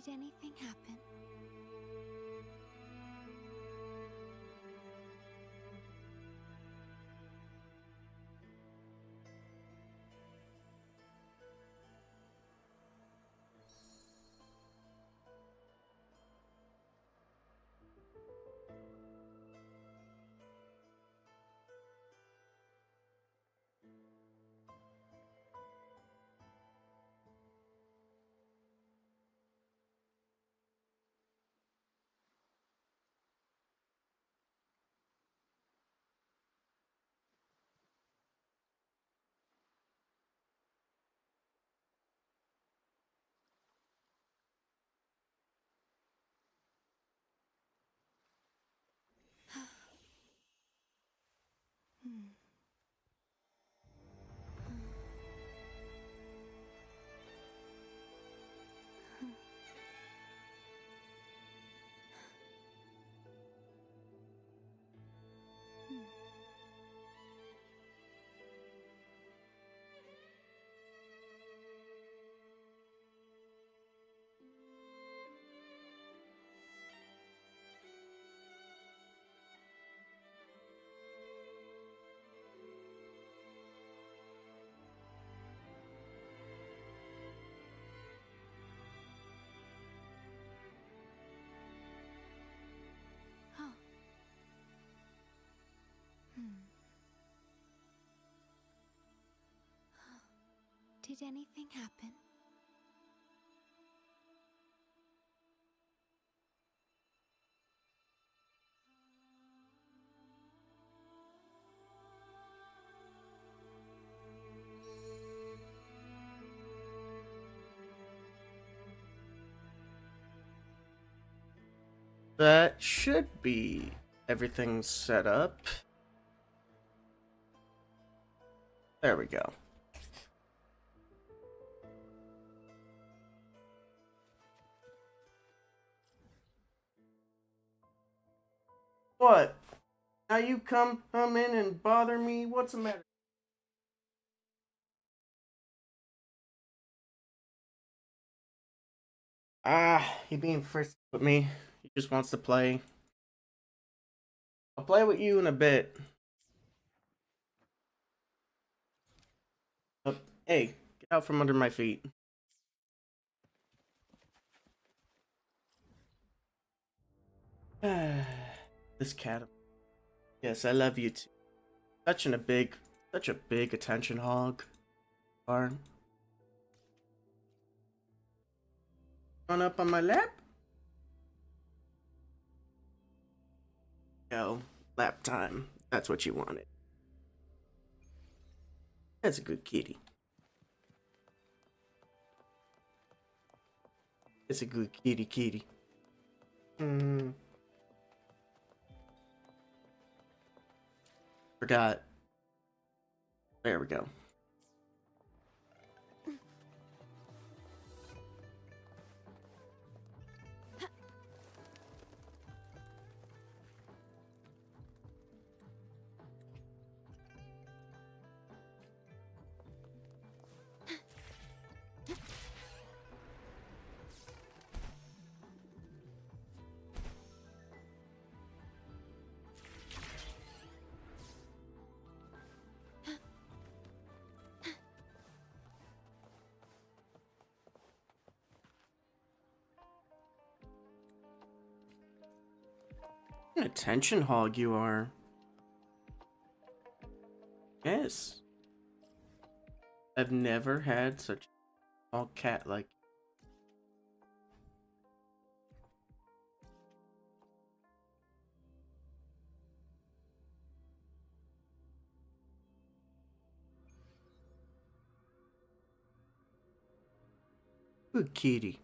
Did anything happen? Hmm. Oh. Hmm. Did anything happen? That should be everything set up. There we go. What? Now you come in and bother me? What's the matter? He being frisky with me. He just wants to play. I'll play with you in a bit. Uh, hey, get out from under my feet. This cat. Yes, I love you too. Such a big attention hog. Barn. On up on my lap? Yo, lap time. That's what you wanted. That's a good kitty. It's a good kitty. Hmm. Forgot. There we go. An attention hog you are. Yes. I've never had such a small cat like good kitty.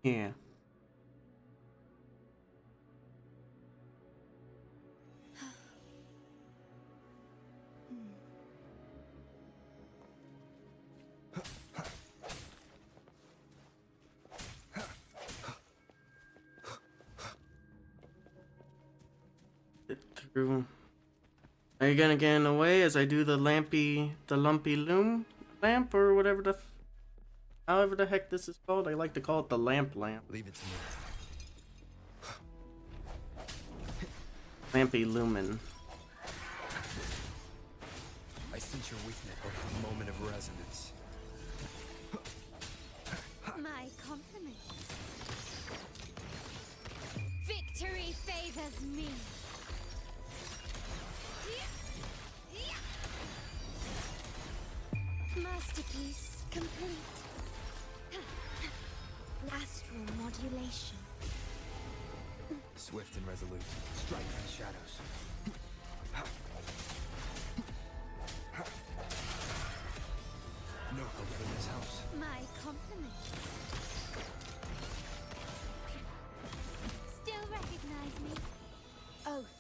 Yeah. It through. Are you gonna get in the way as I do the lumpy loom lamp or whatever the however the heck this is called. I like to call it the lamp. Leave it to me. Lampy lumen. I sense your weakness of a moment of resonance. My compliments. Victory favors me. Masterpiece complete. Astral modulation. Swift and resolute. Strike from the shadows. No hope in this house. My compliments. Still recognize me? Oath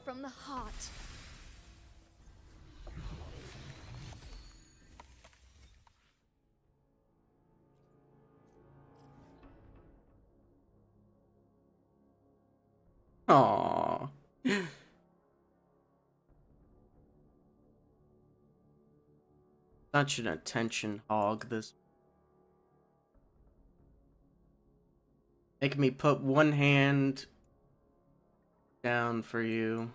from the heart. Aww. Such an attention hog, this. Make me put one hand down for you.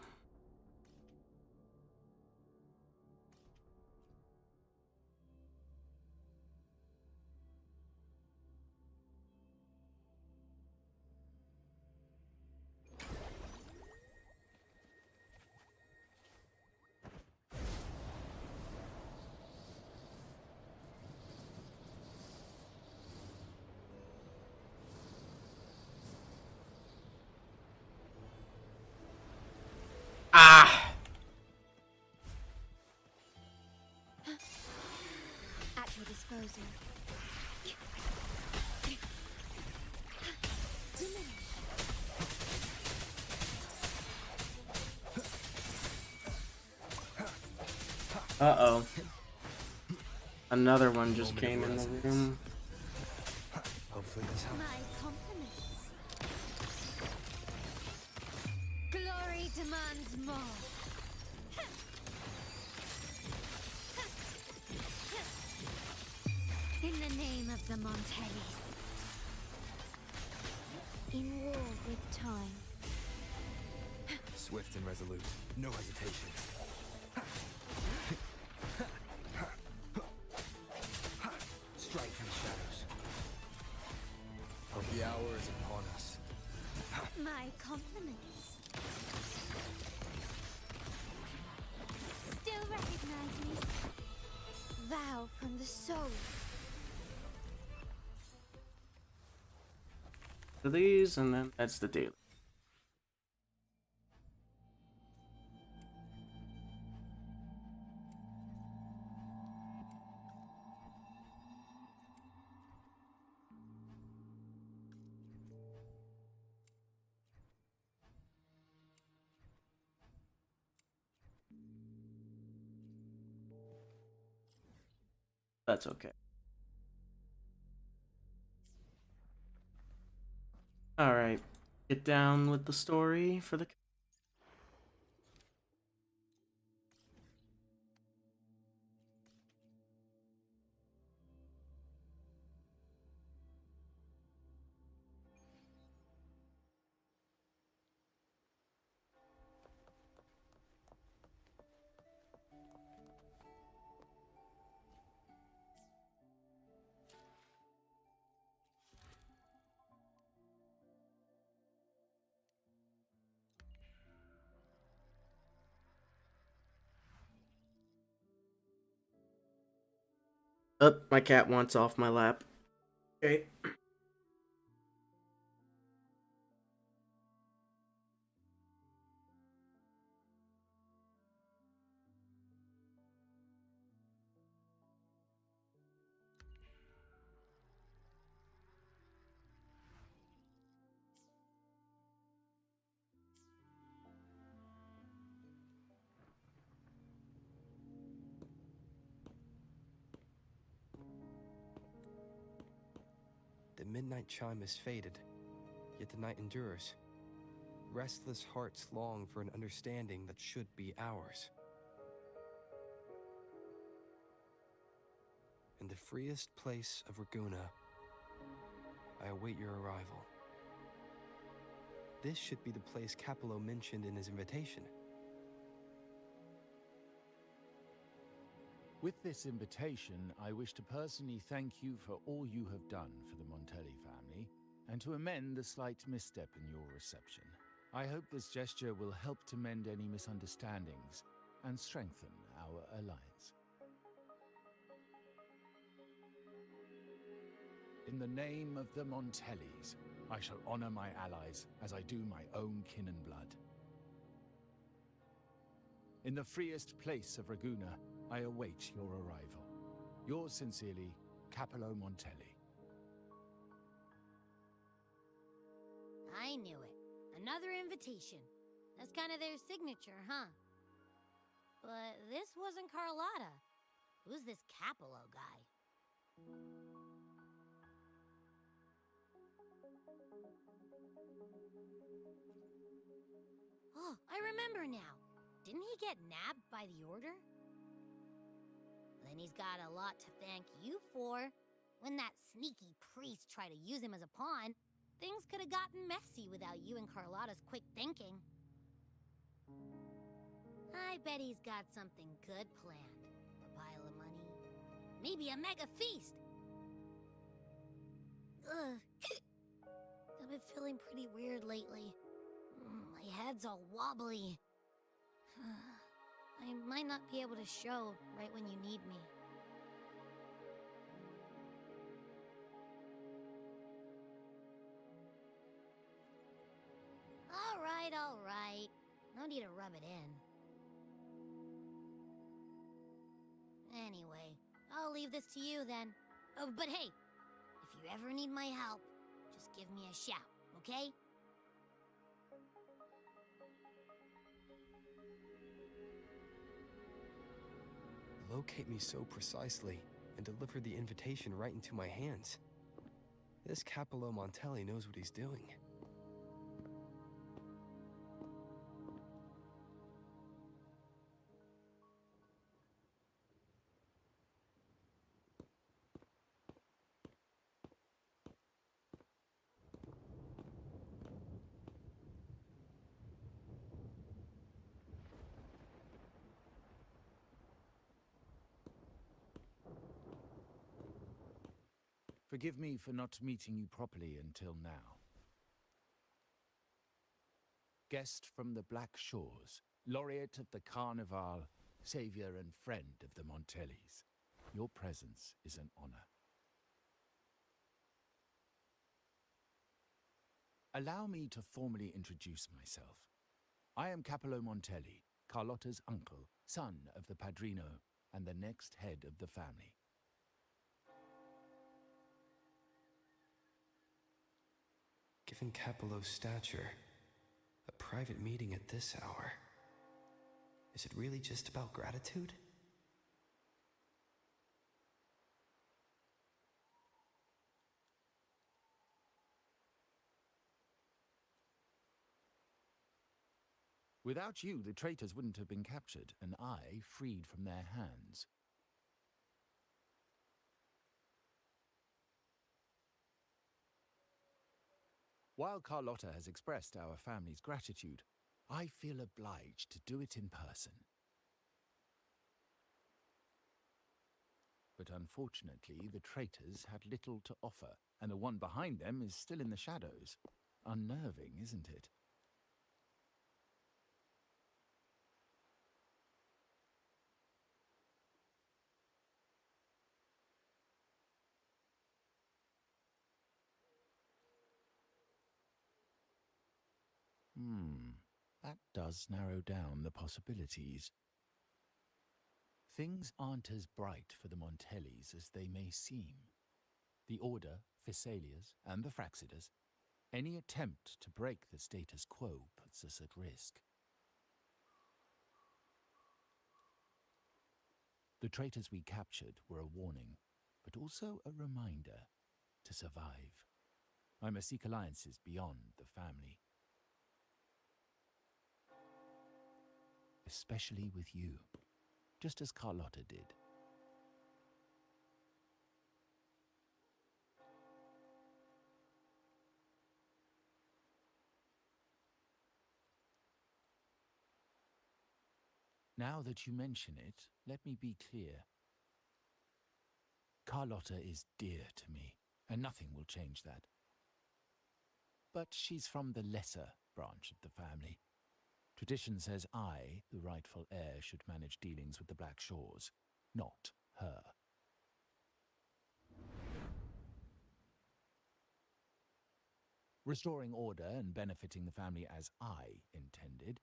Ah! At your disposal. Uh-oh. Another one just came in the room. Hopefully this helps. My compliments. Glory demands more. In the name of the Montellis. In war with time. Swift and resolute. No hesitation. Strike from the shadows. Hope the hour is upon us. My compliments. Still recognize me? Vow from the soul. To these, and then that's the daily. That's okay. Alright. Get down with the story for the... Oh, my cat wants off my lap. Okay. The midnight chime is faded, yet the night endures. Restless hearts long for an understanding that should be ours. In the freest place of Raguna, I await your arrival. This should be the place Capello mentioned in his invitation. With this invitation, I wish to personally thank you for all you have done for the Montelli family, and to amend the slight misstep in your reception. I hope this gesture will help to mend any misunderstandings and strengthen our alliance. In the name of the Montellis, I shall honor my allies as I do my own kin and blood. In the freest place of Raguna, I await your arrival. Yours sincerely, Capello Montelli. I knew it. Another invitation. That's kind of their signature, huh? But this wasn't Carlotta. Who's this Capello guy? Oh, I remember now. Didn't he get nabbed by the Order? Then he's got a lot to thank you for. When that sneaky priest tried to use him as a pawn, things could have gotten messy without you and Carlotta's quick thinking. I bet he's got something good planned. A pile of money. Maybe a mega feast. Ugh. I've been feeling pretty weird lately. My head's all wobbly. I might not be able to show right when you need me. All right. No need to rub it in. Anyway, I'll leave this to you then. Oh, but hey, if you ever need my help, just give me a shout, okay? Locate me so precisely and deliver the invitation right into my hands. This Capello Montelli knows what he's doing. Forgive me for not meeting you properly until now. Guest from the Black Shores, laureate of the Carnival, savior and friend of the Montellis. Your presence is an honor. Allow me to formally introduce myself. I am Capello Montelli, Carlotta's uncle, son of the Padrino, and the next head of the family. Given Capello's stature, a private meeting at this hour. Is it really just about gratitude? Without you, the traitors wouldn't have been captured, and I freed from their hands. While Carlotta has expressed our family's gratitude, I feel obliged to do it in person. But unfortunately, the traitors had little to offer, and the one behind them is still in the shadows. Unnerving, isn't it? That does narrow down the possibilities. Things aren't as bright for the Montellis as they may seem. The Order, Phassalias, and the Fraxidas, any attempt to break the status quo puts us at risk. The traitors we captured were a warning, but also a reminder to survive. I must seek alliances beyond the family. Especially with you, just as Carlotta did. Now that you mention it, let me be clear. Carlotta is dear to me, and nothing will change that. But she's from the lesser branch of the family. Tradition says I, the rightful heir, should manage dealings with the Black Shores, not her. Restoring order and benefiting the family as I intended,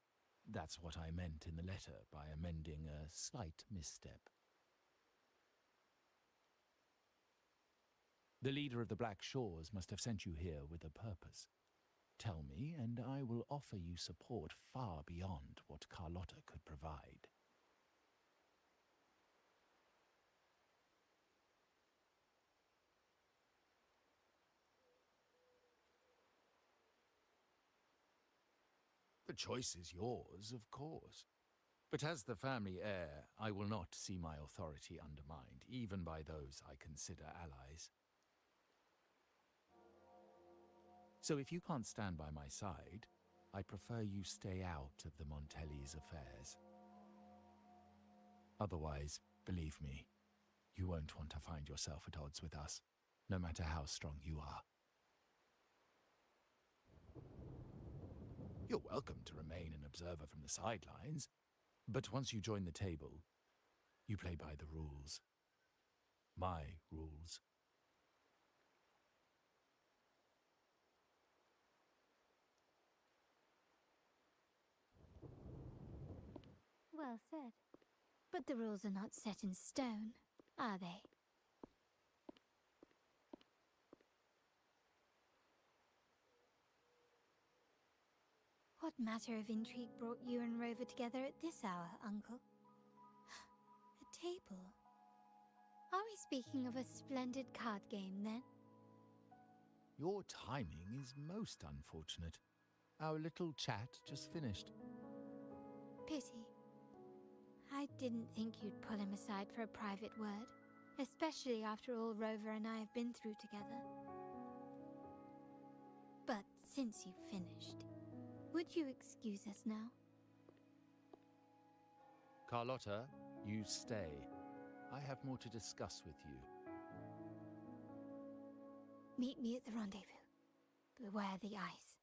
that's what I meant in the letter by amending a slight misstep. The leader of the Black Shores must have sent you here with a purpose. Tell me, and I will offer you support far beyond what Carlotta could provide. The choice is yours, of course. But as the family heir, I will not see my authority undermined, even by those I consider allies. So if you can't stand by my side, I prefer you stay out of the Montelli's affairs. Otherwise, believe me, you won't want to find yourself at odds with us, no matter how strong you are. You're welcome to remain an observer from the sidelines, but once you join the table, you play by the rules. My rules. Well said. But the rules are not set in stone, are they? What matter of intrigue brought you and Rover together at this hour, Uncle? A table? Are we speaking of a splendid card game, then? Your timing is most unfortunate. Our little chat just finished. Pity. I didn't think you'd pull him aside for a private word, especially after all Rover and I have been through together. But since you've finished, would you excuse us now? Carlotta, you stay. I have more to discuss with you. Meet me at the rendezvous. Beware the ice.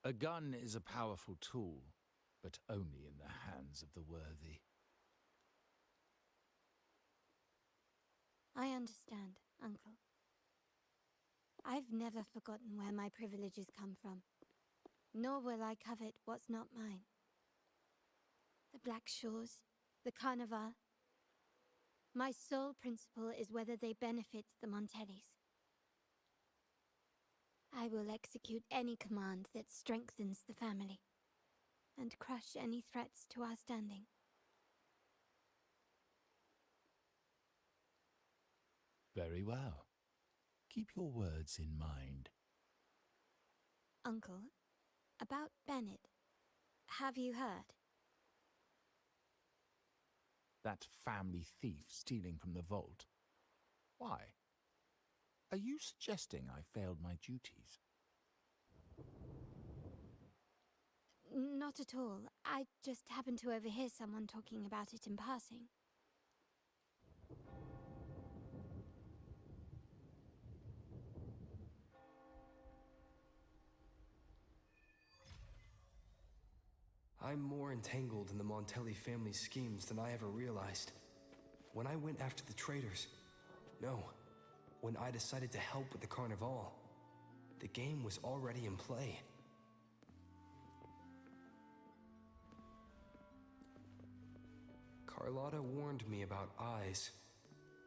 A gun is a powerful tool, but only in the hands of the worthy. I understand, Uncle. I've never forgotten where my privileges come from, nor will I covet what's not mine. The Black Shores, the Carnival. My sole principle is whether they benefit the Montellis. I will execute any command that strengthens the family, and crush any threats to our standing. Very well. Keep your words in mind. Uncle, about Bennett, have you heard? That family thief stealing from the vault. Why? Are you suggesting I failed my duties? Not at all. I just happened to overhear someone talking about it in passing. I'm more entangled in the Montelli family's schemes than I ever realized. When I went after the traitors, no, when I decided to help with the Carnival, the game was already in play. Carlotta warned me about eyes,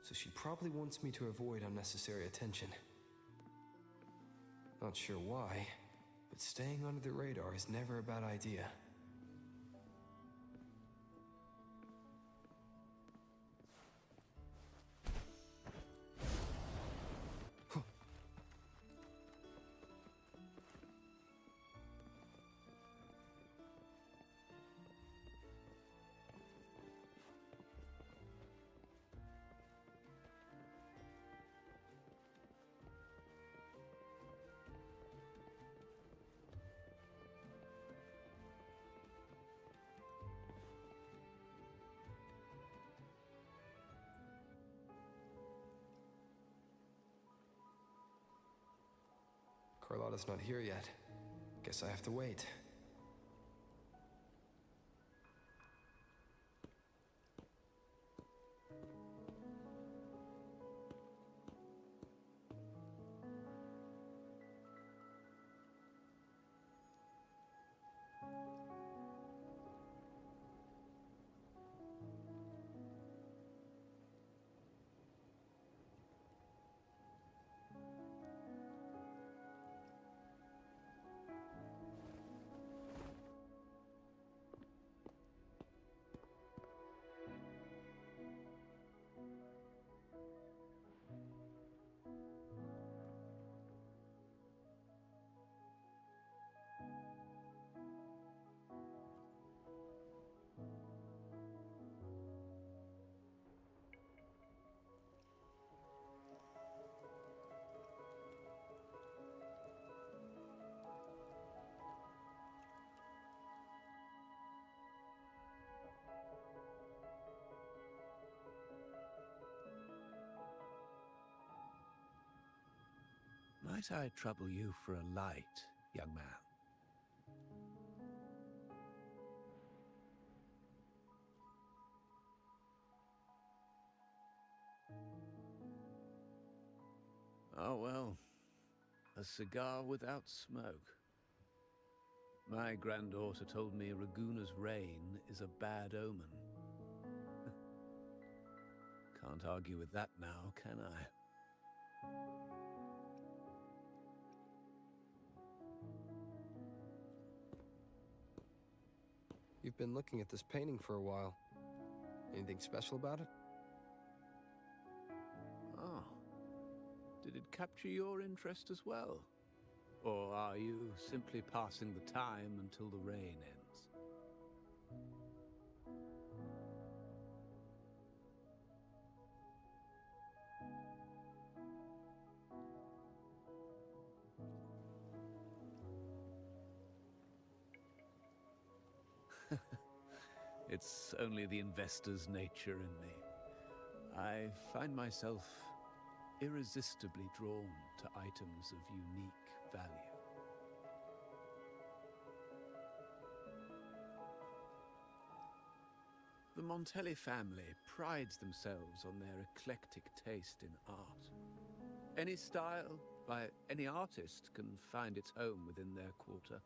so she probably wants me to avoid unnecessary attention. Not sure why, but staying under the radar is never a bad idea. Father's not here yet. Guess I have to wait. Might I trouble you for a light, young man? Oh, well, a cigar without smoke. My granddaughter told me Raguna's reign is a bad omen. Can't argue with that now, can I? You've been looking at this painting for a while. Anything special about it? Oh. Did it capture your interest as well? Or are you simply passing the time until the rain ends? It's only the investor's nature in me. I find myself irresistibly drawn to items of unique value. The Montelli family prides themselves on their eclectic taste in art. Any style, by any artist, can find its home within their quarter.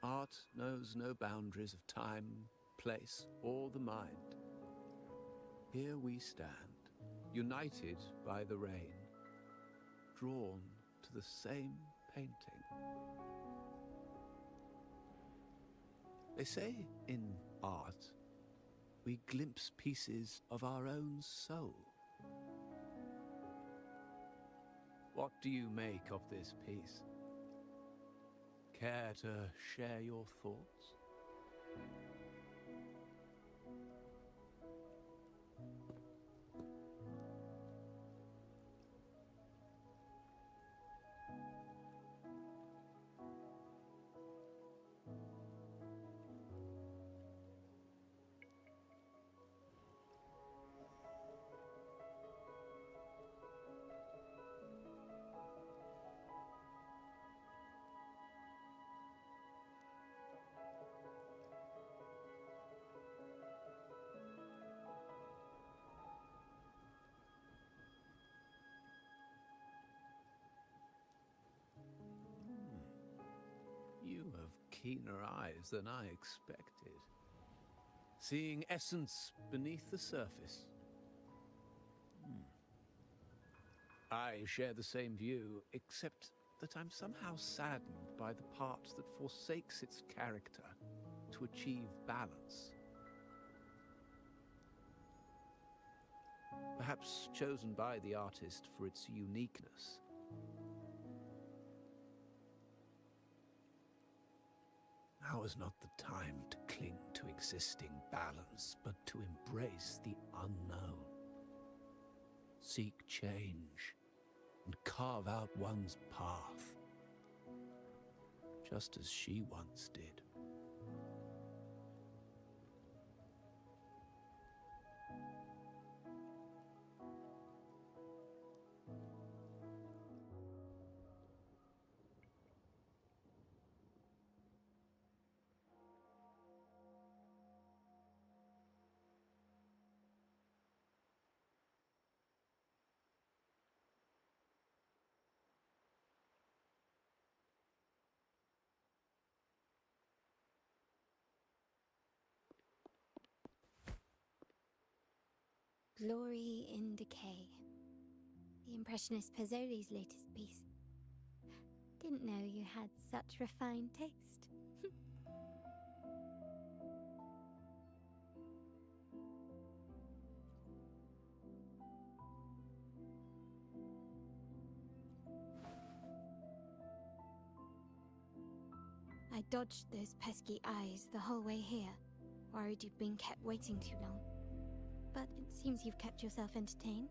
Art knows no boundaries of time, place, or the mind. Here we stand, united by the rain, drawn to the same painting. They say in art, we glimpse pieces of our own soul. What do you make of this piece? Care to share your thoughts? You have keener eyes than I expected. Seeing essence beneath the surface. I share the same view, except that I'm somehow saddened by the part that forsakes its character to achieve balance. Perhaps chosen by the artist for its uniqueness. Now is not the time to cling to existing balance, but to embrace the unknown. Seek change and carve out one's path, just as she once did. Glory in Decay. The Impressionist Pazzoli's latest piece. Didn't know you had such refined taste. I dodged those pesky eyes the whole way here, worried you'd been kept waiting too long. But it seems you've kept yourself entertained.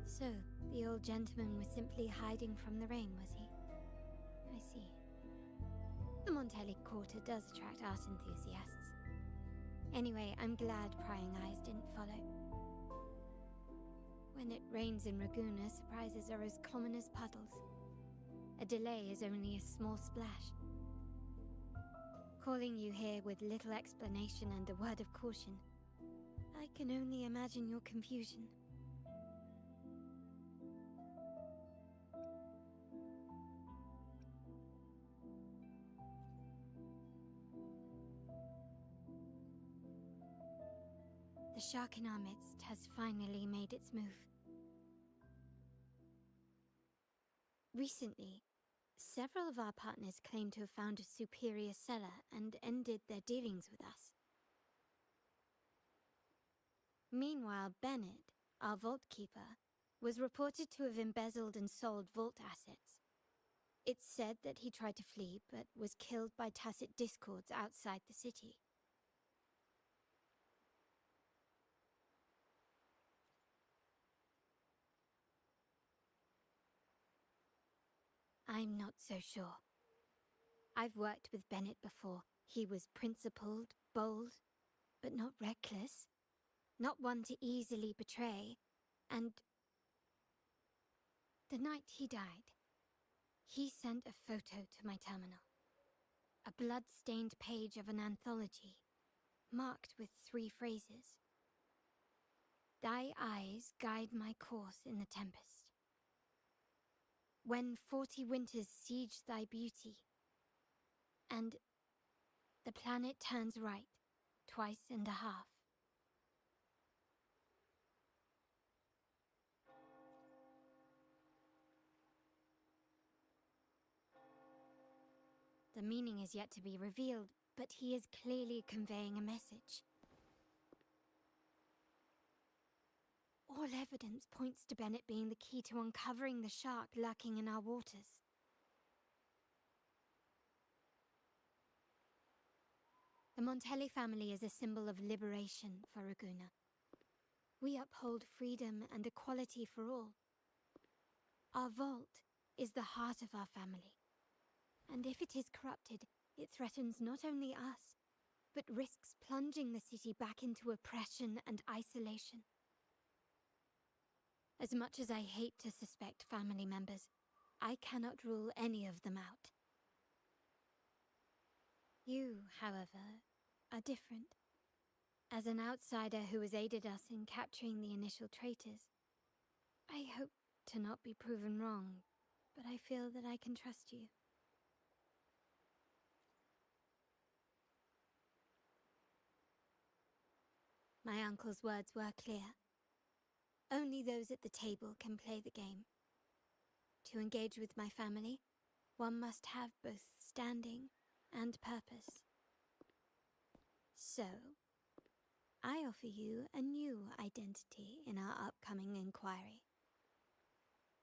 So, the old gentleman was simply hiding from the rain, was he? I see. The Montelli Quarter does attract art enthusiasts. Anyway, I'm glad prying eyes didn't follow. When it rains in Raguna, surprises are as common as puddles. A delay is only a small splash. Calling you here with little explanation and a word of caution, I can only imagine your confusion. The shark in our midst has finally made its move. Recently, several of our partners claim to have found a superior cellar and ended their dealings with us. Meanwhile, Bennett, our vault keeper, was reported to have embezzled and sold vault assets. It's said that he tried to flee, but was killed by tacit discords outside the city. I'm not so sure. I've worked with Bennett before. He was principled, bold, but not reckless. Not one to easily betray. And the night he died, he sent a photo to my terminal. A blood-stained page of an anthology, marked with 3 phrases. Thy eyes guide my course in the tempest. When 40 winters siege thy beauty, and the planet turns right, twice and a half. The meaning is yet to be revealed, but he is clearly conveying a message. All evidence points to Bennett being the key to uncovering the shark lurking in our waters. The Montelli family is a symbol of liberation for Raguna. We uphold freedom and equality for all. Our vault is the heart of our family. And if it is corrupted, it threatens not only us, but risks plunging the city back into oppression and isolation. As much as I hate to suspect family members, I cannot rule any of them out. You, however, are different. As an outsider who has aided us in capturing the initial traitors, I hope to not be proven wrong, but I feel that I can trust you. My uncle's words were clear. Only those at the table can play the game. To engage with my family, one must have both standing and purpose. So, I offer you a new identity in our upcoming inquiry.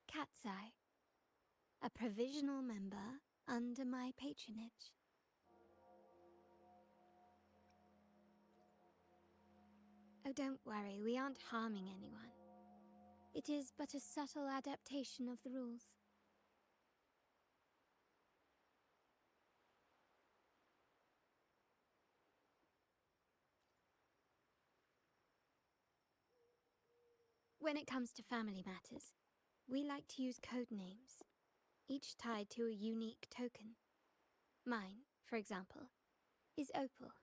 Cat's Eye, a provisional member under my patronage. Oh, don't worry, we aren't harming anyone. It is but a subtle adaptation of the rules. When it comes to family matters, we like to use code names, each tied to a unique token. Mine, for example, is Opal.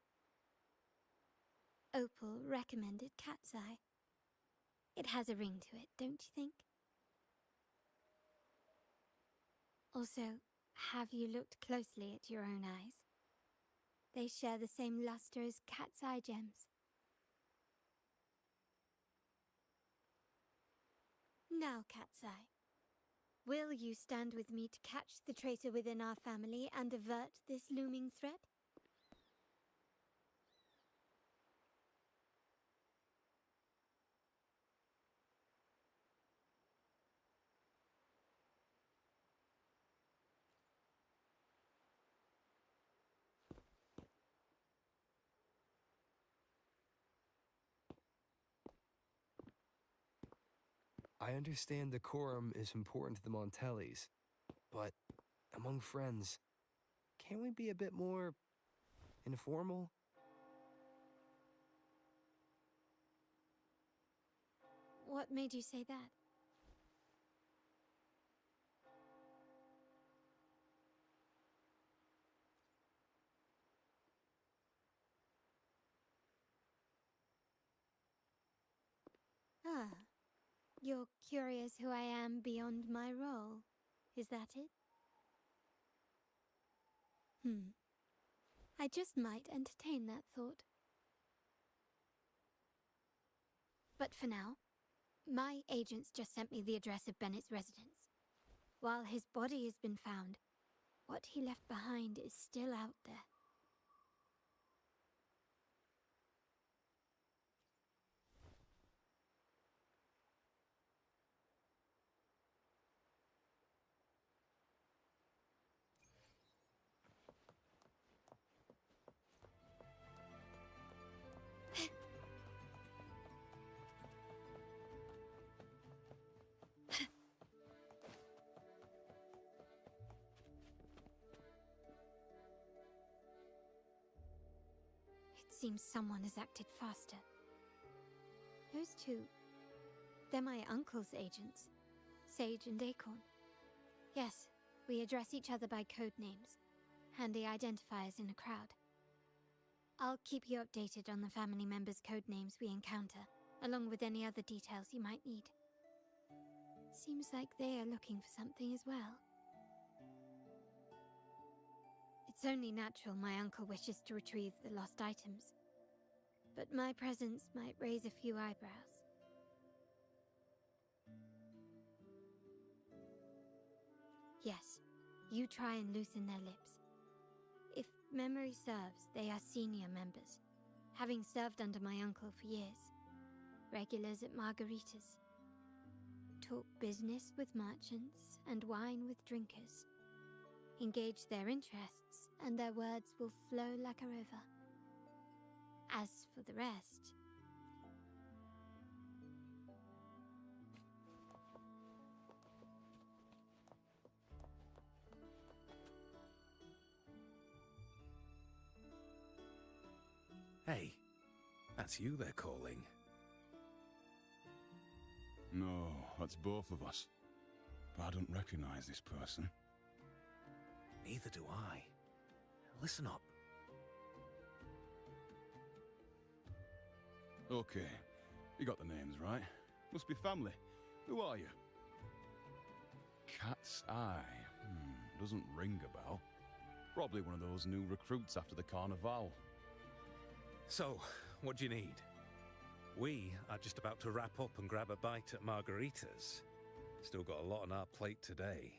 Opal recommended Cat's Eye. It has a ring to it, don't you think? Also, have you looked closely at your own eyes? They share the same luster as cat's eye gems. Now, Cat's Eye, will you stand with me to catch the traitor within our family and avert this looming threat? I understand decorum is important to the Montellis, but among friends, can't we be a bit more informal? What made you say that? Ah, you're curious who I am beyond my role. Is that it? I just might entertain that thought. But for now, my agents just sent me the address of Bennett's residence. While his body has been found, what he left behind is still out there. It seems someone has acted faster. Those two, they're my uncle's agents, Sage and Acorn. Yes, we address each other by code names, handy identifiers in a crowd. I'll keep you updated on the family members' code names we encounter, along with any other details you might need. Seems like they are looking for something as well. It's only natural my uncle wishes to retrieve the lost items, but my presence might raise a few eyebrows. Yes, you try and loosen their lips. If memory serves, they are senior members, having served under my uncle for years. Regulars at margaritas. Talk business with merchants and wine with drinkers. Engage their interests, and their words will flow like a river. As for the rest... Hey, that's you they're calling. No, that's both of us. But I don't recognize this person. Neither do I. Listen up. Okay, you got the names right. Must be family. Who are you? Cat's Eye. Doesn't ring a bell. Probably one of those new recruits after the Carnival. So, what do you need? We are just about to wrap up and grab a bite at margaritas. Still got a lot on our plate today.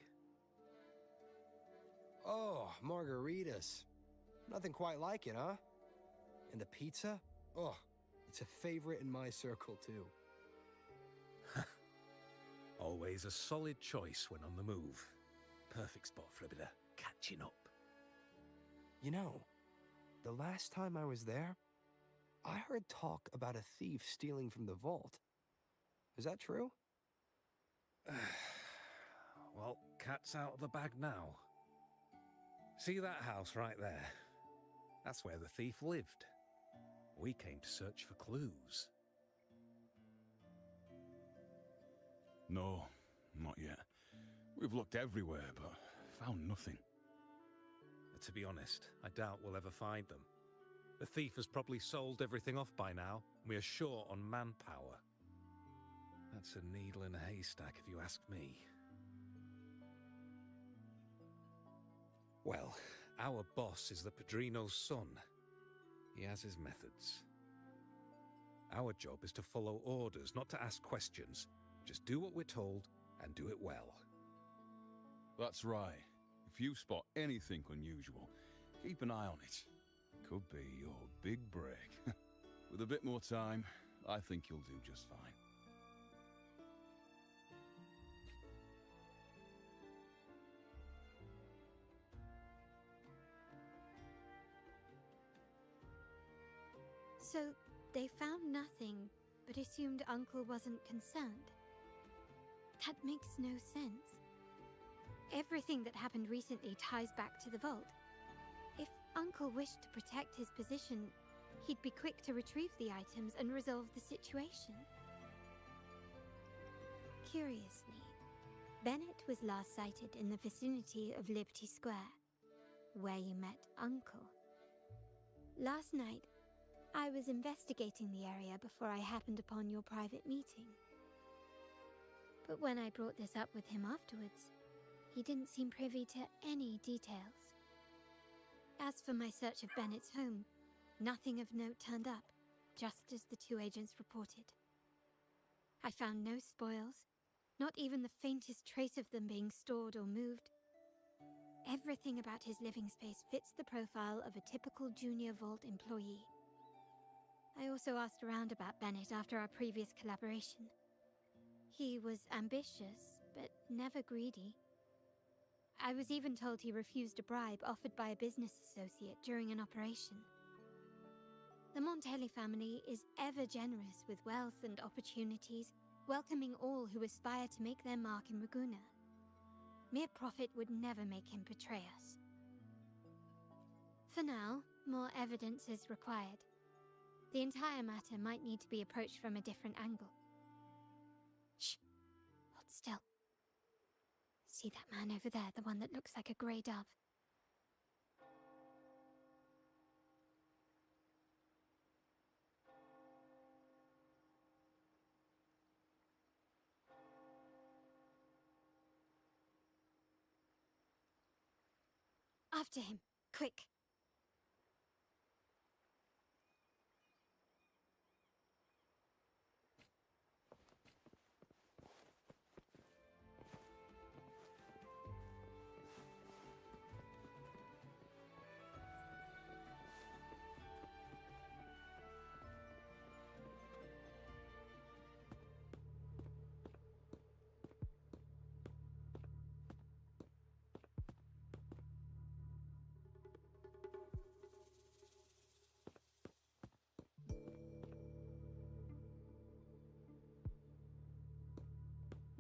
Oh, margaritas. Nothing quite like it, huh? And the pizza? Oh, it's a favorite in my circle, too. Always a solid choice when on the move. Perfect spot for a bit of catching up. You know, the last time I was there, I heard talk about a thief stealing from the vault. Is that true? Well, cat's out of the bag now. See that house right there? That's where the thief lived. We came to search for clues. No, not yet. We've looked everywhere, but found nothing. To be honest, I doubt we'll ever find them. The thief has probably sold everything off by now. We are short on manpower. That's a needle in a haystack, if you ask me. Well, Our boss is the Padrino's son. He has his methods. Our job is to follow orders, not to ask questions. Just do what we're told, and do it well. That's right. If you spot anything unusual, keep an eye on it. Could be your big break. With a bit more time, I think you'll do just fine. So, they found nothing, but assumed Uncle wasn't concerned. That makes no sense. Everything that happened recently ties back to the vault. If Uncle wished to protect his position, he'd be quick to retrieve the items and resolve the situation. Curiously, Bennett was last sighted in the vicinity of Liberty Square, where you met Uncle. Last night, I was investigating the area before I happened upon your private meeting. But when I brought this up with him afterwards, he didn't seem privy to any details. As for my search of Bennett's home, nothing of note turned up, just as the two agents reported. I found no spoils, not even the faintest trace of them being stored or moved. Everything about his living space fits the profile of a typical junior vault employee. I also asked around about Bennett after our previous collaboration. He was ambitious, but never greedy. I was even told he refused a bribe offered by a business associate during an operation. The Montelli family is ever generous with wealth and opportunities, welcoming all who aspire to make their mark in Raguna. Mere profit would never make him betray us. For now, more evidence is required. The entire matter might need to be approached from a different angle. Shh! Hold still. See that man over there, the one that looks like a grey dove? After him, quick!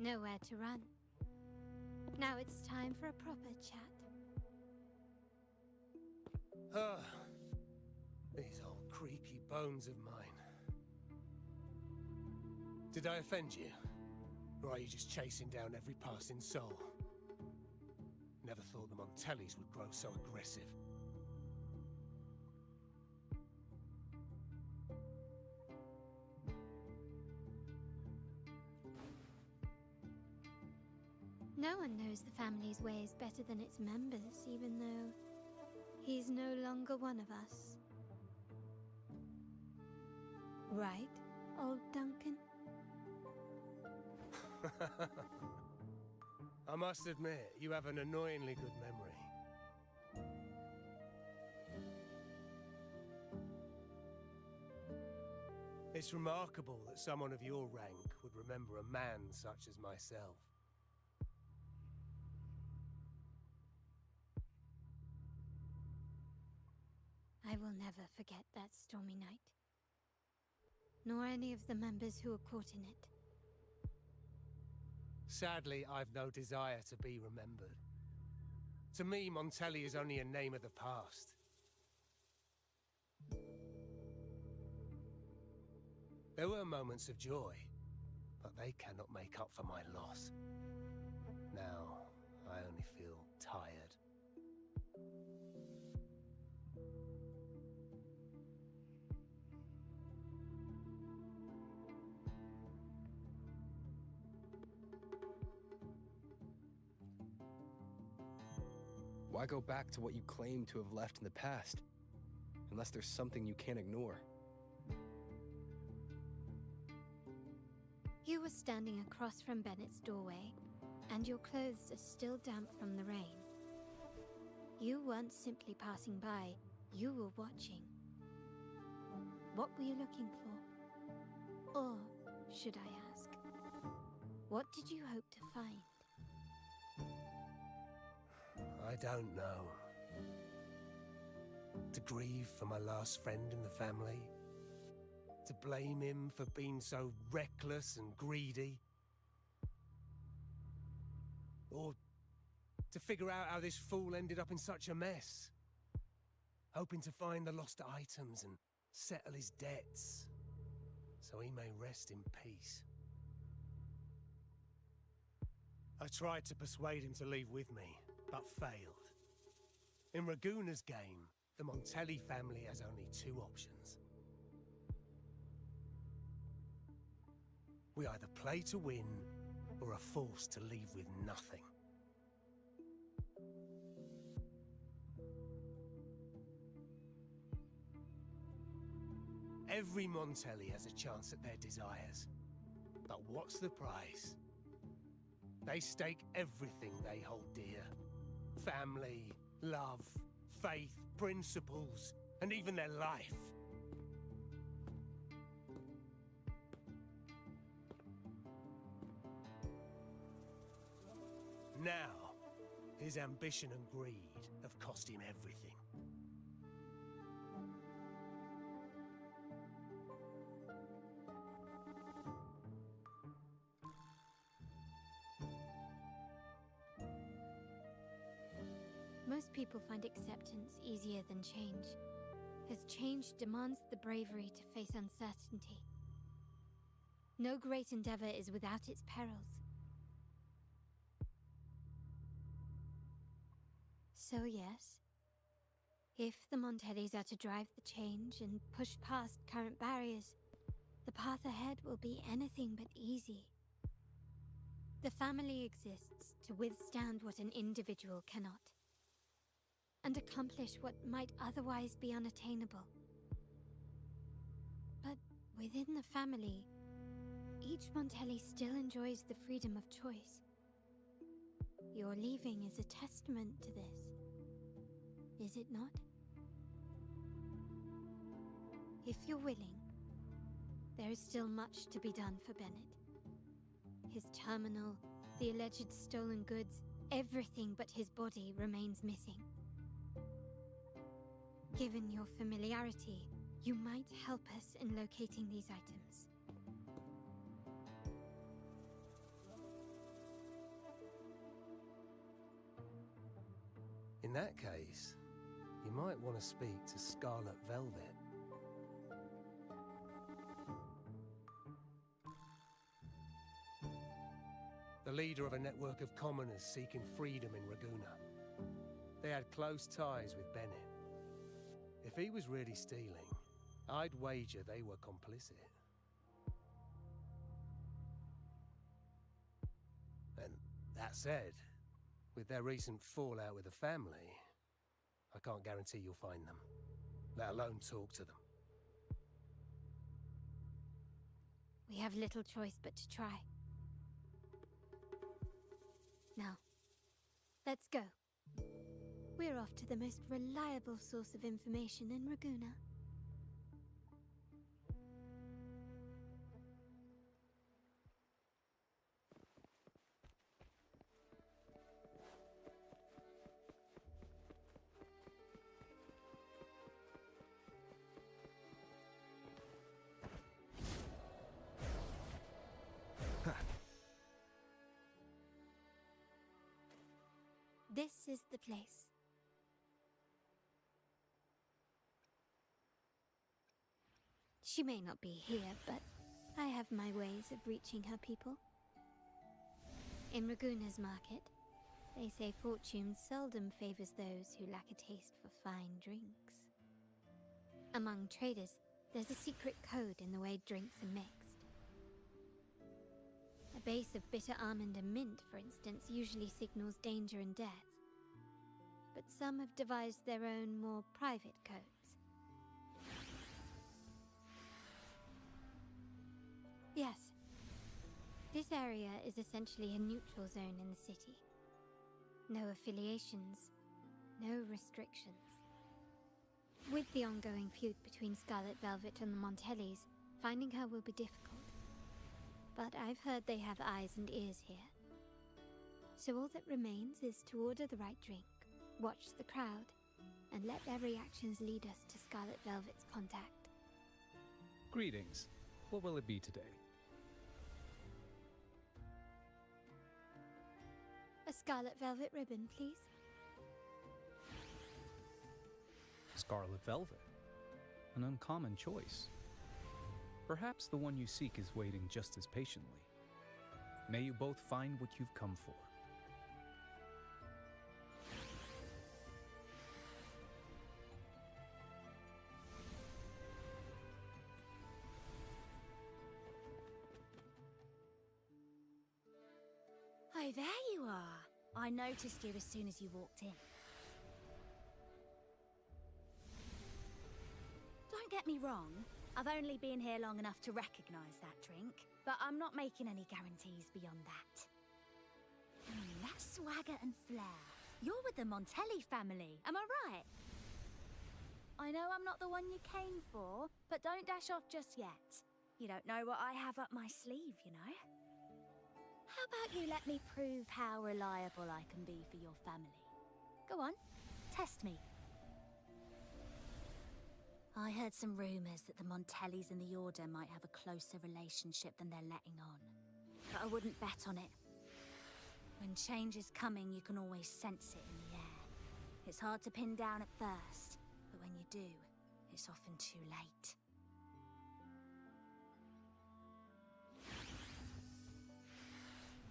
Nowhere to run. Now it's time for a proper chat. Ah, these old creaky bones of mine. Did I offend you? Or are you just chasing down every passing soul? Never thought the Montellis would grow so aggressive. No one knows the family's ways better than its members, even though he's no longer one of us. Right, old Duncan? I must admit, you have an annoyingly good memory. It's remarkable that someone of your rank would remember a man such as myself. I will never forget that stormy night. Nor any of the members who were caught in it. Sadly, I've no desire to be remembered. To me, Montelli is only a name of the past. There were moments of joy, but they cannot make up for my loss. Now, I only feel tired. Why go back to what you claim to have left in the past? Unless there's something you can't ignore. You were standing across from Bennett's doorway, and your clothes are still damp from the rain. You weren't simply passing by, you were watching. What were you looking for? Or, should I ask, what did you hope to find? I don't know. To grieve for my last friend in the family? To blame him for being so reckless and greedy? Or to figure out how this fool ended up in such a mess? Hoping to find the lost items and settle his debts, so he may rest in peace. I tried to persuade him to leave with me, but failed. In Raguna's game, the Montelli family has only two options. We either play to win, or are forced to leave with nothing. Every Montelli has a chance at their desires. But what's the price? They stake everything they hold dear. Family, love, faith, principles, and even their life. Now, his ambition and greed have cost him everything. Most people find acceptance easier than change, because change demands the bravery to face uncertainty. No great endeavor is without its perils. So yes, if the Montellis are to drive the change and push past current barriers, the path ahead will be anything but easy. The family exists to withstand what an individual cannot, and accomplish what might otherwise be unattainable. But within the family, each Montelli still enjoys the freedom of choice. Your leaving is a testament to this, is it not? If you're willing, there is still much to be done for Bennett. His terminal, the alleged stolen goods, everything but his body remains missing. Given your familiarity, you might help us in locating these items. In that case, you might want to speak to Scarlet Velvet. The leader of a network of commoners seeking freedom in Raguna. They had close ties with Bennett. If he was really stealing, I'd wager they were complicit. And that said, with their recent fallout with the family, I can't guarantee you'll find them, let alone talk to them. We have little choice but to try. Now, let's go. We're off to the most reliable source of information in Raguna. This is the place. She may not be here, but I have my ways of reaching her people. In Raguna's market, they say fortune seldom favors those who lack a taste for fine drinks. Among traders, there's a secret code in the way drinks are mixed. A base of bitter almond and mint, for instance, usually signals danger and death. but some have devised their own more private codes. Yes. This area is essentially a neutral zone in the city. No affiliations, no restrictions. With the ongoing feud between Scarlet Velvet and the Montellis, finding her will be difficult. But I've heard they have eyes and ears here. So all that remains is to order the right drink, watch the crowd, and let their reactions lead us to Scarlet Velvet's contact. Greetings. What will it be today? A Scarlet Velvet ribbon, please. Scarlet Velvet. An uncommon choice. Perhaps the one you seek is waiting just as patiently. May you both find what you've come for. Oh, there you are. I noticed you as soon as you walked in. Don't get me wrong, I've only been here long enough to recognize that drink, but I'm not making any guarantees beyond that. That swagger and flair. You're with the Montelli family, am I right? I know I'm not the one you came for, but don't dash off just yet. You don't know what I have up my sleeve, you know? How about you let me prove how reliable I can be for your family? Go on, test me. I heard some rumors that the Montellis and the Order might have a closer relationship than they're letting on. But I wouldn't bet on it. When change is coming, you can always sense it in the air. It's hard to pin down at first, but when you do, it's often too late.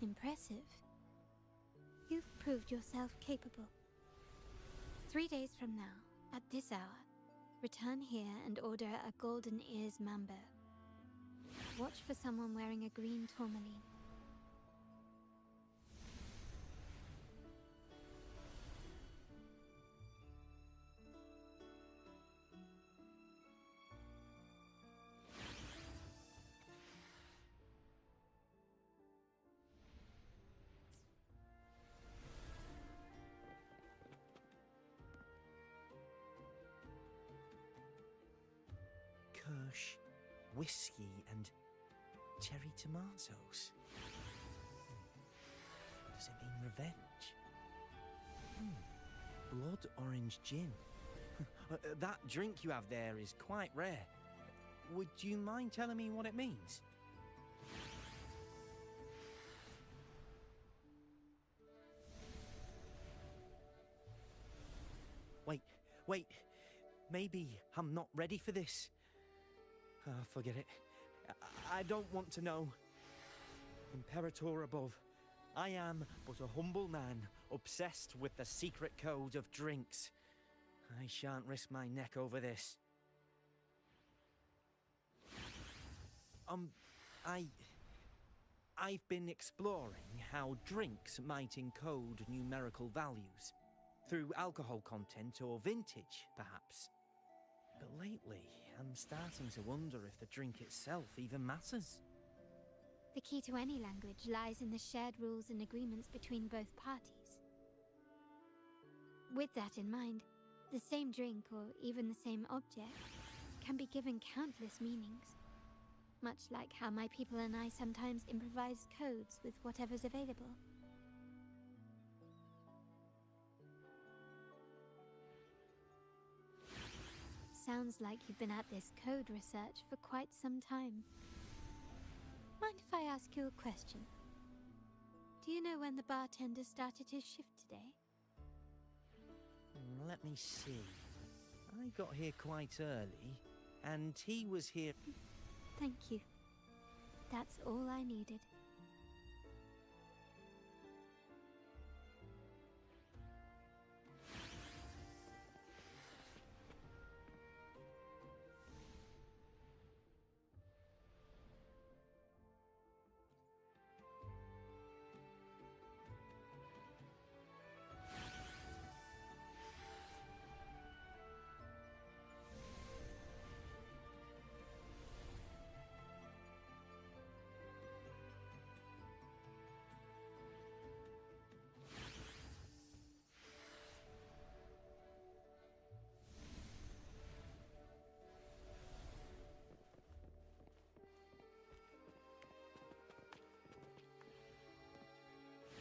Impressive. You've proved yourself capable. 3 days from now, at this hour, return here and order a Golden Ears Mambo. Watch for someone wearing a green tourmaline. Kirsch, whiskey, and cherry tomatoes. Does it mean revenge? Blood orange gin. That drink you have there is quite rare. Would you mind telling me what it means? Wait. Maybe I'm not ready for this. Forget it. I don't want to know. Imperator above, I am but a humble man obsessed with the secret code of drinks. I shan't risk my neck over this. I've been exploring how drinks might encode numerical values. Through alcohol content or vintage, perhaps. But lately, I'm starting to wonder if the drink itself even matters. The key to any language lies in the shared rules and agreements between both parties. With that in mind, the same drink or even the same object can be given countless meanings. Much like how my people and I sometimes improvise codes with whatever's available. Sounds like you've been at this code research for quite some time. Mind if I ask you a question? Do you know when the bartender started his shift today? Let me see. I got here quite early, and he was here... Thank you. That's all I needed.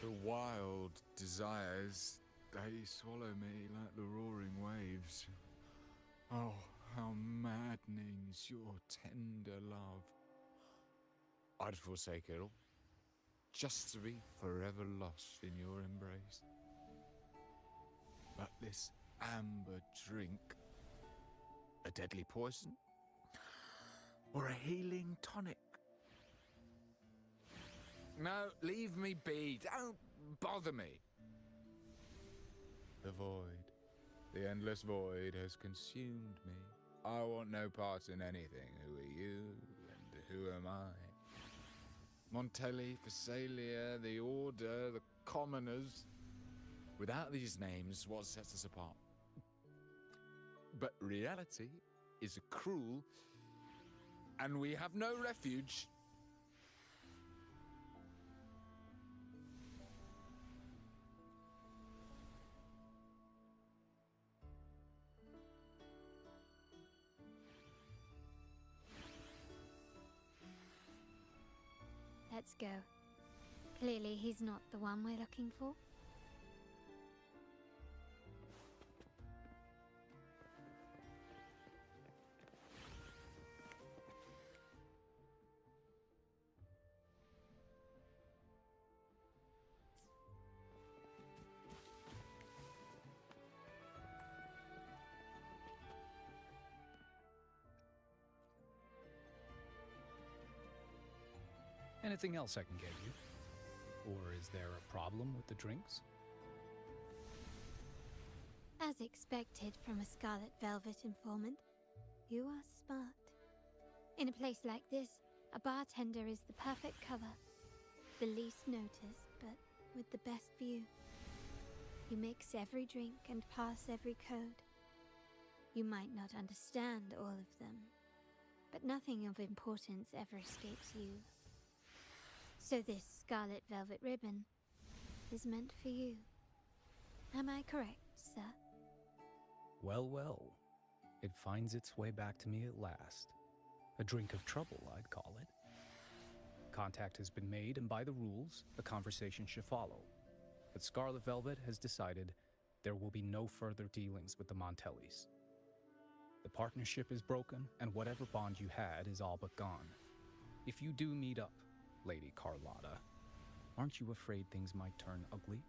The wild desires, they swallow me like the roaring waves. Oh, how maddening's your tender love. I'd forsake it all, just to be forever lost in your embrace. But this amber drink, a deadly poison? Or a healing tonic? No, leave me be. Don't bother me. The void, the endless void has consumed me. I want no part in anything. Who are you and who am I? Montelli, Phasalia, the Order, the Commoners. Without these names, what sets us apart? But reality is cruel, and we have no refuge. Let's go. Clearly he's not the one we're looking for. Anything else I can get you? Or is there a problem with the drinks? As expected from a Scarlet Velvet informant, you are smart. In a place like this, a bartender is the perfect cover. The least noticed, but with the best view. You mix every drink and pass every code. You might not understand all of them, but nothing of importance ever escapes you. So this Scarlet Velvet ribbon is meant for you. Am I correct, sir? Well, well. It finds its way back to me at last. A drink of trouble, I'd call it. Contact has been made, and by the rules, a conversation should follow. But Scarlet Velvet has decided there will be no further dealings with the Montellis. The partnership is broken, and whatever bond you had is all but gone. If you do meet up, Lady Carlotta, aren't you afraid things might turn ugly?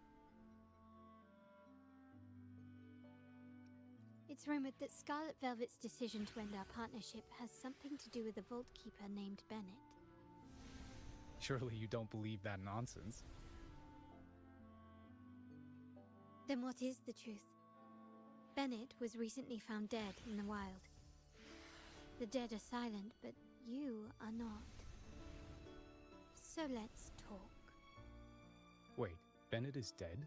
It's rumored that Scarlet Velvet's decision to end our partnership has something to do with a vault keeper named Bennett. Surely you don't believe that nonsense. Then what is the truth? Bennett was recently found dead in the wild. The dead are silent, but you are not. So let's talk. Wait, Bennett is dead?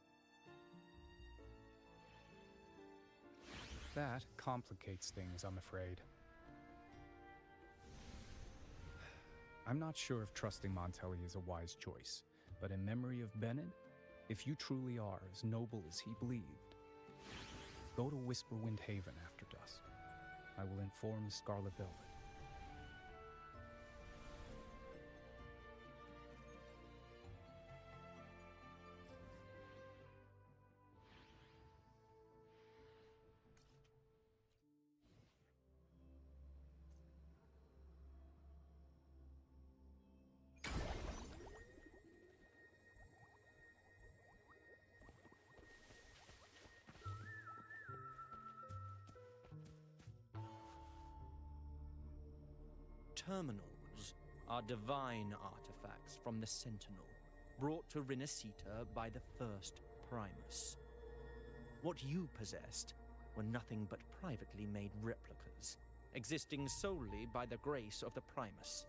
That complicates things, I'm afraid. I'm not sure if trusting Montelli is a wise choice, but in memory of Bennett, if you truly are as noble as he believed, go to Whisperwind Haven after dusk. I will inform Scarlet Velvet. Terminals are divine artifacts from the Sentinel, brought to Rinascita by the first Primus. What you possessed were nothing but privately made replicas, existing solely by the grace of the Primus.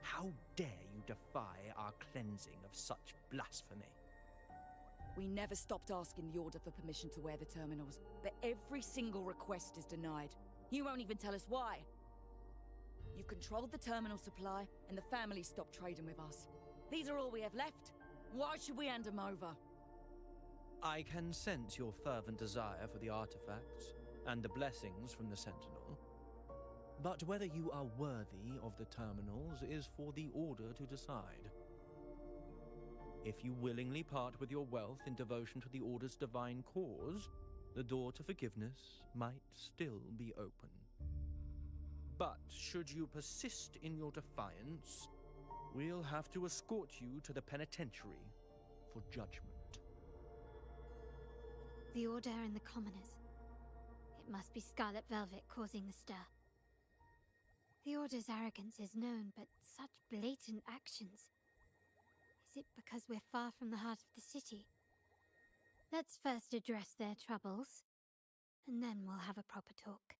How dare you defy our cleansing of such blasphemy? We never stopped asking the Order for permission to wear the terminals, but every single request is denied. You won't even tell us why. You've controlled the terminal supply, and the family stopped trading with us. These are all we have left. Why should we hand them over? I can sense your fervent desire for the artifacts and the blessings from the Sentinel. But whether you are worthy of the terminals is for the Order to decide. If you willingly part with your wealth in devotion to the Order's divine cause, the door to forgiveness might still be open. But should you persist in your defiance, we'll have to escort you to the penitentiary for judgment. The Order and the Commoners. It must be Scarlet Velvet causing the stir. The Order's arrogance is known, but such blatant actions. Is it because we're far from the heart of the city? Let's first address their troubles, and then we'll have a proper talk.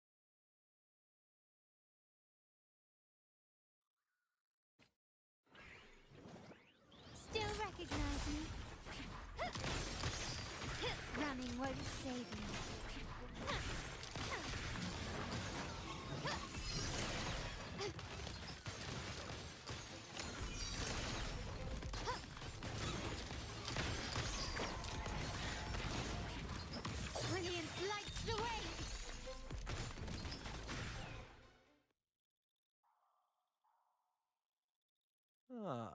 Still recognize me? Running won't save me. Brilliance lights the way! Ah,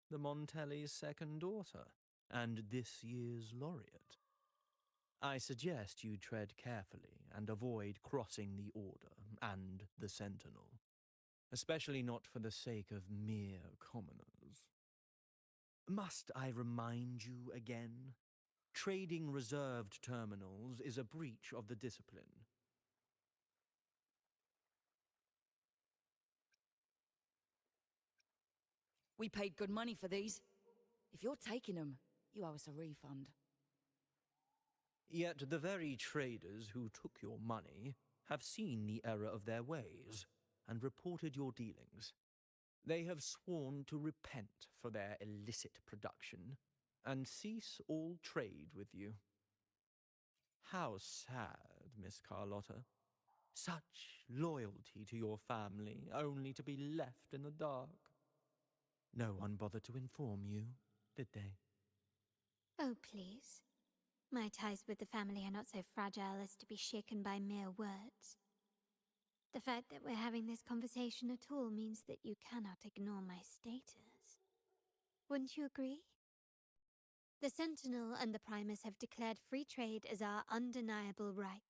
the Montelli's second daughter, and this year's laureate. I suggest you tread carefully and avoid crossing the Order and the Sentinel, especially not for the sake of mere commoners. Must I remind you again? Trading reserved terminals is a breach of the discipline. We paid good money for these. If you're taking them, you owe us a refund. Yet the very traders who took your money have seen the error of their ways and reported your dealings. They have sworn to repent for their illicit production and cease all trade with you. How sad, Miss Carlotta. Such loyalty to your family, only to be left in the dark. No one bothered to inform you, did they? Oh, please. My ties with the family are not so fragile as to be shaken by mere words. The fact that we're having this conversation at all means that you cannot ignore my status. Wouldn't you agree? The Sentinel and the Primus have declared free trade as our undeniable right.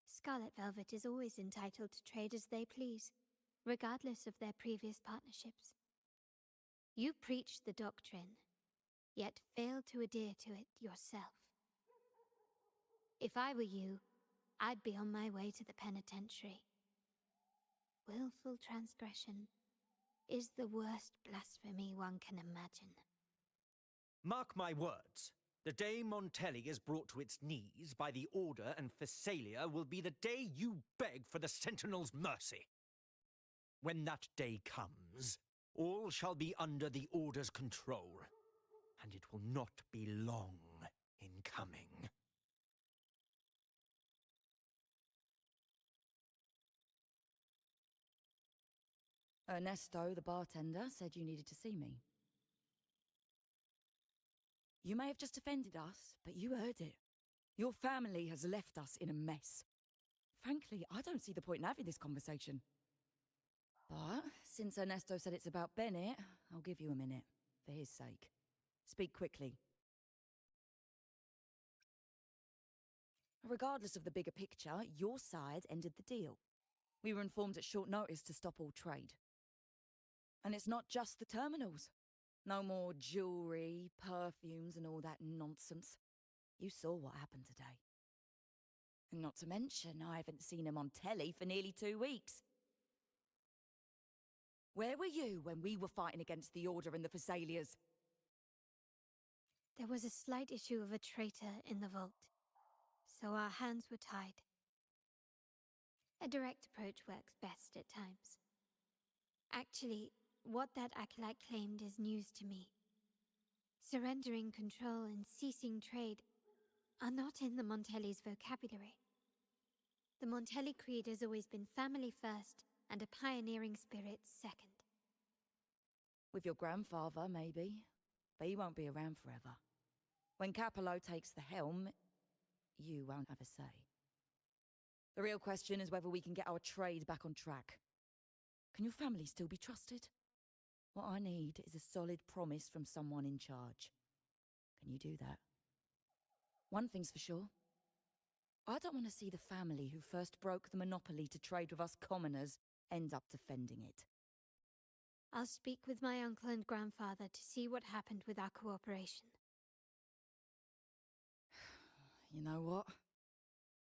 Scarlet Velvet is always entitled to trade as they please, regardless of their previous partnerships. You preach the doctrine, yet fail to adhere to it yourself. If I were you, I'd be on my way to the penitentiary. Willful transgression is the worst blasphemy one can imagine. Mark my words. The day Montelli is brought to its knees by the Order and Phasalia will be the day you beg for the Sentinel's mercy. When that day comes, all shall be under the Order's control, and it will not be long in coming. Ernesto, the bartender, said you needed to see me. You may have just offended us, but you heard it. Your family has left us in a mess. Frankly, I don't see the point in having this conversation. But since Ernesto said it's about Bennett, I'll give you a minute, for his sake. Speak quickly. Regardless of the bigger picture, your side ended the deal. We were informed at short notice to stop all trade. And it's not just the terminals. No more jewelry, perfumes, and all that nonsense. You saw what happened today. And not to mention, I haven't seen him on telly for nearly 2 weeks. Where were you when we were fighting against the Order and the Phasalias? There was a slight issue of a traitor in the vault, so our hands were tied. A direct approach works best at times. Actually, what that acolyte claimed is news to me. Surrendering control and ceasing trade are not in the Montelli's vocabulary. The Montelli creed has always been family first and a pioneering spirit second. With your grandfather, maybe. But he won't be around forever. When Capello takes the helm, you won't have a say. The real question is whether we can get our trade back on track. Can your family still be trusted? What I need is a solid promise from someone in charge. Can you do that? One thing's for sure. I don't want to see the family who first broke the monopoly to trade with us commoners end up defending it. I'll speak with my uncle and grandfather to see what happened with our cooperation. You know what?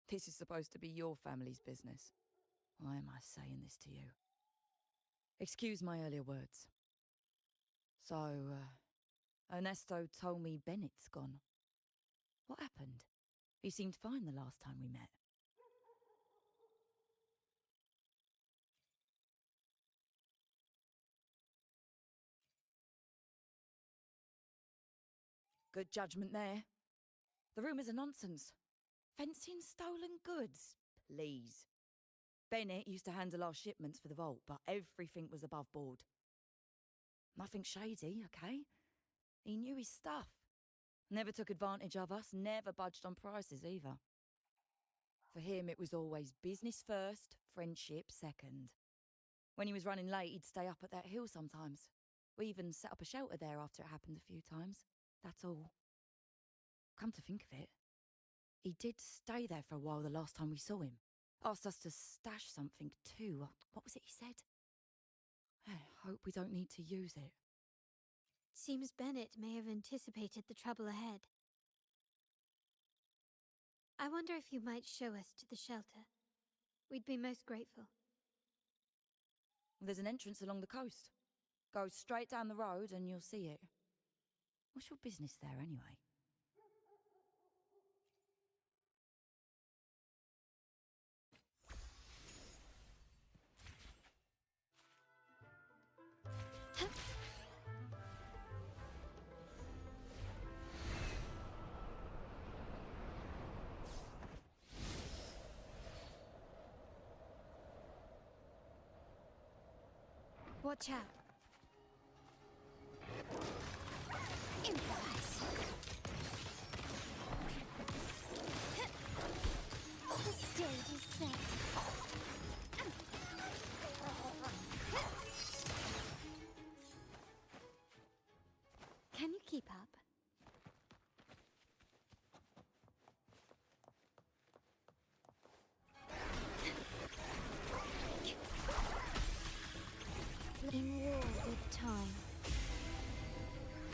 This is supposed to be your family's business. Why am I saying this to you? Excuse my earlier words. So, Ernesto told me Bennett's gone. What happened? He seemed fine the last time we met. Good judgment there. The rumours are nonsense. Fencing stolen goods? Please. Bennett used to handle our shipments for the vault, but everything was above board. Nothing shady, okay? He knew his stuff. Never took advantage of us, never budged on prices either. For him, it was always business first, friendship second. When he was running late, he'd stay up at that hill sometimes. We even set up a shelter there after it happened a few times. That's all. Come to think of it, he did stay there for a while the last time we saw him. Asked us to stash something too. What was it he said? I hope we don't need to use it. Seems Bennett may have anticipated the trouble ahead. I wonder if you might show us to the shelter. We'd be most grateful. There's an entrance along the coast. Go straight down the road and you'll see it. What's your business there anyway? Watch out. Improvise. The stage is set. Can you keep up? In war with time.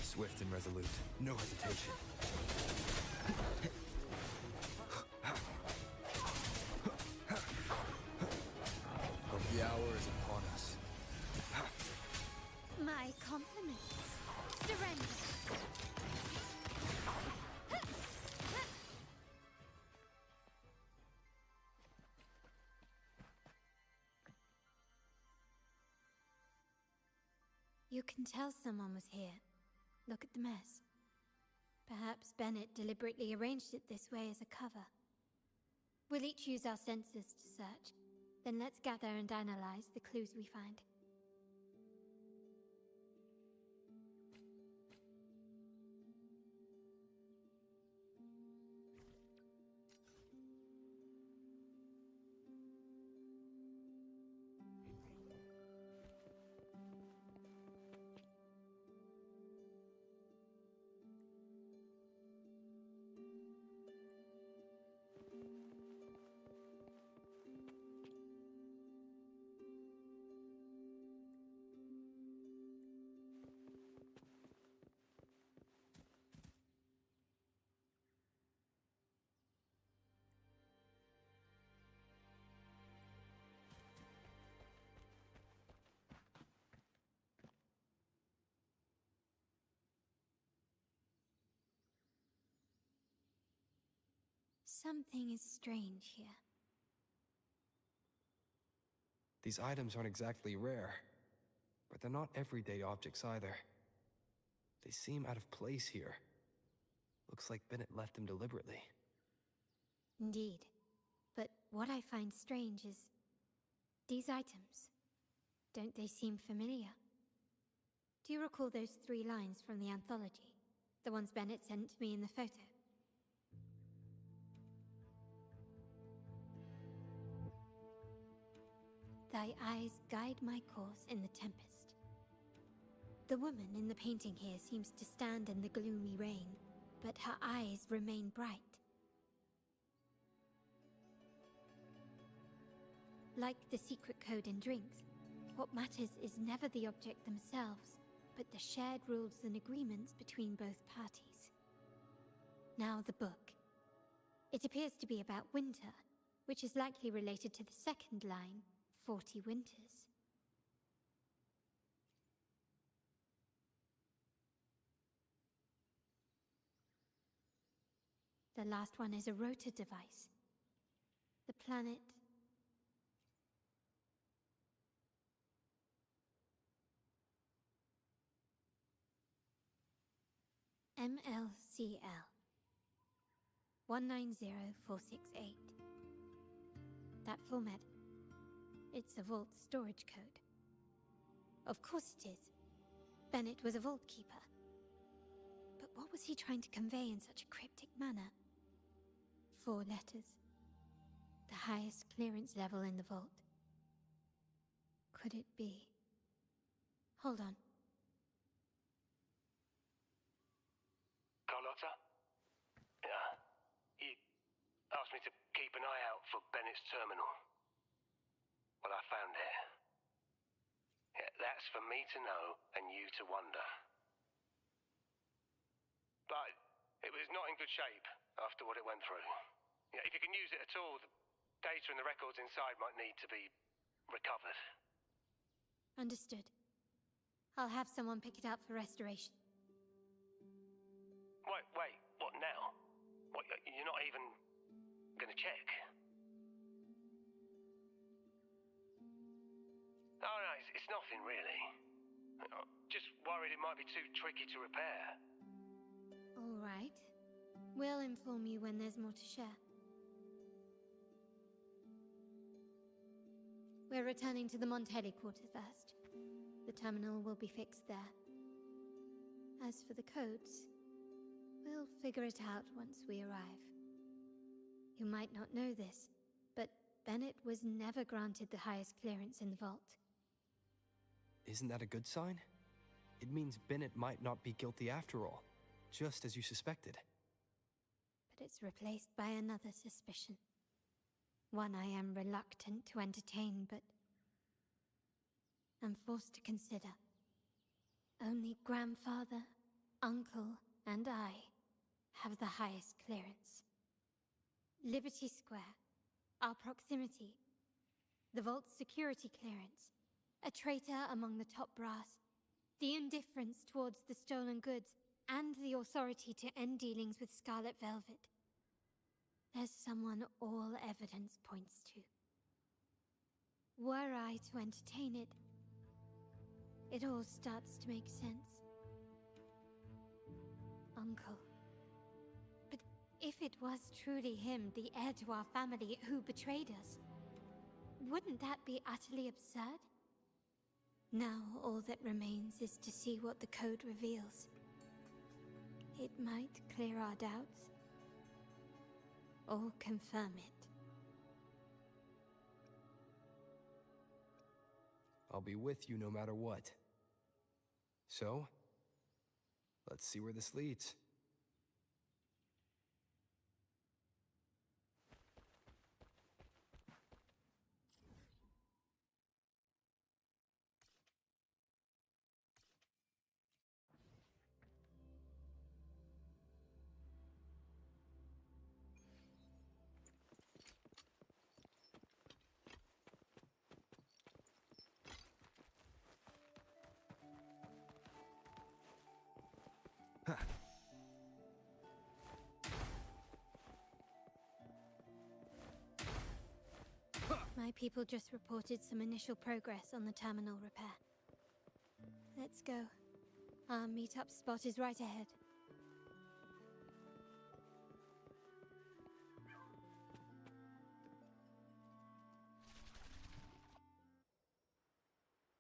Swift and resolute. No hesitation. But the hour is upon us. My compliments. Surrender. You can tell someone was here. Look at the mess. Perhaps Bennett deliberately arranged it this way as a cover. We'll each use our senses to search. Then let's gather and analyze the clues we find. Something is strange here. These items aren't exactly rare, but they're not everyday objects either. They seem out of place here. Looks like Bennett left them deliberately. Indeed. But what I find strange is these items. Don't they seem familiar? Do you recall those 3 lines from the anthology? The ones Bennett sent me in the photo? Thy eyes guide my course in the tempest. The woman in the painting here seems to stand in the gloomy rain, but her eyes remain bright. Like the secret code in drinks, what matters is never the object themselves, but the shared rules and agreements between both parties. Now the book. It appears to be about winter, which is likely related to the second line, 40 winters. The last one is a rotor device. The planet... MLCL 190468. That format. It's a vault storage code. Of course it is. Bennett was a vault keeper. But what was he trying to convey in such a cryptic manner? 4 letters. The highest clearance level in the vault. Could it be? Hold on. Carlotta? Yeah. You asked me to keep an eye out for Bennett's terminal. Well, I found it. Yeah, that's for me to know and you to wonder. But it was not in good shape after what it went through. Yeah, if you can use it at all, the data and the records inside might need to be recovered. Understood. I'll have someone pick it up for restoration. Wait, what now? What, you're not even gonna check? Oh, no, it's nothing really. I'm just worried it might be too tricky to repair. All right. We'll inform you when there's more to share. We're returning to the Montelli quarter first. The terminal will be fixed there. As for the codes, we'll figure it out once we arrive. You might not know this, but Bennett was never granted the highest clearance in the vault. Isn't that a good sign? It means Bennett might not be guilty after all, just as you suspected. But it's replaced by another suspicion. One I am reluctant to entertain, but I'm forced to consider. Only grandfather, uncle, and I have the highest clearance. Liberty Square, our proximity, the vault's security clearance, a traitor among the top brass, the indifference towards the stolen goods, and the authority to end dealings with Scarlet Velvet. There's someone all evidence points to. Were I to entertain it, it all starts to make sense. Uncle. But if it was truly him, the heir to our family, who betrayed us, wouldn't that be utterly absurd? Now all that remains is to see what the code reveals. It might clear our doubts, or confirm it. I'll be with you no matter what. So, let's see where this leads. My people just reported some initial progress on the terminal repair. Let's go. Our meetup spot is right ahead.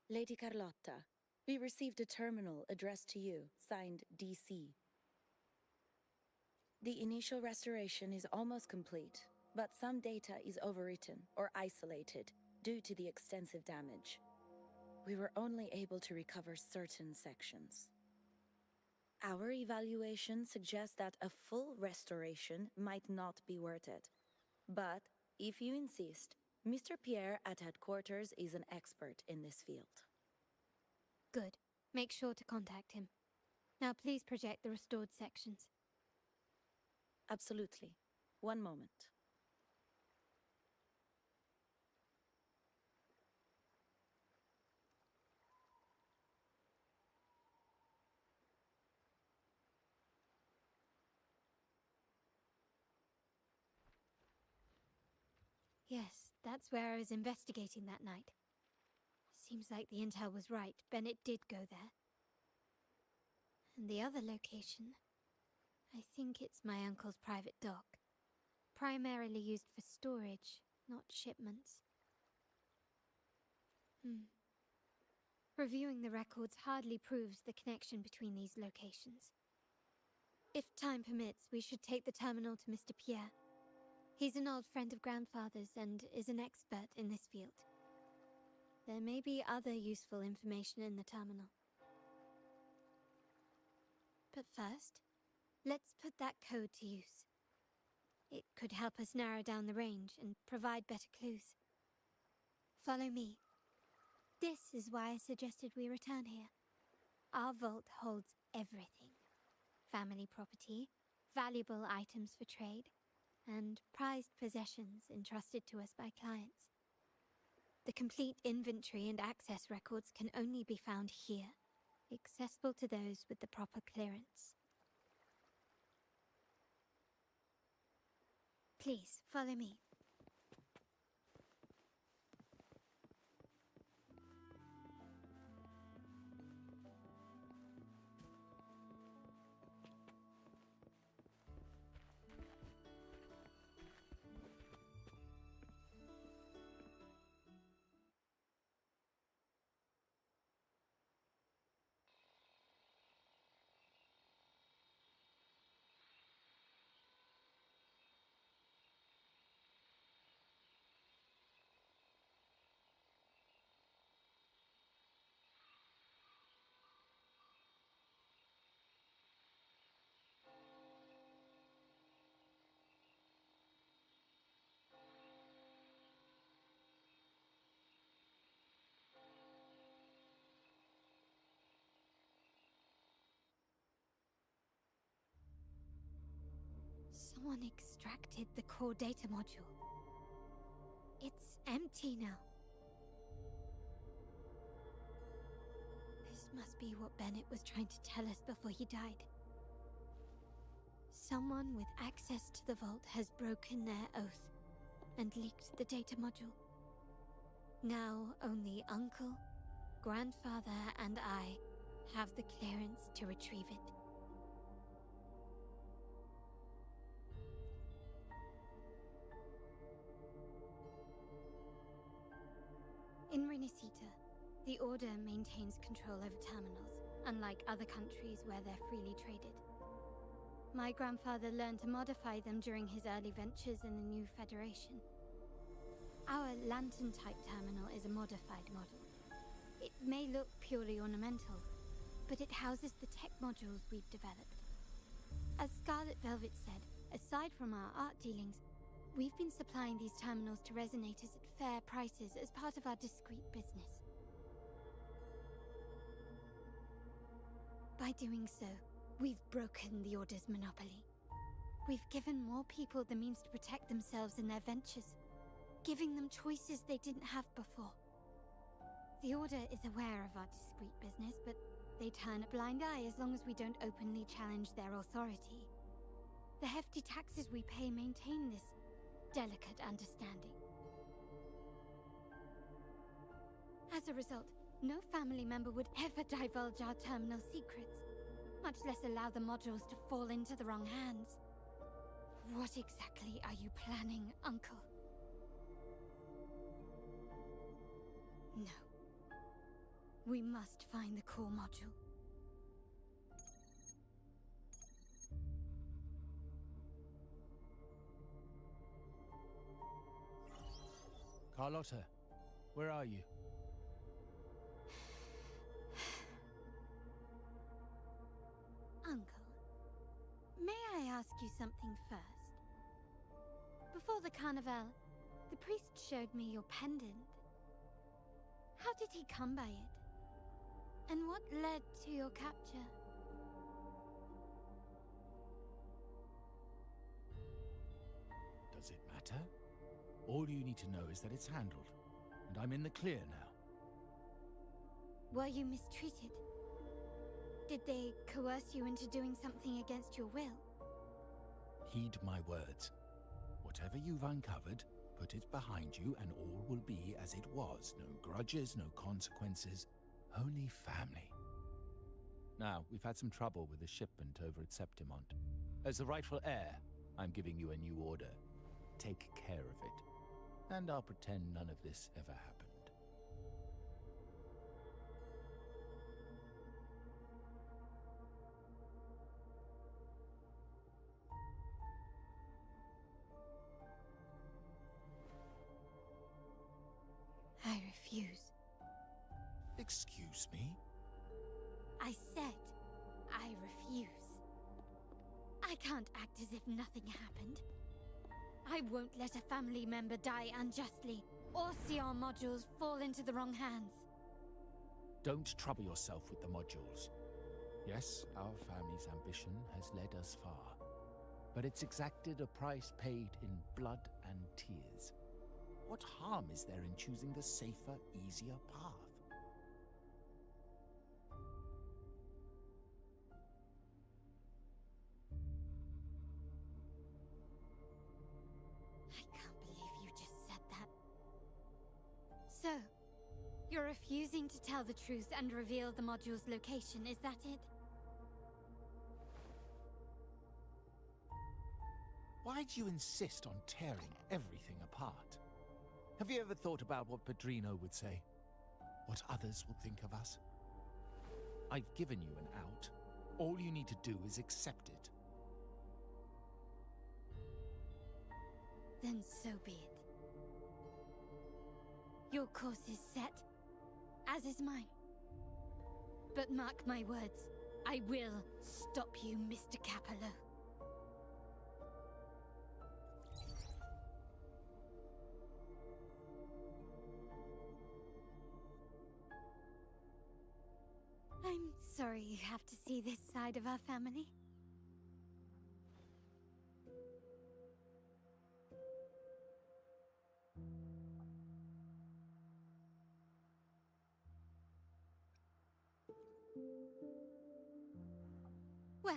Lady Carlotta, we received a terminal addressed to you, signed DC. The initial restoration is almost complete, but some data is overwritten or isolated due to the extensive damage. We were only able to recover certain sections. Our evaluation suggests that a full restoration might not be worth it. But, if you insist, Mr. Pierre at headquarters is an expert in this field. Good. Make sure to contact him. Now please project the restored sections. Absolutely. One moment. Yes, that's where I was investigating that night. Seems like the intel was right. Bennett did go there. And the other location, I think it's my uncle's private dock. Primarily used for storage, not shipments. Reviewing the records hardly proves the connection between these locations. If time permits, we should take the terminal to Mr. Pierre. He's an old friend of Grandfather's and is an expert in this field. There may be other useful information in the terminal. But first, let's put that code to use. It could help us narrow down the range and provide better clues. Follow me. This is why I suggested we return here. Our vault holds everything. Family property, valuable items for trade, and prized possessions entrusted to us by clients. The complete inventory and access records can only be found here, accessible to those with the proper clearance. Please, follow me. Someone extracted the core data module. It's empty now. This must be what Bennett was trying to tell us before he died. Someone with access to the vault has broken their oath and leaked the data module. Now only Uncle, Grandfather, and I have the clearance to retrieve it. In Renisita, the Order maintains control over terminals, unlike other countries where they're freely traded. My grandfather learned to modify them during his early ventures in the new Federation. Our lantern-type terminal is a modified model. It may look purely ornamental, but it houses the tech modules we've developed. As Scarlet Velvet said, aside from our art dealings, we've been supplying these terminals to resonators at fair prices as part of our discreet business. By doing so, we've broken the Order's monopoly. We've given more people the means to protect themselves in their ventures, giving them choices they didn't have before. The Order is aware of our discreet business, but they turn a blind eye as long as we don't openly challenge their authority. The hefty taxes we pay maintain this delicate understanding. As a result, no family member would ever divulge our terminal secrets, much less allow the modules to fall into the wrong hands. What exactly are you planning, Uncle? No. We must find the core module. Carlotta, where are you? I ask you something first? Before the carnival, the priest showed me your pendant. How did he come by it? And what led to your capture? Does it matter? All you need to know is that it's handled, and I'm in the clear now. Were you mistreated? Did they coerce you into doing something against your will? Heed my words. Whatever you've uncovered, put it behind you and all will be as it was. No grudges, no consequences, only family. Now, we've had some trouble with the shipment over at Septimont. As the rightful heir, I'm giving you a new order. Take care of it. And I'll pretend none of this ever happened. I refuse. Excuse me? I said, I refuse. I can't act as if nothing happened. I won't let a family member die unjustly, or see our modules fall into the wrong hands. Don't trouble yourself with the modules. Yes, our family's ambition has led us far, but it's exacted a price paid in blood and tears. What harm is there in choosing the safer, easier path? I can't believe you just said that. So, you're refusing to tell the truth and reveal the module's location, is that it? Why do you insist on tearing everything apart? Have you ever thought about what Padrino would say? What others would think of us? I've given you an out. All you need to do is accept it. Then so be it. Your course is set, as is mine. But mark my words, I will stop you, Mr. Capello. I'm sorry you have to see this side of our family. Well,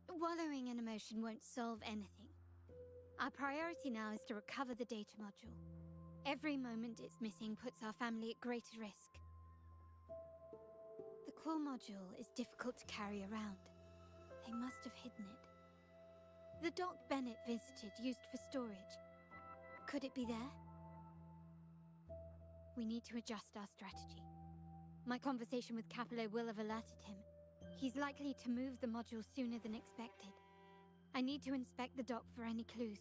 wallowing in emotion won't solve anything. Our priority now is to recover the data module. Every moment it's missing puts our family at greater risk. The core module is difficult to carry around. They must have hidden it. The dock Bennett visited used for storage. Could it be there? We need to adjust our strategy. My conversation with Capello will have alerted him. He's likely to move the module sooner than expected. I need to inspect the dock for any clues.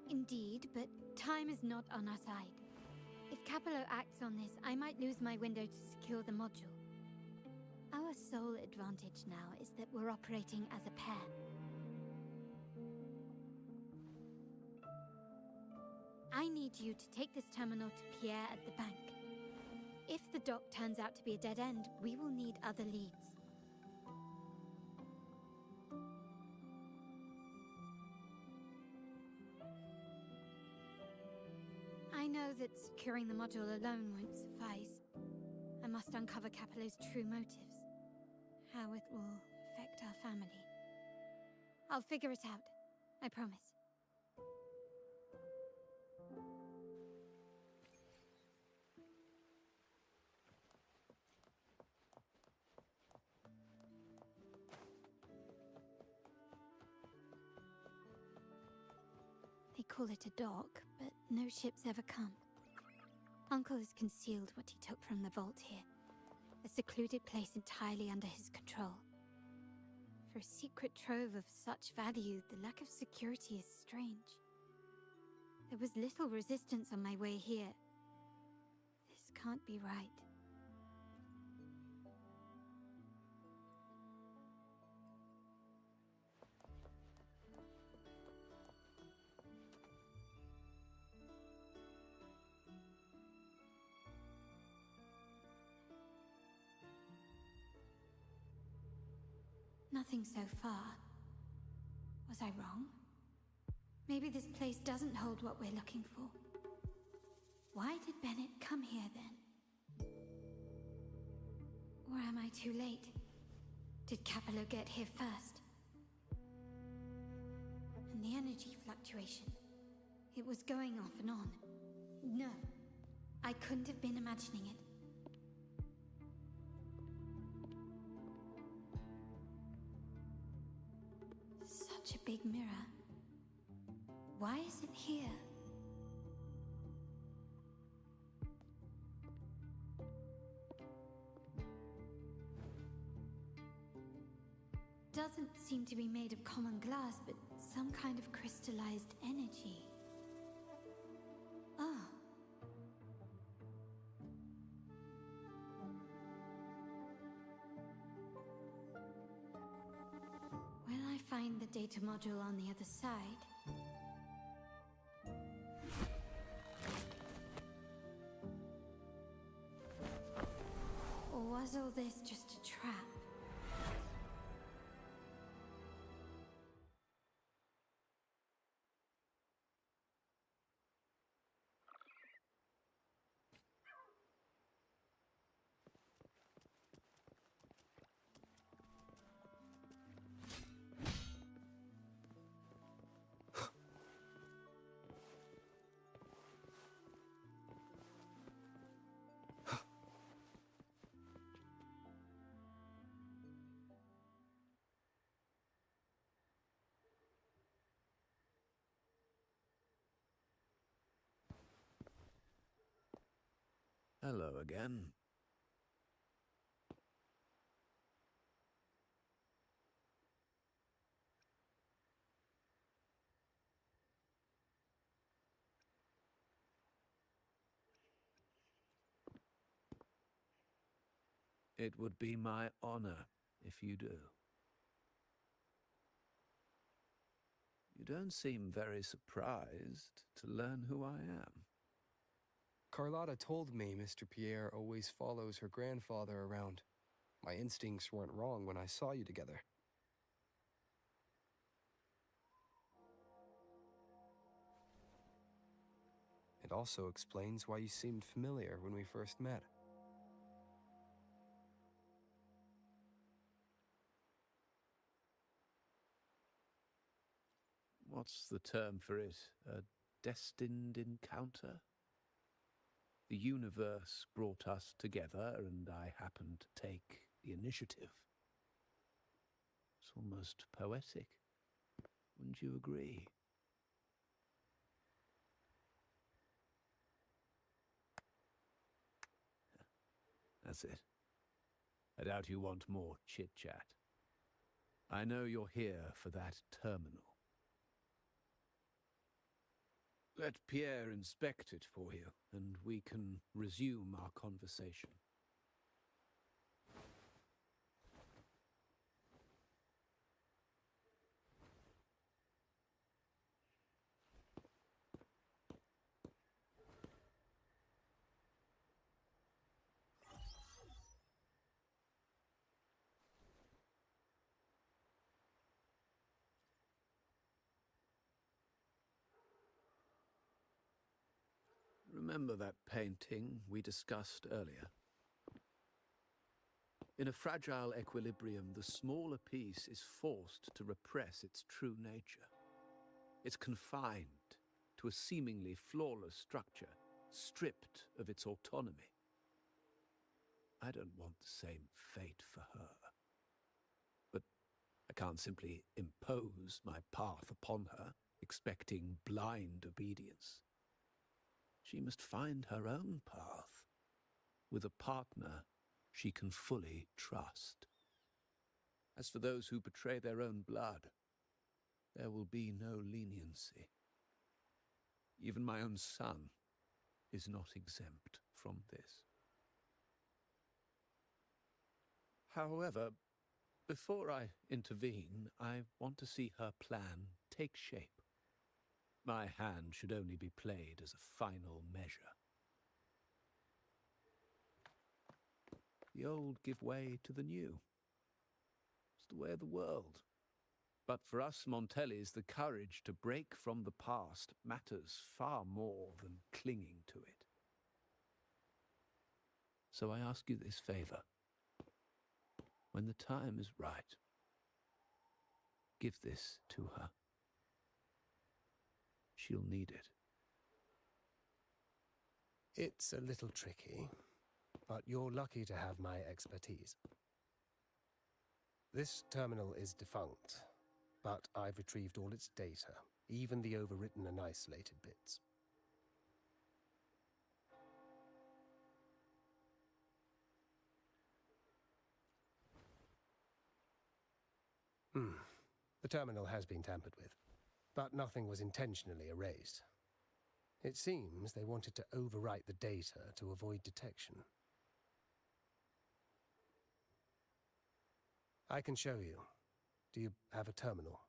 Indeed, but time is not on our side. If Capello acts on this, I might lose my window to secure the module. Our sole advantage now is that we're operating as a pair. I need you to take this terminal to Pierre at the bank. If the dock turns out to be a dead end, we will need other leads. I know that securing the module alone won't suffice. I must uncover Capello's true motives. How it will affect our family. I'll figure it out. I promise. They call it a dock, but no ships ever come. Uncle has concealed what he took from the vault here. A secluded place entirely under his control. For a secret trove of such value, the lack of security is strange. There was little resistance on my way here. can't be right. Nothing so far. Was I wrong? Maybe this place doesn't hold what we're looking for. Why did Bennett come here then? Or am I too late? Did Capello get here first? And the energy fluctuation. It was going off and on. No, I couldn't have been imagining it. Such a big mirror. Why is it here? Doesn't seem to be made of common glass, but some kind of crystallized energy. Oh. Will I find the data module on the other side? Or was all this just a trap? Hello again. It would be my honor if you do. You don't seem very surprised to learn who I am. Carlotta told me Mr. Pierre always follows her grandfather around. My instincts weren't wrong when I saw you together. It also explains why you seemed familiar when we first met. What's the term for it? A destined encounter? The universe brought us together, and I happened to take the initiative. It's almost poetic. Wouldn't you agree? That's it. I doubt you want more chit-chat. I know you're here for that terminal. Let Pierre inspect it for you, and we can resume our conversation. Remember that painting we discussed earlier? In a fragile equilibrium, the smaller piece is forced to repress its true nature. It's confined to a seemingly flawless structure, stripped of its autonomy. I don't want the same fate for her. But I can't simply impose my path upon her, expecting blind obedience. She must find her own path, with a partner she can fully trust. As for those who betray their own blood, there will be no leniency. Even my own son is not exempt from this. However, before I intervene, I want to see her plan take shape. My hand should only be played as a final measure. The old give way to the new. It's the way of the world. But for us Montellis, the courage to break from the past matters far more than clinging to it. So I ask you this favor. When the time is right, give this to her. She'll need it. It's a little tricky, but you're lucky to have my expertise. This terminal is defunct, but I've retrieved all its data, even the overwritten and isolated bits. The terminal has been tampered with, but nothing was intentionally erased. It seems they wanted to overwrite the data to avoid detection. I can show you. Do you have a terminal?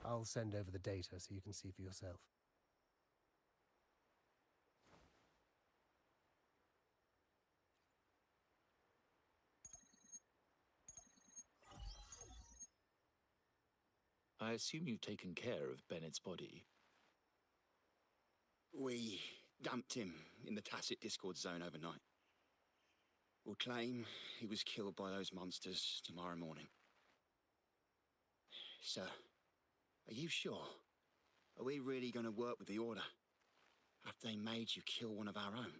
I'll send over the data so you can see for yourself. I assume you've taken care of Bennett's body. We dumped him in the tacit Discord zone overnight. We'll claim he was killed by those monsters tomorrow morning. Sir, are you sure? Are we really going to work with the Order after they made you kill one of our own?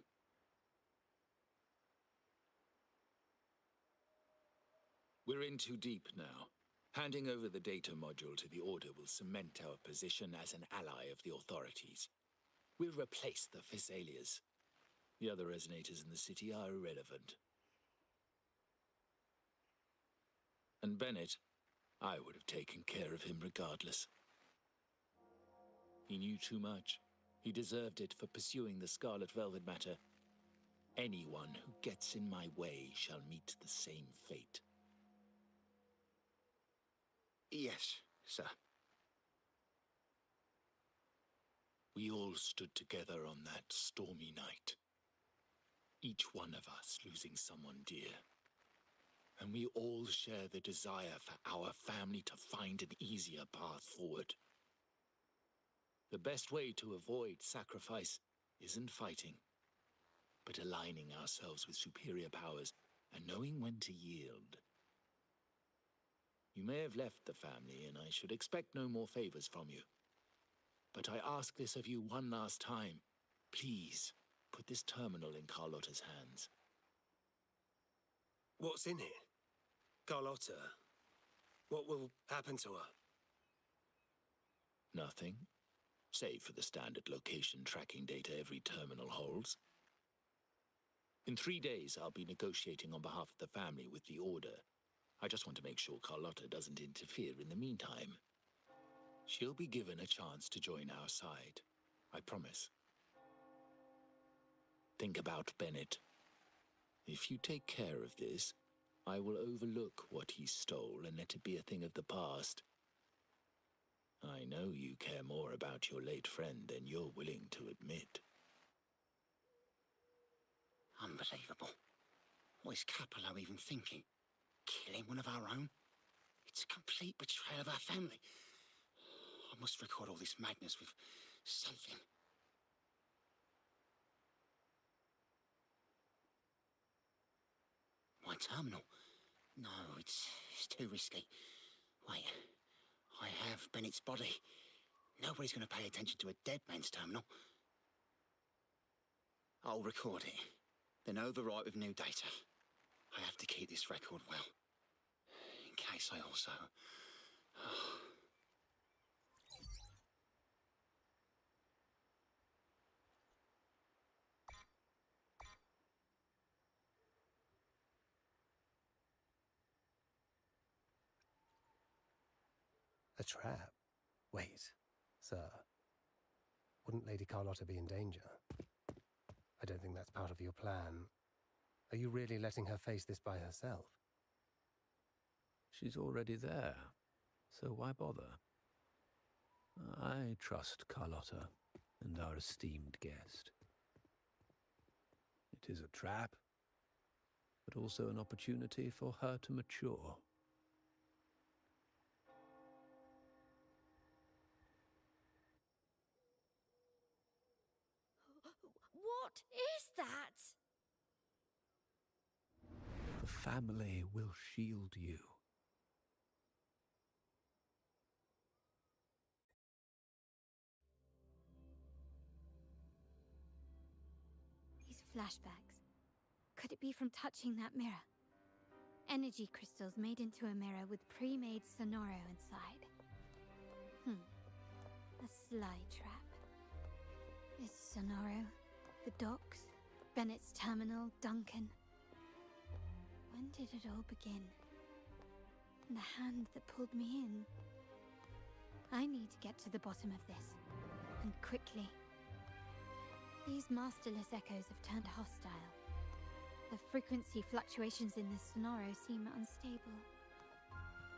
We're in too deep now. Handing over the data module to the Order will cement our position as an ally of the authorities. We'll replace the Physalias. The other resonators in the city are irrelevant. And Bennett, I would have taken care of him regardless. He knew too much. He deserved it for pursuing the Scarlet Velvet matter. Anyone who gets in my way shall meet the same fate. Yes, sir. We all stood together on that stormy night. Each one of us losing someone dear. And we all share the desire for our family to find an easier path forward. The best way to avoid sacrifice isn't fighting, but aligning ourselves with superior powers and knowing when to yield. You may have left the family, and I should expect no more favors from you. But I ask this of you one last time. Please, put this terminal in Carlotta's hands. What's in it? Carlotta? What will happen to her? Nothing, save for the standard location tracking data every terminal holds. In 3 days, I'll be negotiating on behalf of the family with the Order. I just want to make sure Carlotta doesn't interfere in the meantime. She'll be given a chance to join our side. I promise. Think about Bennett. If you take care of this, I will overlook what he stole and let it be a thing of the past. I know you care more about your late friend than you're willing to admit. Unbelievable. What is Capello even thinking? Killing one of our own? It's a complete betrayal of our family. I must record all this madness with something. My terminal? No, it's too risky. Wait, I have Bennett's body. Nobody's going to pay attention to a dead man's terminal. I'll record it, then overwrite with new data. I have to keep this record well, in case I also... A trap? Wait, sir. Wouldn't Lady Carlotta be in danger? I don't think that's part of your plan. Are you really letting her face this by herself? She's already there, so why bother? I trust Carlotta and our esteemed guest. It is a trap, but also an opportunity for her to mature. What is that? The family will shield you. These flashbacks. Could it be from touching that mirror? Energy crystals made into a mirror with pre-made Sonoro inside. A sly trap. This Sonoro, the docks, Bennett's terminal, Duncan. When did it all begin? And the hand that pulled me in. I need to get to the bottom of this. And quickly. These masterless echoes have turned hostile. The frequency fluctuations in this Sonoro seem unstable.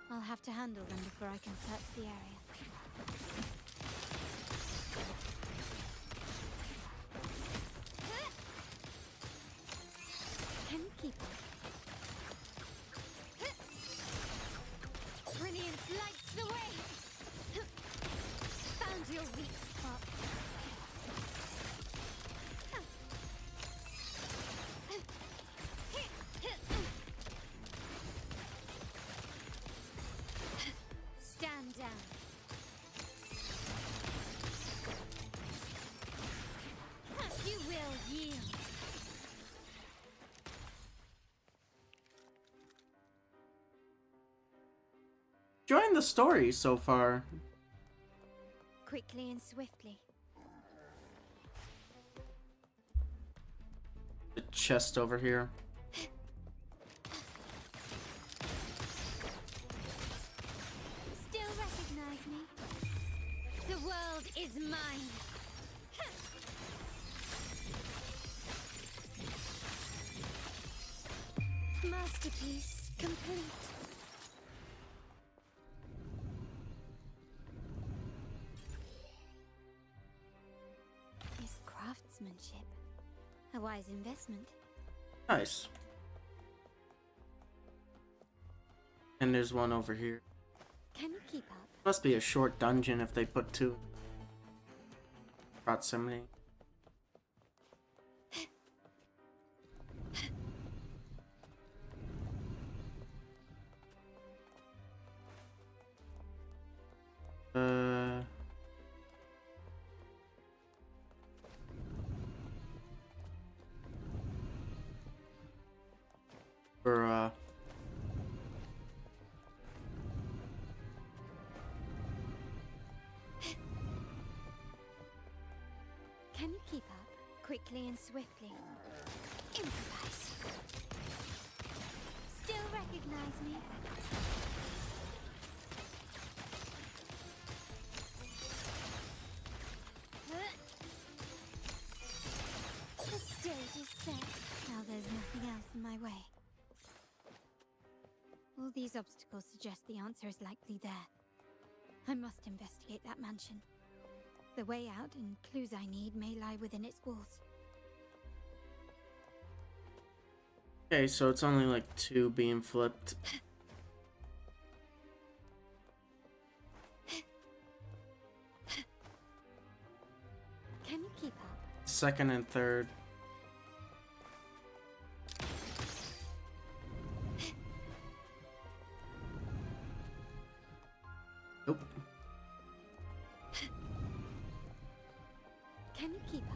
I'll have to handle them before I can search the area. Can you keep up? Brilliance lights the way! Found your weak spot. Stand down. You will yield. Enjoying the story so far. Quickly and swiftly. The chest over here. Still recognize me? The world is mine. Masterpiece complete. This craftsmanship. A wise investment. Nice. And there's one over here. Can you keep up? Must be a short dungeon if they put two. Proximity. For Can you keep up? Quickly and swiftly. Improvise. Still recognize me? The stage is set. Now there's nothing else in my way. All these obstacles suggest the answer is likely there. I must investigate that mansion. The way out and clues I need may lie within its walls. okay, so it's only like two being flipped. Can you keep up? Second and third. Nope. Can you keep up?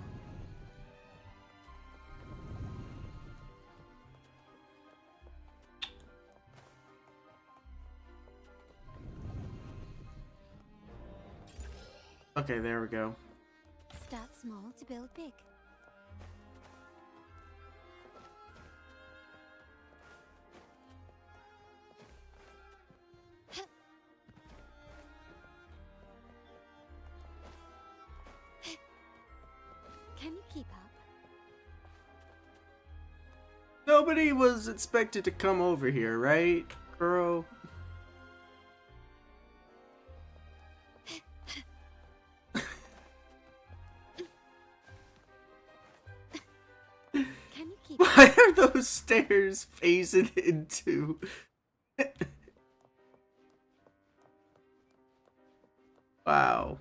Okay, there we go. Start small to build big. Can you keep up? Nobody was expected to come over here, right, Kuro? keep Why are those stairs phasing into? Wow.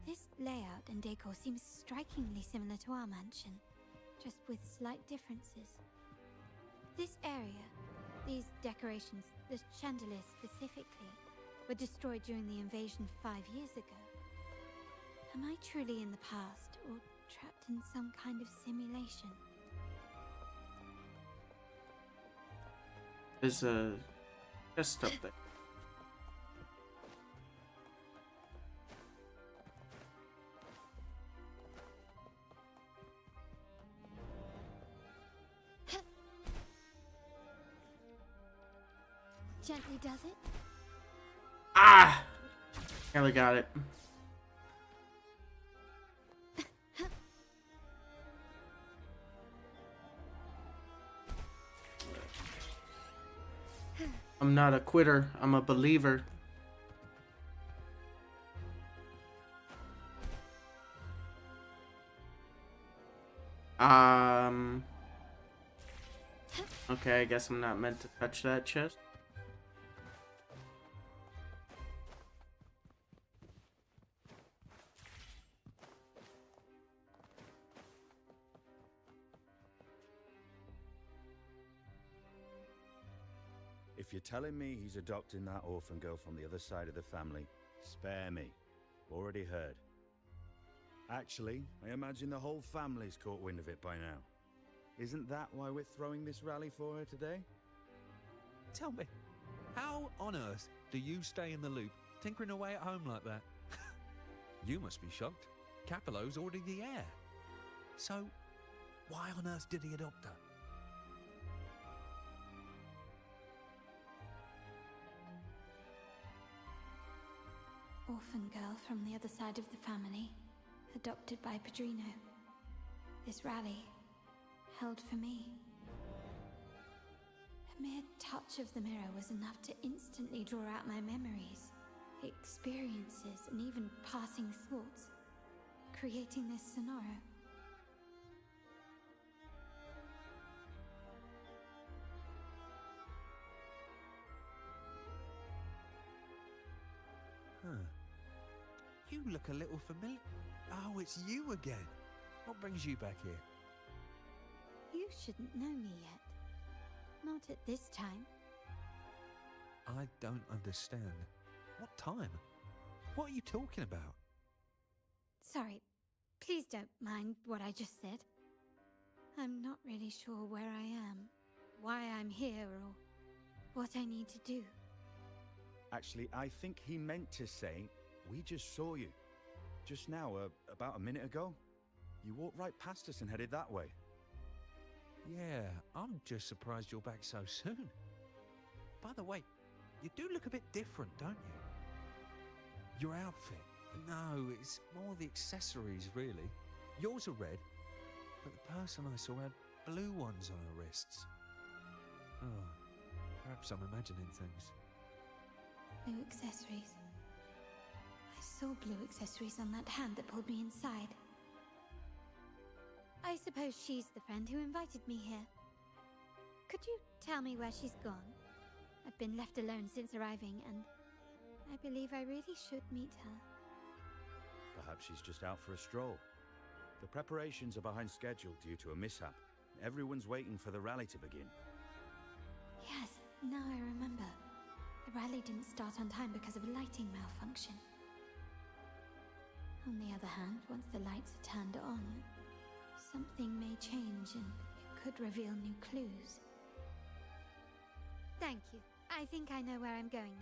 This layout and decor seems strikingly similar to our mansion, just with slight differences. This area, these decorations, the chandeliers specifically, were destroyed during the invasion 5 years ago. Am I truly in the past, or trapped in some kind of simulation? There's a chest up there. Gently does it? Ah! Nearly got it. I'm not a quitter, I'm a believer. Okay, I guess I'm not meant to touch that chest. If you're telling me he's adopting that orphan girl from the other side of the family, spare me. Already heard. Actually, I imagine the whole family's caught wind of it by now. Isn't that why we're throwing this rally for her today? Tell me, how on earth do you stay in the loop, tinkering away at home like that? You must be shocked. Capello's already the heir. So, why on earth did he adopt her? Orphan girl from the other side of the family, adopted by Padrino. This rally, held for me. A mere touch of the mirror was enough to instantly draw out my memories, experiences, and even passing thoughts, creating this scenario. Huh. You look a little familiar. Oh, it's you again. What brings you back here? You shouldn't know me yet. Not at this time. I don't understand. What time? What are you talking about? Sorry, please don't mind what I just said. I'm not really sure where I am, why I'm here, or what I need to do. Actually, I think he meant to say, we just saw you. Just now, about a minute ago. You walked right past us and headed that way. Yeah, I'm just surprised you're back so soon. By the way, you do look a bit different, don't you? Your outfit. No, it's more the accessories, really. Yours are red, but the person I saw had blue ones on her wrists. Oh, perhaps I'm imagining things. Blue accessories. I saw blue accessories on that hand that pulled me inside. I suppose she's the friend who invited me here. Could you tell me where she's gone? I've been left alone since arriving, and I believe I really should meet her. Perhaps she's just out for a stroll. The preparations are behind schedule due to a mishap. Everyone's waiting for the rally to begin. Yes, now I remember. The rally didn't start on time because of a lighting malfunction. On the other hand, once the lights are turned on, something may change and it could reveal new clues. Thank you. I think I know where I'm going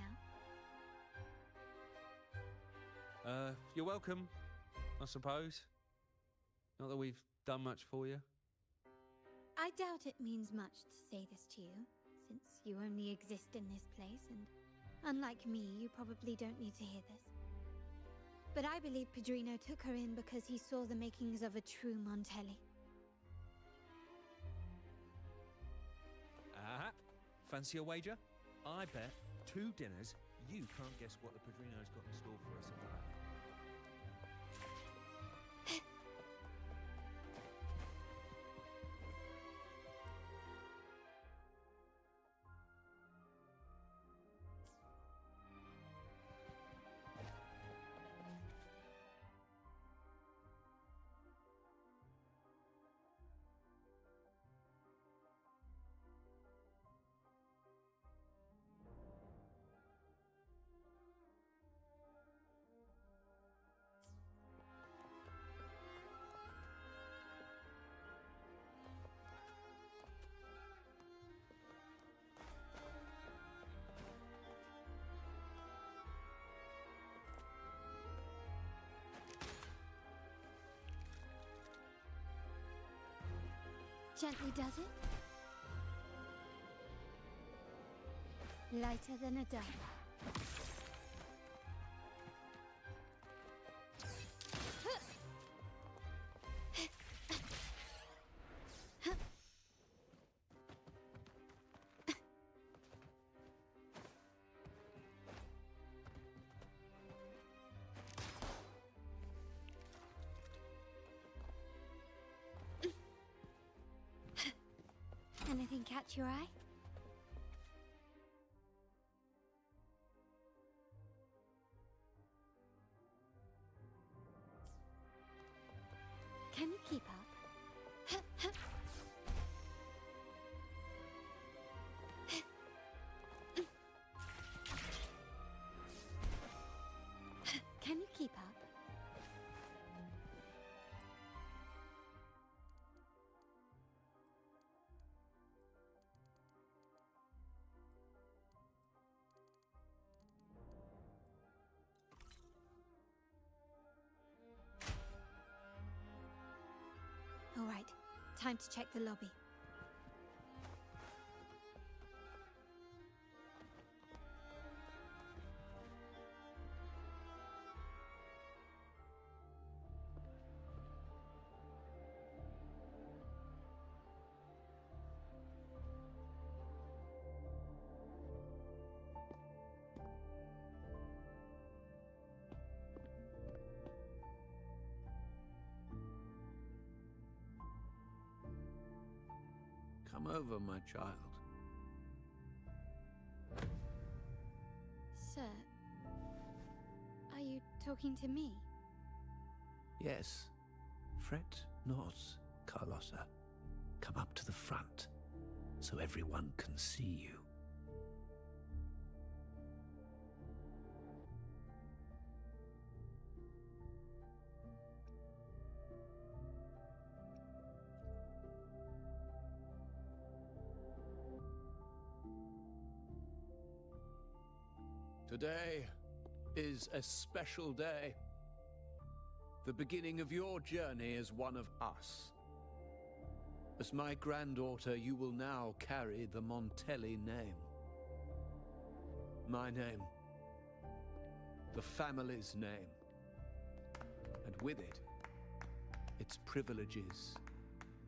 now. You're welcome, I suppose. Not that we've done much for you. I doubt it means much to say this to you, since you only exist in this place, and unlike me, you probably don't need to hear this. But I believe Padrino took her in because he saw the makings of a true Montelli. Fancy a wager? I bet 2 dinners you can't guess what the Padrino's got in store for us at the back. Gently does it. Lighter than a dove. Anything catch your eye? Can you keep up? Can you keep up? All right, time to check the lobby. Come over, my child. Sir, are you talking to me? Yes. Fret not, Carlotta. Come up to the front, so everyone can see you. Today is a special day. The beginning of your journey as one of us. As my granddaughter, you will now carry the Montelli name. My name. The family's name. And with it, its privileges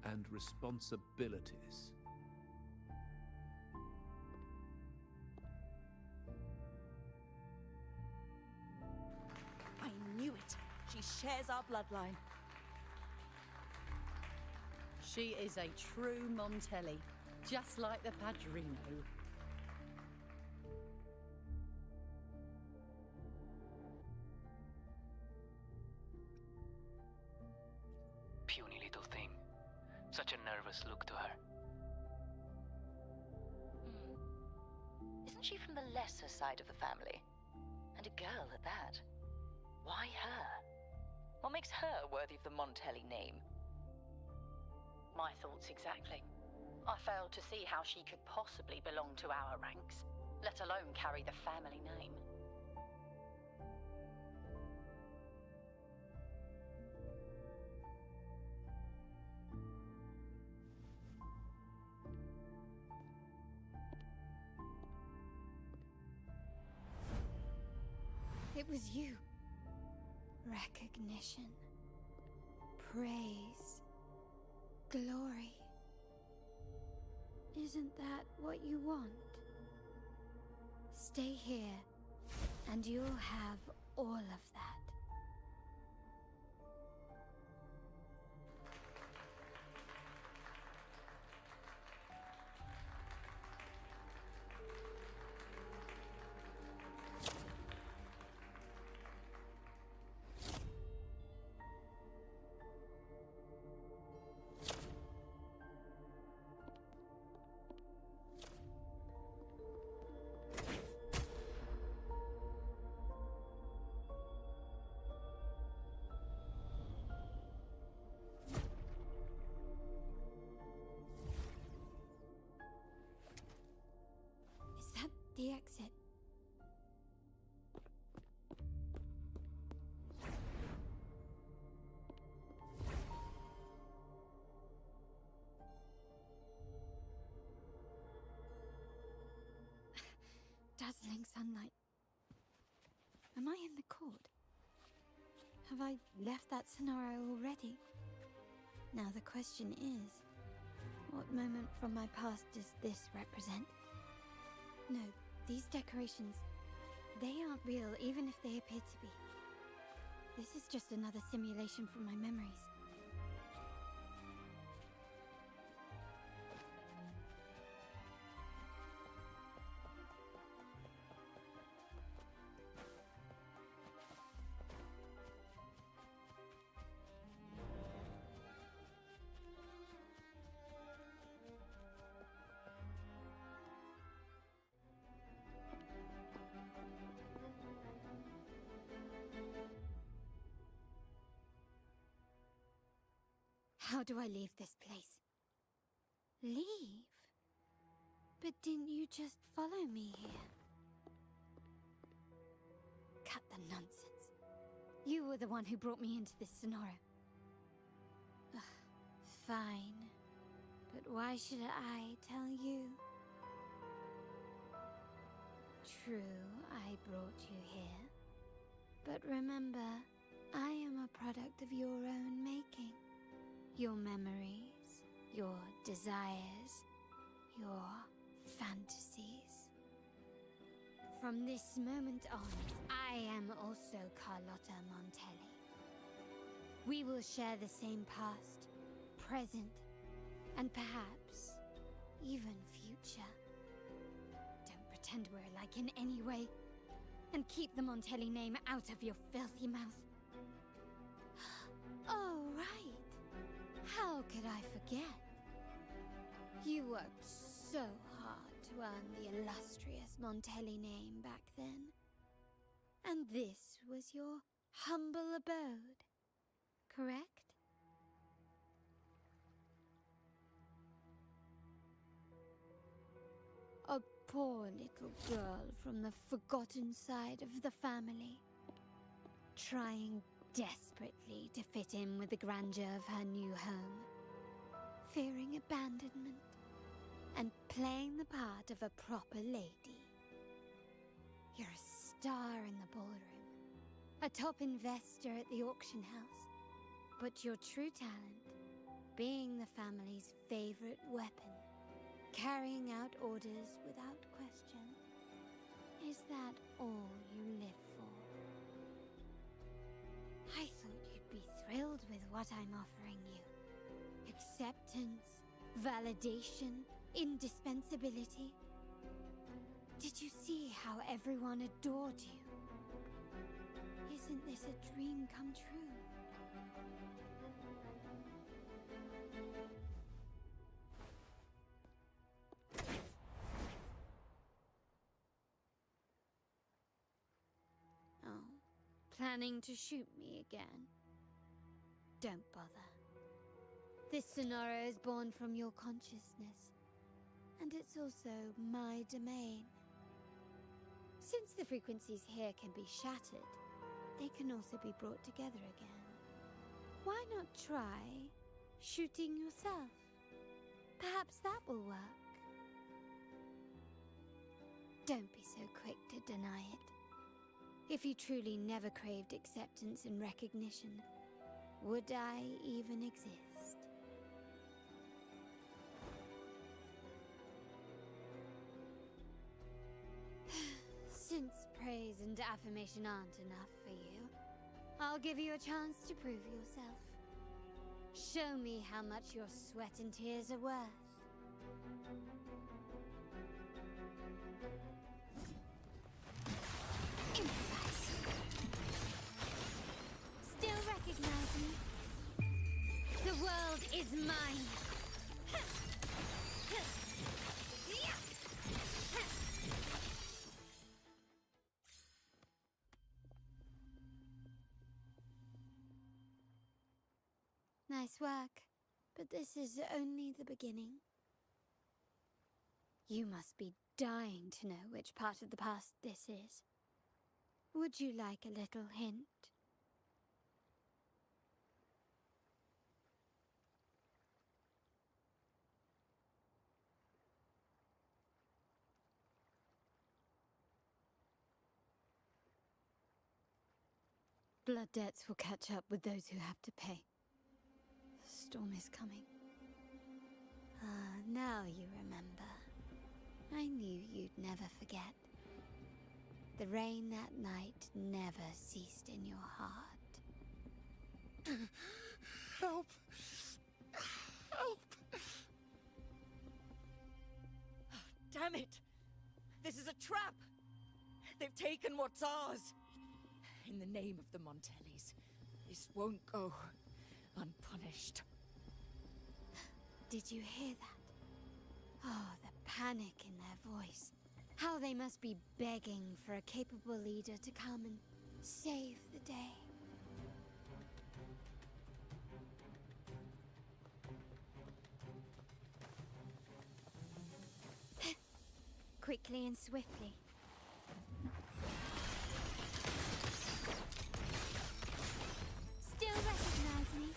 and responsibilities. I knew it. She shares our bloodline. She is a true Montelli, just like the Padrino. Puny little thing. Such a nervous look to her. Isn't she from the lesser side of the family? And a girl at that. Why her? What makes her worthy of the Montelli name? My thoughts exactly. I failed to see how she could possibly belong to our ranks, let alone carry the family name. It was you. Recognition. Praise. Glory. Isn't that what you want? stay here, and you'll have all of that. Is that the exit? Dazzling sunlight. Am I in the court? Have I left that scenario already? Now the question is, what moment from my past does this represent? No, these decorations, they aren't real even if they appear to be. This is just another simulation from my memories. How do I leave this place? Leave? But didn't you just follow me here? Cut the nonsense. You were the one who brought me into this scenario. Ugh, fine. But why should I tell you? True, I brought you here. But remember, I am a product of your own making. Your memories, your desires, your fantasies. From this moment on, I am also Carlotta Montelli. We will share the same past, present, and perhaps even future. Don't pretend we're alike in any way, and keep the Montelli name out of your filthy mouth. Oh, right. How could I forget? You worked so hard to earn the illustrious Montelli name back then. And this was your humble abode, correct? A poor little girl from the forgotten side of the family, trying desperately to fit in with the grandeur of her new home, fearing abandonment, and playing the part of a proper lady. You're a star in the ballroom, a top investor at the auction house, but your true talent, being the family's favorite weapon, carrying out orders without question. Is that all you live for? I thought you'd be thrilled with what I'm offering you. Acceptance, validation, indispensability. Did you see how everyone adored you? Isn't this a dream come true? Planning to shoot me again? Don't bother. This scenario is born from your consciousness, and it's also my domain. Since the frequencies here can be shattered, they can also be brought together again. Why not try shooting yourself? Perhaps that will work. Don't be so quick to deny it. If you truly never craved acceptance and recognition, would I even exist? praise and affirmation aren't enough for you, I'll give you a chance to prove yourself. Show me how much your sweat and tears are worth. Improvise. Still recognize me? The world is mine. Nice work, but this is only the beginning. You must be dying to know which part of the past this is. Would you like a little hint? Blood debts will catch up with those who have to pay. The storm is coming. Ah, now you remember. I knew you'd never forget. The rain that night never ceased in your heart. Help! Help! Damn it! This is a trap! They've taken what's ours! In the name of the Montellis, this won't go unpunished. Did you hear that? Oh, the panic in their voice. How they must be begging for a capable leader to come and save the day. Quickly and swiftly. Still recognize me?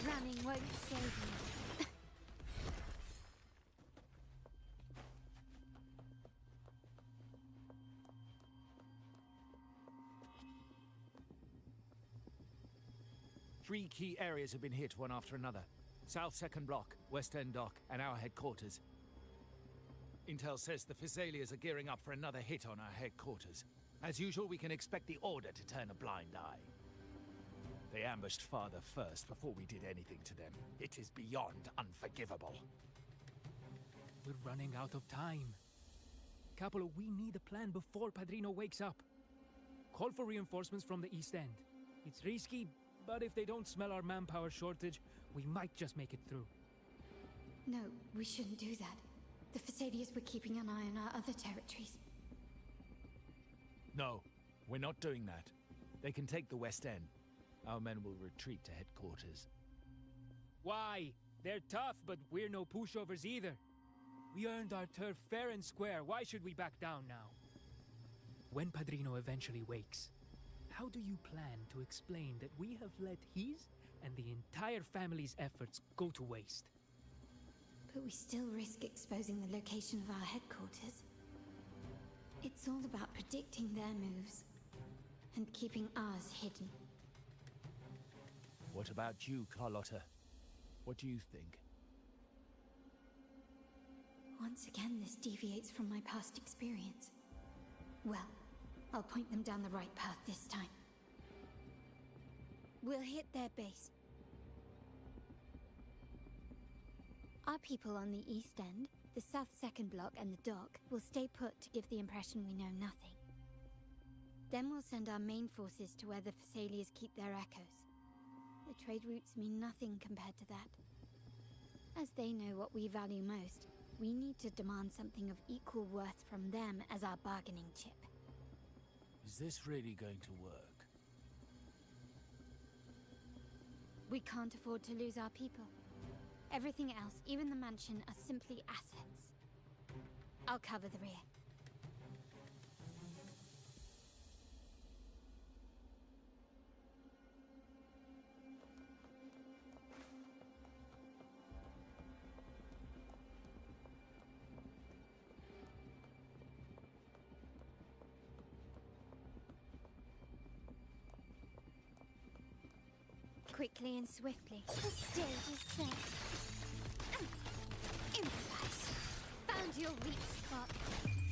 Running won't save you. 3 key areas have been hit one after another. South 2nd Block, West End Dock, and our headquarters. Intel says the Physaelians are gearing up for another hit on our headquarters. As usual, we can expect the Order to turn a blind eye. They ambushed Father first before we did anything to them. It is beyond unforgivable. We're running out of time. Capolo, we need a plan before Padrino wakes up. Call for reinforcements from the East End. It's risky, but if they don't smell our manpower shortage, we might just make it through. No, we shouldn't do that. The Physaelians were keeping an eye on our other territories. No, we're not doing that. They can take the West End. Our men will retreat to headquarters. Why? They're tough, but we're no pushovers either. We earned our turf fair and square. Why should we back down now? When Padrino eventually wakes, how do you plan to explain that we have let his and the entire family's efforts go to waste? But we still risk exposing the location of our headquarters. It's all about predicting their moves and keeping ours hidden. What about you, Carlotta? What do you think? Once again, this deviates from my past experience. Well, I'll point them down the right path this time. We'll hit their base. Our people on the East End, the South 2nd Block and the dock will stay put to give the impression we know nothing. Then we'll send our main forces to where the Physaelians keep their echoes. The trade routes mean nothing compared to that. As they know what we value most, we need to demand something of equal worth from them as our bargaining chip. Is this really going to work? We can't afford to lose our people. Everything else, even the mansion, are simply assets. I'll cover the rear. quickly and swiftly. The stage is set. Improvise. Found your weak spot.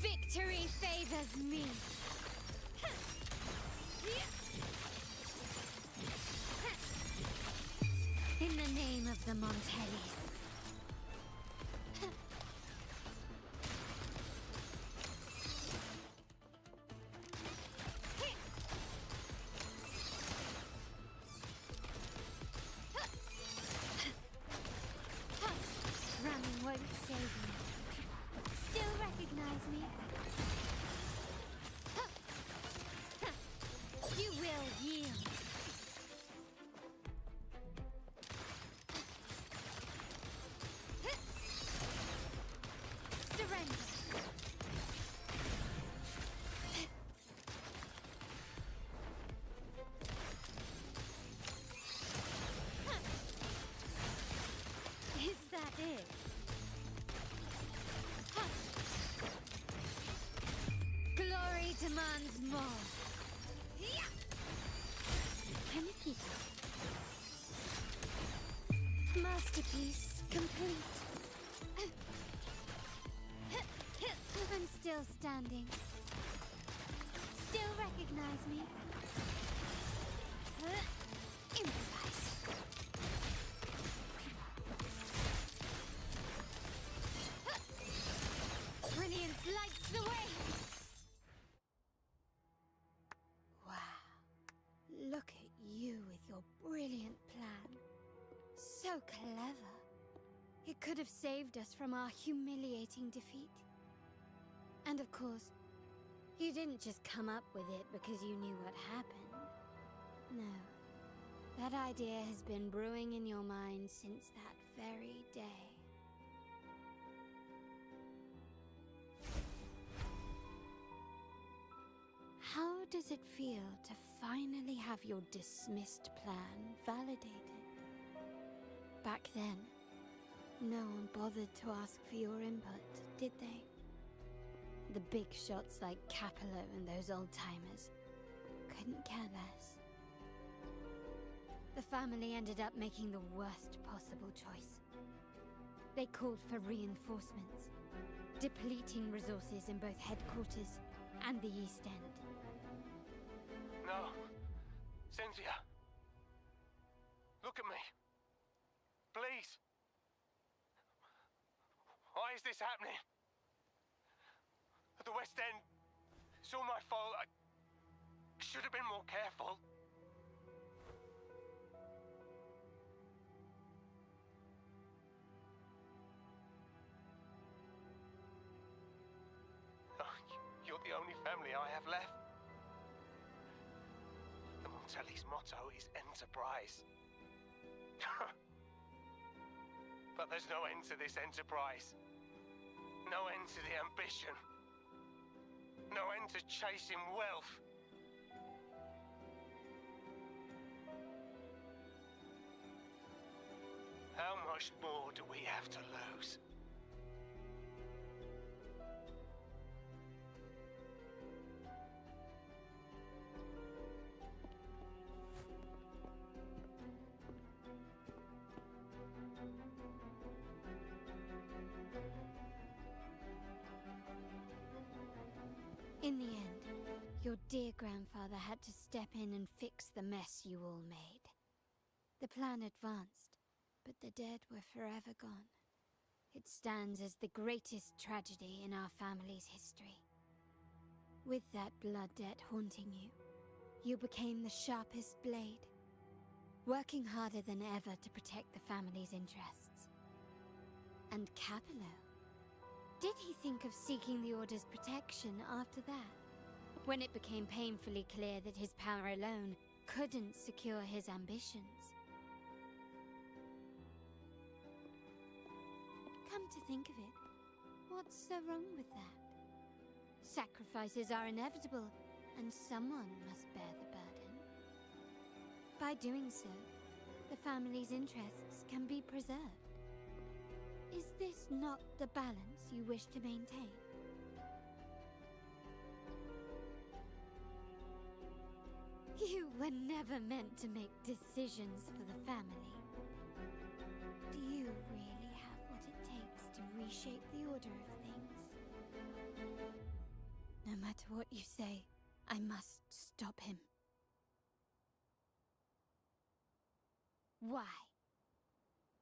Victory favors me. In the name of the Montellis. Ramming won't save me. Still recognize me? You will yield. Surrender. Is that it? Glory demands more. Can you keep up? Masterpiece complete. I'm still standing. Still recognize me? Improvise. Brilliance lights the way! Wow. Look at you with your brilliant plan. So clever. It could have saved us from our humiliating defeat. And of course, you didn't just come up with it because you knew what happened. No. That idea has been brewing in your mind since that very day. How does it feel to finally have your dismissed plan validated? Back then, no one bothered to ask for your input, did they? The big shots like Capello and those old-timers couldn't care less. The family ended up making the worst possible choice. They called for reinforcements, depleting resources in both headquarters and the East End. No. Cynthia. Look at me. Please. Why is this happening? At the West End, it's all my fault. I should have been more careful. Oh, you're the only family I have left. The Montelli's motto is enterprise. But there's no end to this enterprise. No end to the ambition. No end to chasing wealth. How much more do we have to lose? In the end, your dear grandfather had to step in and fix the mess you all made. The plan advanced, but the dead were forever gone. It stands as the greatest tragedy in our family's history. With that blood debt haunting you, you became the sharpest blade, working harder than ever to protect the family's interests. And Capello? Did he think of seeking the Order's protection after that? When it became painfully clear that his power alone couldn't secure his ambitions? Come to think of it, what's so wrong with that? Sacrifices are inevitable, and someone must bear the burden. By doing so, the family's interests can be preserved. Is this not the balance you wish to maintain? You were were never meant to make decisions for the family. Do you really have what it takes to reshape the order of things? No matter what you say, I must stop him. Why?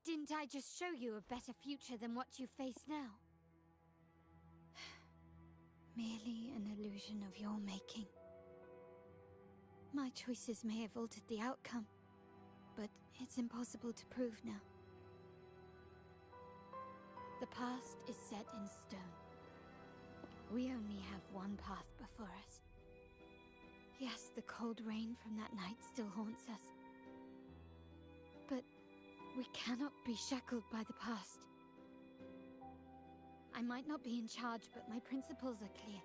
Didn't I just show you a better future than what you face now? Merely an illusion of your making. My choices may have altered the outcome, but it's impossible to prove now. The past is set in stone. We only have one path before us. Yes, the cold rain from that night still haunts us. But we cannot be shackled by the past. I might not be in charge, but my principles are clear.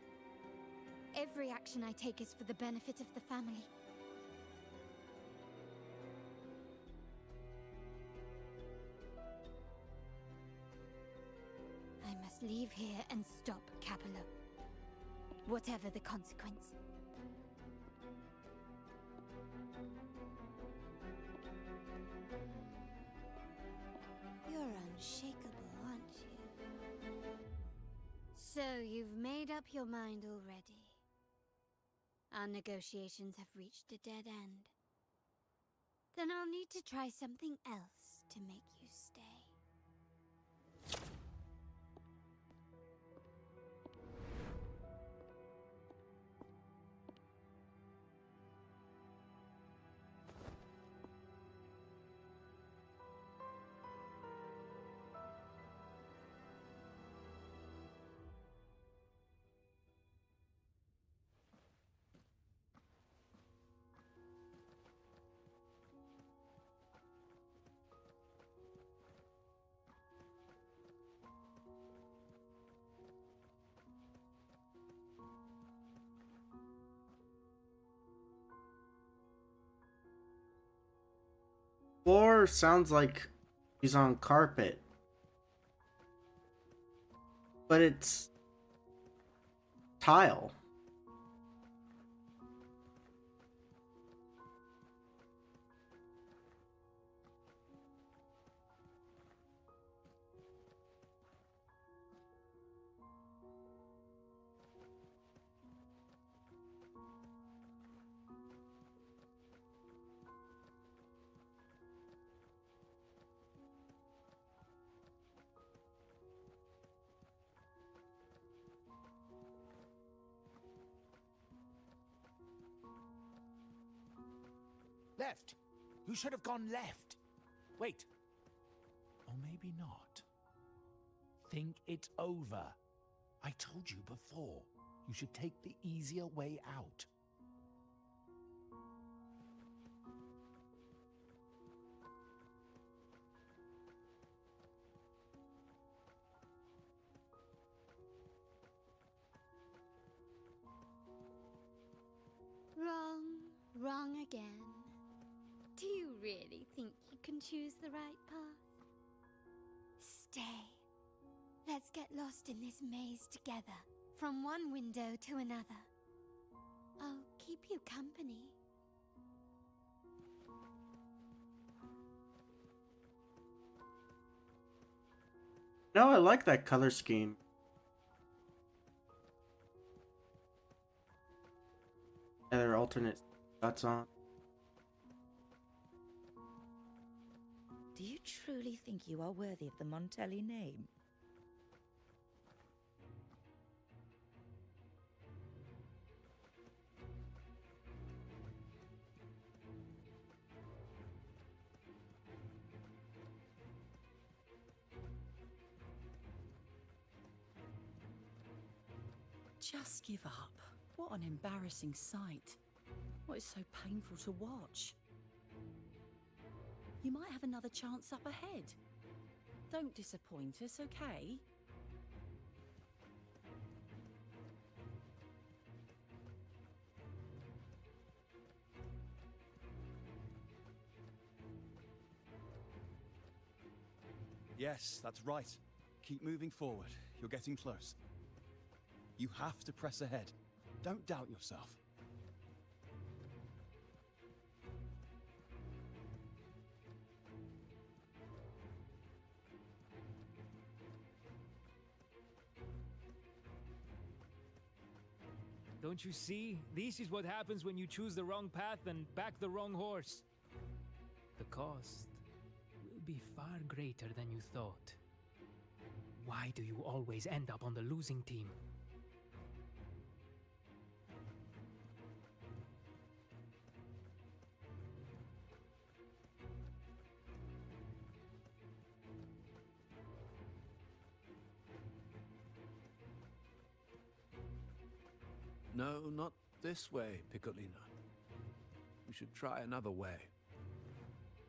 Every action I take is for the benefit of the family. I must leave here and stop Capello. Whatever the consequence. You're unshakable, aren't you? So you've made up your mind already. Our negotiations have reached a dead end. Then I'll need to try something else to make you stay. Floor sounds like he's on carpet. But it's tile. Left! You should have gone left! Wait. Or maybe not. Think it over. I told you before. You should take the easier way out. Wrong again. Do you really think you can choose the right path? Stay. Let's get lost in this maze together, from one window to another. I'll keep you company. No, I like that color scheme. And their alternate dots on. Do you truly think you are worthy of the Montelli name? Just give up. What an embarrassing sight. What is so painful to watch? You might have another chance up ahead. Don't disappoint us, okay? Yes, that's right. Keep moving forward. You're getting close. You have to press ahead. Don't doubt yourself. Don't you see? This is what happens when you choose the wrong path and back the wrong horse. The cost will be far greater than you thought. Why do you always end up on the losing team? No, not this way, Piccolina. We should try another way.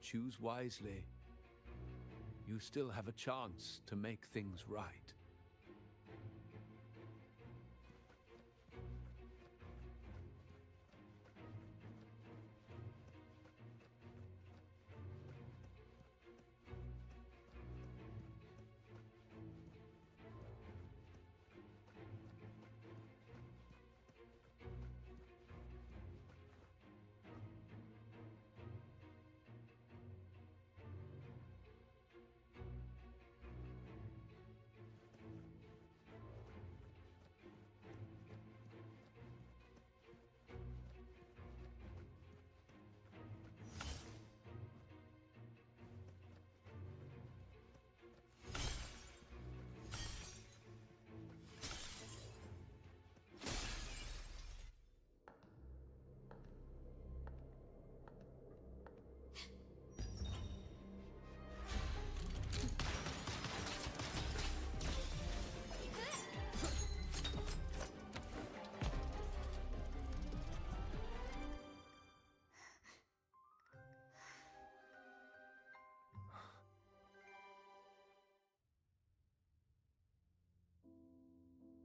Choose wisely. You still have a chance to make things right.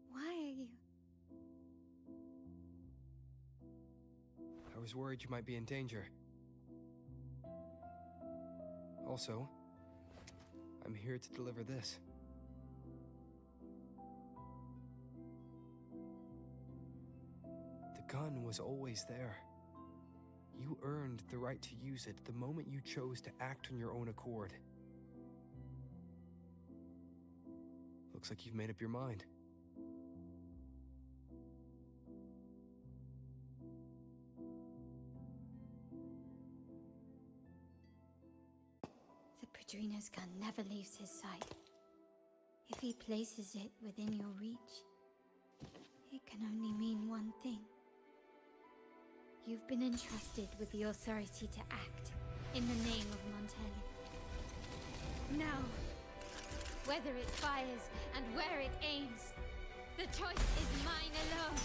Why are you? I was worried you might be in danger. Also, I'm here to deliver this. The gun was always there. You earned the right to use it the moment you chose to act on your own accord. Looks like you've made up your mind. The Padrino's gun never leaves his sight. If he places it within your reach, it can only mean one thing. You've been entrusted with the authority to act in the name of Montelli. Now, whether it fires and where it aims, the choice is mine alone.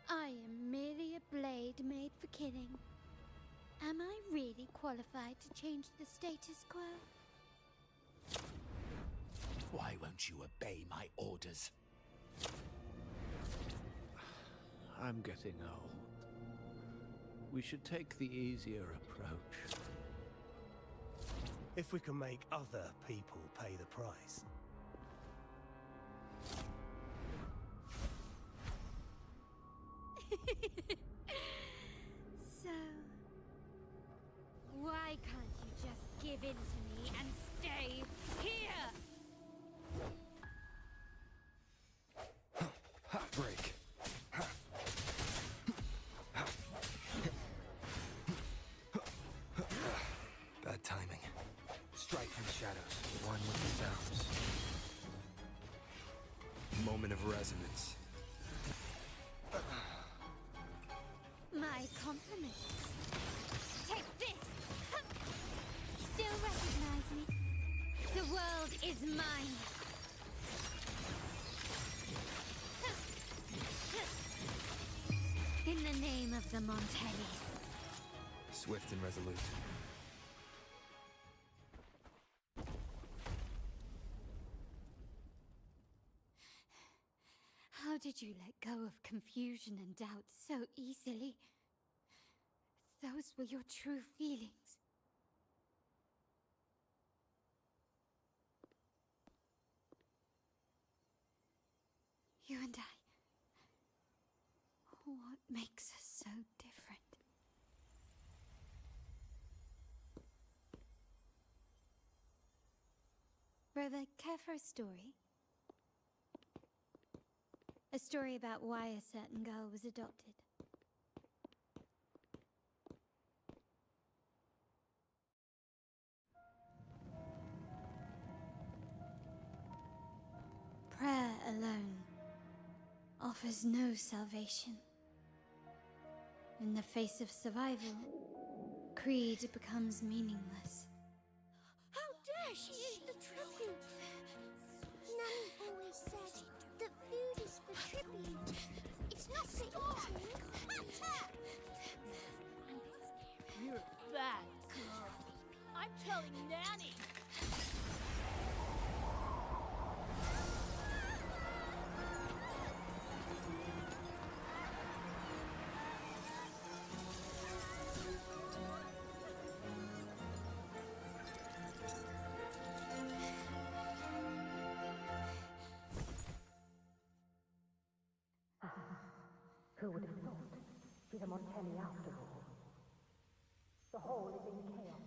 I am merely a blade made for killing. Am I really qualified to change the status quo? Why won't you obey my orders? I'm getting old. We should take the easier approach. If we can make other people pay the price. So, why can't you just give in to me and stay here? Break. Bad timing. Strike from the shadows, one with the sounds. Moment of resonance. My compliments. Take this! Still recognize me? The world is mine. the name of the Montellis? Swift and resolute. How did you let go of confusion and doubt so easily? Those were your true feelings. You and I. What makes us so different? Brother, care for a story? A story about why a certain girl was adopted. Prayer alone offers no salvation. In the face of survival, creed becomes meaningless. How dare she eat the tribute? Nanny always said that food is for tribute. It's not for eating. You're a bad girl. I'm telling Nanny. Who would have thought? She's a Montelli after all. The hall is in chaos.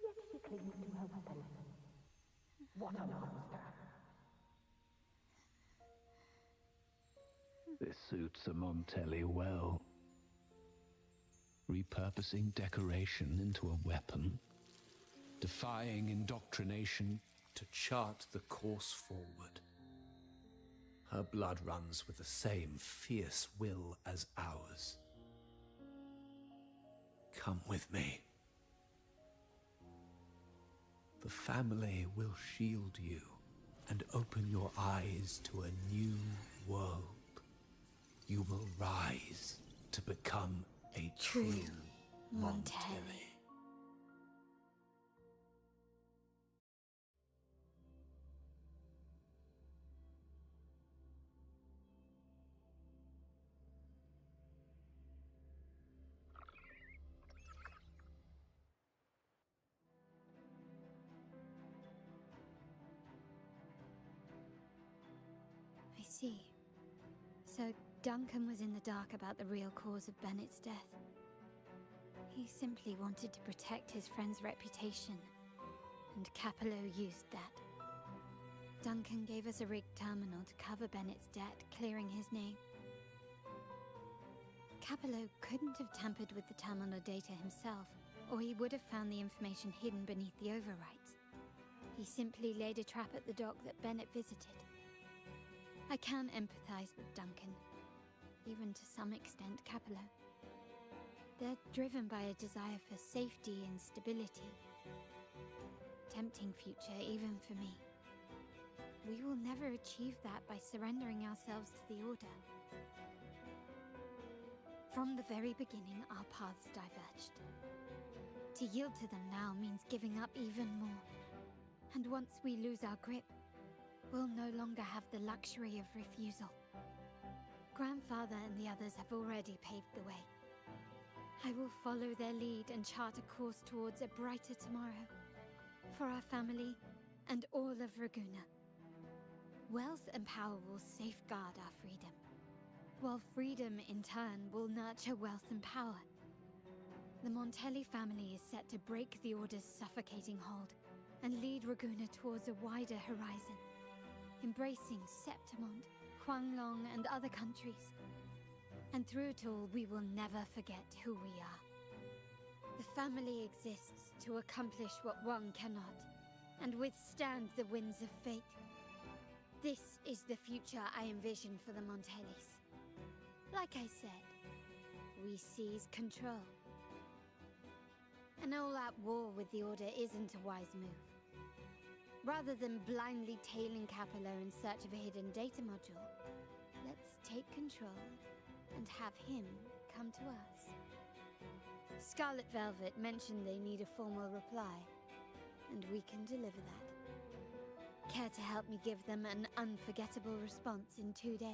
Yet she clings to her weapon. What a monster! This suits a Montelli well. Repurposing decoration into a weapon, defying indoctrination to chart the course forward. Her blood runs with the same fierce will as ours. Come with me. The family will shield you and open your eyes to a new world. You will rise to become a true Montelli. I see. So Duncan was in the dark about the real cause of Bennett's death. He simply wanted to protect his friend's reputation, and Capello used that. Duncan gave us a rigged terminal to cover Bennett's debt, clearing his name. Capello couldn't have tampered with the terminal data himself, or he would have found the information hidden beneath the overwrites. He simply laid a trap at the dock that Bennett visited. I can empathize with Duncan, even to some extent Capello. They're driven by a desire for safety and stability. Tempting future even for me. We will never achieve that by surrendering ourselves to the Order. From the very beginning, our paths diverged. To yield to them now means giving up even more. And once we lose our grip, we'll no longer have the luxury of refusal. Grandfather and the others have already paved the way. I will follow their lead and chart a course towards a brighter tomorrow. For our family and all of Raguna. Wealth and power will safeguard our freedom, while freedom in turn will nurture wealth and power. The Montelli family is set to break the Order's suffocating hold and lead Raguna towards a wider horizon, embracing Septimont, Huanglong, and other countries. And through it all, we will never forget who we are. The family exists to accomplish what one cannot, and withstand the winds of fate. This is the future I envision for the Montellis. Like I said, we seize control. An all-out war with the Order isn't a wise move. Rather than blindly tailing Capello in search of a hidden data module, let's take control and have him come to us. Scarlet Velvet mentioned they need a formal reply, and we can deliver that. Care to help me give them an unforgettable response in 2 days?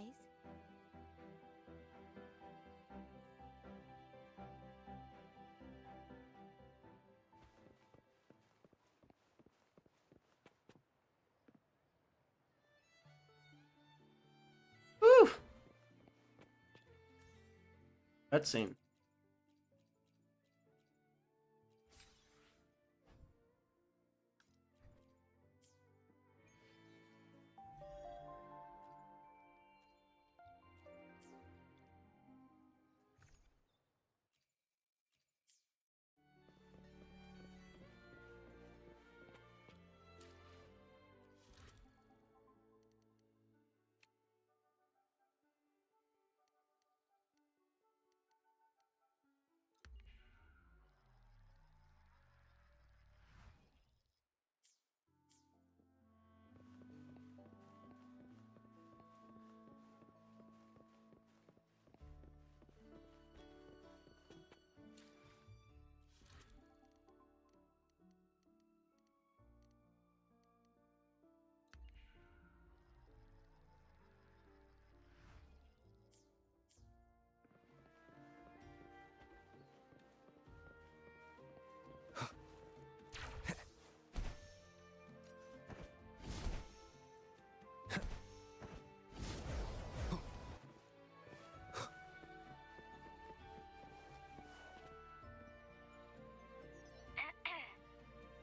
Whew. That scene.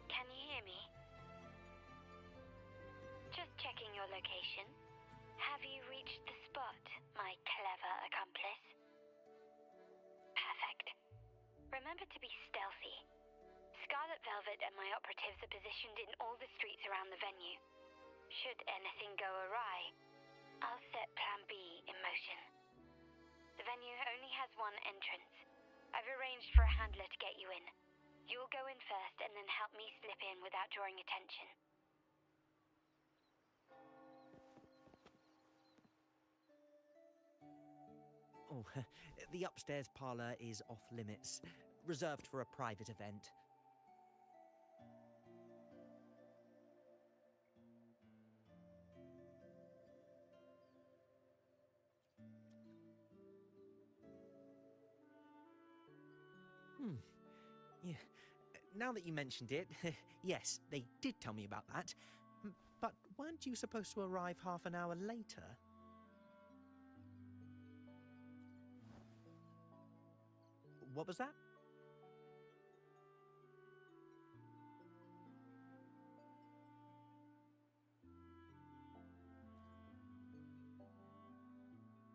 Can you hear me? Just checking your location. Have you reached the spot, my clever accomplice? Perfect. Remember to be stealthy. Scarlet Velvet and my operatives are positioned in all the streets around the venue. Should anything go awry, I'll set Plan B in motion. The venue only has one entrance. I've arranged for a handler to get you in. You'll go in first and then help me slip in without drawing attention. Oh, the upstairs parlor is off limits, reserved for a private event. Yeah. Now that you mentioned it, yes, they did tell me about that. But weren't you supposed to arrive half an hour later? What was that?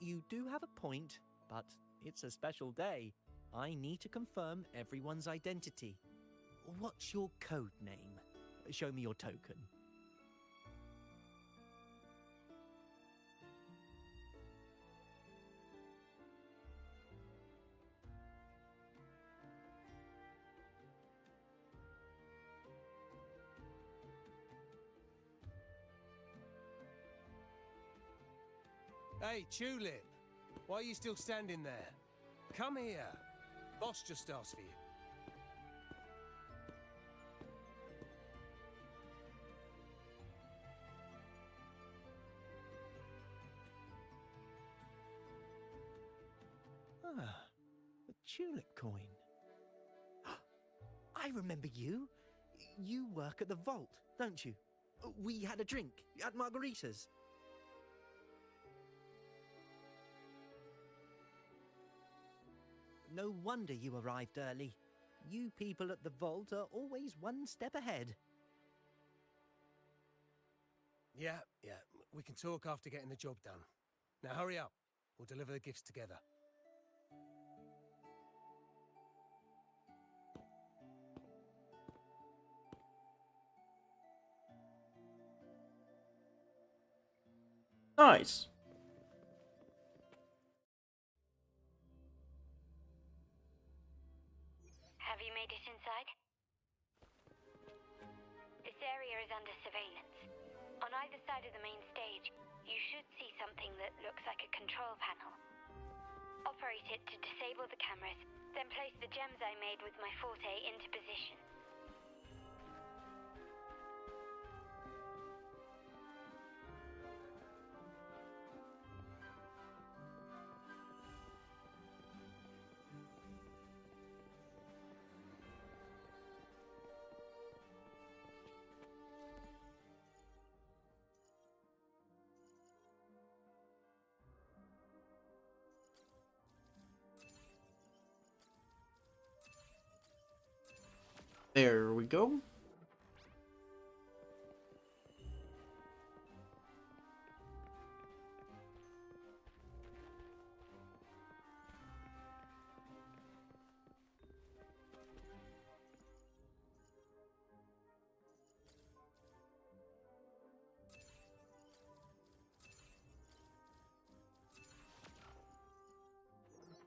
You do have a point, but it's a special day. I need to confirm everyone's identity. What's your code name? Show me your token. Hey, Tulip! Why are you still standing there? Come here. Boss just asked for you. Ah, the tulip coin. I remember you. You work at the vault, don't you? We had a drink at Margarita's. No wonder you arrived early. You people at the vault are always one step ahead. Yeah. We can talk after getting the job done. Now hurry up. We'll deliver the gifts together. Nice. Have you made it inside? This area is under surveillance. On either side of the main stage, you should see something that looks like a control panel. Operate it to disable the cameras, then place the gems I made with my forte into position. There we go.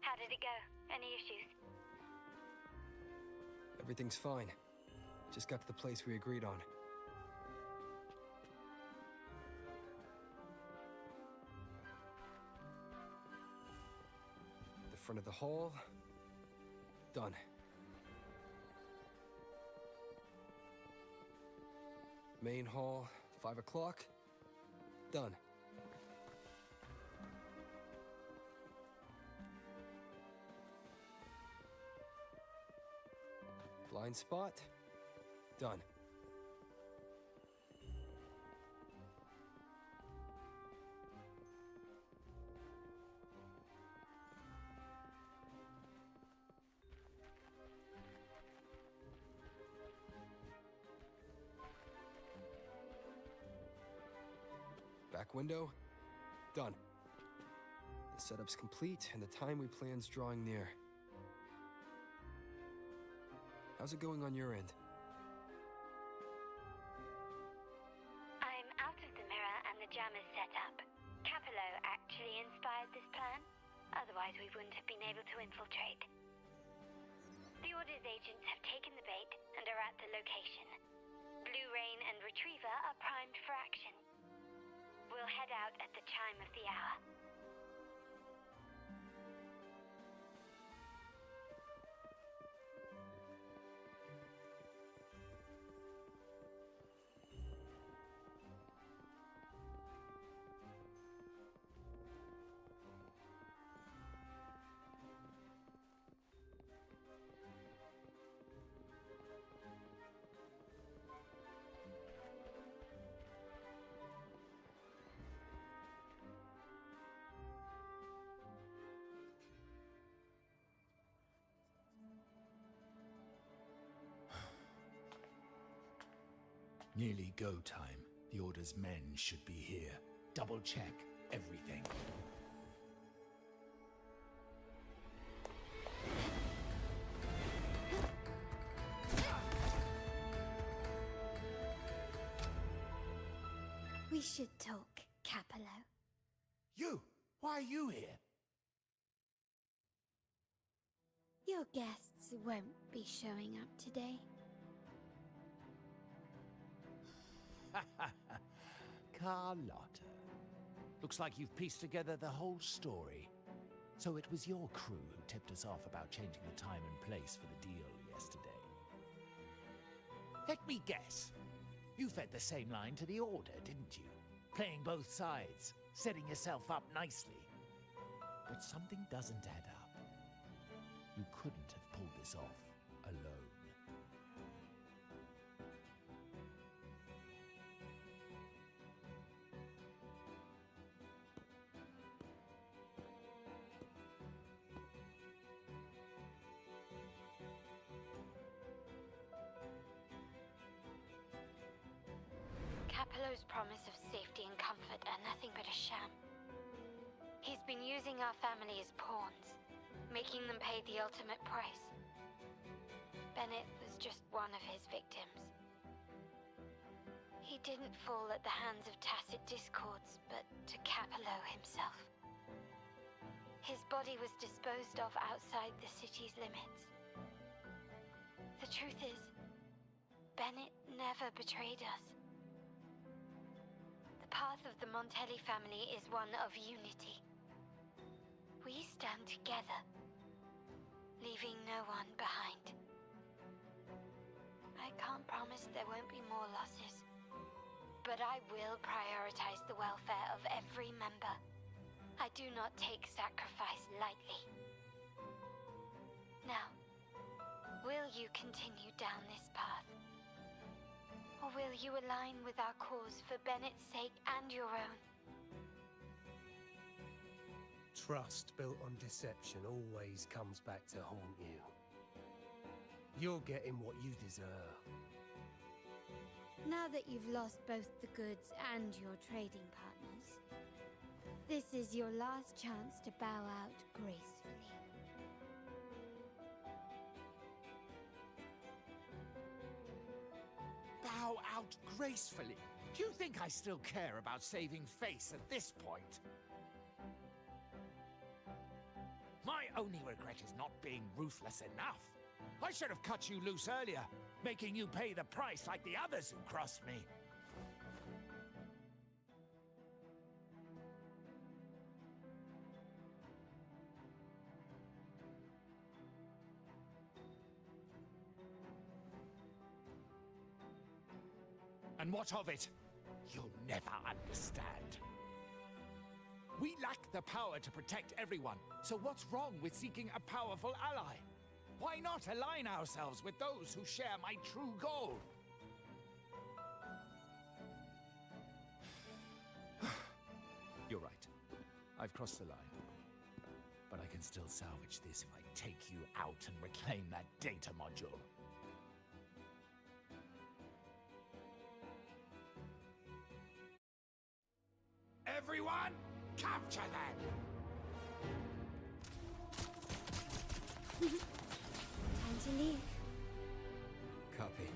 How did it go? Any issues? Everything's fine. Just got to the place we agreed on. The front of the hall. Done. Main hall, 5 o'clock. Done. Blind spot. Done. Back window. Done. The setup's complete and the time we plan's drawing near. How's it going on your end? I'm out of the mirror and the jam is set up. Capello actually inspired this plan. Otherwise we wouldn't have been able to infiltrate. The Order's agents have taken the bait and are at the location. Blue Rain and Retriever are primed for action. We'll head out at the chime of the hour. Nearly go time. The Order's men should be here. Double check everything. We should talk, Capello. You! Why are you here? Your guests won't be showing up today. Carlotta. Looks like you've pieced together the whole story. So it was your crew who tipped us off about changing the time and place for the deal yesterday. Let me guess. You fed the same line to the Order, didn't you? Playing both sides, setting yourself up nicely. But something doesn't add up. You couldn't have pulled this off alone. Capello's promise of safety and comfort are nothing but a sham. He's been using our family as pawns, making them pay the ultimate price. Bennett was just one of his victims. He didn't fall at the hands of tacit discords, but to Capello himself. His body was disposed of outside the city's limits. The truth is, Bennett never betrayed us. The path of the Montelli family is one of unity. We stand together, leaving no one behind. I can't promise there won't be more losses, but I will prioritize the welfare of every member. I do not take sacrifice lightly. Now, will you continue down this path? Or will you align with our cause for Bennett's sake and your own? Trust built on deception always comes back to haunt you. You're getting what you deserve. Now that you've lost both the goods and your trading partners, this is your last chance to bow out gracefully. Bow out gracefully? Do you think I still care about saving face at this point? My only regret is not being ruthless enough. I should have cut you loose earlier, making you pay the price like the others who crossed me. And what of it? You'll never understand. We lack the power to protect everyone, so what's wrong with seeking a powerful ally? Why not align ourselves with those who share my true goal? You're right. I've crossed the line. But I can still salvage this if I take you out and reclaim that data module. Everyone, capture them! Time to leave. Copy.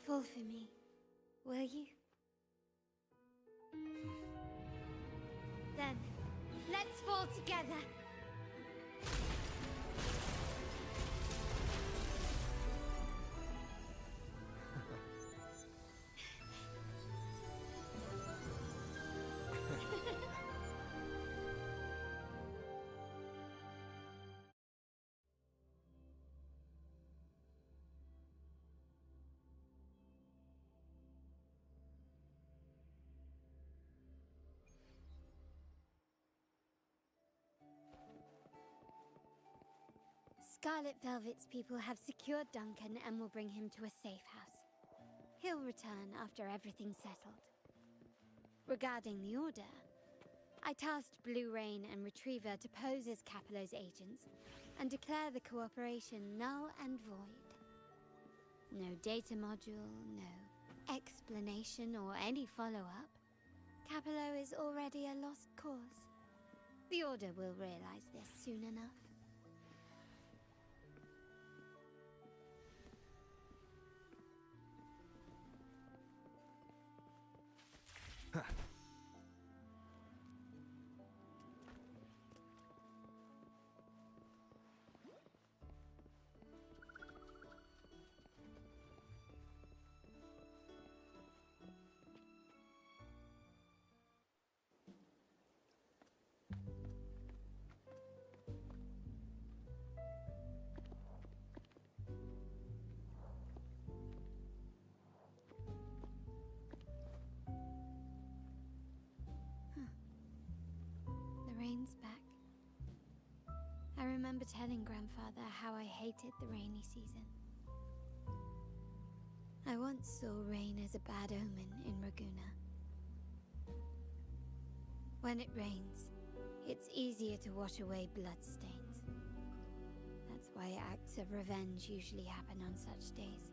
Fall for me, will you? Then, let's fall together! Scarlet Velvet's people have secured Duncan and will bring him to a safe house. He'll return after everything's settled. Regarding the Order, I tasked Blue Rain and Retriever to pose as Capello's agents and declare the cooperation null and void. No data module, no explanation or any follow-up. Capello is already a lost cause. The Order will realize this soon enough. Rain's back. I remember telling Grandfather how I hated the rainy season. I once saw rain as a bad omen in Raguna. When it rains, it's easier to wash away bloodstains. That's why acts of revenge usually happen on such days.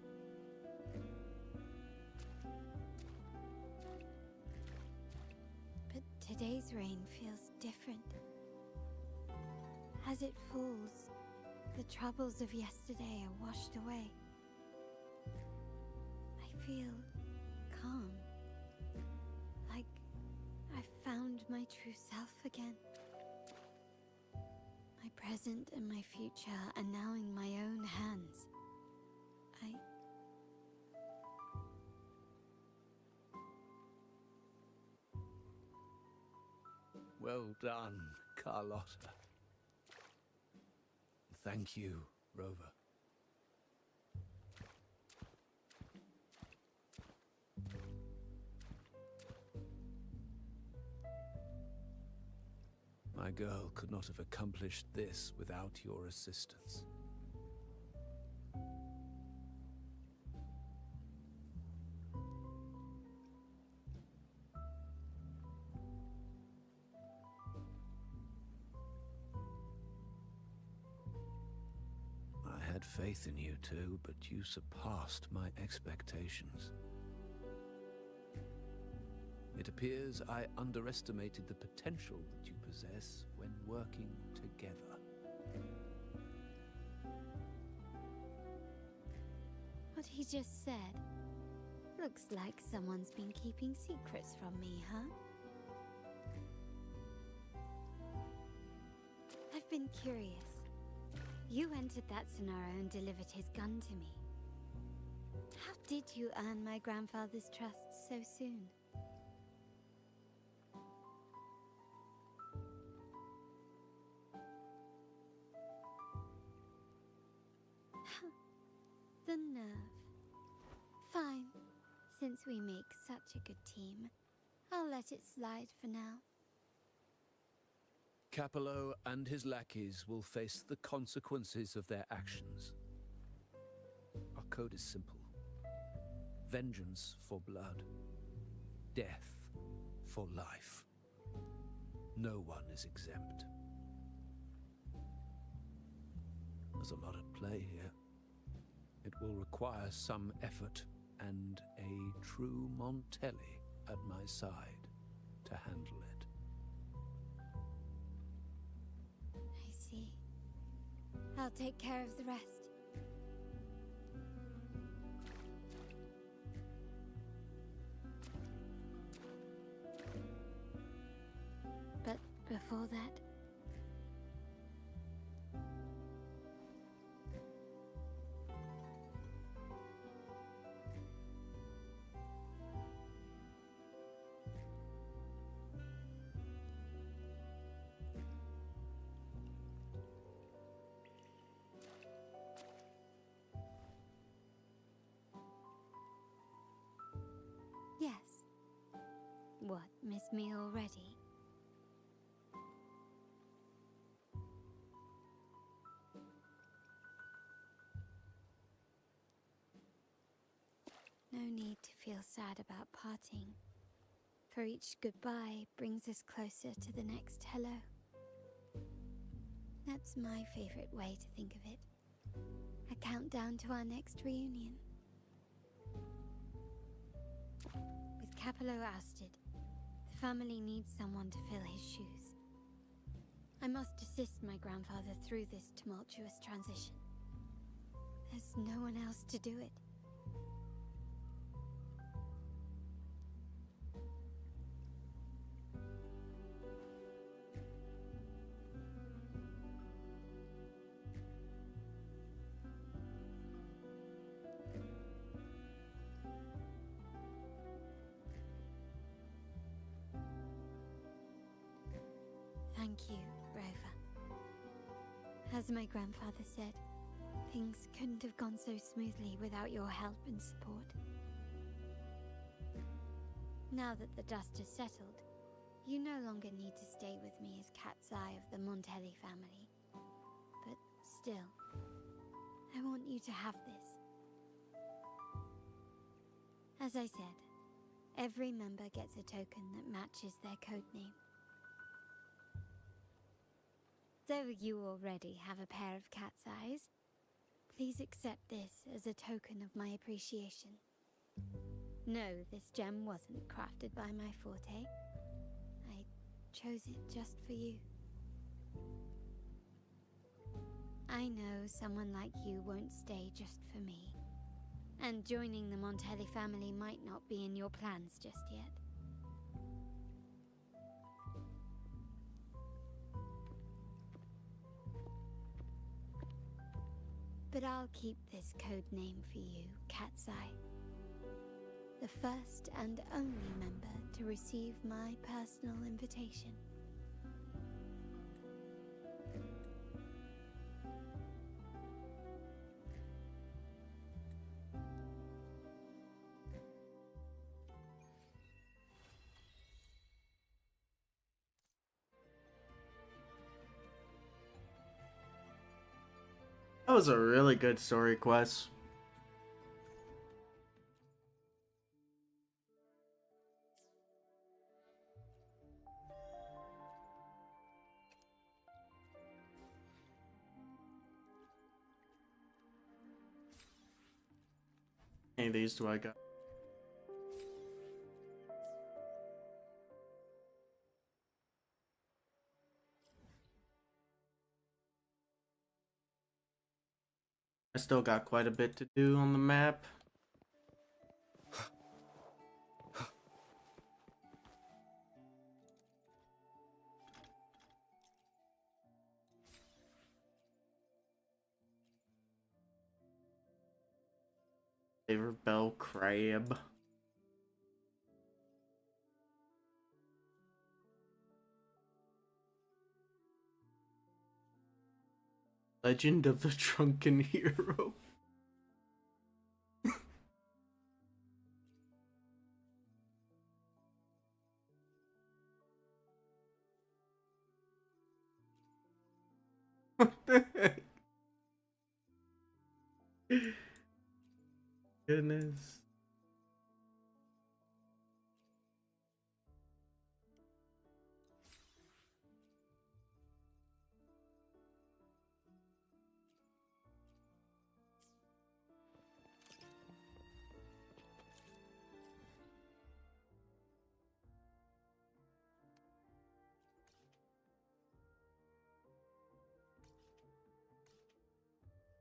But today's rain feels different. As it falls, the troubles of yesterday are washed away. I feel calm, like I've found my true self again. My present and my future are now in my own hands. Well done, Carlotta. Thank you, Rover. My girl could not have accomplished this without your assistance. I had faith in you too, but you surpassed my expectations. It appears I underestimated the potential that you possess when working together. What he just said. Looks like someone's been keeping secrets from me, huh? I've been curious. You entered that scenario and delivered his gun to me. How did you earn my grandfather's trust so soon? The nerve. Fine. Since we make such a good team, I'll let it slide for now. Capello and his lackeys will face the consequences of their actions. Our code is simple. Vengeance for blood. Death for life. No one is exempt. There's a lot at play here. It will require some effort and a true Montelli at my side to handle it. I see. I'll take care of the rest. But before that... Yes. What, miss me already? No need to feel sad about parting, for each goodbye brings us closer to the next hello. That's my favorite way to think of it. A countdown to our next reunion. With Capello ousted, the family needs someone to fill his shoes. I must assist my grandfather through this tumultuous transition. There's no one else to do it. Thank you, Rover. As my grandfather said, things couldn't have gone so smoothly without your help and support. Now that the dust has settled, you no longer need to stay with me as cat's eye of the Montelli family. But still, I want you to have this. As I said, every member gets a token that matches their codename. Though you already have a pair of cat's eyes, please accept this as a token of my appreciation. No, this gem wasn't crafted by my forte. I chose it just for you. I know someone like you won't stay just for me. And joining the Montelli family might not be in your plans just yet. But I'll keep this code name for you, Cat's Eye. The first and only member to receive my personal invitation. That was a really good story quest. How many of these do I got? I still got quite a bit to do on the map. Favorite bell crab. Legend of the Drunken Hero. What the heck? Goodness.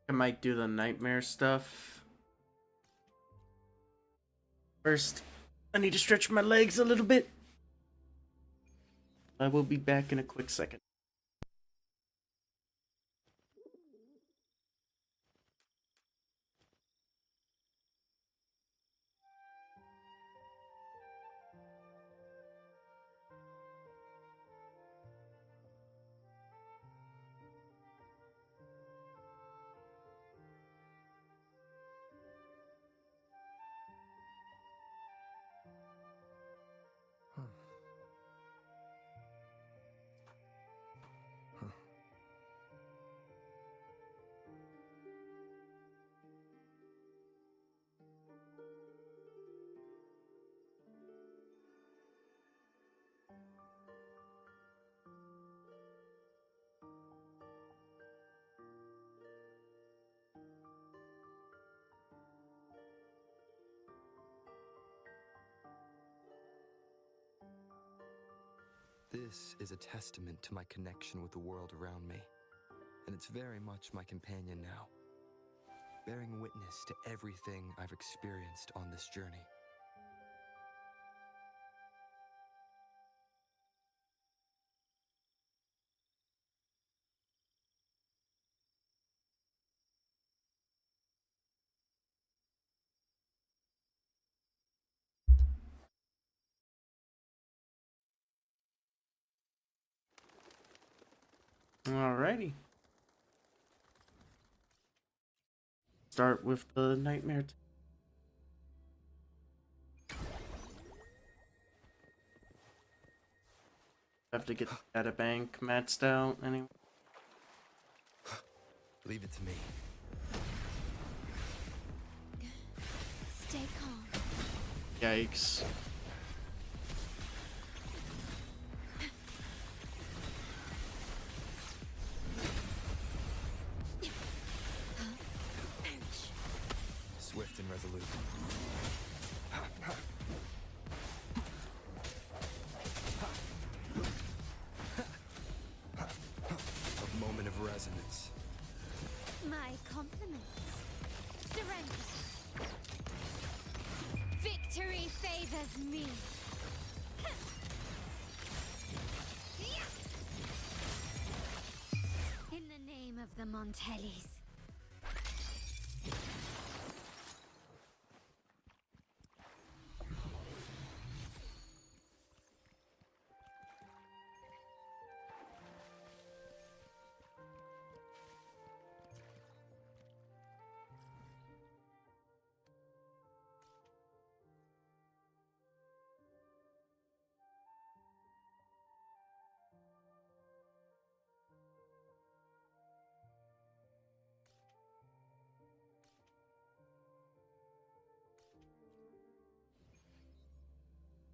I might do the nightmare stuff. First, I need to stretch my legs a little bit. I will be back in a quick second. This is a testament to my connection with the world around me, and it's very much my companion now, bearing witness to everything I've experienced on this journey. Alrighty. Start with the nightmare. Have to get the data bank maxed out anyway. Leave it to me. Stay calm. Yikes. Swift and resolute. A moment of resonance. compliments. Surrender. Victory favors me. In the name of the Montellis.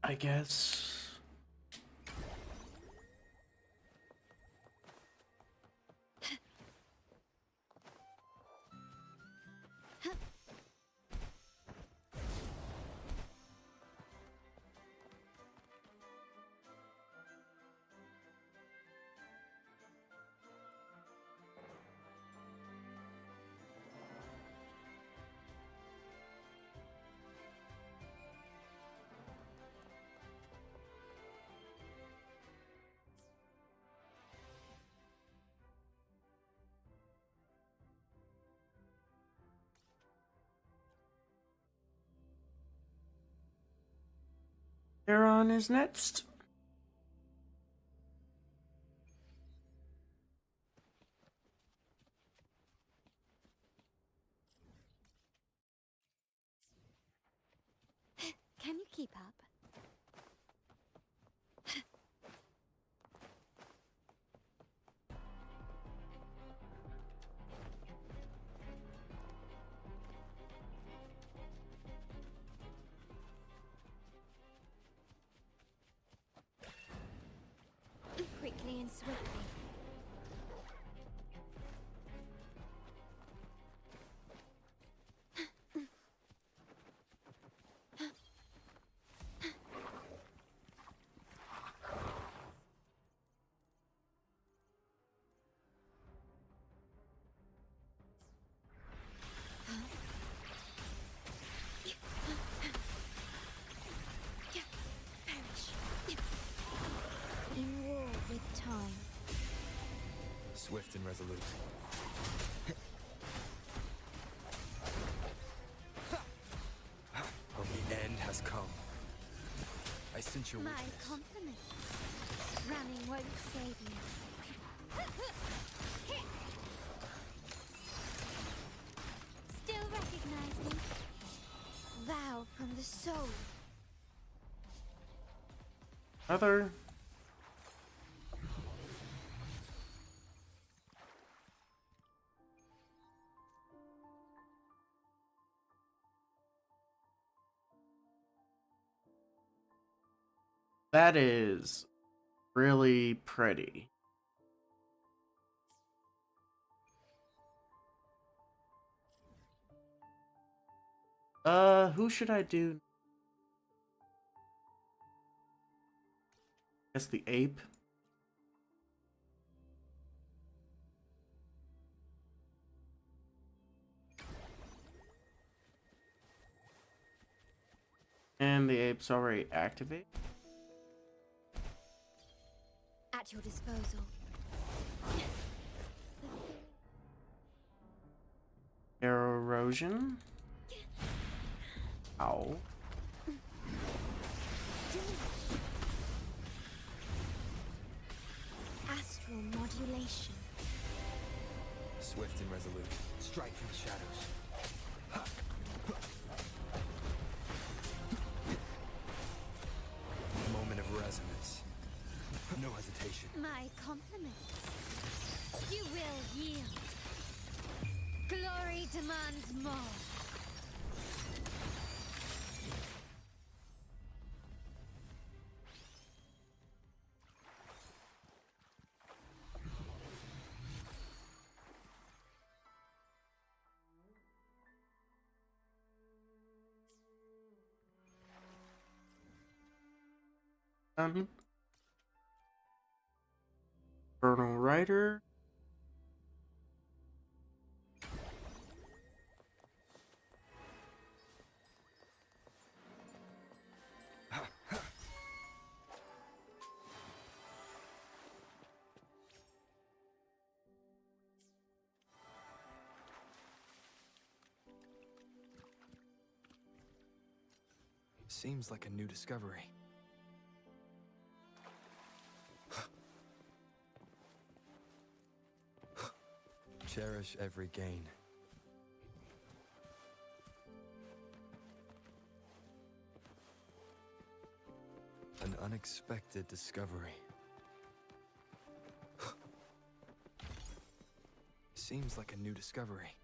I guess. Heron is next. Can you keep up? Quickly and swiftly. In war with time. Swift and resolute. But the end has come. I sense your My weakness. compliments. Running won't save you. Still recognize me? Vow from the soul. Other. That is really pretty. Who should I do? Guess the ape. And the ape's already activated. At your disposal. Air erosion. Ow. Astral modulation. Swift and resolute. Strike from the shadows. Moment of resonance. No hesitation. My compliments. You will yield. Glory demands more. Infernal Rider. Seems like a new discovery. Cherish every gain. An unexpected discovery. Seems like a new discovery.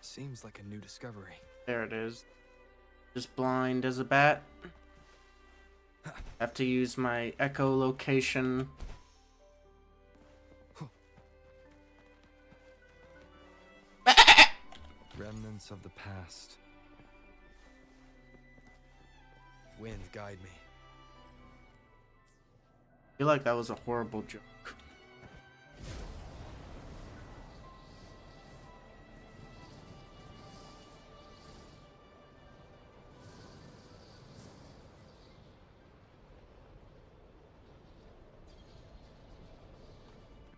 Seems like a new discovery. There it is. Just blind as a bat. Have to use my echolocation. Remnants of the past. Wind, guide me. I feel like that was a horrible joke.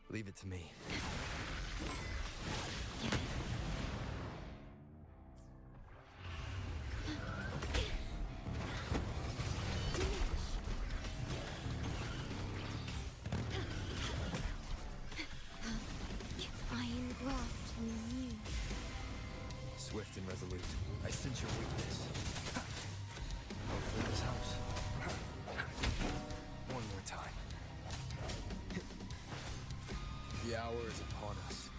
Leave it to me. Iron graft new. Swift and resolute. I sense your weakness. Hopefully this helps. One more time. The hour is upon us.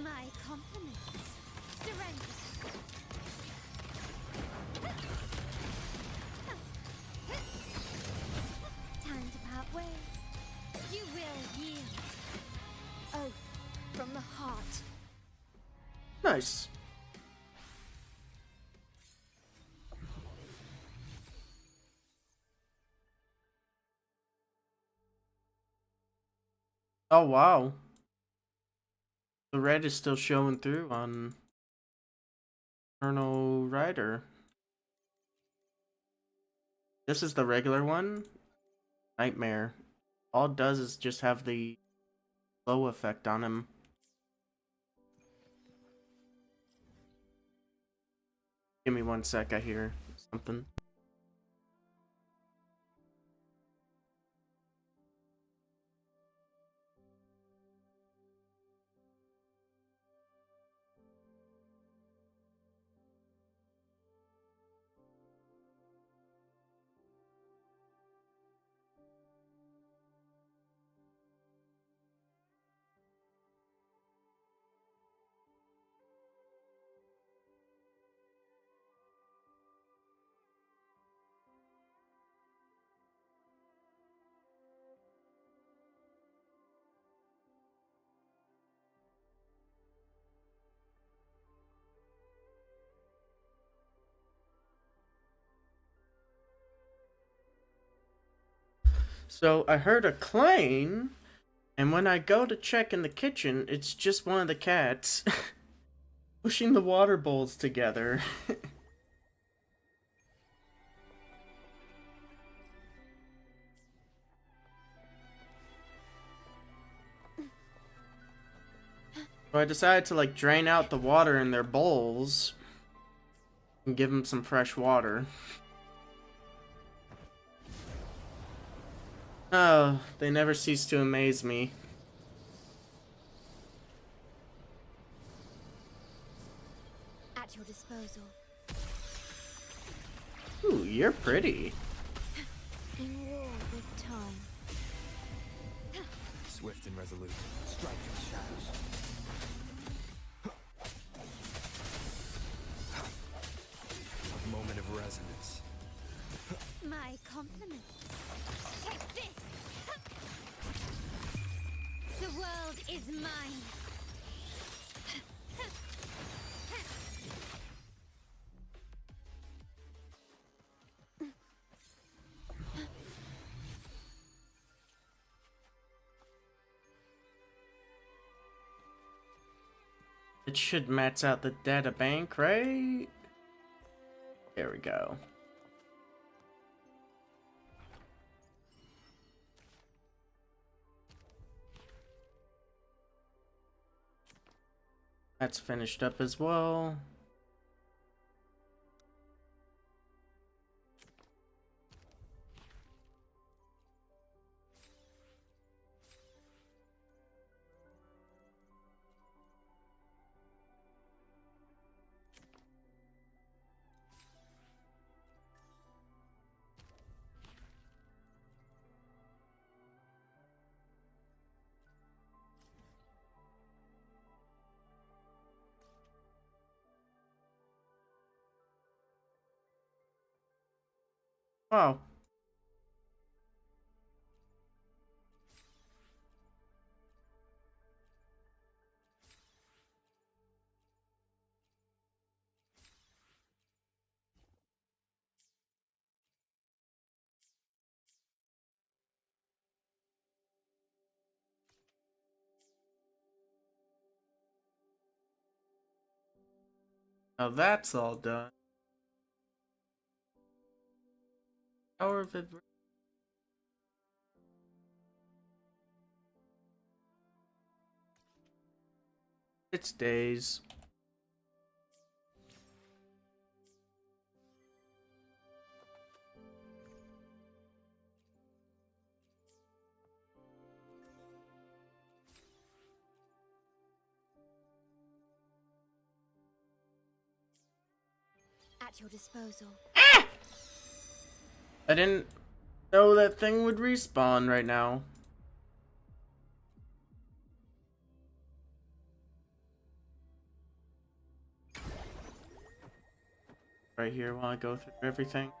My compliments. Surrender. Time to part ways. You will yield. Oath from the heart. Nice. Oh wow. The red is still showing through on Colonel Ryder. This is the regular one. Nightmare. All it does is just have the glow effect on him. Give me 1 sec, I hear something. So I heard a clang, and when I go to check in the kitchen, it's just one of the cats pushing the water bowls together. So I decided to like drain out the water in their bowls and give them some fresh water. Oh, they never cease to amaze me. At your disposal. Ooh, you're pretty. In war with time. Swift and resolute. Strike from the shadows. A moment of resonance. My compliments. Take this! The world is mine. It should max out the data bank, right? There we go. That's finished up as well. Wow. Now that's all done. Power of it. It's days. At your disposal. I didn't know that thing would respawn right now. Right here while I go through everything.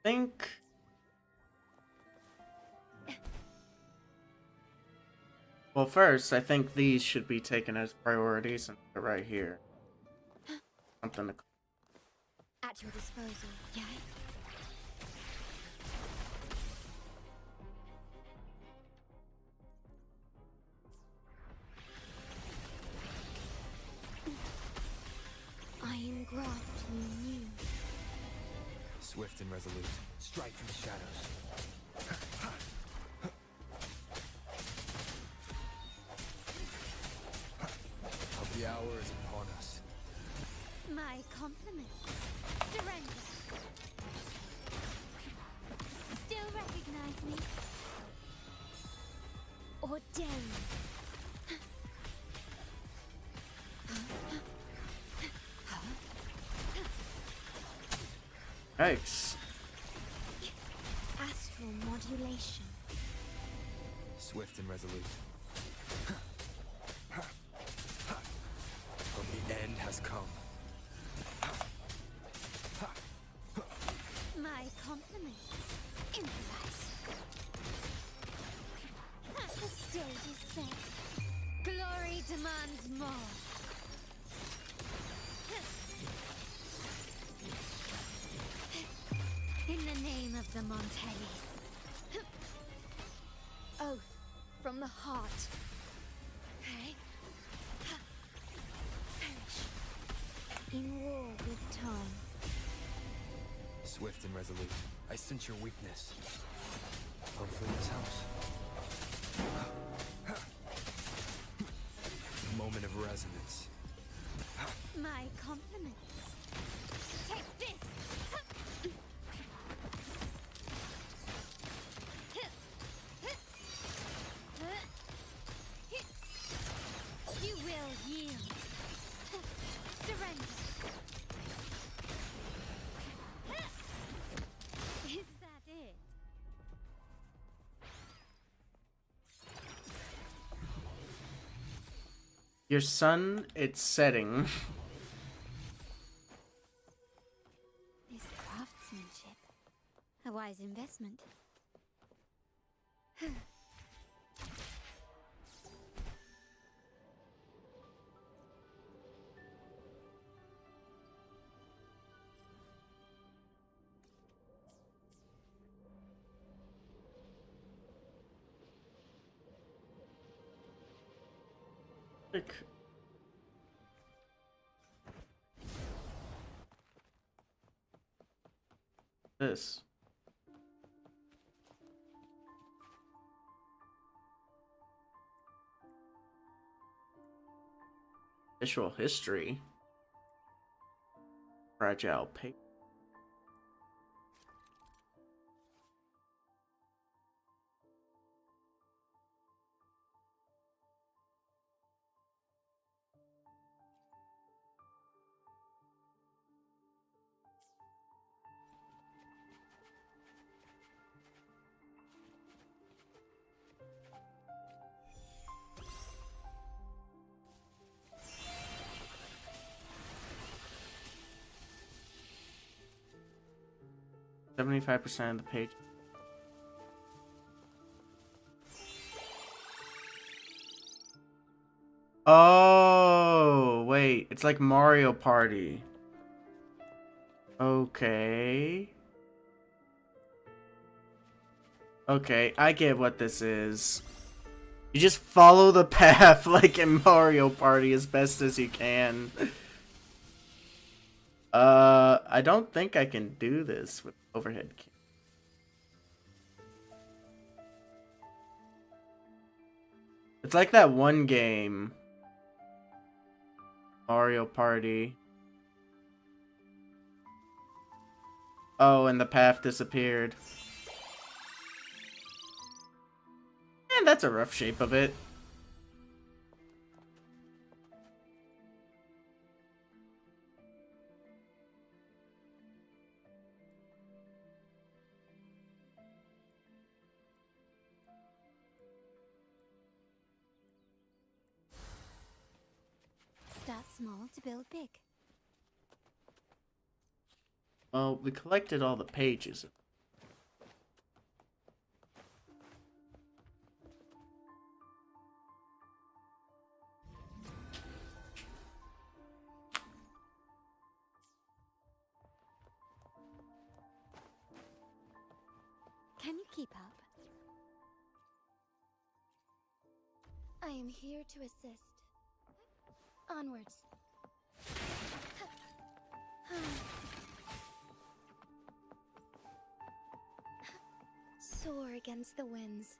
Think. Well, first, I think these should be taken as priorities and put right here. Something to. At your disposal. Yeah. I engraft you new. Swift and resolute. Strike from the shadows. The hour is upon us. My compliments. Surrender. Still recognize me? Ordain. Yikes. Astral modulation. Swift and resolute. The end has come. My compliments. Improvise. The stage is set. Glory demands more. In the name of the Montellis. Oath from the heart. Perish. In war with time. Swift and resolute. I sense your weakness. Hopefully this helps. Moment of resonance. My compliments. Take this! You will yield. Surrender. Is that it? Your sun, it's setting. This craftsmanship. A wise investment. Like, this. Visual history. Fragile paper. %75% of the page. Oh, wait. It's like Mario Party. Okay. Okay, I get what this is. You just follow the path like in Mario Party as best as you can. I don't think I can do this with overhead camera. It's like that one game. Mario Party. Oh, and the path disappeared. And that's a rough shape of it. Start small to build big. Well, we collected all the pages. Can you keep up? I am here to assist. Onwards. Soar against the winds.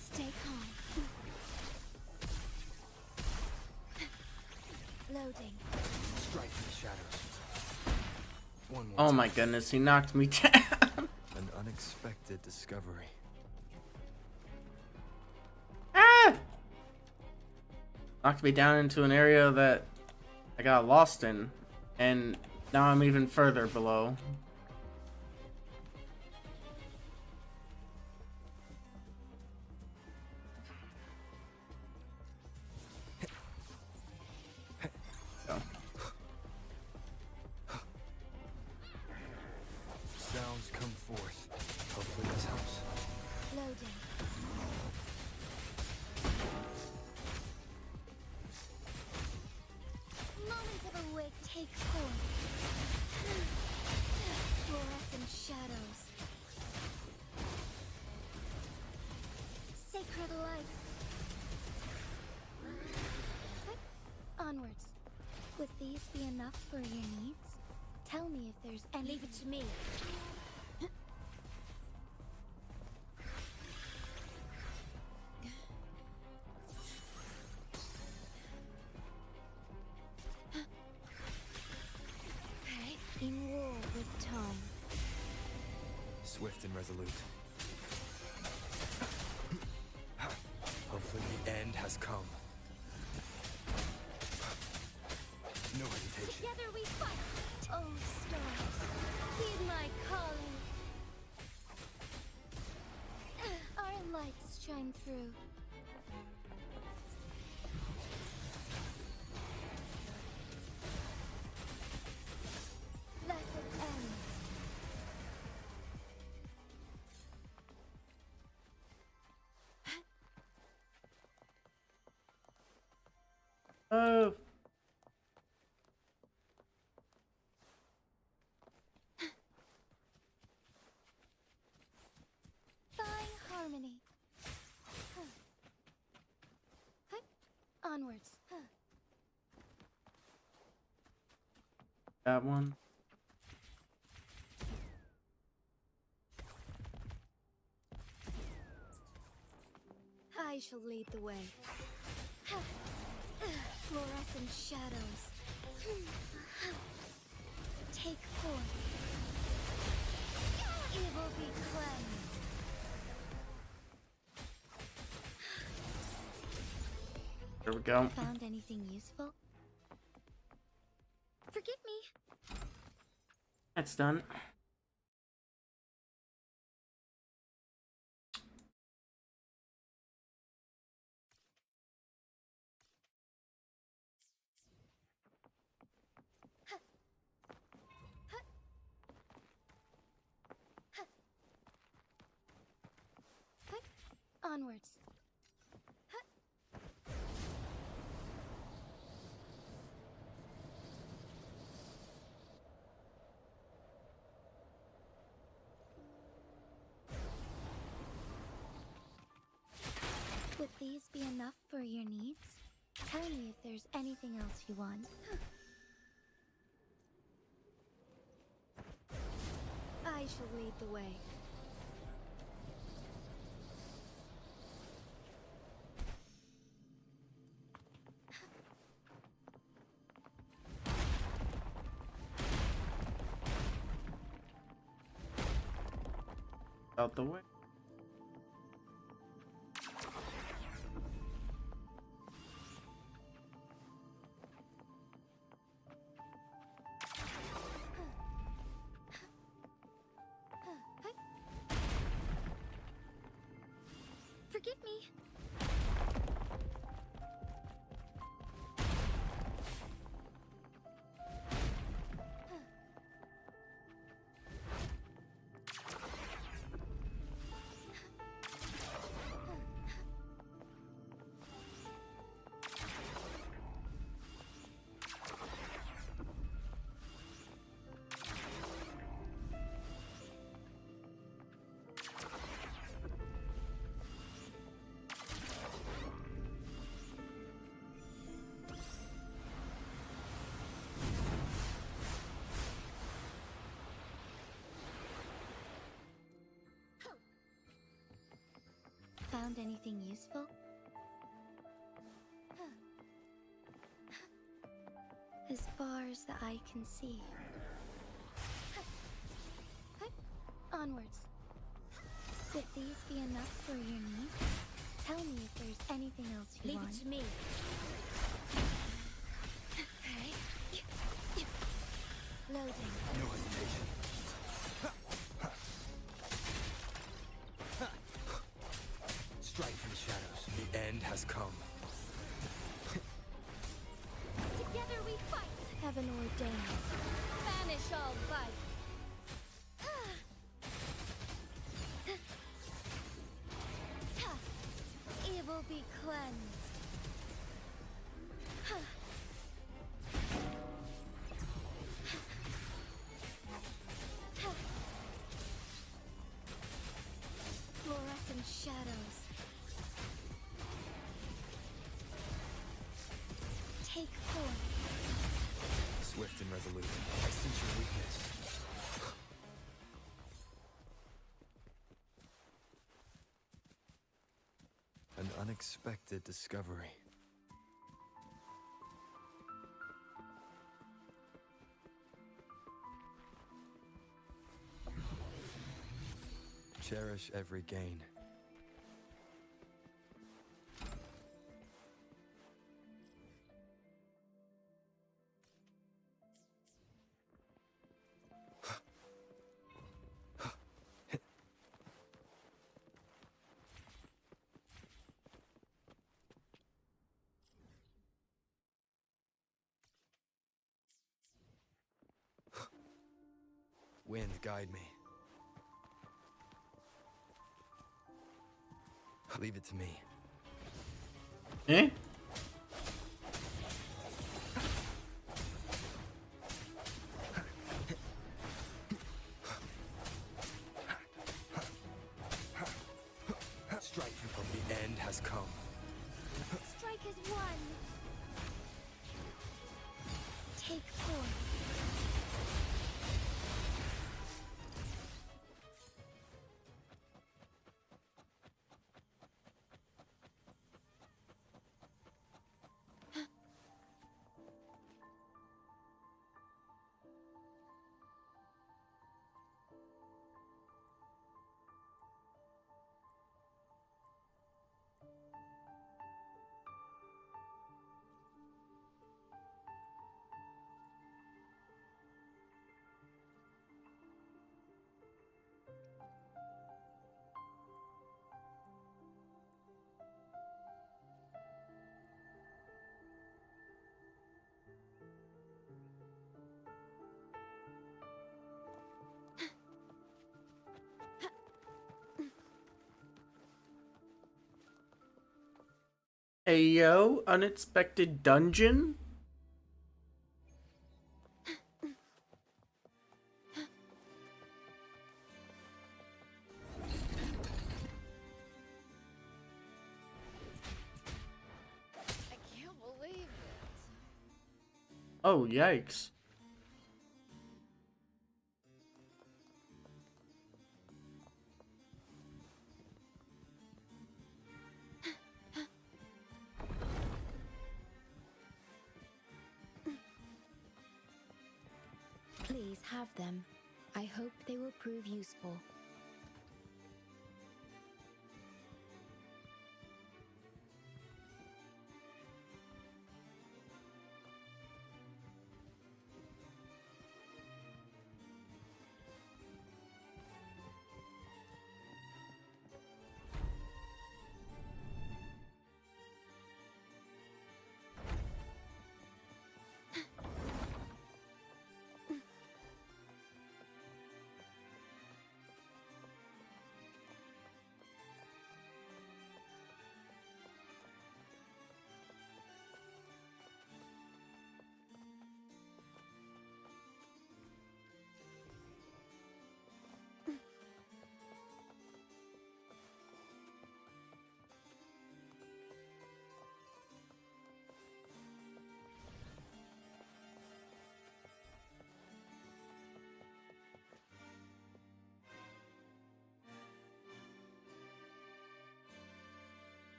Stay calm. Loading. Strike in the shadows. One more Oh time. my goodness, he knocked me down. An unexpected discovery. Ah! Knocked me down into an area that I got lost in. And now I'm even further below. Sounds come forth. Hopefully this helps. Loading. Moment of awake take form. Fluorescent shadows. Sacred light. Onwards. Would these be enough for your needs? Tell me if there's any. Leave it to me. In war with time. Swift and resolute. Hopefully the end has come. No hesitation. Together we fight. Oh, stars. Heed my calling. Our lights shine through. Let it end. Oh. Fine harmony. Onwards. That one. I shall lead the way. Fluorescent shadows. Take forth. Evil be cleansed. There we go. Found anything useful? Forgive me. That's done. Onwards. Would these be enough for your needs? Tell me if there's anything else you want. I shall lead the way. Out the way. Forgive me. Found anything useful? As far as the eye can see. Onwards. Would these be enough for your needs? Tell me if there's anything else you want. Leave it to me. Okay. Loading. No hesitation. Strike from the shadows. The end has come. Together we fight. Heaven ordained. Banish all vice. Evil be cleansed. Fluorescent shadows. Take forth. Swift and resolute. I sense your weakness. An unexpected discovery. Cherish every gain. Wind, guide me. Leave it to me. Eh? Strike from the end has come. Strike has won. Take 4. Ayo, unexpected dungeon? I can't believe it. Oh, yikes. Please have them. I hope they will prove useful.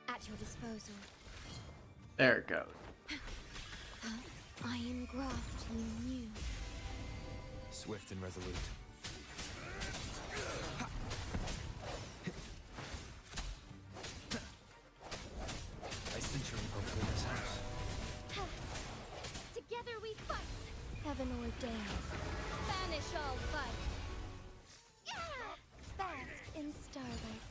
At your disposal. There it goes. Iron graft you knew. Swift and resolute. I sense your invoke in this house. Together we fight. Heaven ordained. Banish all fight. Bask in starlight.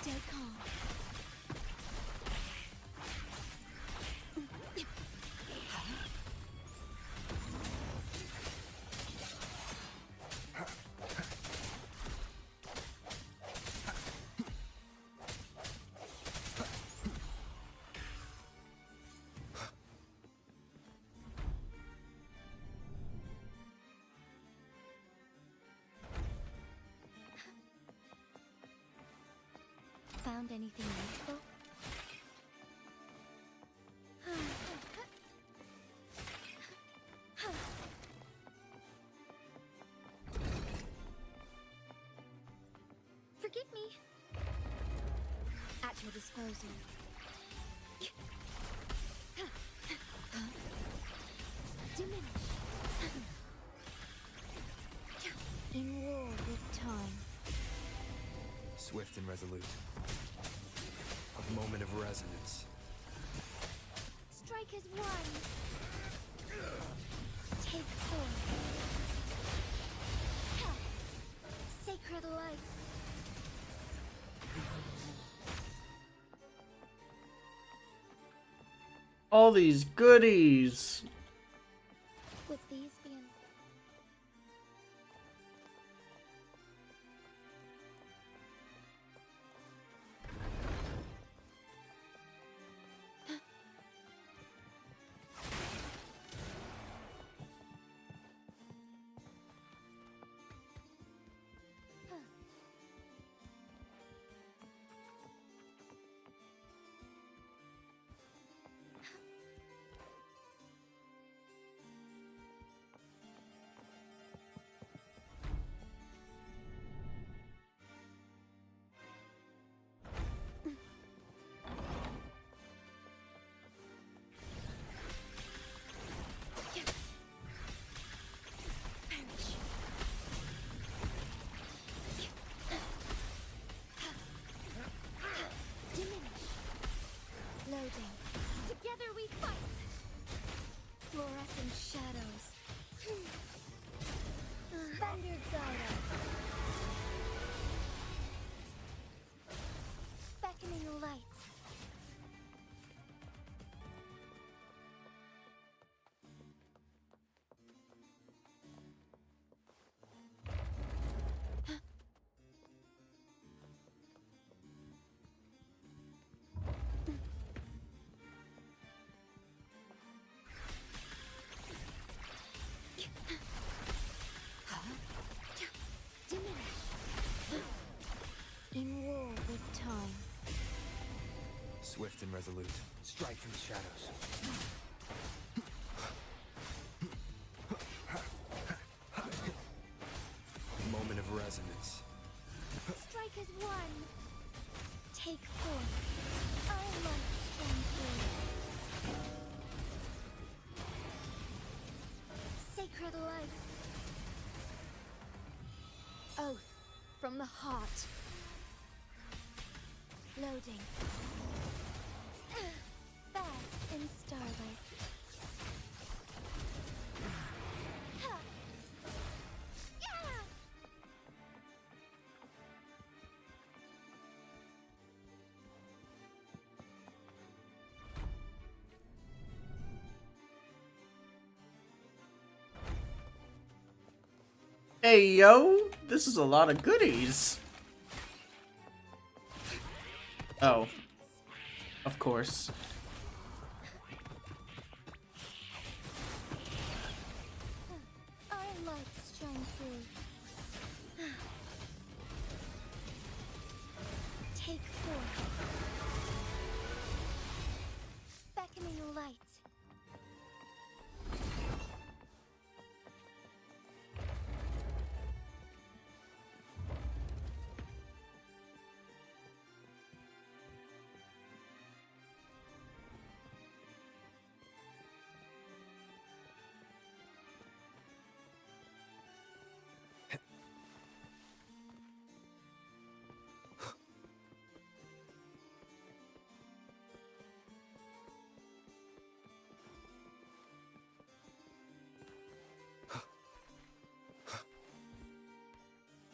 Stay calm. Found anything useful? Forgive me. At your disposal. Diminish. In war with time. Swift and resolute. A moment of resonance. Strike Strike as one. Take four. Sacred life. All these goodies. Would these be in... Loading. Together we fight! Fluorescent shadows. Thunder guide us. Beckoning light. In war with time. Swift and resolute. Strike from the shadows. Moment of resonance. Strike as one. Take four. I like strength. Sacred life. Oath from the heart. Loading. Bask in starlight. Hey yo, this is a lot of goodies. Oh, of course. Our lights shine through. Take four. Beckoning light.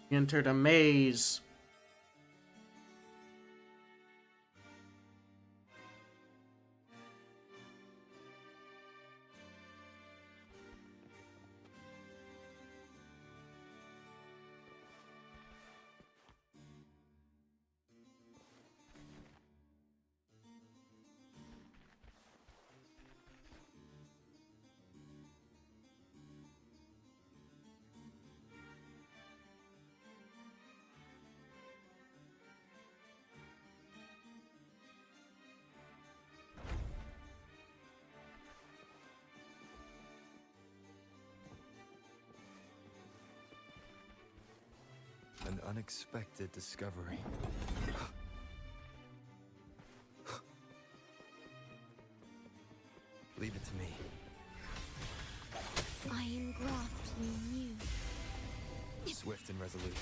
He entered a maze. An unexpected discovery. Leave it to me. I engraft you new. Swift and resolute.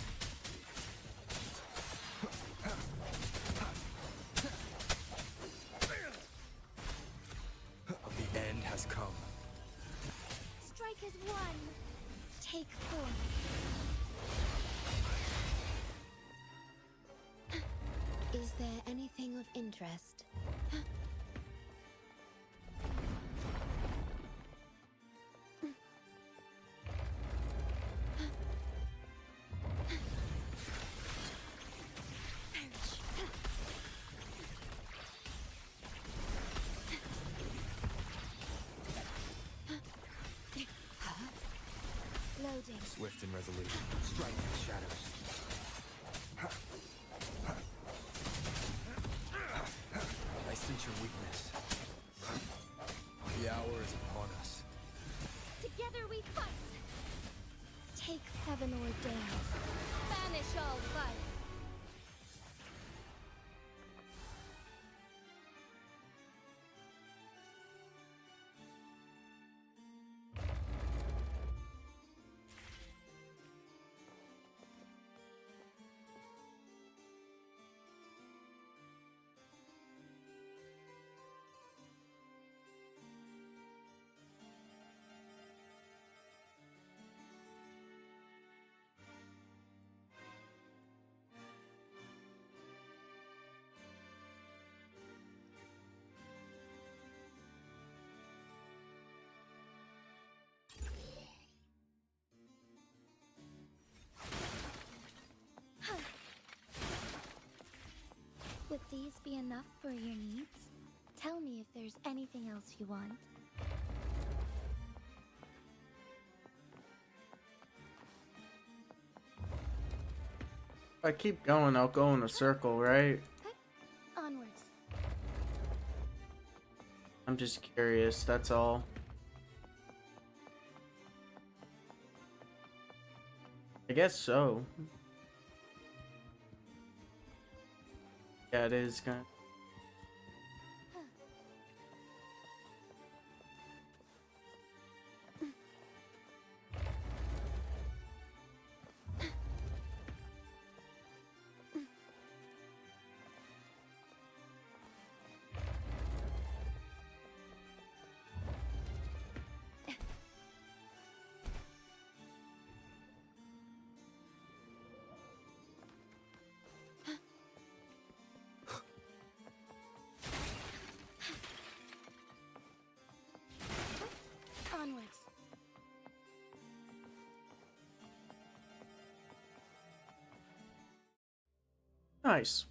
I'll be interest. Loading. Swift and resolute. Strike in the shadows. I sense your weakness. The hour is upon us. Together we fight! Take heaven ordained. Banish all fights! Would these be enough for your needs? Tell me if there's anything else you want. If I keep going, I'll go in a circle, right? Onwards. I'm just curious, that's all. I guess so. Yeah, it is kind of... Onwards. Nice.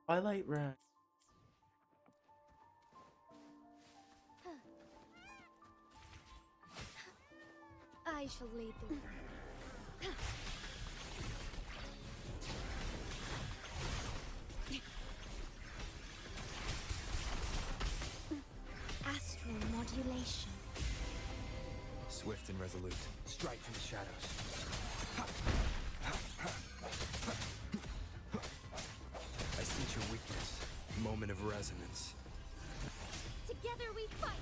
Twilight Rat. I shall lead the way. Astral modulation. Swift and resolute. Strike from the shadows. I sense your weakness. Moment of resonance. Together we fight!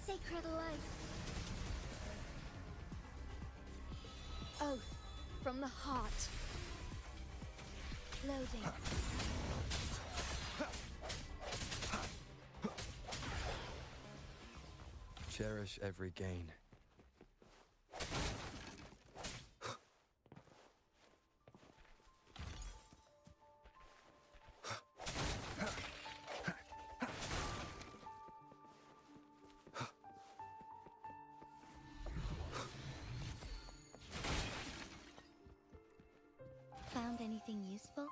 Sacred life. Oath from the heart. Loading. Cherish every gain. Found anything useful?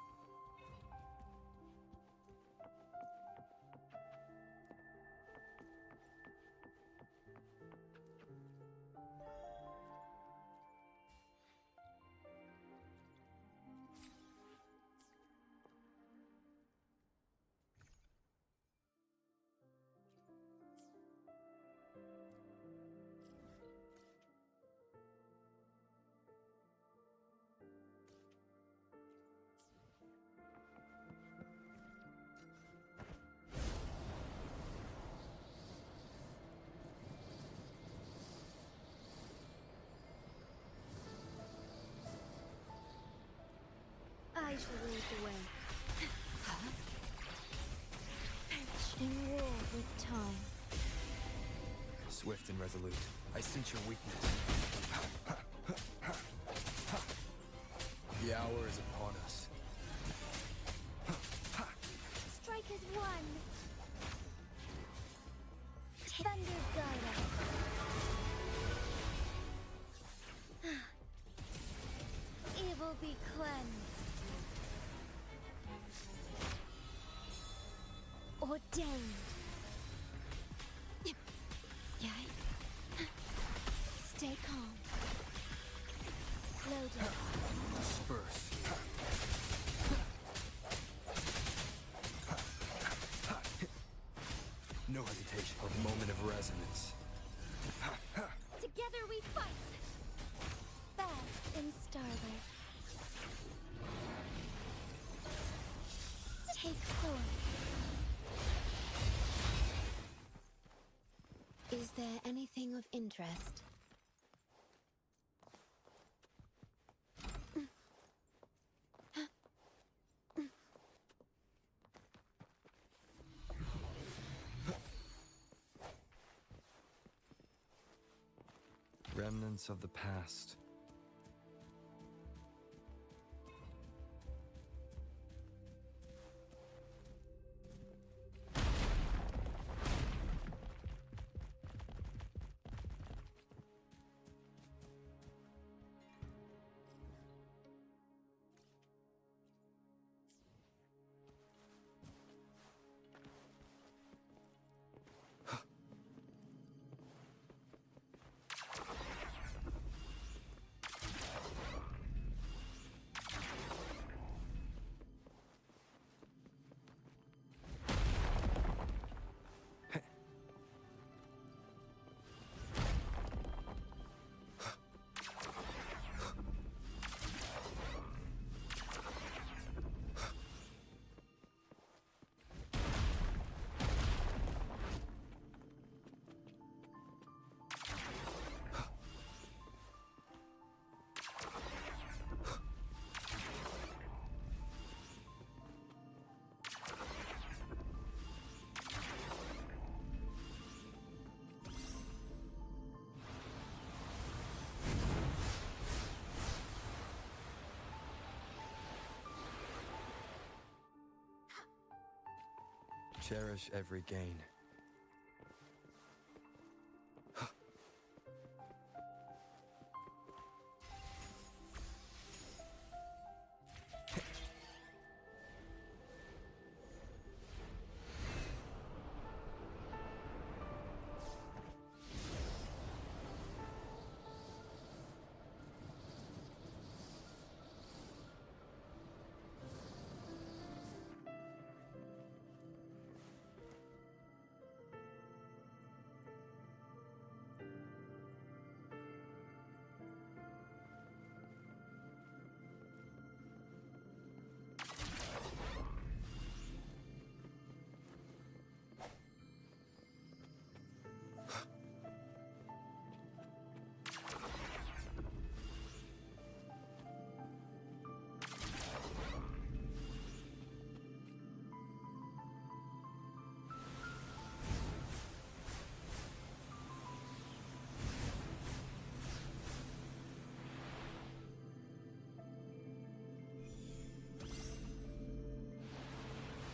shall lead the way. In war with time. Swift and resolute. I sense your weakness. The hour is upon us. Strikers one. Thunder Gyro. Evil be cleansed. Ordained. Yay. Stay calm. Loaded. Disperse. No hesitation. A moment of resonance. Together we fight. Fast in starlight. Take form. Is there anything of interest? Remnants of the past. Cherish every gain.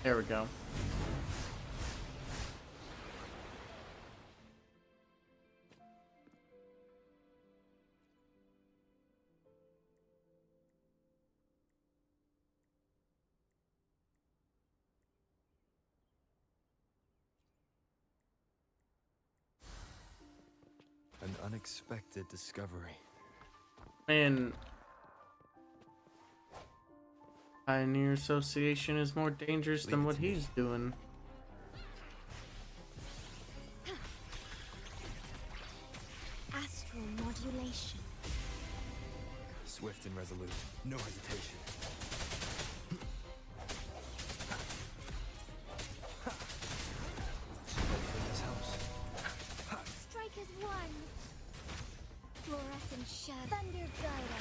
There we go. An unexpected discovery. Man, Pioneer Association is more dangerous than what he's doing. Astral modulation. Swift and resolute. No hesitation. This helps. Strikers one. Fluorescent shadow. Thunder Gyro.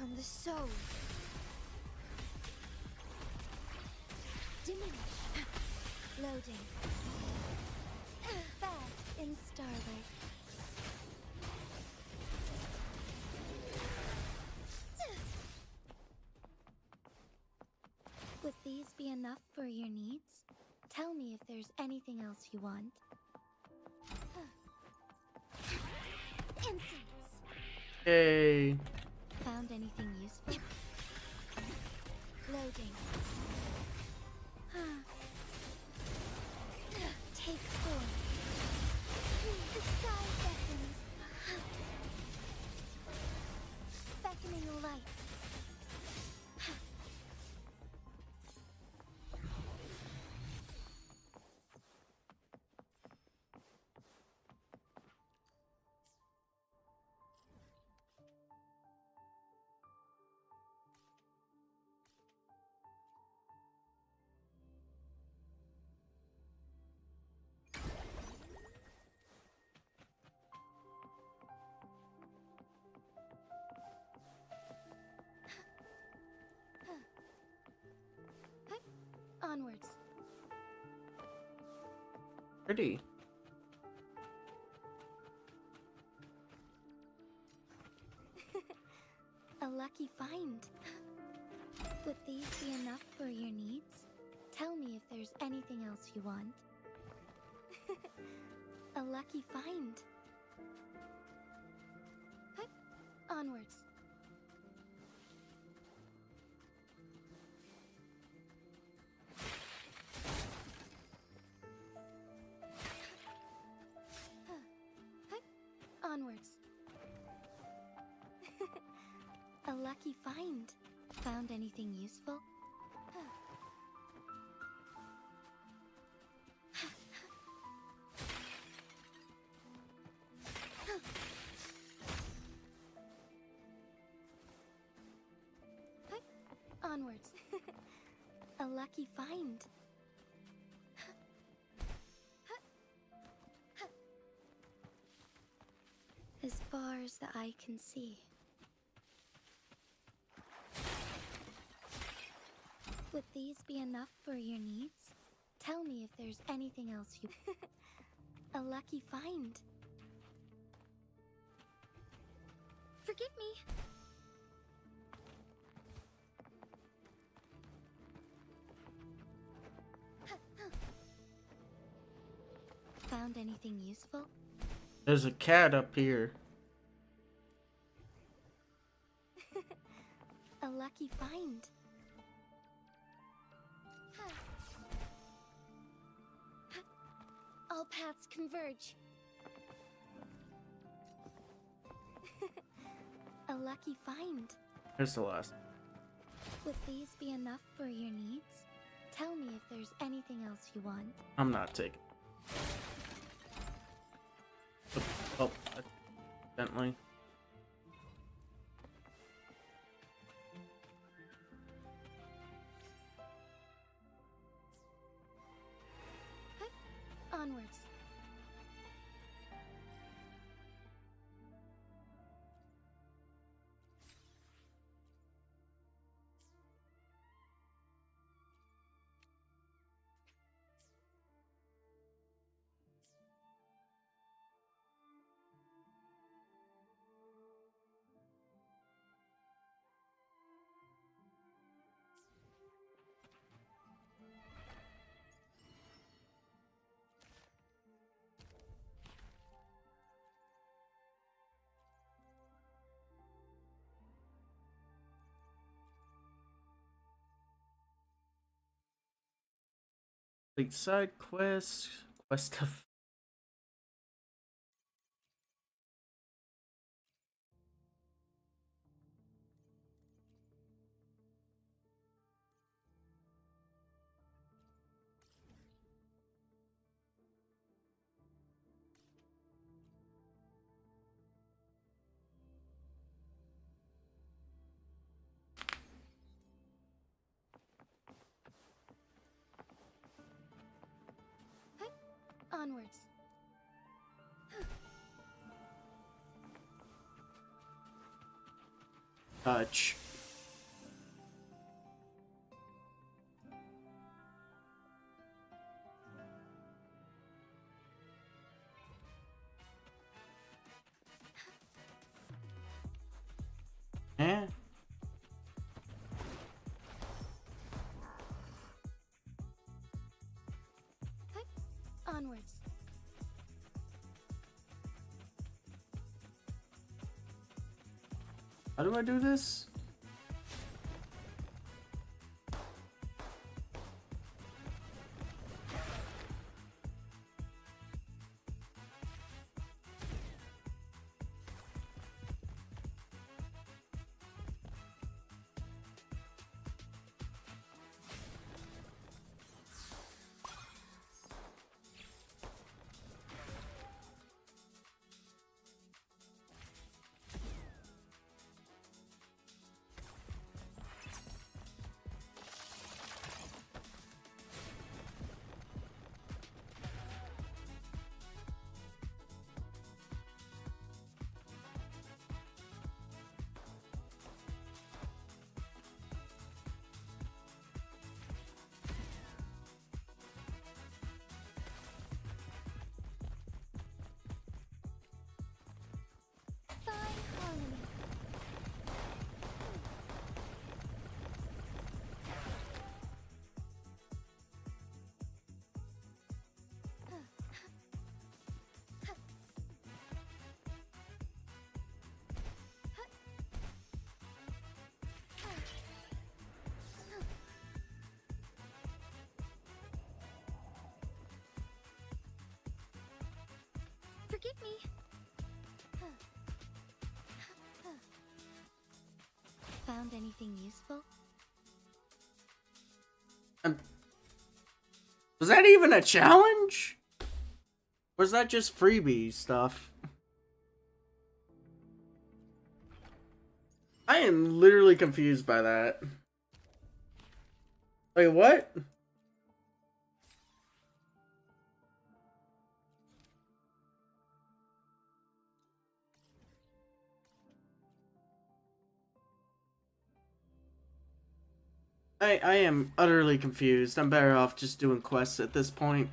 on the soul. Diminish. Loading. Back in starlight. Would these be enough for your needs? Tell me if there's anything else you want. Incense. Yay. Found anything useful? Loading. Take 4. The sky beckons. Beckoning light. Onwards. Pretty. A lucky find. Would these be enough for your needs? Tell me if there's anything else you want. A lucky find. Onwards. Onwards. A lucky find. Found anything useful? Onwards. A lucky find. As far as the eye can see. Would these be enough for your needs? Tell me if there's anything else you... A lucky find. Forgive me. Found anything useful? There's a cat up here. A lucky find. All paths converge. A lucky find. Here's the last. Would these be enough for your needs? Tell me if there's anything else you want. I'm not taking. Oh, accidentally. Onwards. Complete side quest. Quest of. Onwards. touch. Eh? Onwards. How do I do this? Forgive me. Found anything useful? Was that even a challenge? Or is that just freebie stuff? I am literally confused by that. Wait, what? I am utterly confused. I'm better off just doing quests at this point.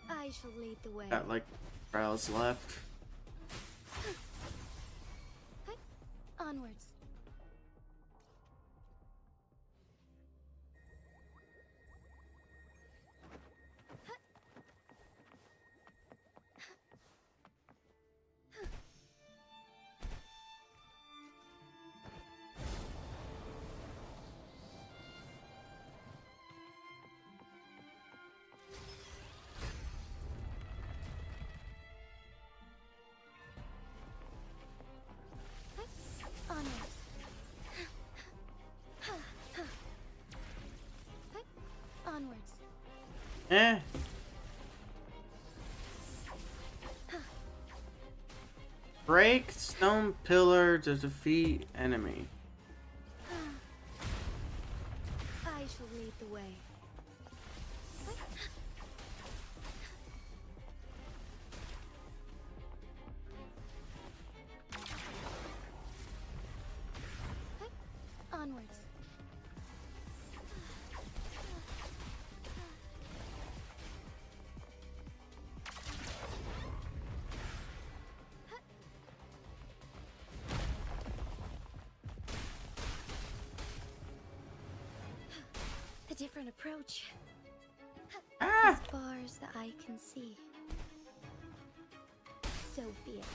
I shall lead the way. Got like trials left. Onwards. Onwards. Eh. Break stone pillar to defeat enemy. I shall lead the way. Onwards. A different approach. As far as the eye can see. So be it.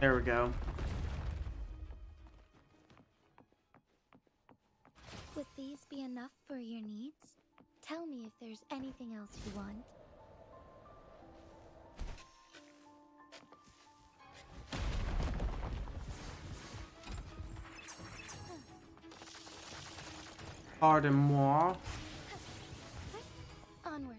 There we go. Would these be enough for your needs? Tell me if there's anything else you want. Pardon-moi. Onwards.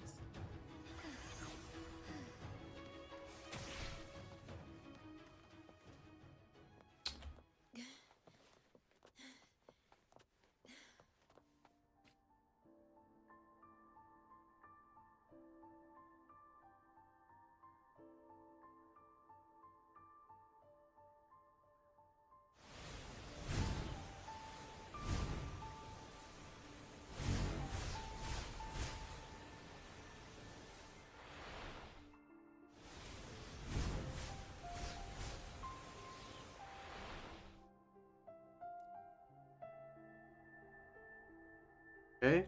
Okay.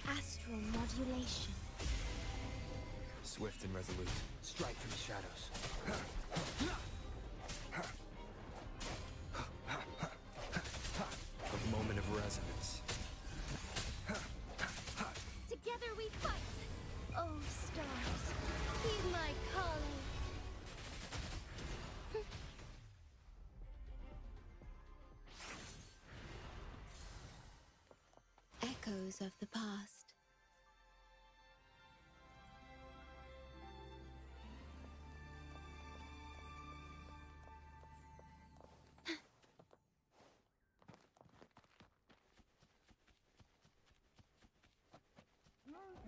Astral modulation. Swift and resolute. Strike from the shadows. A moment of resonance. Together we fight. Oh, stars, heed my calling. Echoes of the past.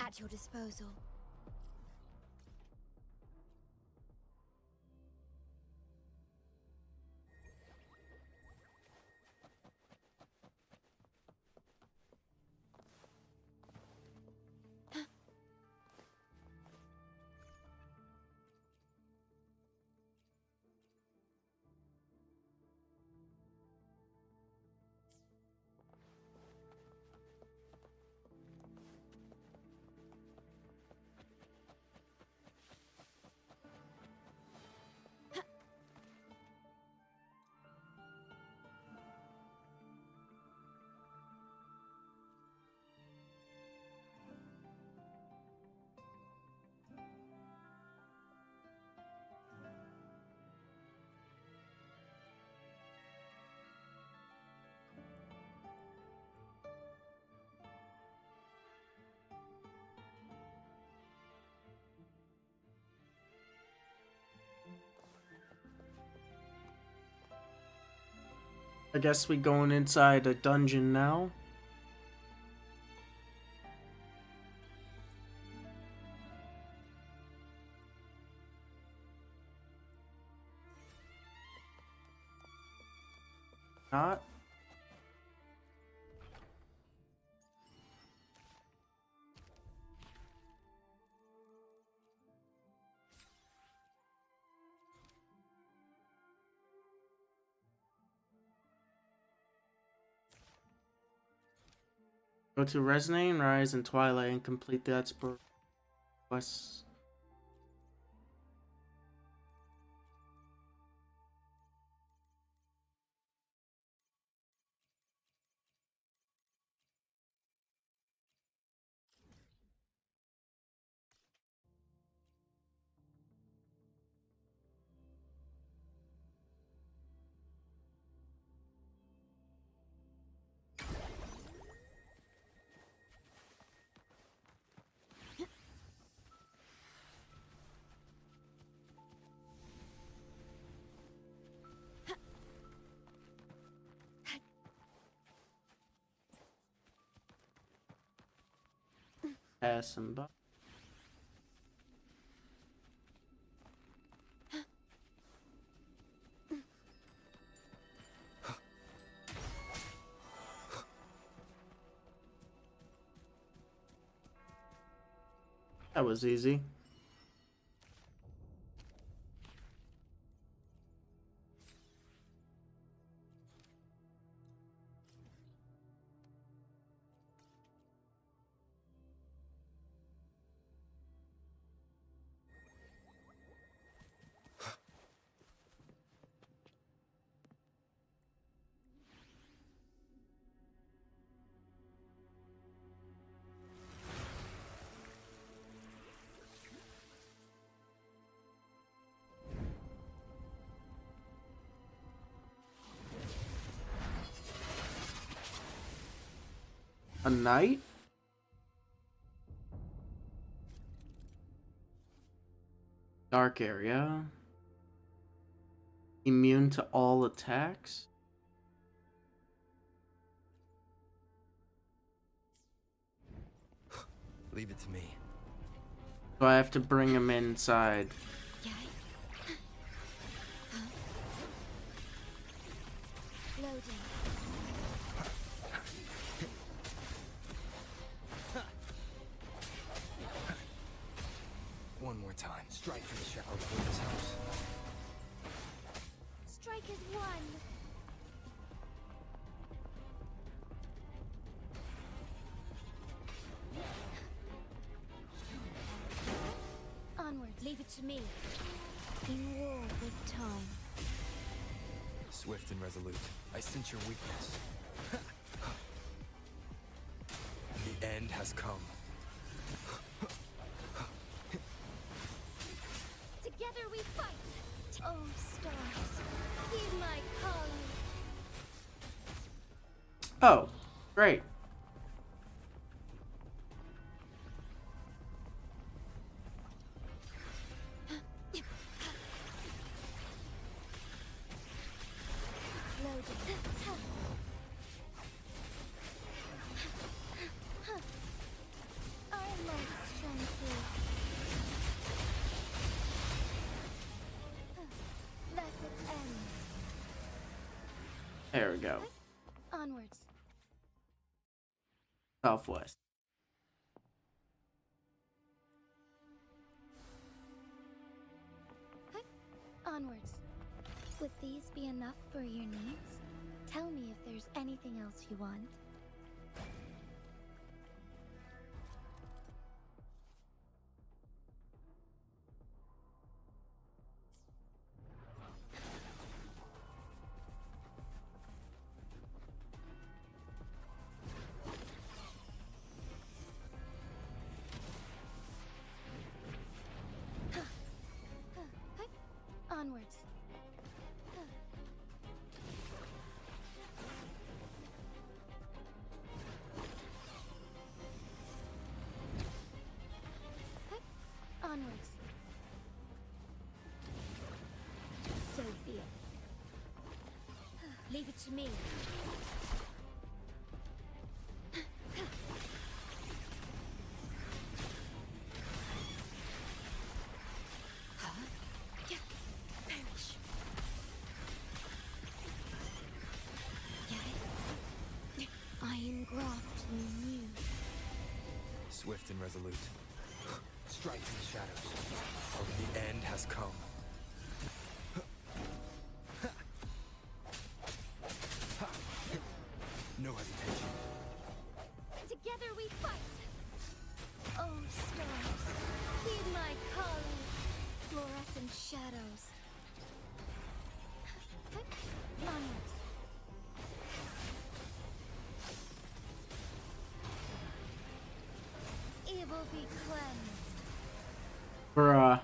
At your disposal. I guess we going inside a dungeon now. Not. Go to Resonating Rise and Twilight and complete the exploration quests. Passing by. That was easy. A knight? Dark area. Immune to all attacks? Leave it to me. So I have to bring him inside. Loading. One more time. Strike for the shadow for this house. Strikers won. Onwards. Leave it to me. In war with time. Swift and resolute. I sense your weakness. The end has come. Together we fight. Oh, stars, heed my calling. Oh, great. There we go. Onwards. Southwest. Onwards. Would these be enough for your needs? Tell me if there's anything else you want. Onwards. Onwards. So be it. Leave it to me. Iron graft new. Swift and resolute. Strike in the shadows. The end has come. No hesitation. Together we fight. Oh, stars, heed my calling. Fluorescent shadows. Onwards. Evil be cleansed. Bruh.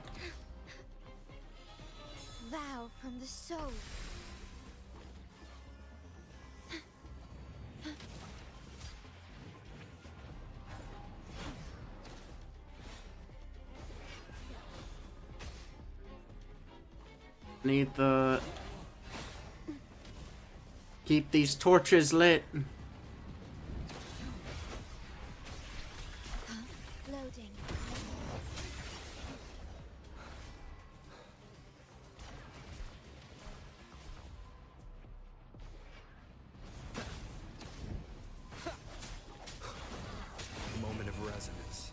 Vow from the soul. Need the... Keep these torches lit. Loading. Moment of resonance.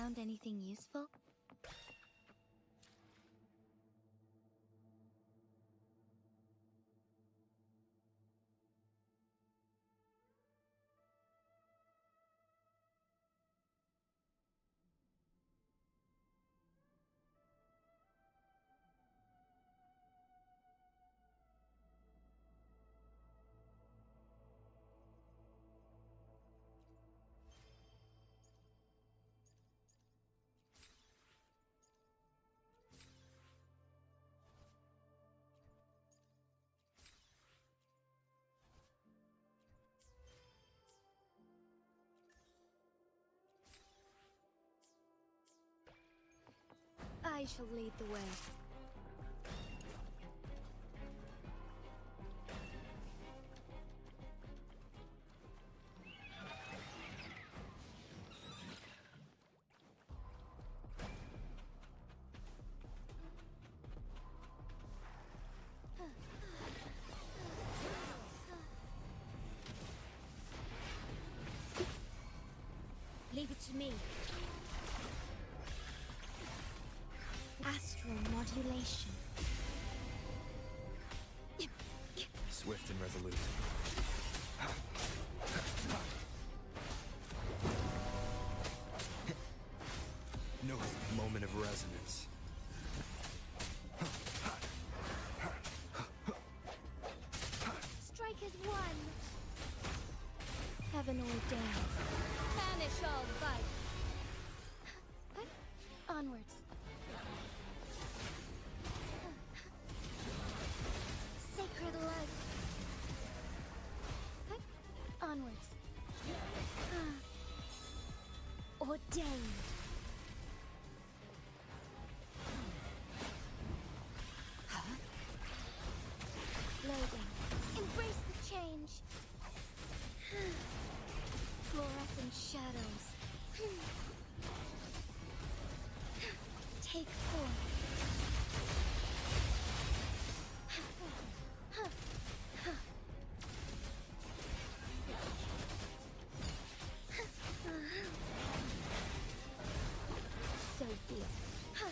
Found anything useful? I shall lead the way. Leave it to me. Astral modulation. Swift and resolute. No moment of resonance. Strike as one. Heaven ordained. Banish all vice. Onwards. Sacred light. Onwards. Ordained. Loading. Embrace the change. Fluorescent shadows. Take form. So be it.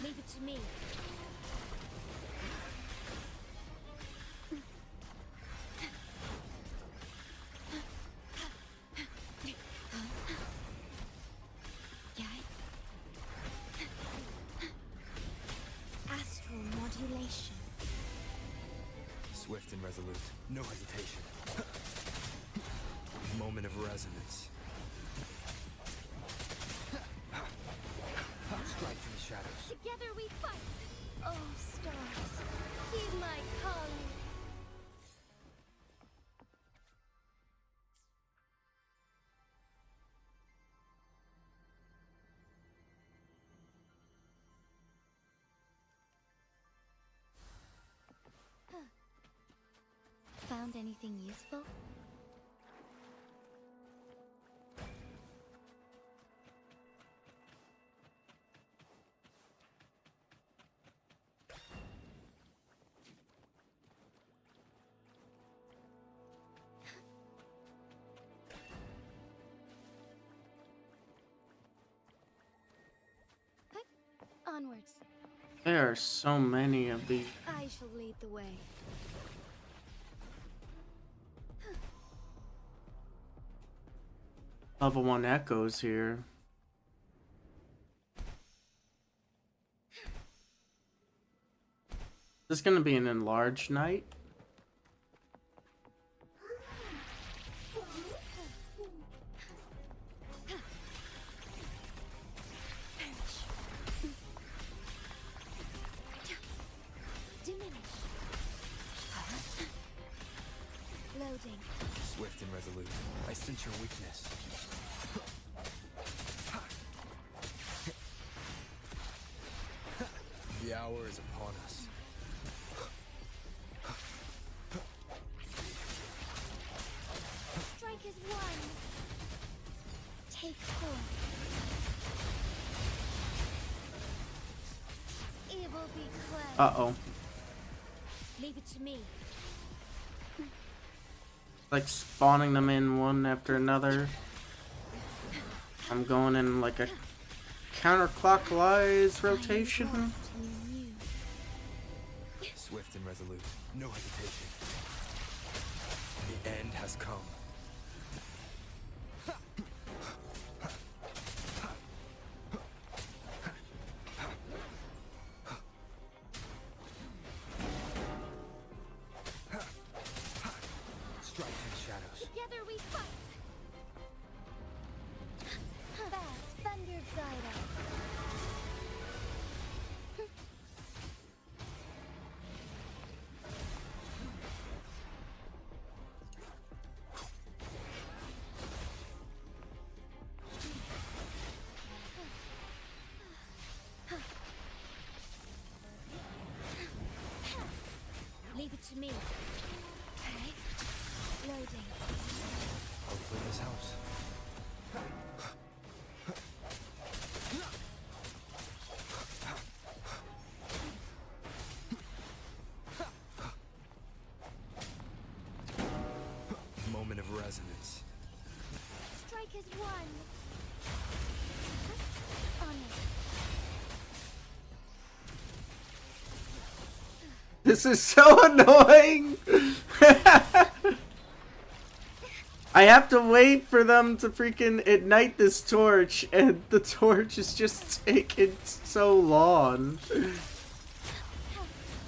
Leave it to me. Astral modulation. Swift and resolute. No hesitation. Moment of resonance. Strike from the shadows. Together we fight. Oh, stars, heed my calling. Found anything useful? Onwards. There are so many of these. I shall lead the way. Level 1 echoes here. This is gonna be an enlarged night. Loading. Swift and resolute. I sense your weakness. The hour is upon us. Strike as one. Take form. Evil be cleansed. Uh-oh. Leave it to me. Like spawning them in one after another. I'm going in like a counterclockwise rotation. Swift and resolute, no hesitation. The end has come. Strike in the shadows. Together we fight. Fast thunder glider. Leave it to me. Okay. Loading. Hopefully this helps. Moment of resonance. Strike is one. Honor. This is so annoying! I have to wait for them to freaking ignite this torch, and the torch is just taking so long. Embrace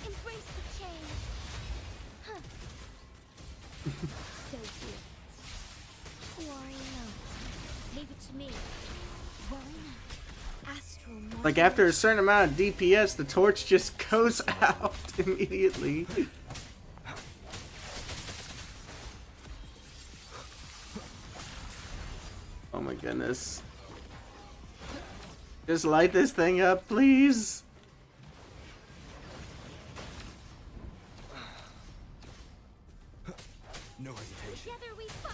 the change. So cute. Worry not. Leave it to me. Worry not. Astral Like, after a certain amount of DPS, the torch just goes out immediately. Oh my goodness. Just light this thing up, please. No hesitation. Together we fight.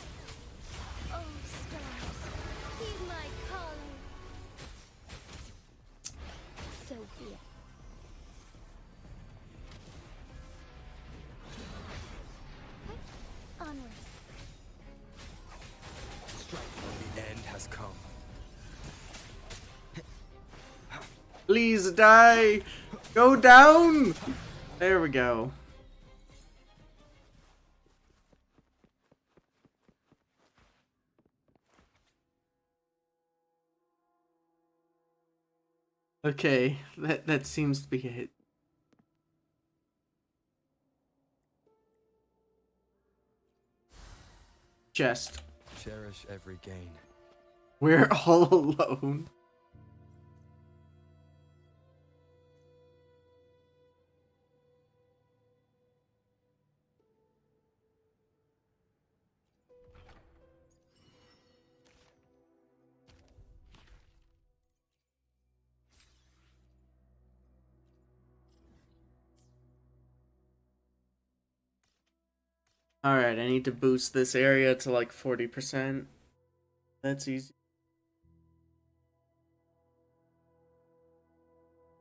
Oh, stars. Heed my calling. So be it. Onward. Strike. The end has come. Please die. Go down. There we go. Okay, that seems to be it. Chest. Cherish every gain. We're all alone. Alright, I need to boost this area to like 40%. That's easy.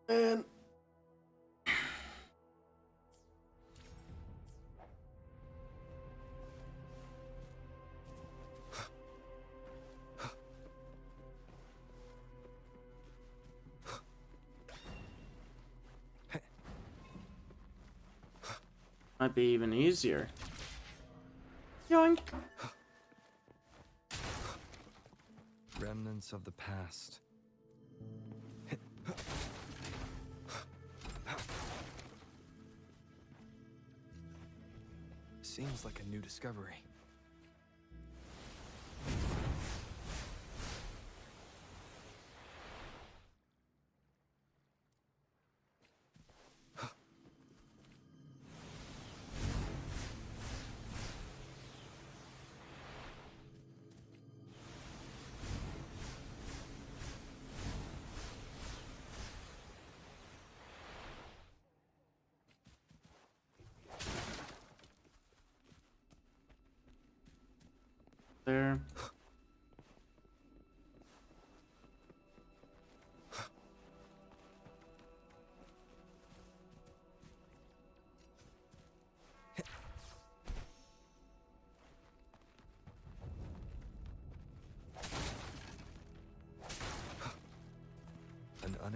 Man. Might be even easier. Yoink. Remnants of the past. Seems like a new discovery. There.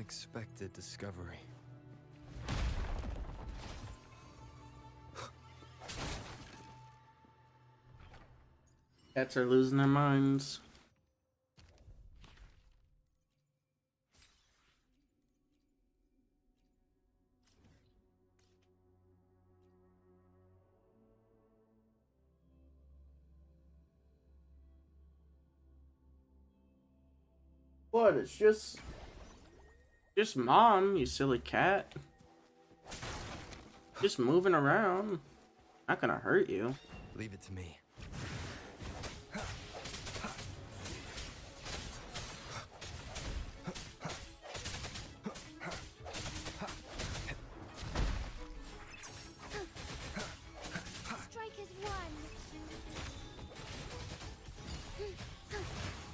unexpected discovery. Cats are losing their minds. What? It's just mom, you silly cat. Just moving around. Not gonna hurt you. Leave it to me. Strikers won.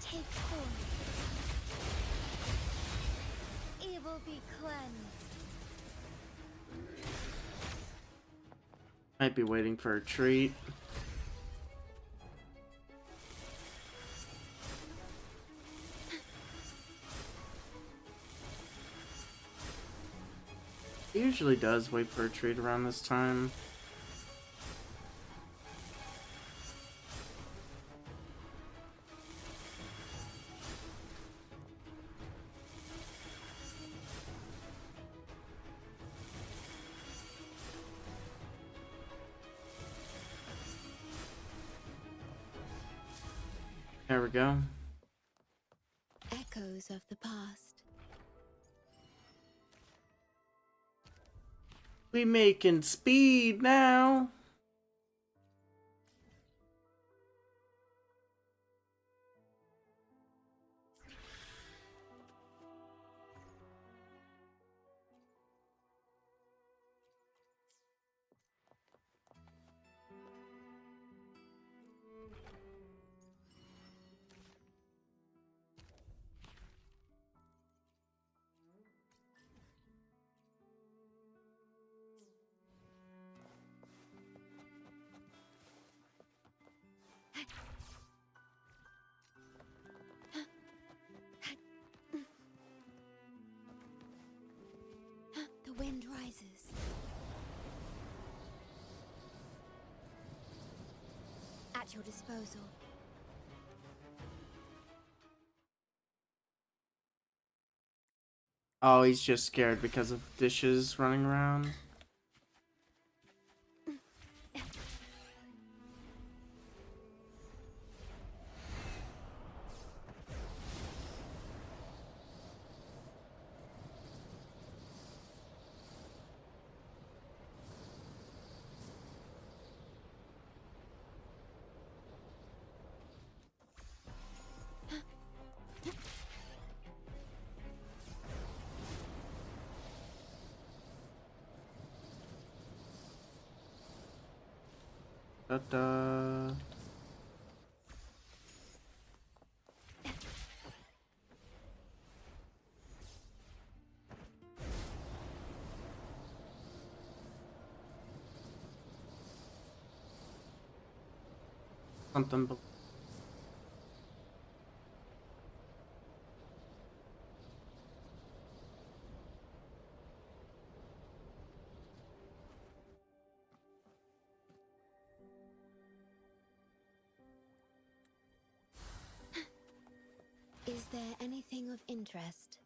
Take form. Evil be cleansed. Might be waiting for a treat. He usually does wait for a treat around this time. There we go. Echoes of the past. We making speed now. The wind rises. At your disposal. Oh, he's just scared because of dishes running around. Da-da. Something. Is there anything of interest?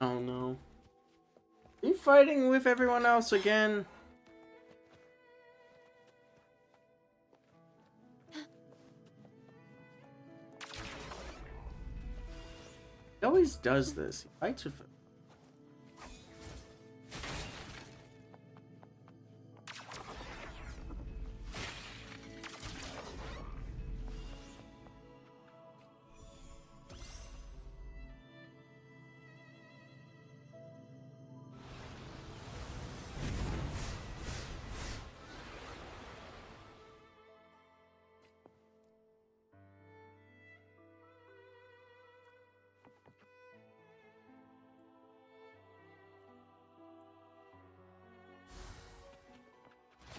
Oh no. Are you fighting with everyone else again? He always does this. He fights with it.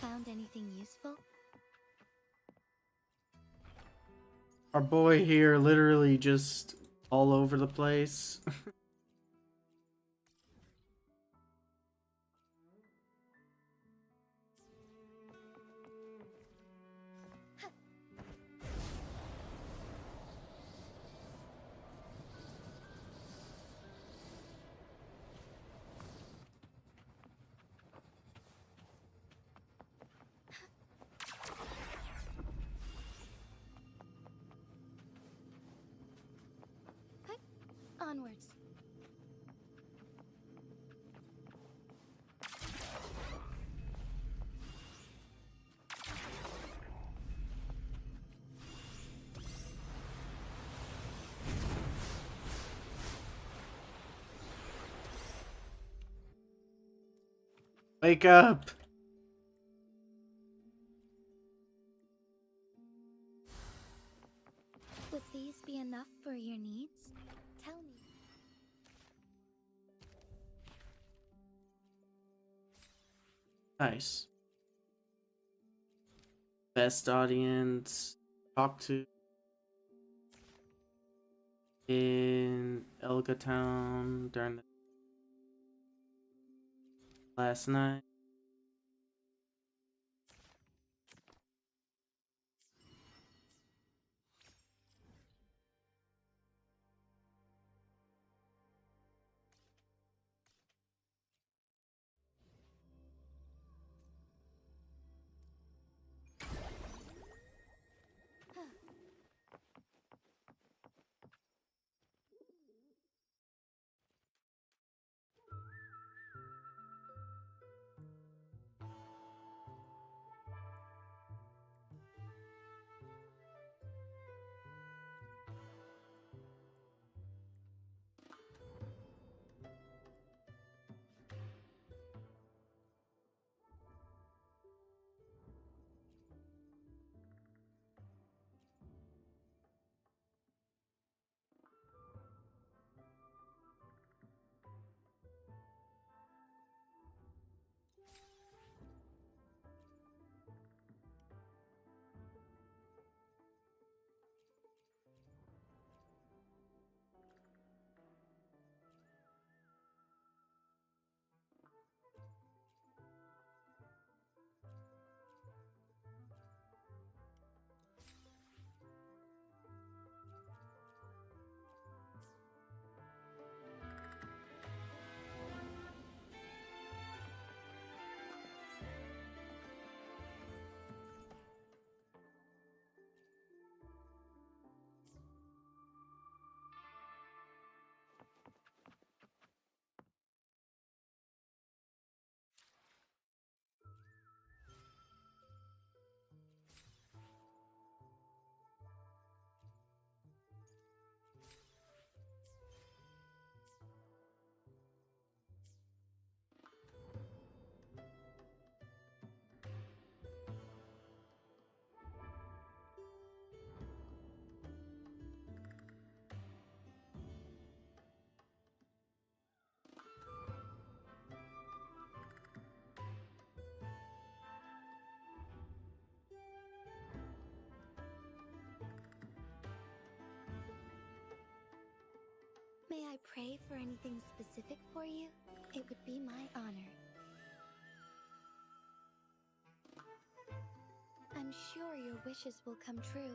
Found anything useful? Our boy here literally just all over the place. Onwards. Wake up! Would these be enough for your needs? Tell me. Nice. Best audience talk to in Elga Town during the last night. May I pray for anything specific for you? It would be my honor. I'm sure your wishes will come true.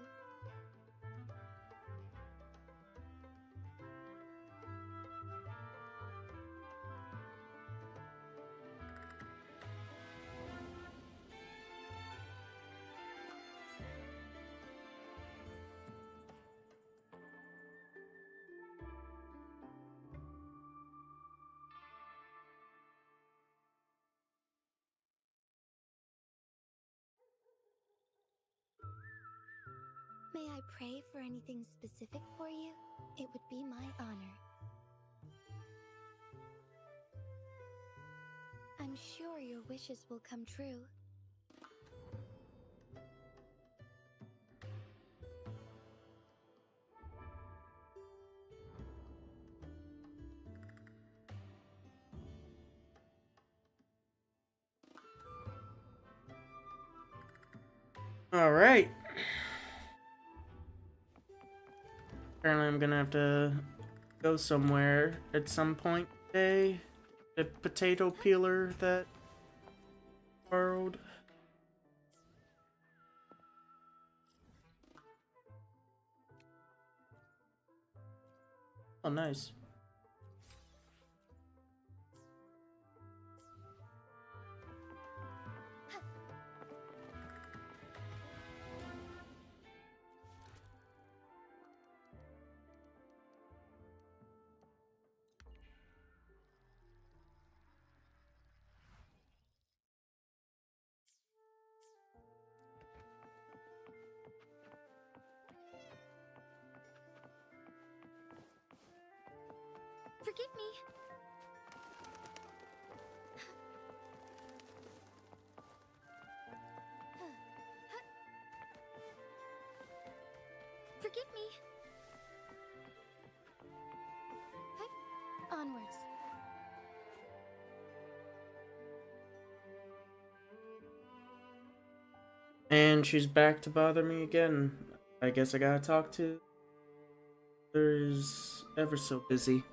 May I pray for anything specific for you? It would be my honor. I'm sure your wishes will come true. All right. Apparently, I'm gonna have to go somewhere at some point today. The potato peeler that borrowed. Oh, nice. Forgive me. Forgive me. Onwards. And she's back to bother me again. I guess I gotta talk to. Is ever so busy.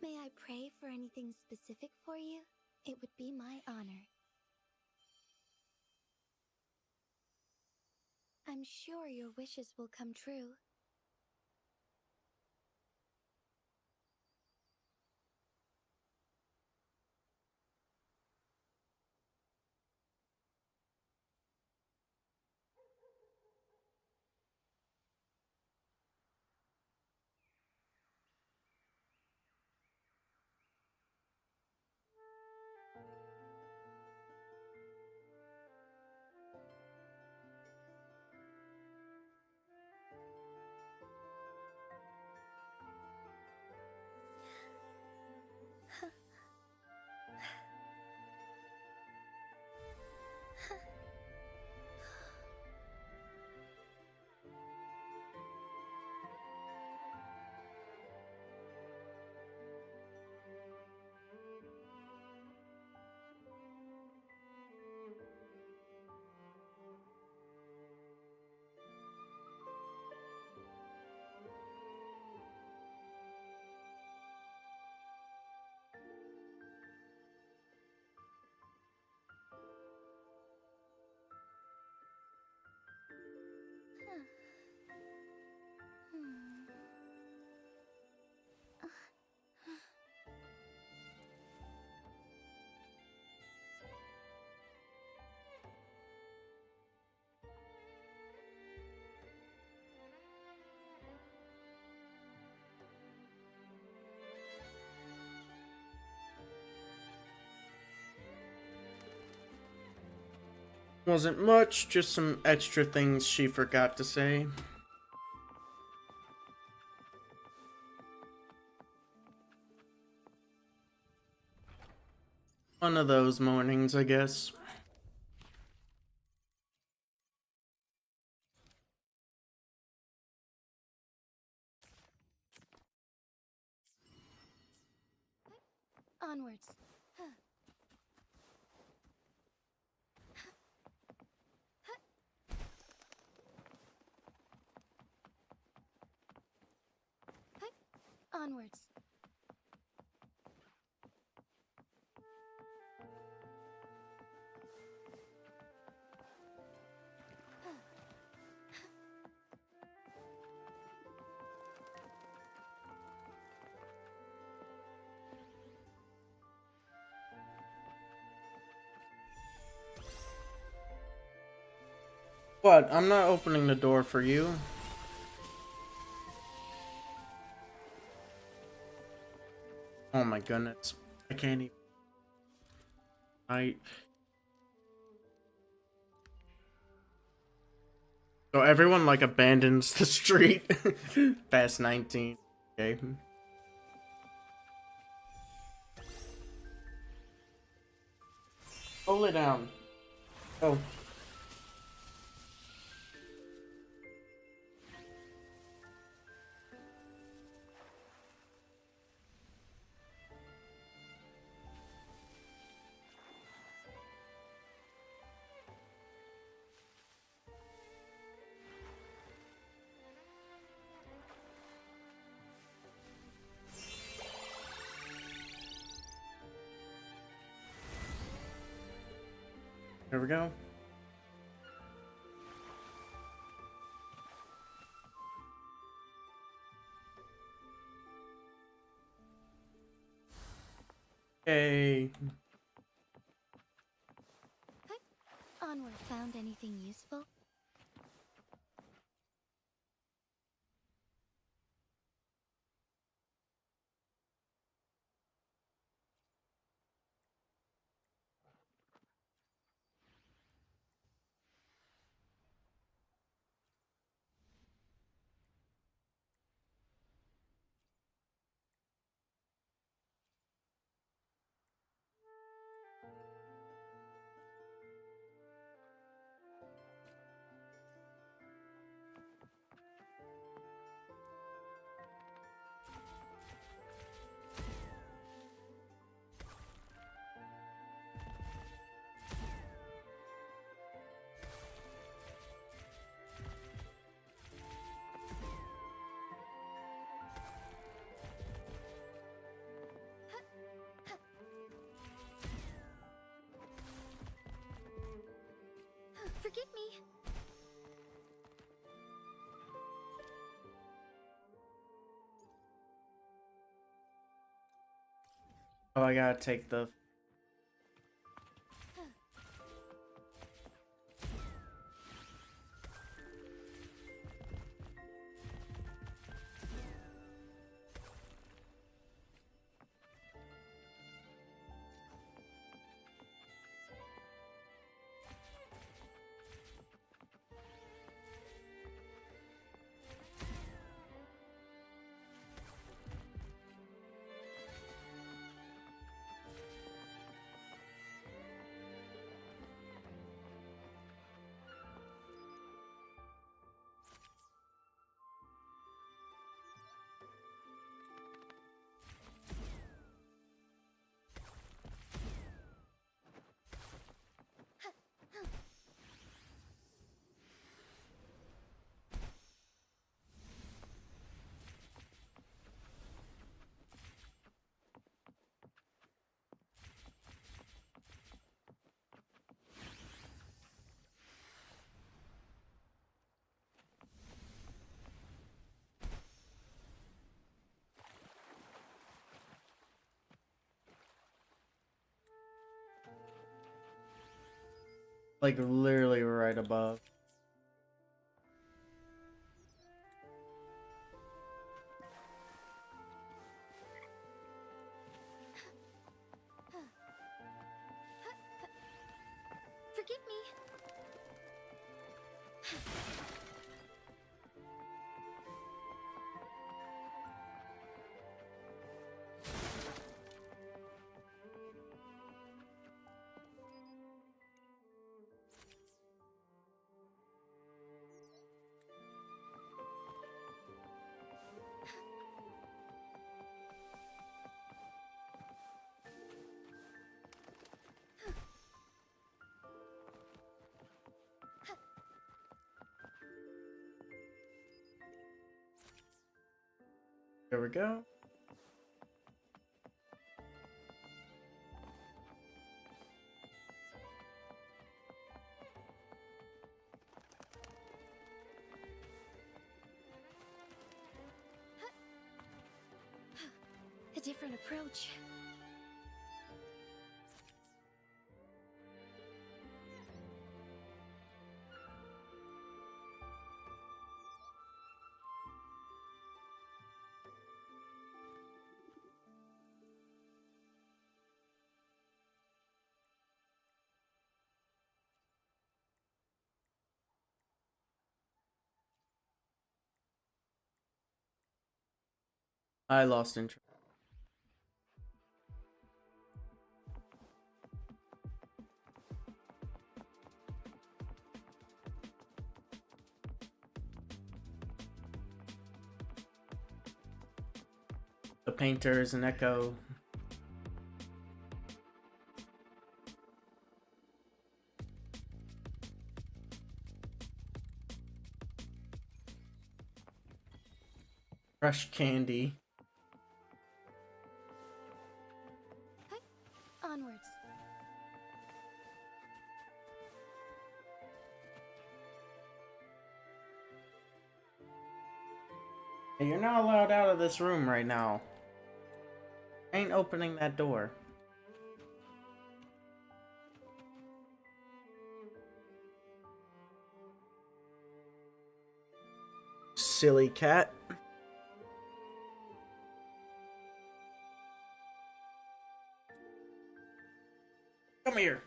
May I pray for anything specific for you? It would be my honor. I'm sure your wishes will come true. Wasn't much, just some extra things she forgot to say. One of those mornings, I guess. Onwards. Onwards. What? I'm not opening the door for you. Oh my goodness. I can't even. So everyone like abandons the street past 19. Okay. Pull it down. Oh. Here we go. Hey. Onward. Found anything useful? Forgive me. Oh, I gotta take the. Like literally right above. Forgive me. There we go. an approach. I lost interest. The painter is an echo. Fresh candy. Onwards. Hey, you're not allowed out of this room right now. Ain't opening that door. Silly cat. Come here.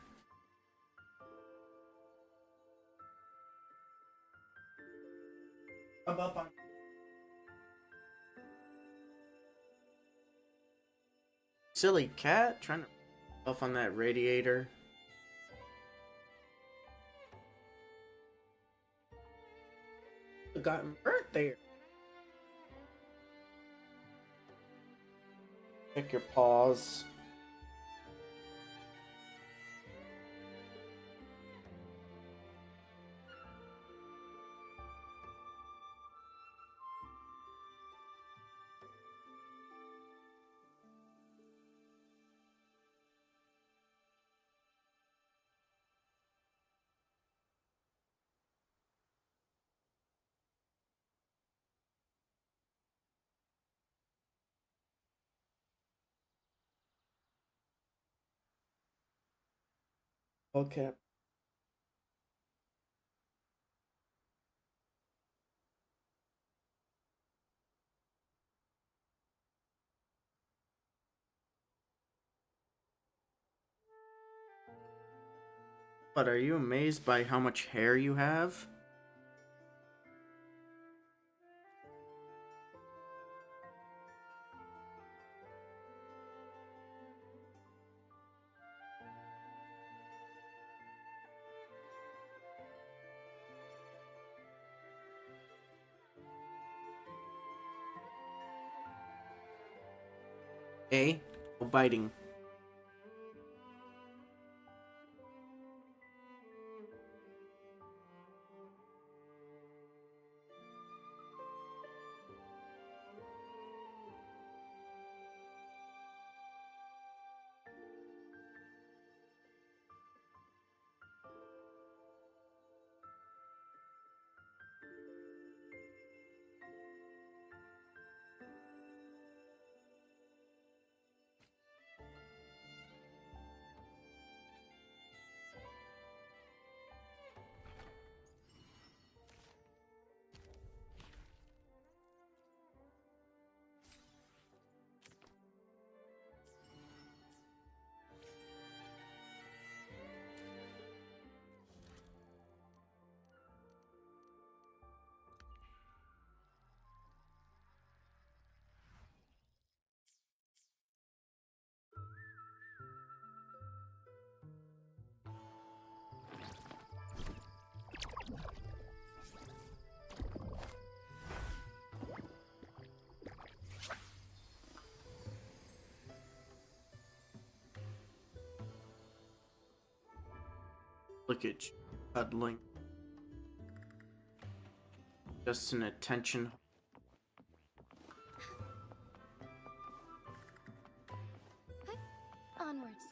Up on. Silly cat trying to off on that radiator. Got burnt there. Check your paws. Okay. But are you amazed by how much hair you have? A. No biting. Look at you, cuddling. Just an attention. Onwards.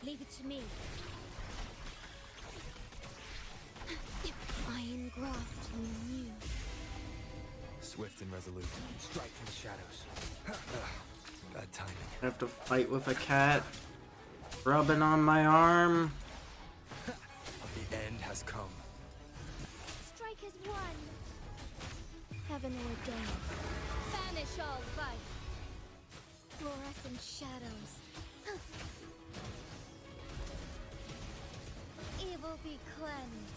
Leave it to me. I engraft you new. Swift and resolute. Strike from the shadows. Bad timing. I have to fight with a cat rubbing on my arm. The end has come. Strike as one. Heaven ordained. Banish all vice. Fluorescent shadows. Evil be cleansed.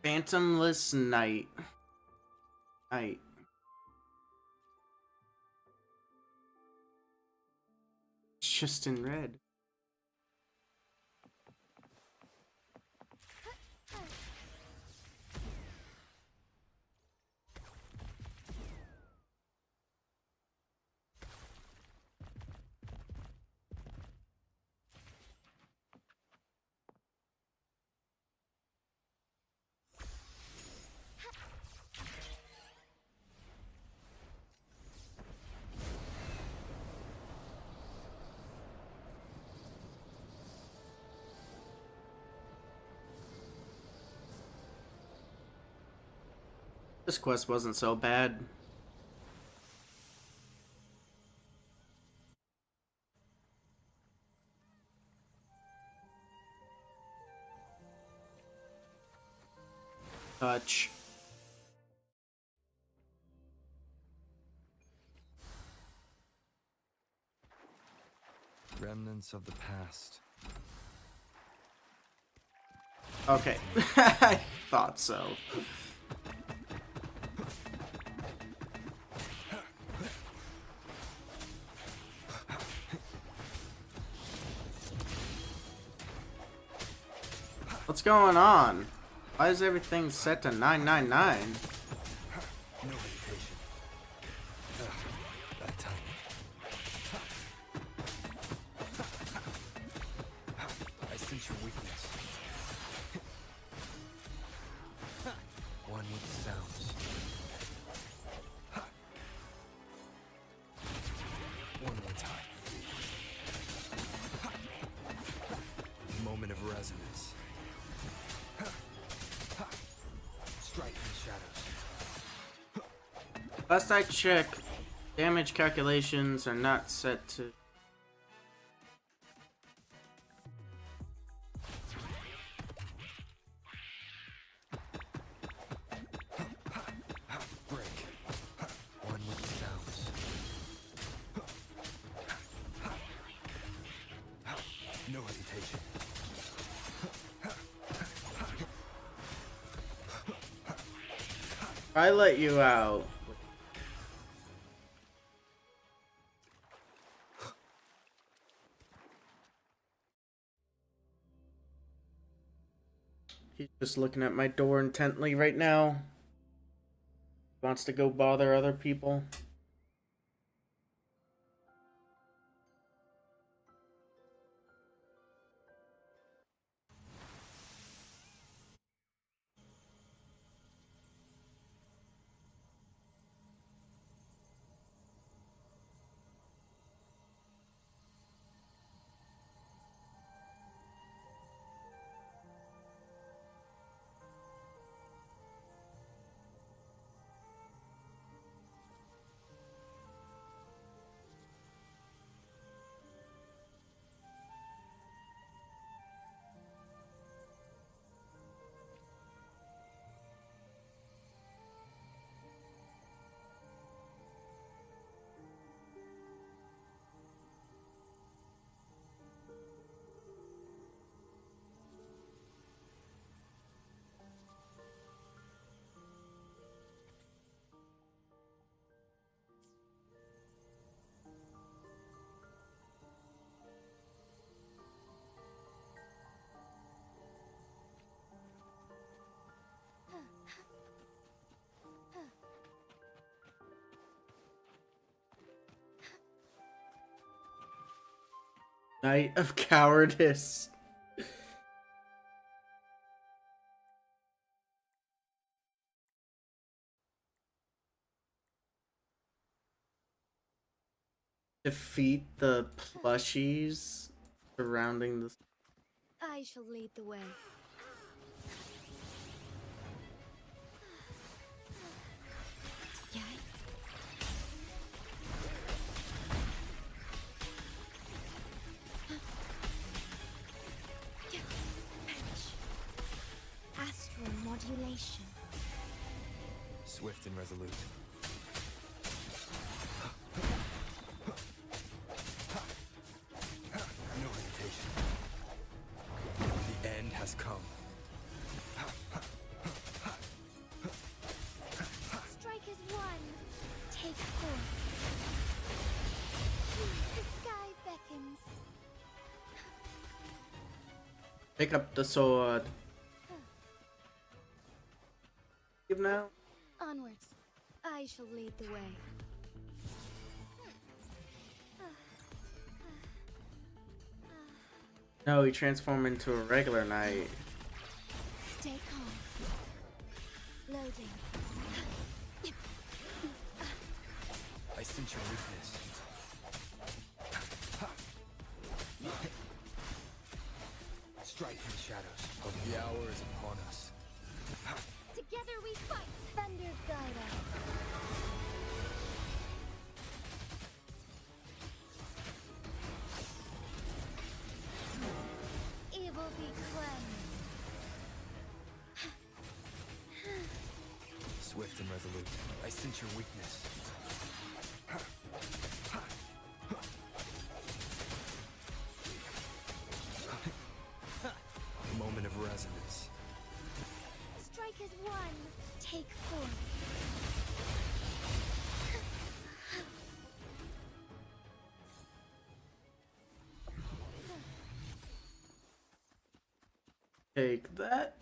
Phantomless Night. It's just in red. This quest wasn't so bad. Touch. Remnants of the past. Okay. I thought so. What's going on? Why is everything set to 999? No hesitation. Bad timing. I sense your weakness. One with the sounds. One more time. Moment of resonance. Strike in the shadows. Last I checked, damage calculations are not set to... Break. One with the sounds. No hesitation. I let you out. He's just looking at my door intently right now. Wants to go bother other people. Night of Cowardice. Defeat the plushies surrounding the. I shall lead the way. Astral modulation. Swift and resolute. No hesitation. The end has come. Strikers one. Take four. The sky beckons. Pick up the sword. Give now. Onwards. I shall lead the way. No, he transformed into a regular knight. Stay calm. Loading. I sense your weakness. Strike in the shadows, but the hour is upon us. Together we fight. Thunder guide us. Evil be cleansed. Swift and resolute. I sense your weakness. Moment of resonance. Strikers one. Take four. Take that.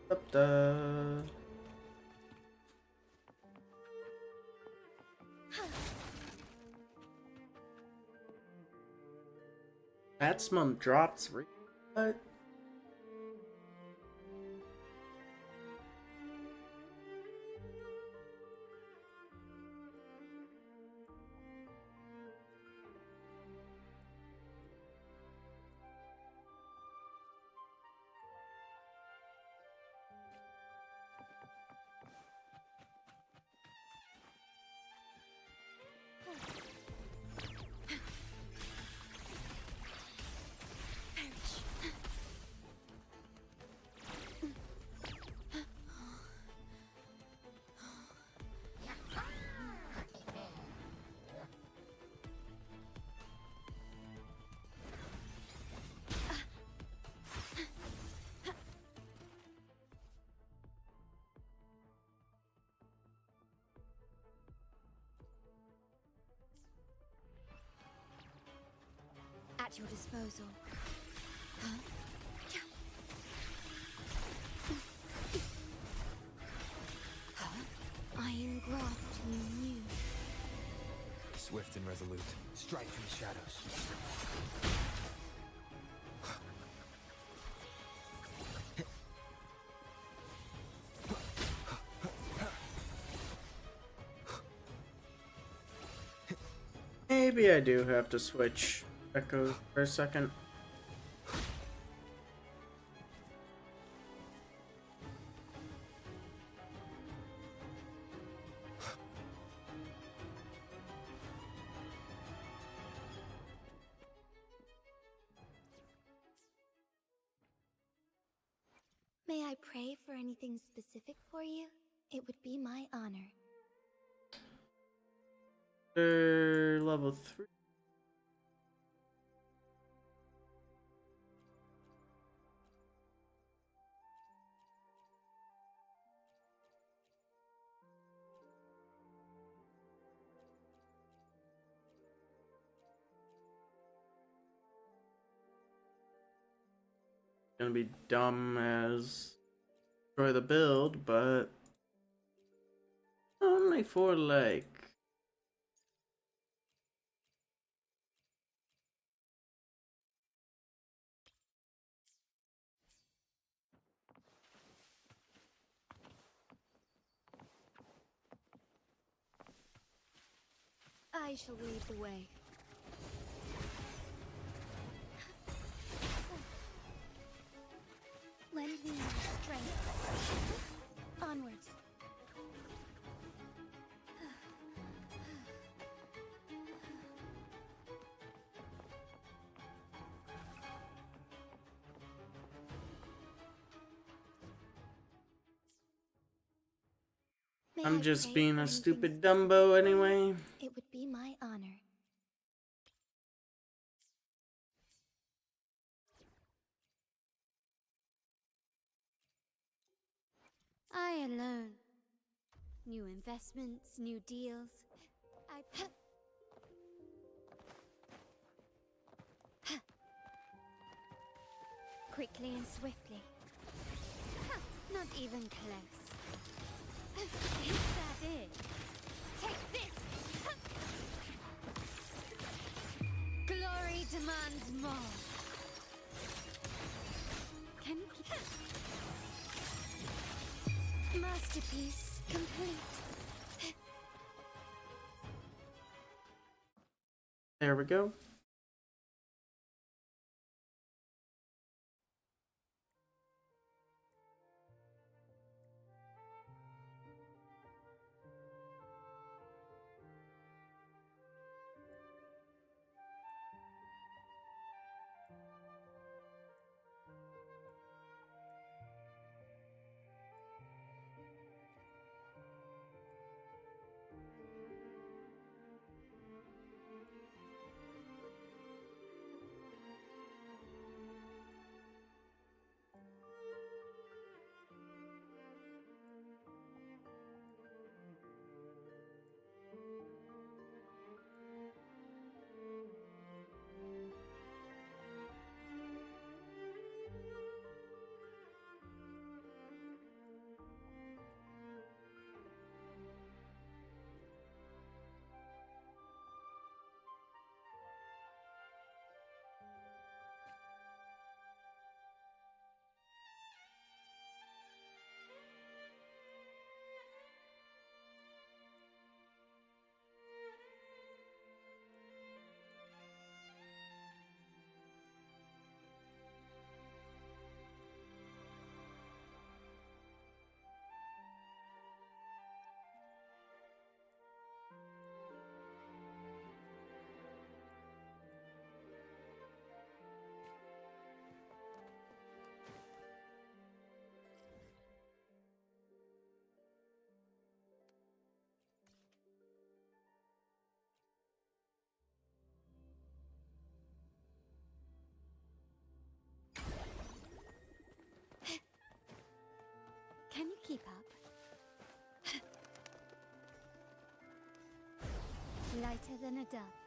Up the. Maximum drops. What? At your disposal. Huh? I engraft you new. Swift and resolute. Strike from the shadows. maybe I do have to switch echoes for a second. May I pray for anything specific for you? It would be my honor. Level 3. Gonna be dumb as destroy the build, but only for like I shall lead the way. Lend me your strength. Onwards. May I'm I just pray being for a anything stupid specific Dumbo for you? anyway. It would be my honor. I alone. New investments, new deals. Quickly and swiftly. Not even close. Is that it? Take this! Glory demands more. Can you keep... Masterpiece complete. There we go. Can you keep up? Lighter than a dove.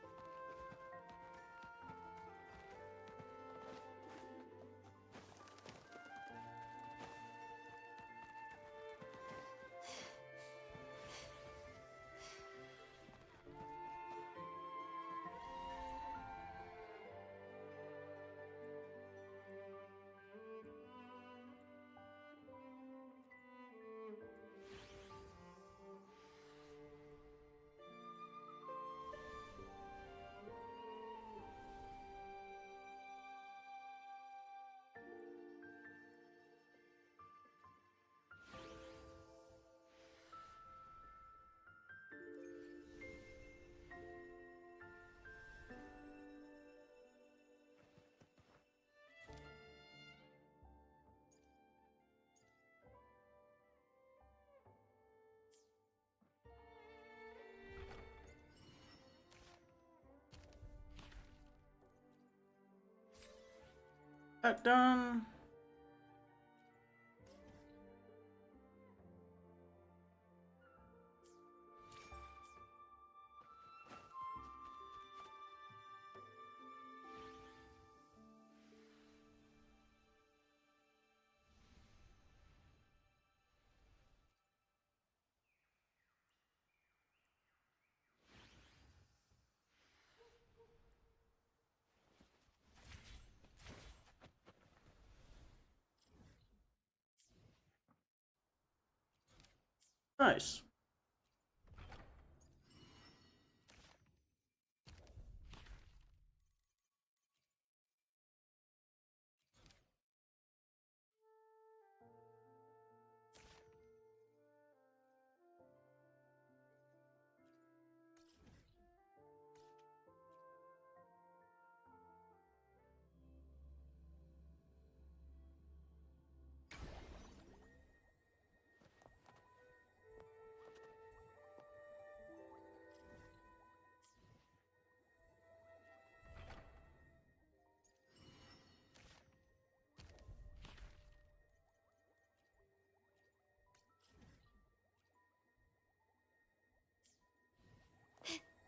That done. Nice.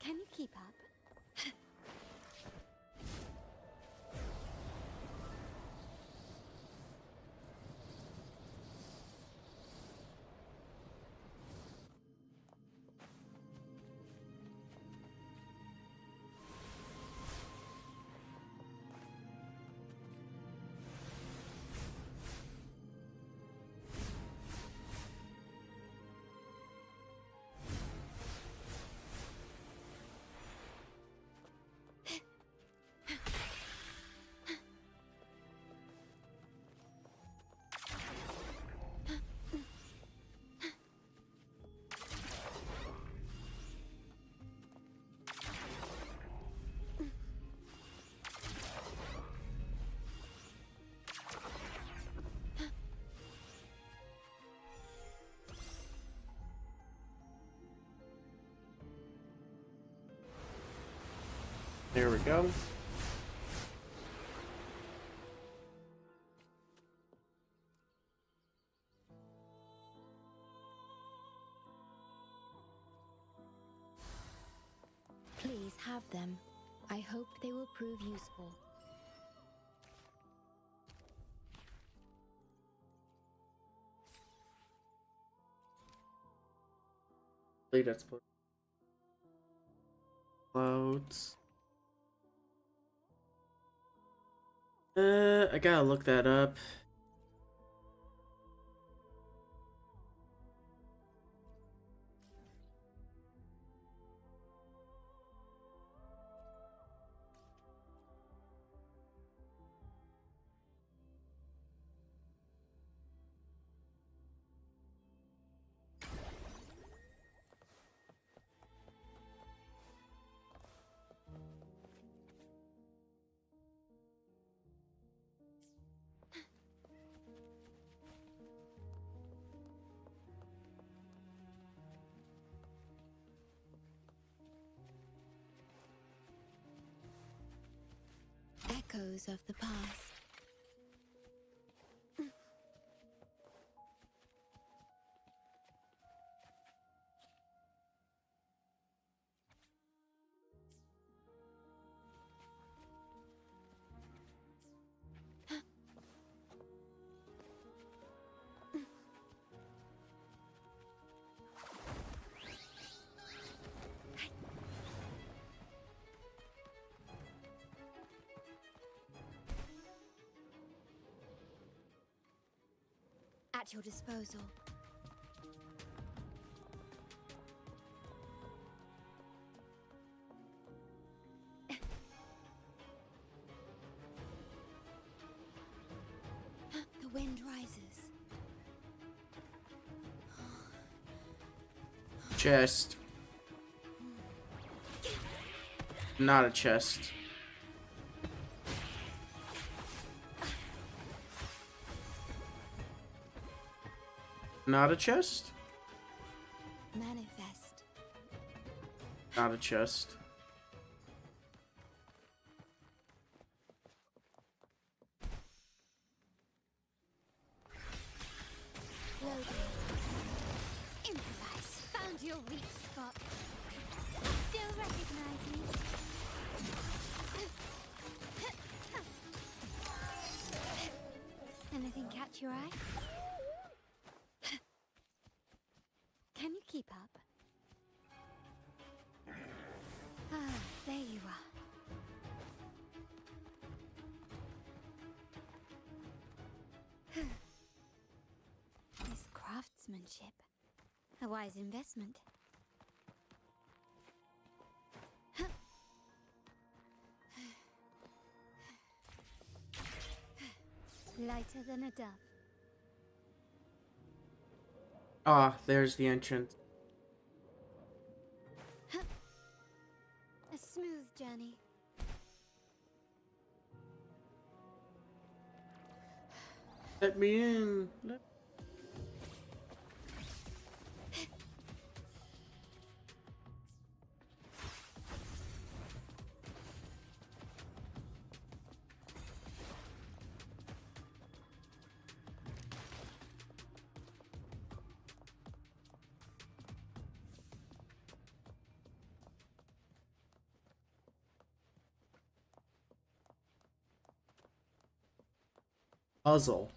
Can you keep up? There we go. Please have them. I hope they will prove useful. Let's put clouds. I gotta look that up. Echoes of the past. At your disposal. The wind rises. Chest. Not a chest. Not a chest? Manifest. Not a chest. found your weak spot. Still recognize me? Anything catch your eye? Can you keep up? Ah, there you are. This craftsmanship. A wise investment. Lighter than a dove. Ah, there's the entrance. A smooth journey. Let me in. Puzzle.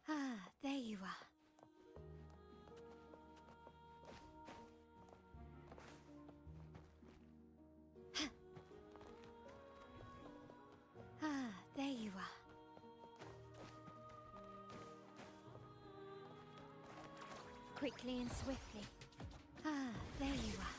Ah, there you are. Ah, there you are. Quickly and swiftly. Ah, there you are.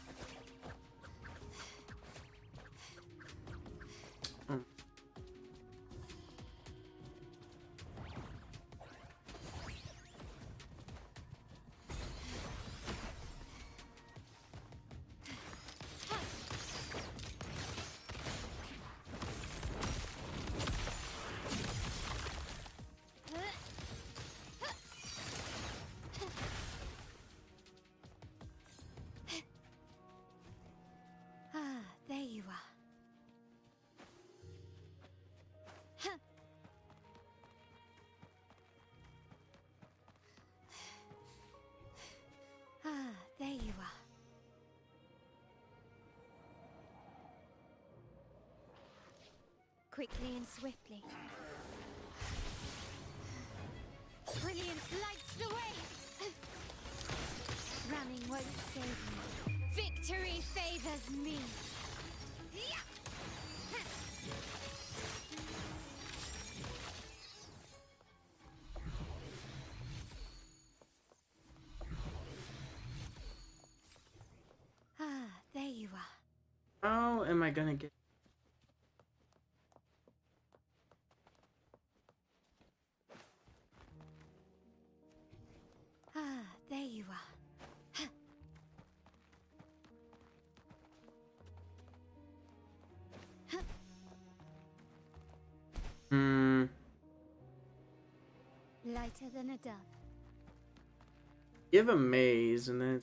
Ah, there you are. Ah, there you are. Quickly and swiftly. Brilliance lights the way! Running won't save me. Victory favors me! Ah, there you are. How am I gonna get? Ah, there you are. Lighter than a dove. Give a maze and then.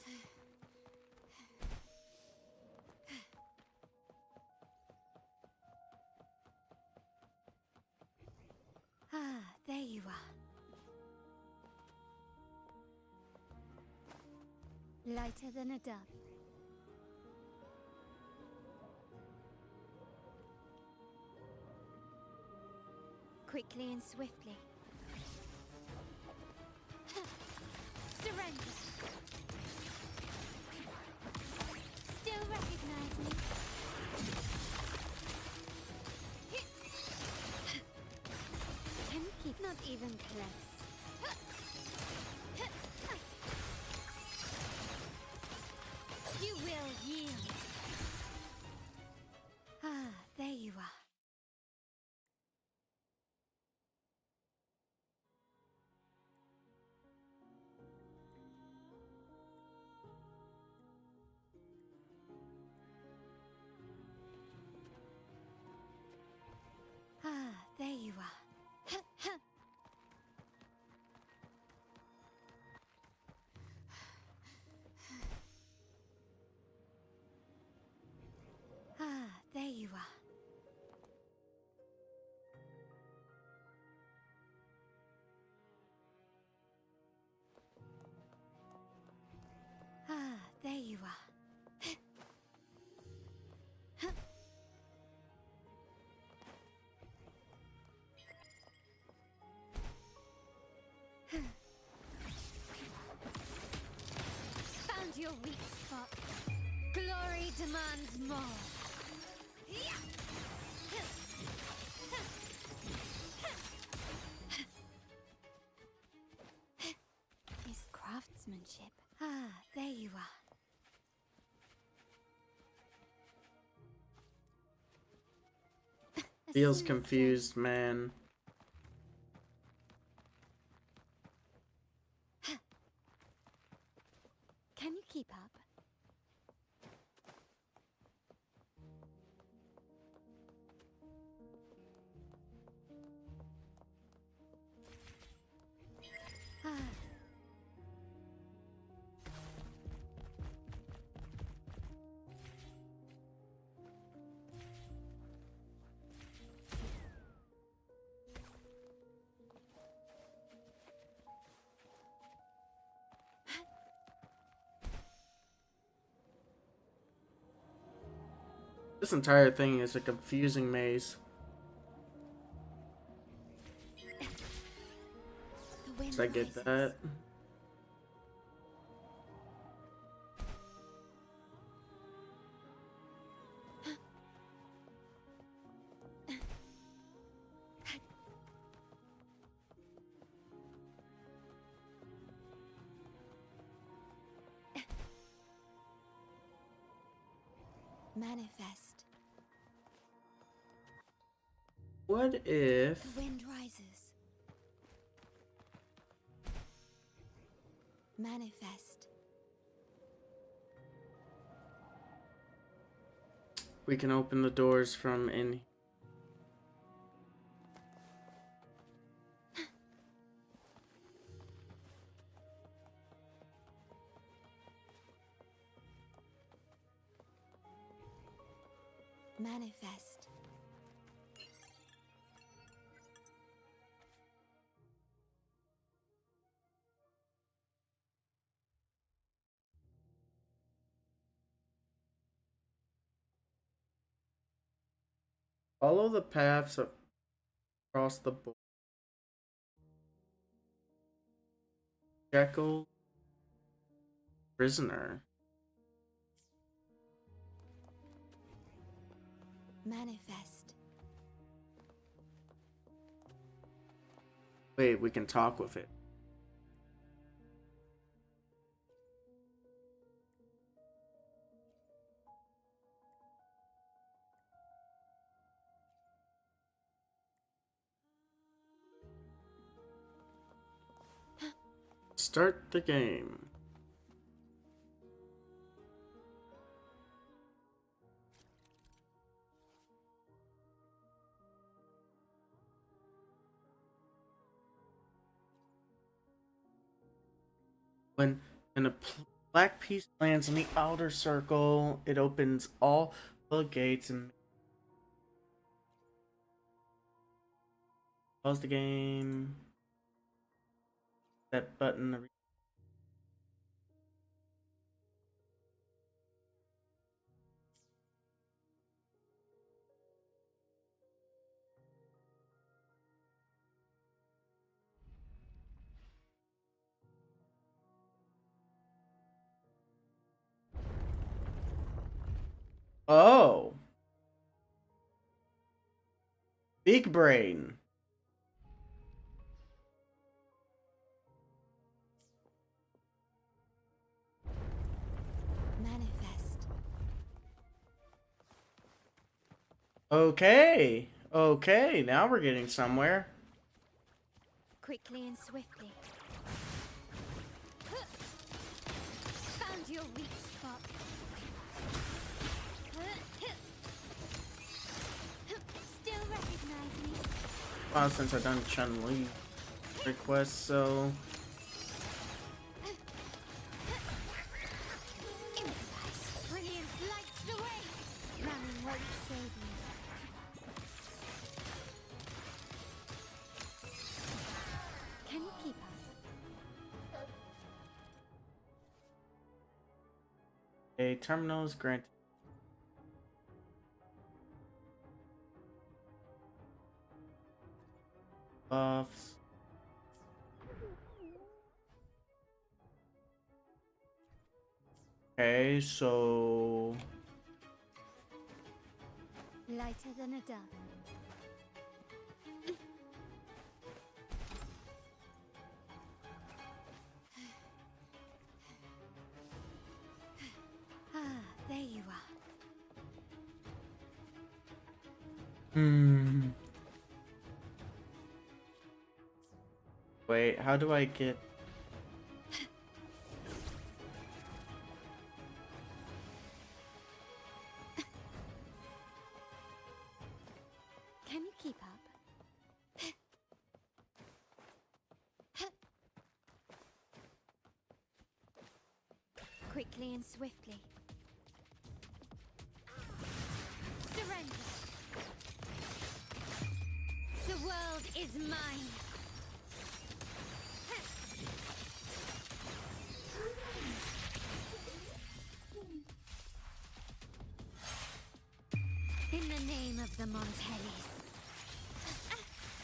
Ah, there you are. Lighter than a dove. Quickly and swiftly. Surrender. Still recognize me? Can you keep not even close? You will yield. Ah, there you are. demands more. His craftsmanship. Ah, there you are. Feels confused, man. Can you keep up? Ah. This entire thing is a confusing maze. I get that. Manifest. What if... The wind rises. Manifest. we can open the doors from in... Manifest. Follow the paths across the board. Jekyll. Prisoner. Manifest. Wait, we can talk with it. Start the game. When a black piece lands in the outer circle, it opens all the gates and pause the game. That button. Oh. Big brain. Manifest. Okay. Okay, now we're getting somewhere. Quickly and swiftly. Found your weak spot. Still recognize me? Well, since I've done Chun-Li requests, so... Brilliant lights the way. Running won't save you. Can you keep up? A terminal is granted. Buffs. Okay, so Lighter than a dove. Ah, there you are. Wait, how do I get... Can you keep up? Quickly and swiftly. Surrender. The world is mine. In the name of the Montellis.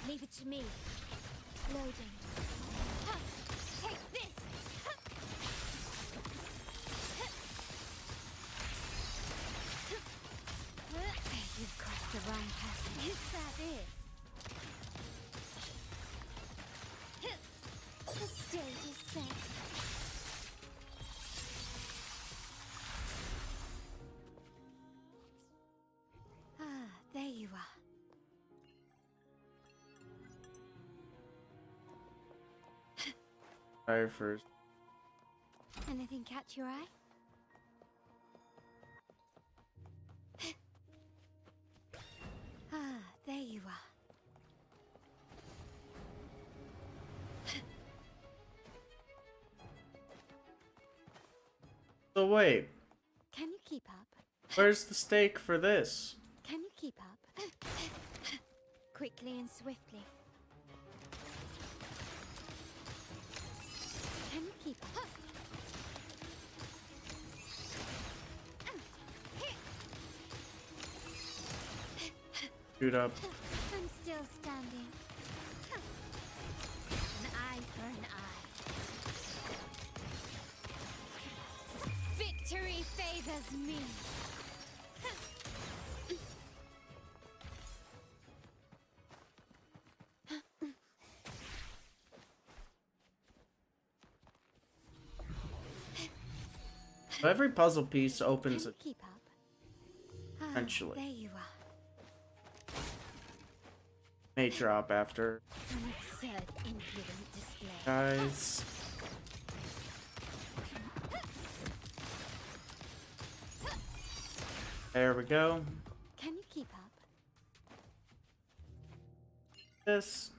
Leave it to me. Loading. Take this! You've crossed the wrong path. Is that it? The stage is set. Ah, there you are. Fire first. Anything catch your eye? Ah, there you are. So wait, Can you keep up? where's the stake for this? Can you keep up? Quickly and swiftly. Can you keep up? Shoot up. I'm still standing. An eye for an eye. Victory favors me. So every puzzle piece opens Can it you keep up? Ah, eventually. there you are. May drop after. An absurd, impudent display. Guys. There we go. Can you keep up? This.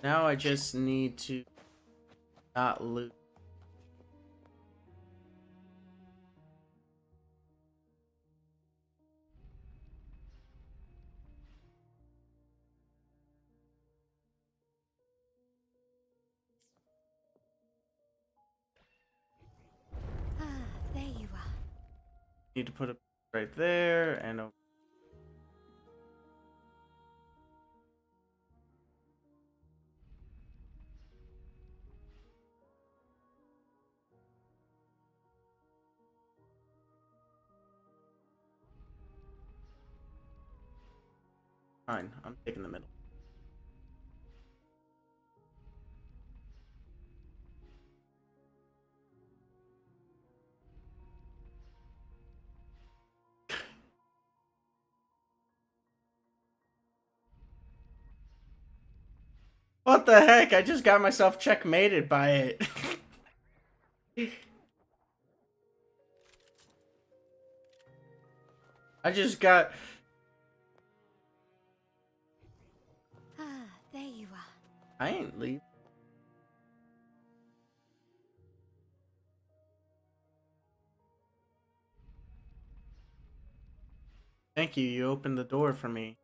Now I just need to not loot. Ah, there you are. Need to put it right there and over. Fine, I'm taking the middle. What the heck? I just got myself checkmated by it. I just got... Ah, there you are. I ain't leave. Thank you, you opened the door for me.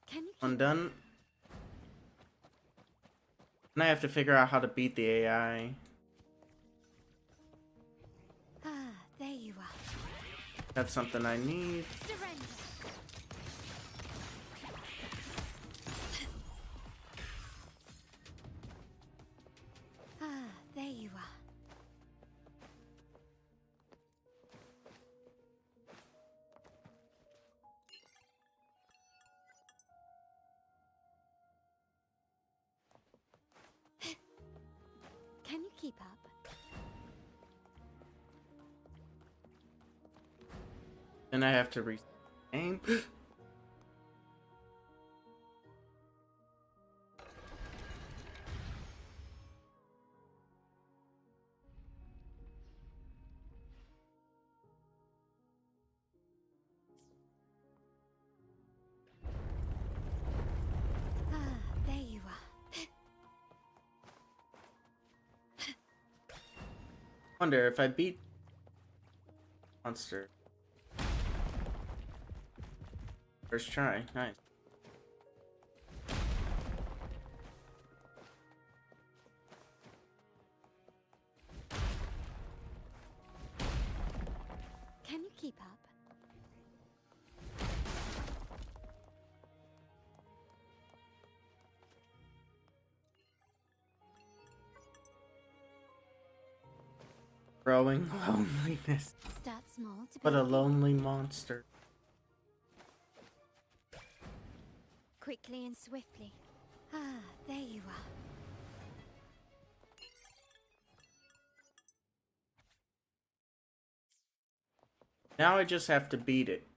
Can you I'm done. And I have to figure out how to beat the AI. Ah, there you are. That's something I need. Surrender. Ah, there you are. Can you keep up? Then I have to aim. Ah, there you are. Wonder if I beat monster. First try, nice. Can you keep up? Growing loneliness. Start small to What a build big. lonely monster. Quickly and swiftly. Ah, there you are. Now I just have to beat it.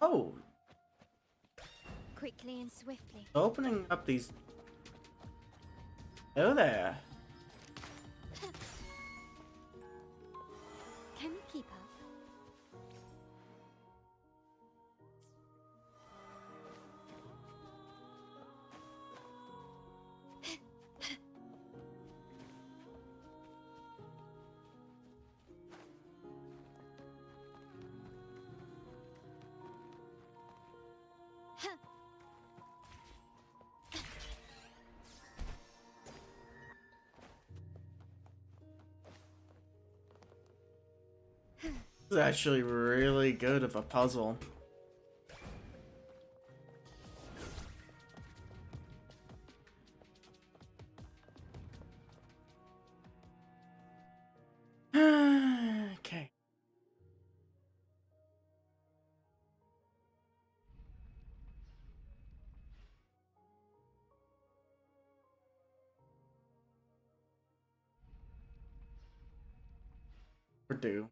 Oh, Quickly and swiftly. opening up these. Oh there. Can you keep up? This is actually really good of a puzzle. Okay. We're due.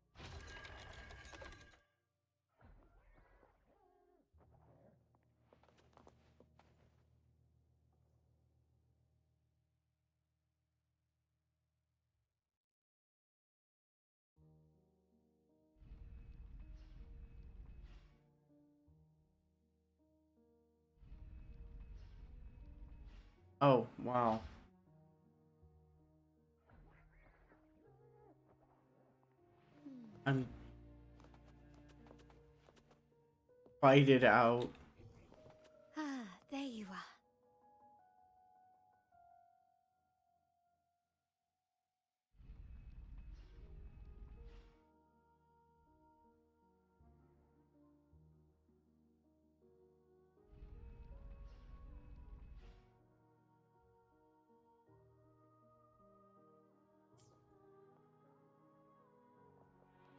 Oh, wow. I'm fight it out. Ah, there you are.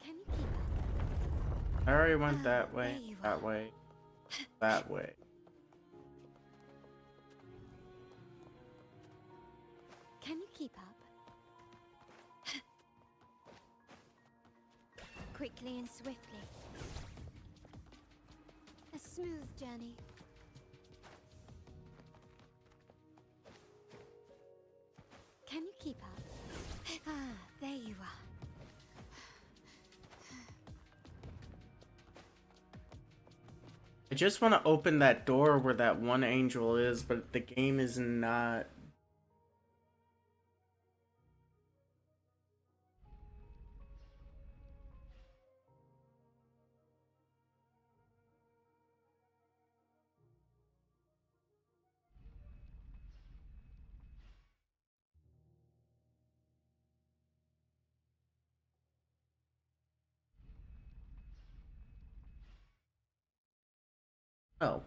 Can you keep up? I already went that there way, you that way, that way. Can you keep up? Quickly and swiftly. A smooth journey. keep up. Ah, there you are. I just want to open that door where that one angel is, but the game is not. Oh.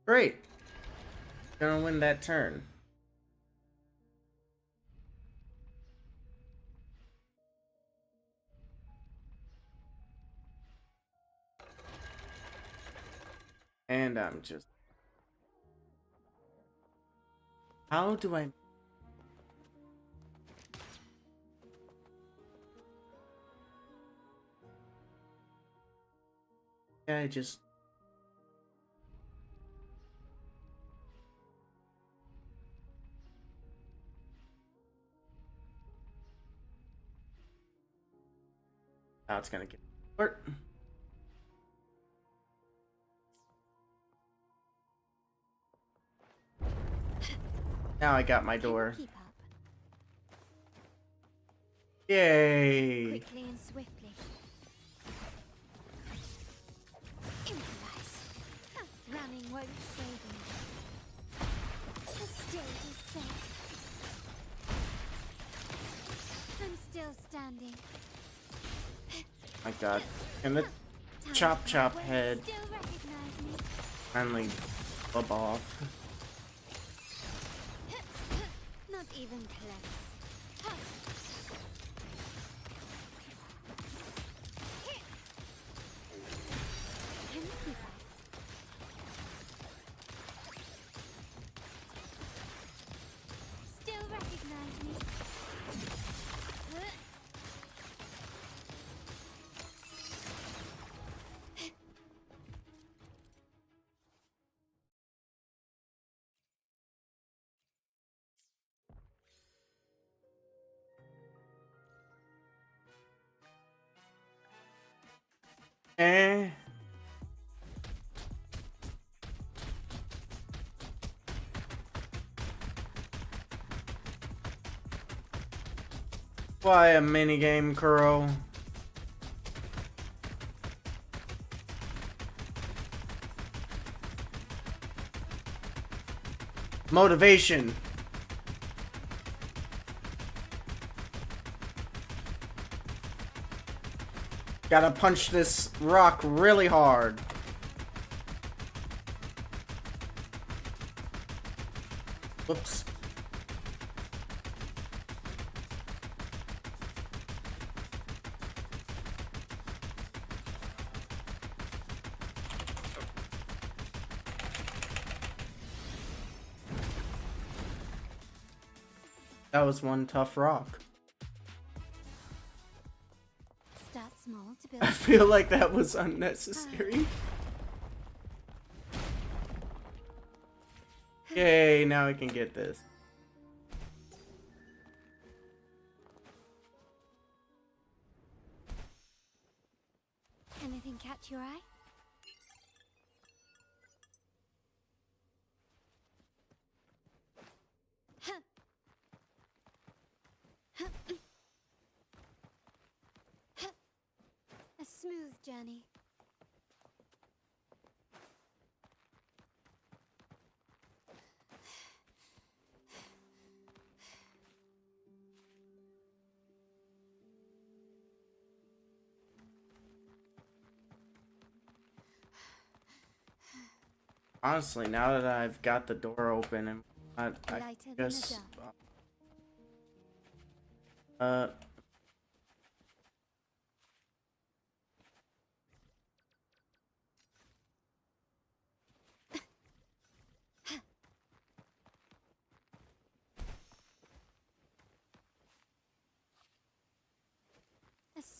Great. Gonna win that turn. And I'm just... How do I... I just... Now it's gonna get short. Now I got my door. Yay! Quickly and swiftly. Improvise. Running won't save you. The stage is set. I'm still standing. My god. And the chop head Still recognize me. finally flub off. Not even close. Still recognize me. Eh. Why a minigame, Kuro? Motivation. Gotta punch this rock really hard. Whoops. That was one tough rock. Start small to build. I feel like that was unnecessary. Yay, now I can get this. Anything catch your eye? A smooth journey. Honestly, now that I've got the door open and I just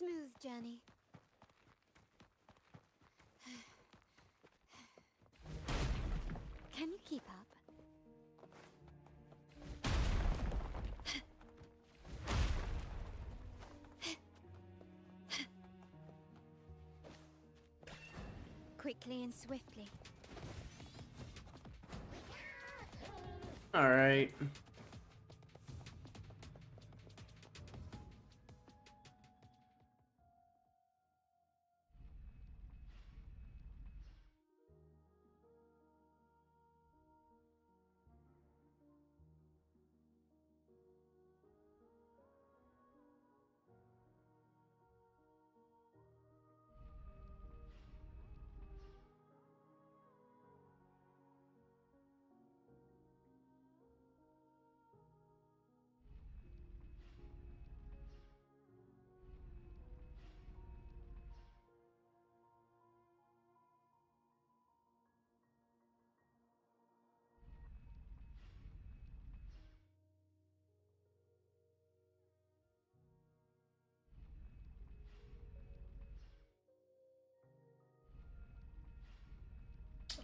smooth journey. Can you keep up? Quickly and swiftly. All right.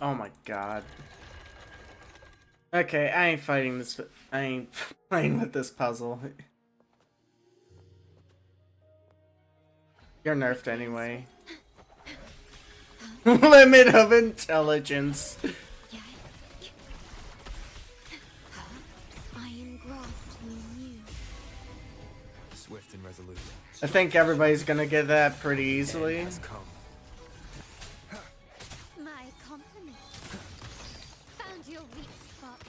Oh my god. Okay, I ain't fighting this. I ain't playing with this puzzle. You're nerfed anyway. Limit of intelligence. Swift and resolute. I think everybody's gonna get that pretty easily. My compliment. Found your weak spot.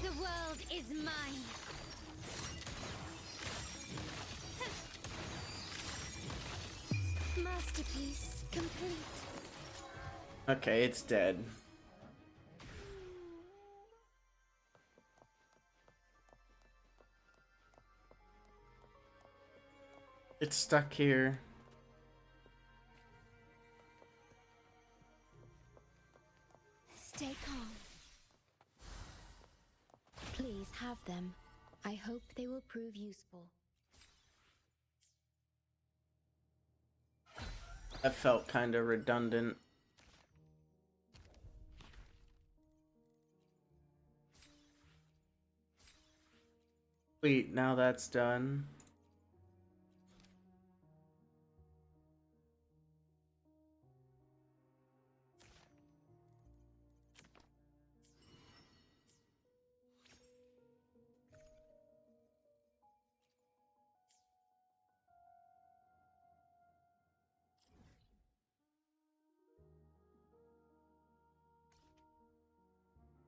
The world is mine. Masterpiece complete. Okay, it's dead. It's stuck here. Stay calm. Please have them. I hope they will prove useful. That felt kind of redundant. Sweet, now that's done.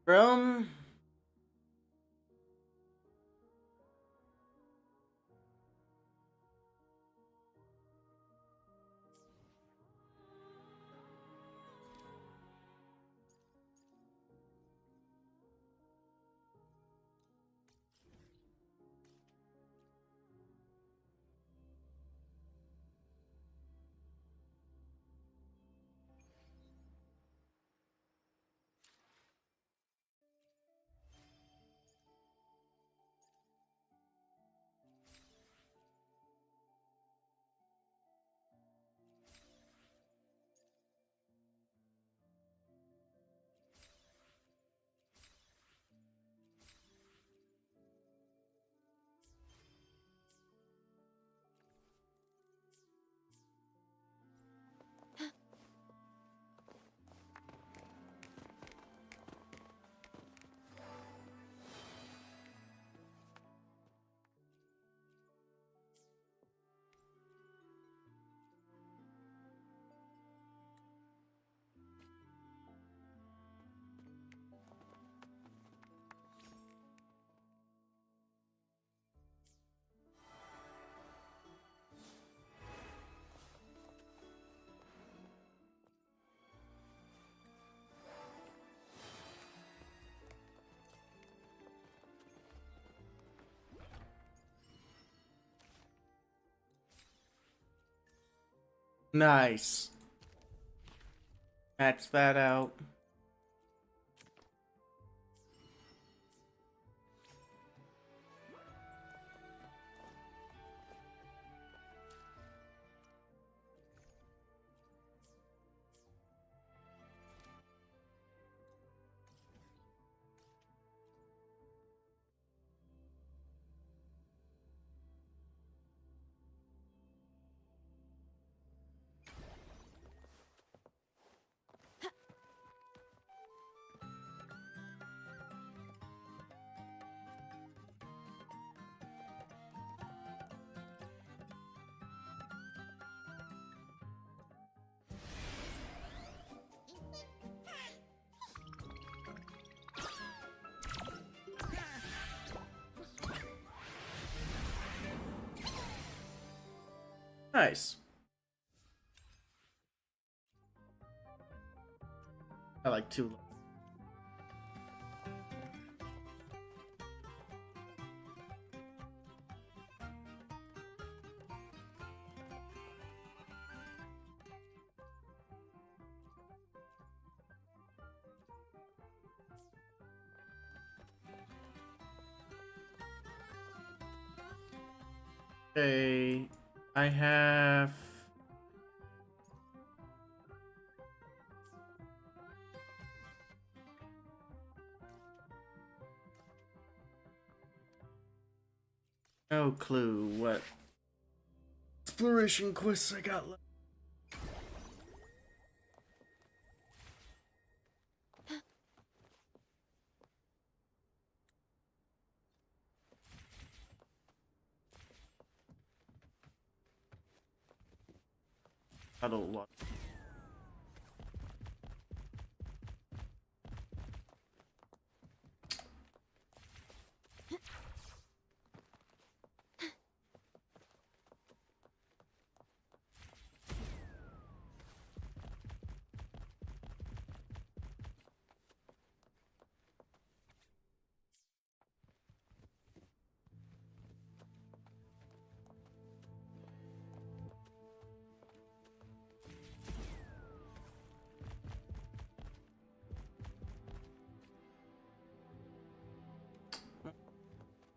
From nice. Max that out. Nice. I like 2 levels. Okay, I have... no clue what exploration quests I got left. I don't want.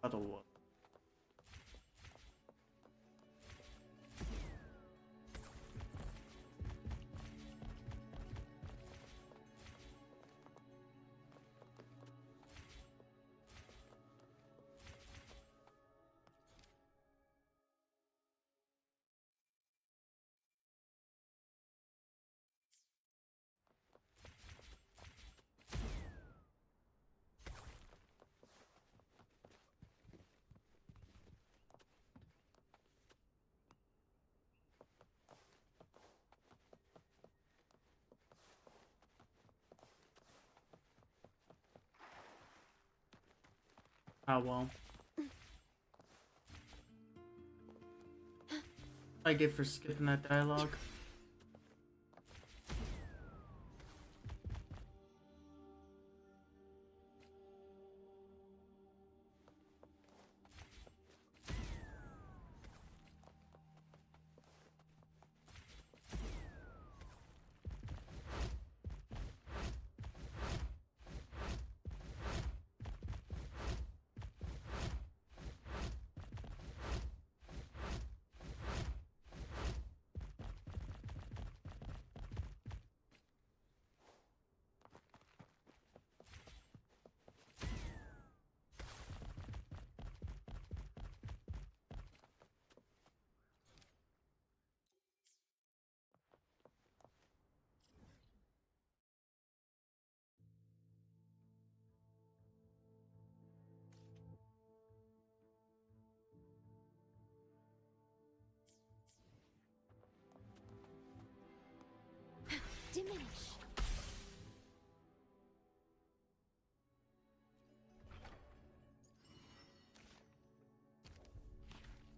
I don't want. Oh well. I get for skipping that dialogue. Diminish.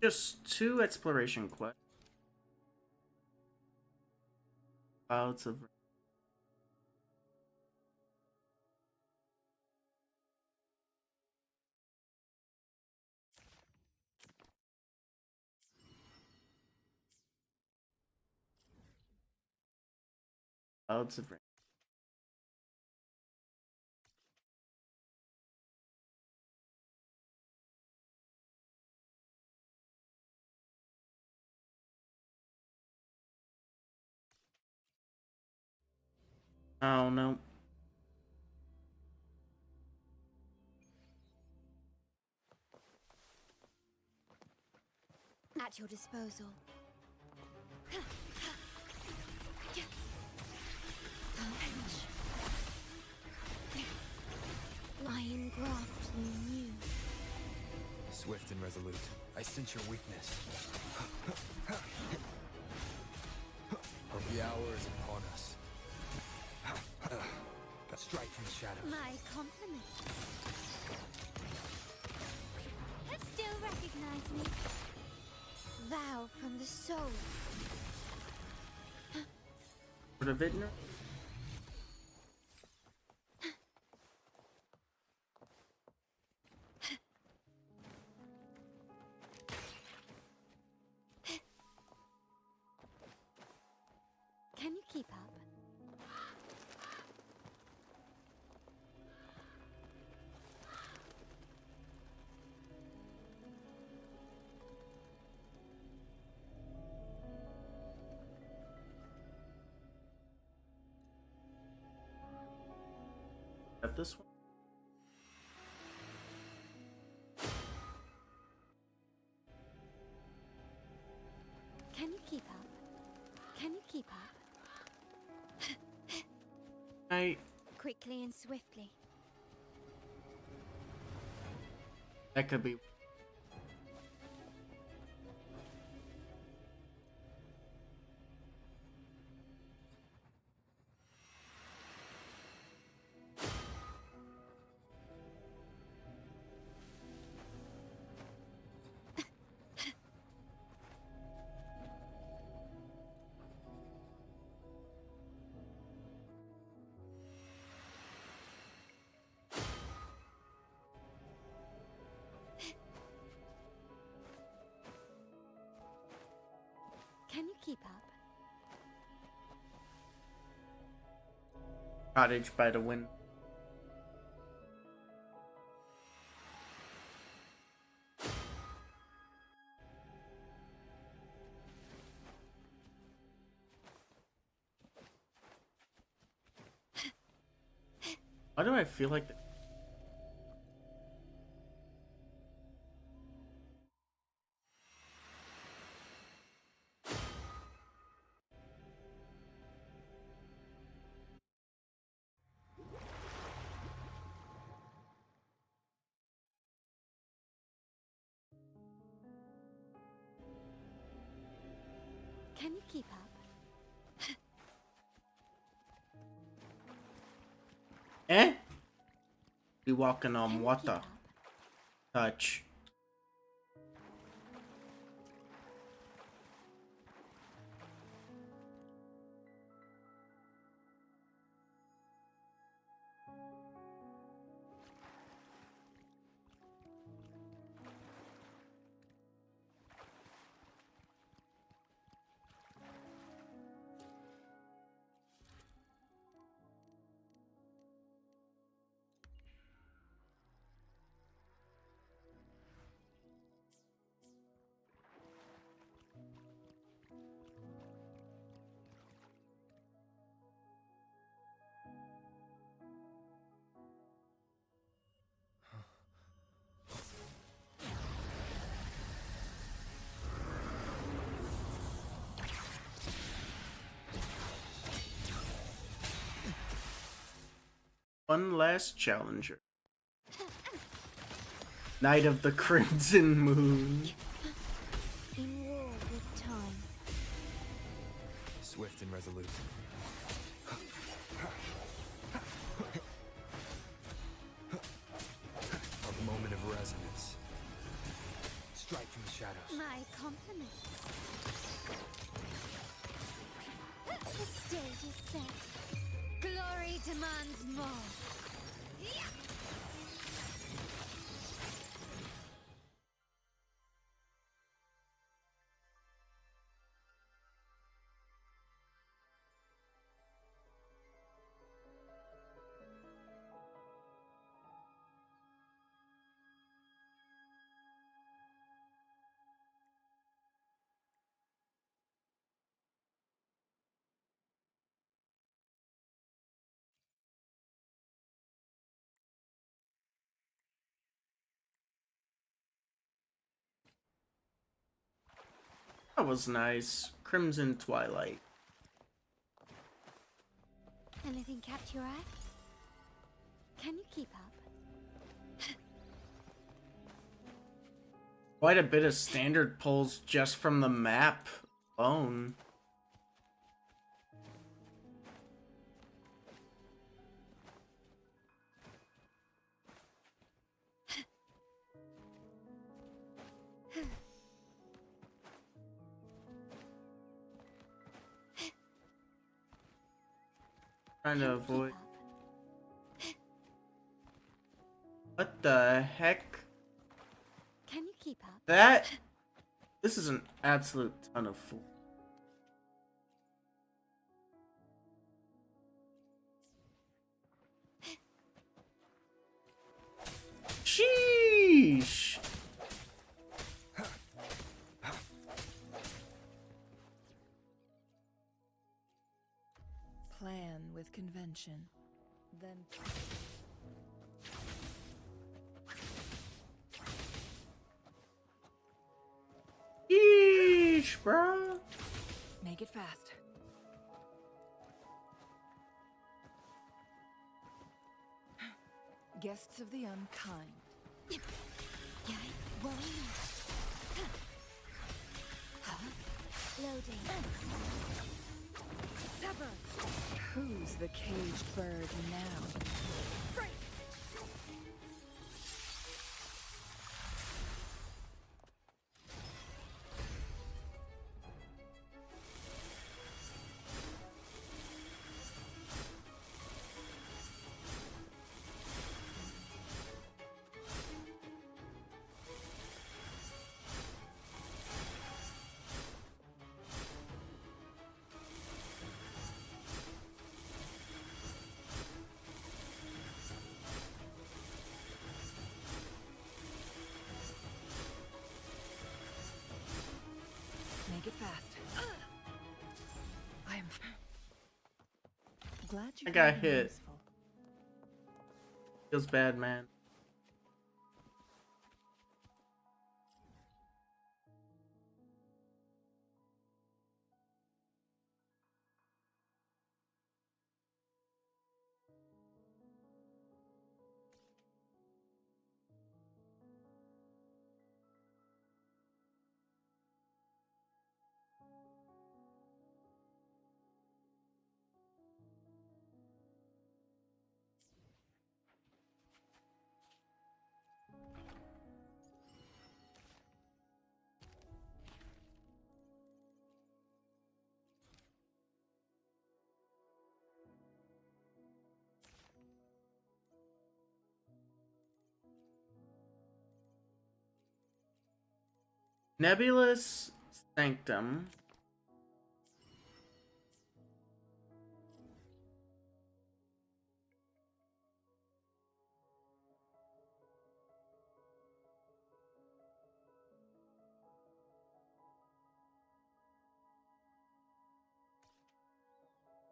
Just 2 exploration quests. Clouds of rain. Oh no. At your disposal. Lion graft you knew. Swift and resolute. I sense your weakness. But the hour is upon us. Strike from the shadows. My compliment. Still recognize me? vow from the soul. For the vintner? Can you keep up? At this one? Can you keep up? Can you keep up? Quickly and swiftly. That could be. Can you keep up? Cottage by the wind. Why do I feel like Can you keep up? eh? Be walking on water. Touch. One last challenger. Night of the Crimson Moon. In war with time. Swift and resolute. A moment of resonance. Strike from the shadows. My compliments. The stage is set. Glory demands more. That was nice. Crimson Twilight. Anything catch your eye? Can you keep up? Quite a bit of standard pulls just from the map alone. Trying to avoid. What the heck? Can you keep up? This is an absolute ton of fool. Sheesh! Plan with convention, then... Yeesh, bro. Make it fast. Guests of the unkind. Loading. Sever! Who's the caged bird now? Break! Make it fast. I am glad you I got found me hit. useful. Feels bad, man. Nebulous Sanctum.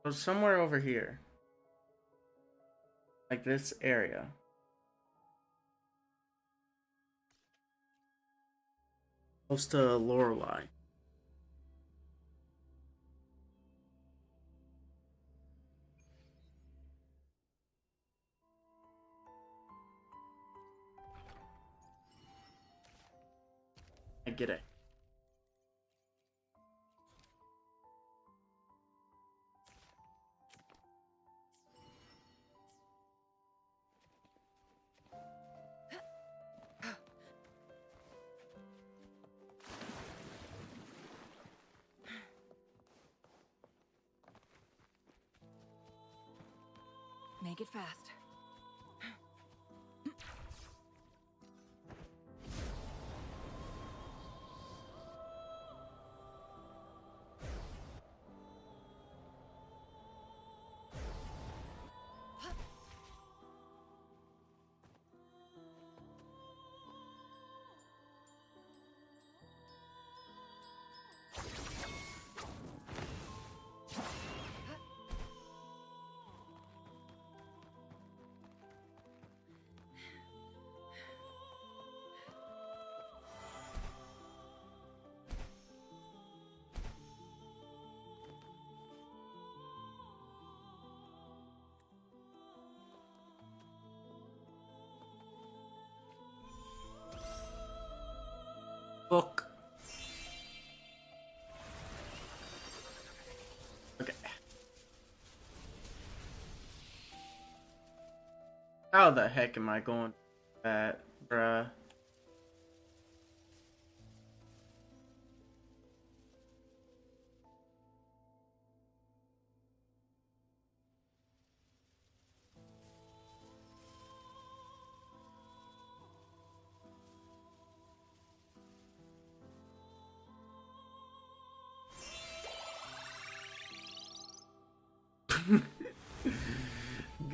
So somewhere over here. Like this area. Close to Lorelei. I get it. Make it fast. Book. Okay. How the heck am I going that, bruh?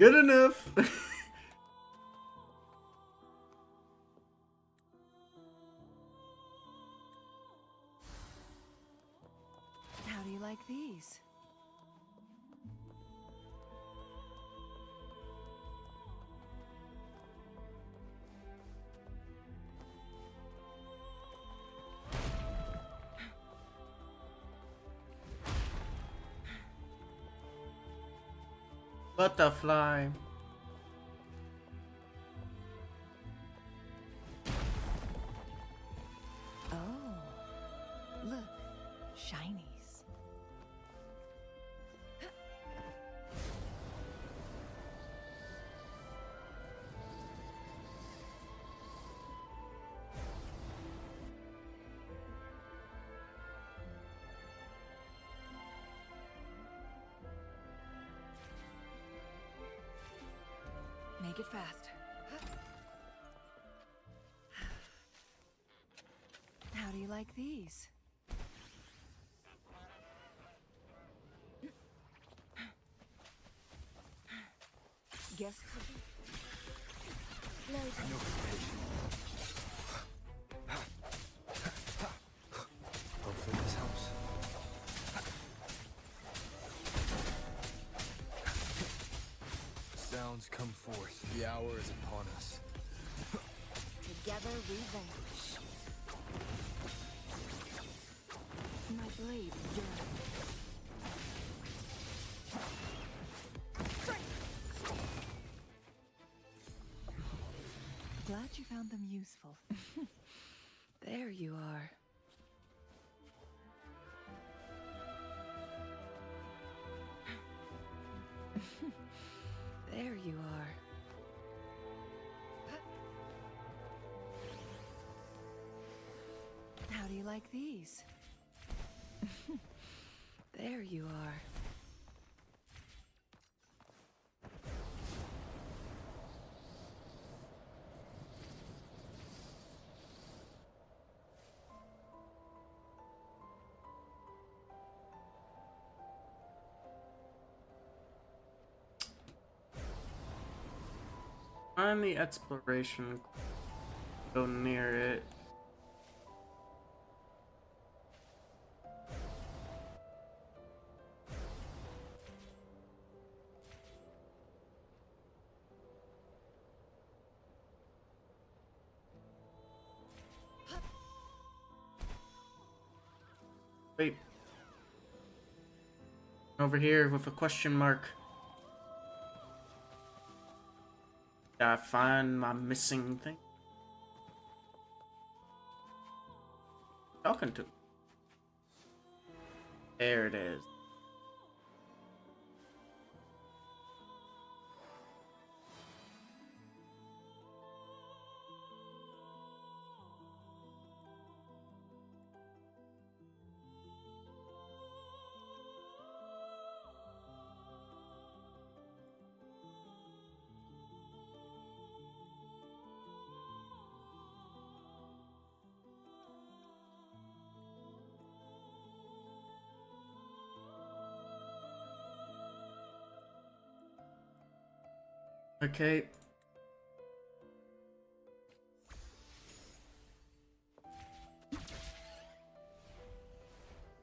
Good enough. How do you like these? Butterfly. Oh, look, shinies. Make it fast. How do you like these? Guess Hopefully this helps. Sounds come forth. The hour is upon us. together we vanquish. My blade yearns. Glad you found them useful. There you are. There you are. How do you like these? There you are. On the exploration, go near it. Wait. Over here with a question mark. Gotta find my missing thing. Talking to. There it is. Okay.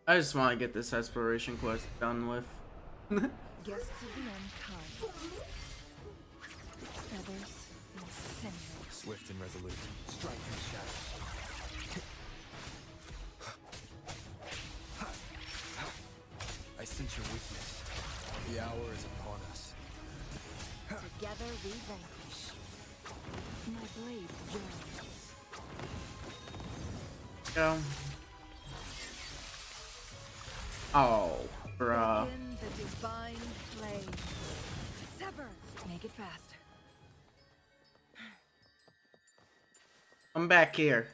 I just want to get this exploration quest done with. Guests of the unkind. Feathers and sinew. Swift and resolute. Strike in the shadows. I sense your weakness. The hour is upon us. Together we vanquish. My blade yearns. Go. Oh, bruh. In the divine flame. Sever. Make it fast. I'm back here.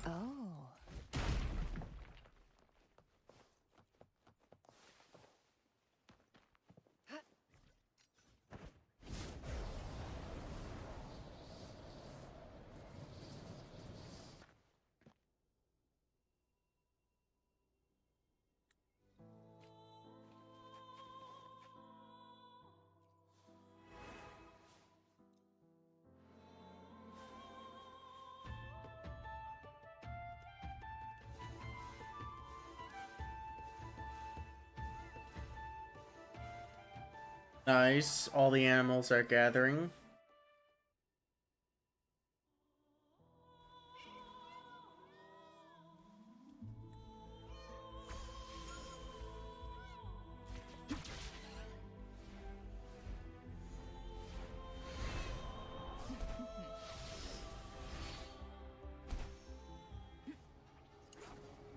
Oh. Nice. All the animals are gathering.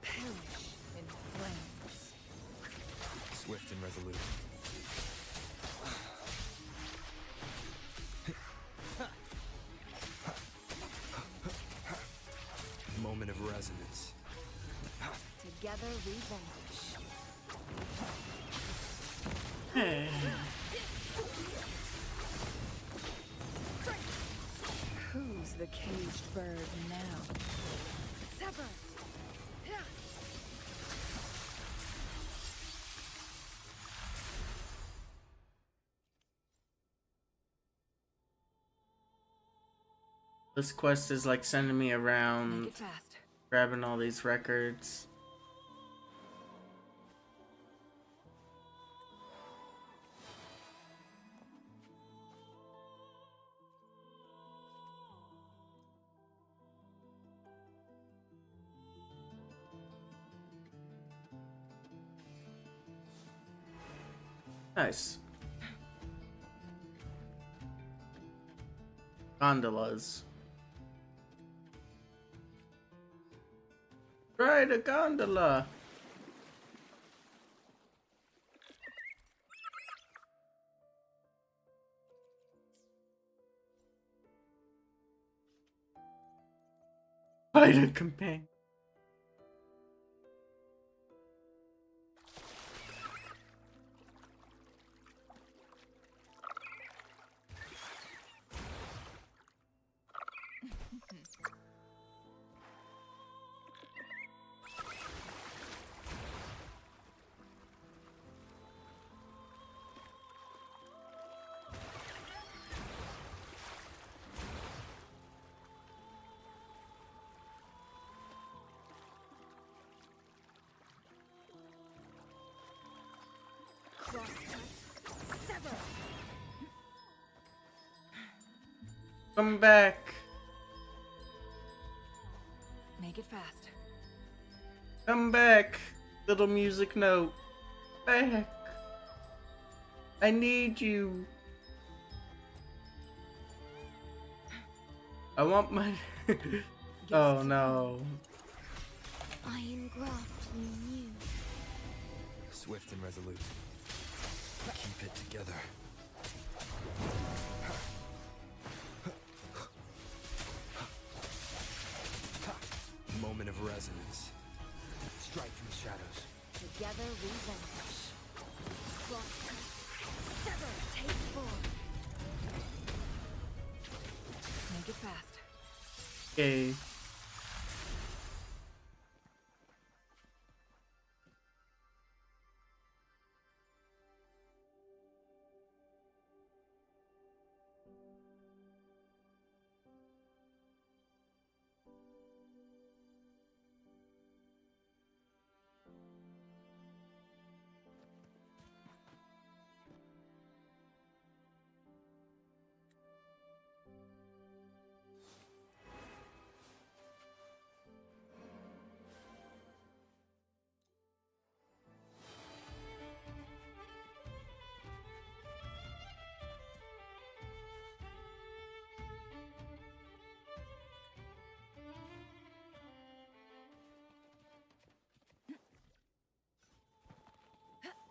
Perish in flames. Swift and resolute. Moment of resonance. Together we vanquish. Who's the caged bird now? Sever! This quest is like sending me Make around, it fast. grabbing all these records. Nice. Gondolas. Ride a gondola. Ride a companion. Sever! Come back. Make it fast. Come back. Little music note. Back. I need you. I want my... Oh no. I engraft you new. Swift and resolute. Keep it together. Moment of resonance. Strike from the shadows. Together we vanquish. Crosscut. Sever! Take form. Make it fast. Okay.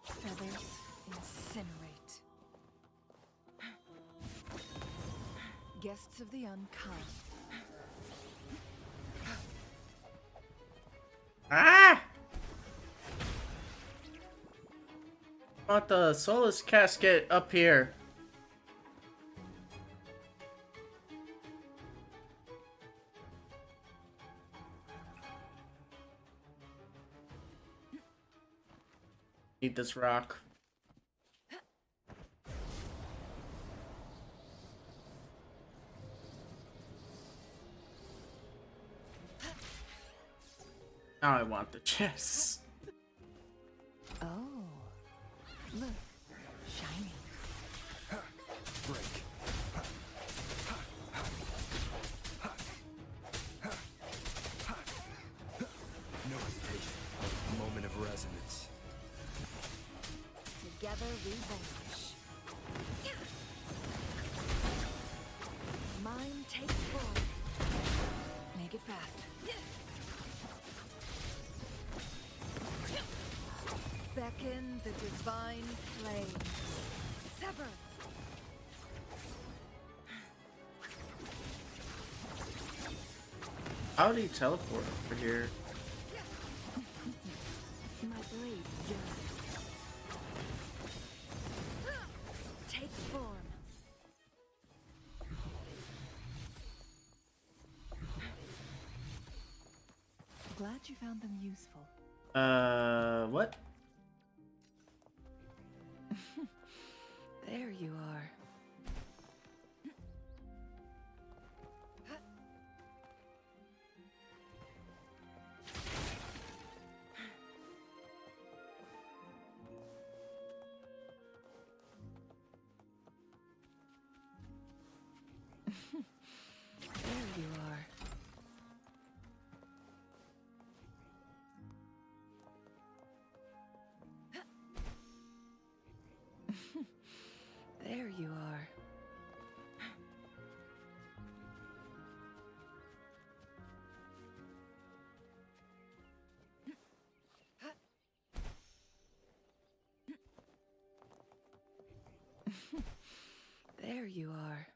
Feathers incinerate. Guests of the unkind. Ah! I want the Solus casket up here. Need this rock. Now I want the chest. Oh, look, shiny. Together we vanish. Mine takes form. Make it fast. Beckon the divine flame. Sever. How did he teleport over here? My blade yearns. Take form. Glad you found them useful. What? There you are. There you are. There you are. There you are.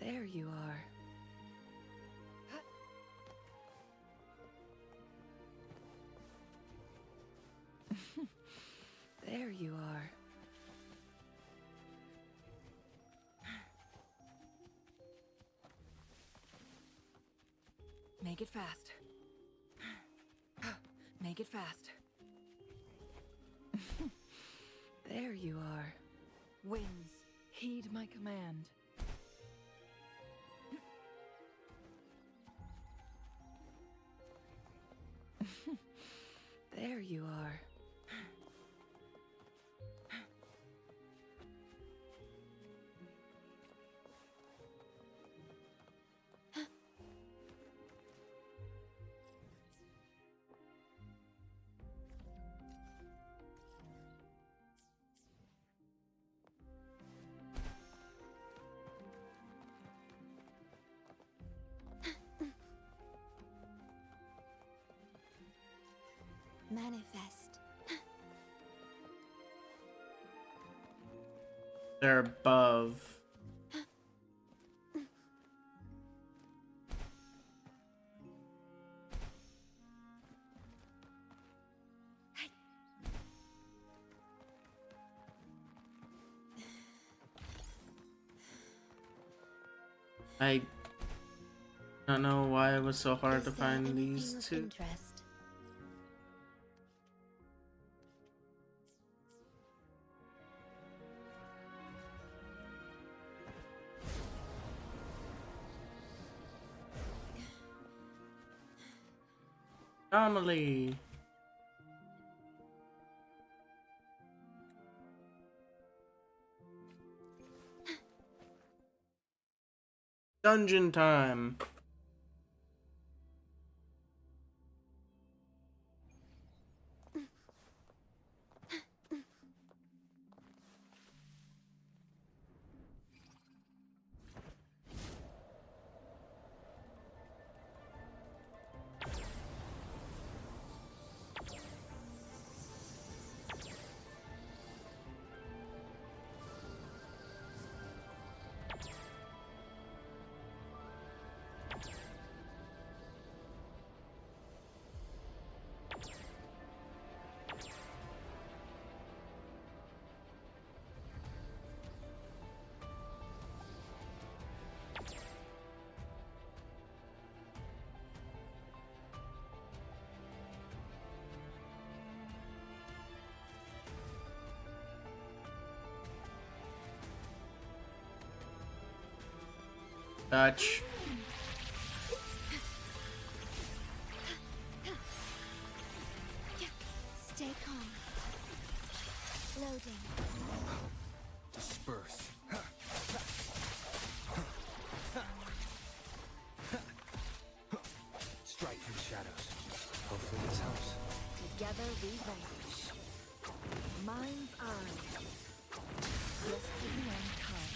There you are. There you are. Make it fast. Make it fast. There you are. Winds, heed my command. There you are. Manifest. They're above. I don't know why it was so hard to find these two. Interest? Anomaly. Dungeon time. Touch. Stay calm. Loading. Disperse. mind's eye. Yes to the end come.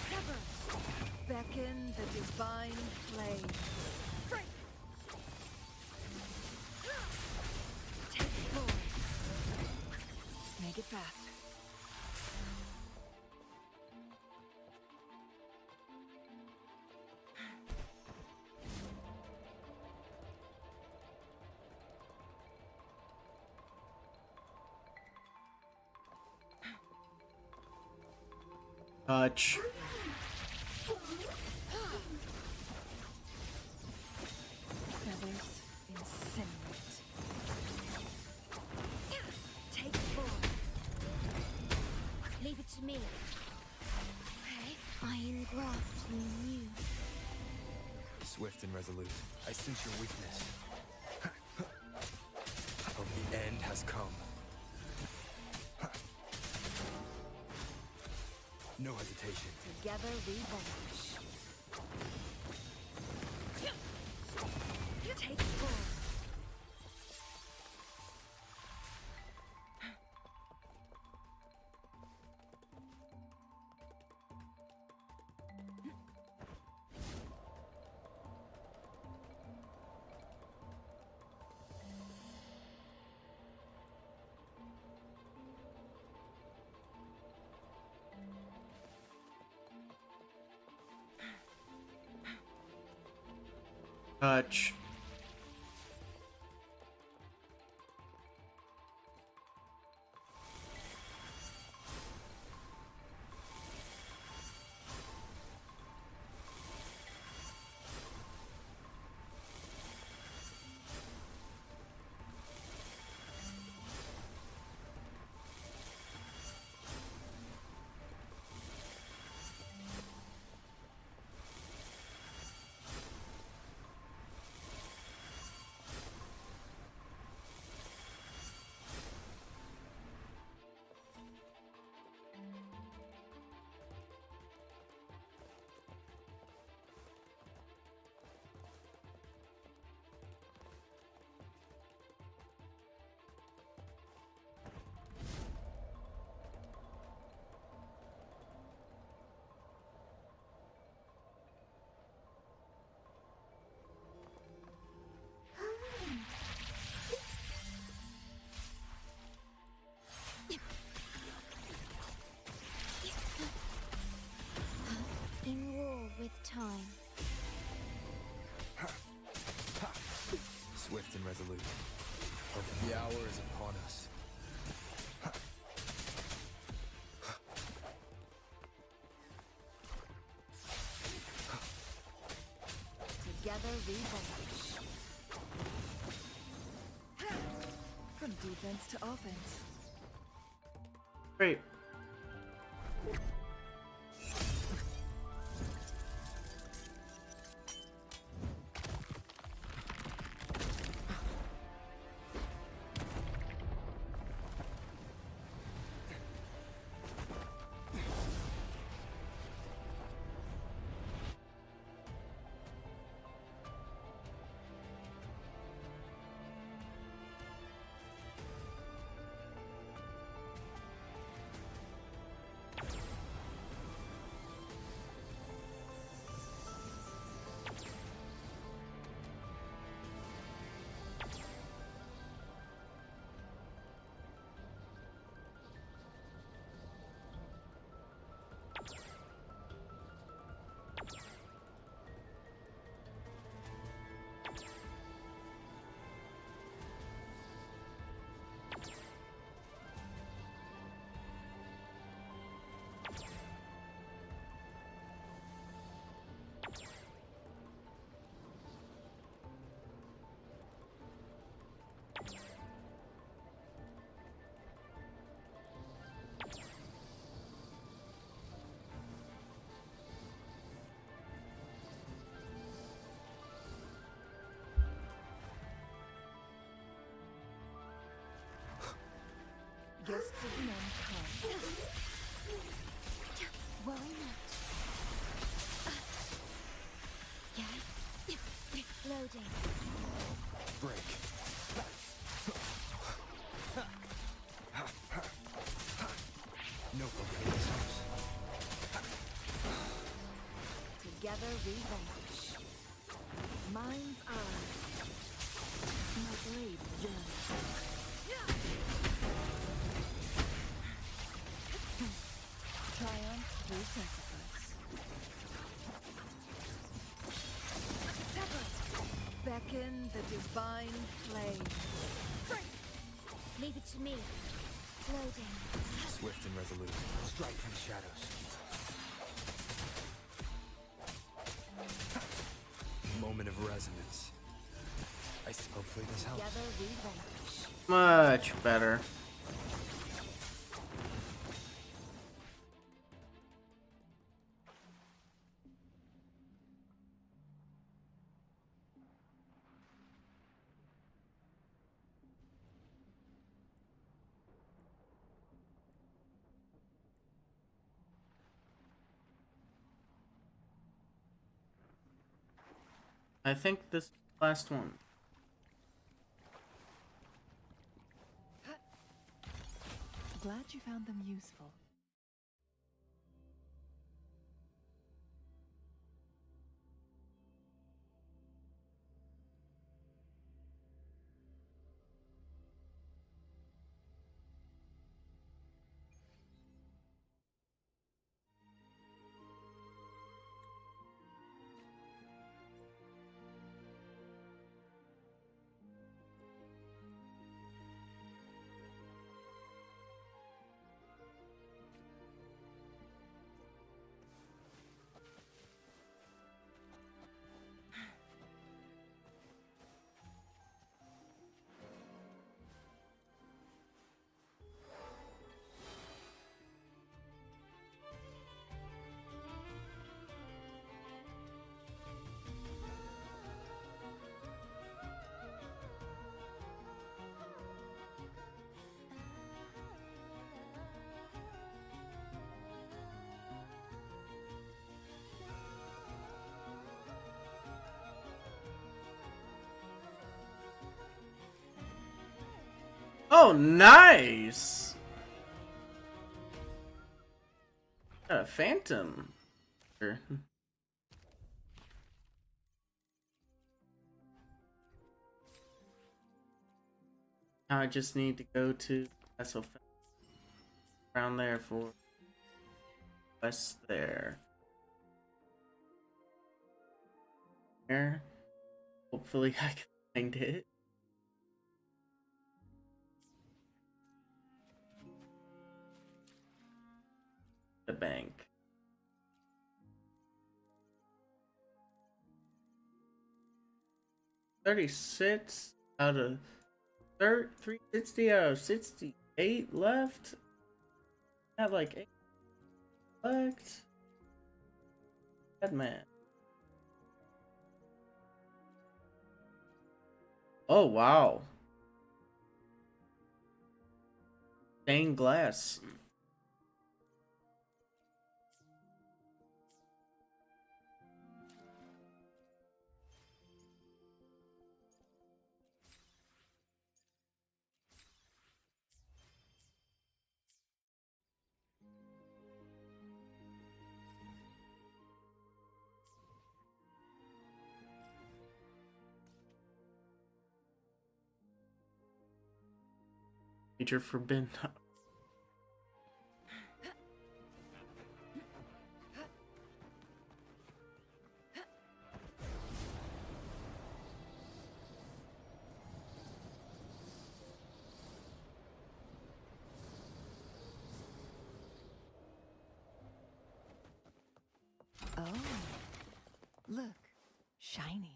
Sever! Beckon the divine flame. Break! Take forward. Make it fast. Touch. Feathers incinerate. Take forward. Leave it to me. Okay. I engraft in you. Swift and resolute. I sense your weakness. But the end has come. No hesitation. Together we vanish. Take forward. Touch. In war with time. Swift and resolute. But the hour is upon us. Together we vanish. From defense to offense. Great. Guests of the end come. Together we vanquish. Mind's eye. My blade yearns. Triumph through sacrifice. Sever! Beckon the divine flame. Leave it to me. Loading. Swift and resolute. Strike from the shadows. Moment of resonance. Hopefully this helps. Together we vanquish. Much better. I think this last one. Glad you found them useful. Oh, nice! Got a phantom. Sure. Now I just need to go to Vessel around there for quest there. There. Hopefully I can find it. The bank. 36 out of 360 out of 68 left. Got like 8 left. Bad man. Oh wow. Stained glass. Major forbidden. Oh, look, shinies.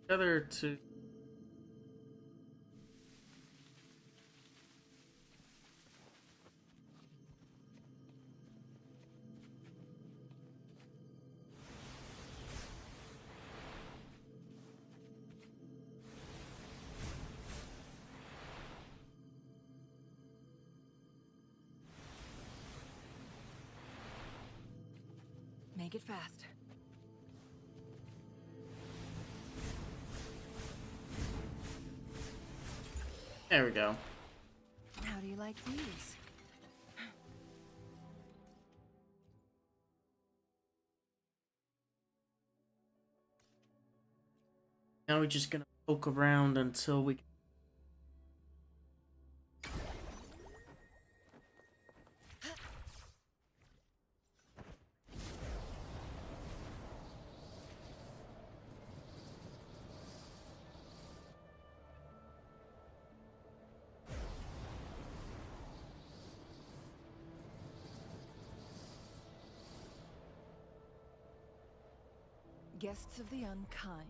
The other two. Make it fast. There we go. How do you like these? Now we're just gonna poke around until we. Guests of the unkind.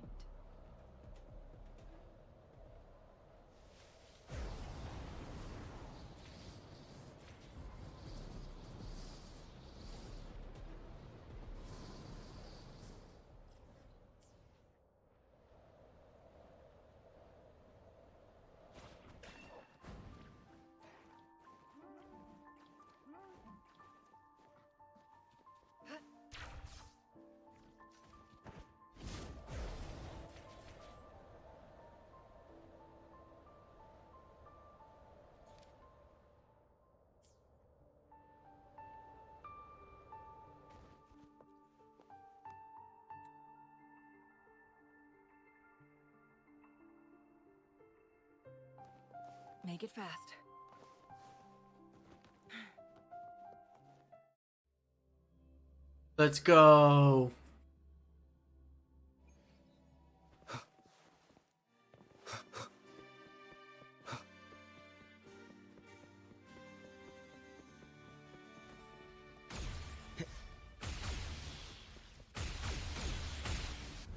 Make it fast. Let's go.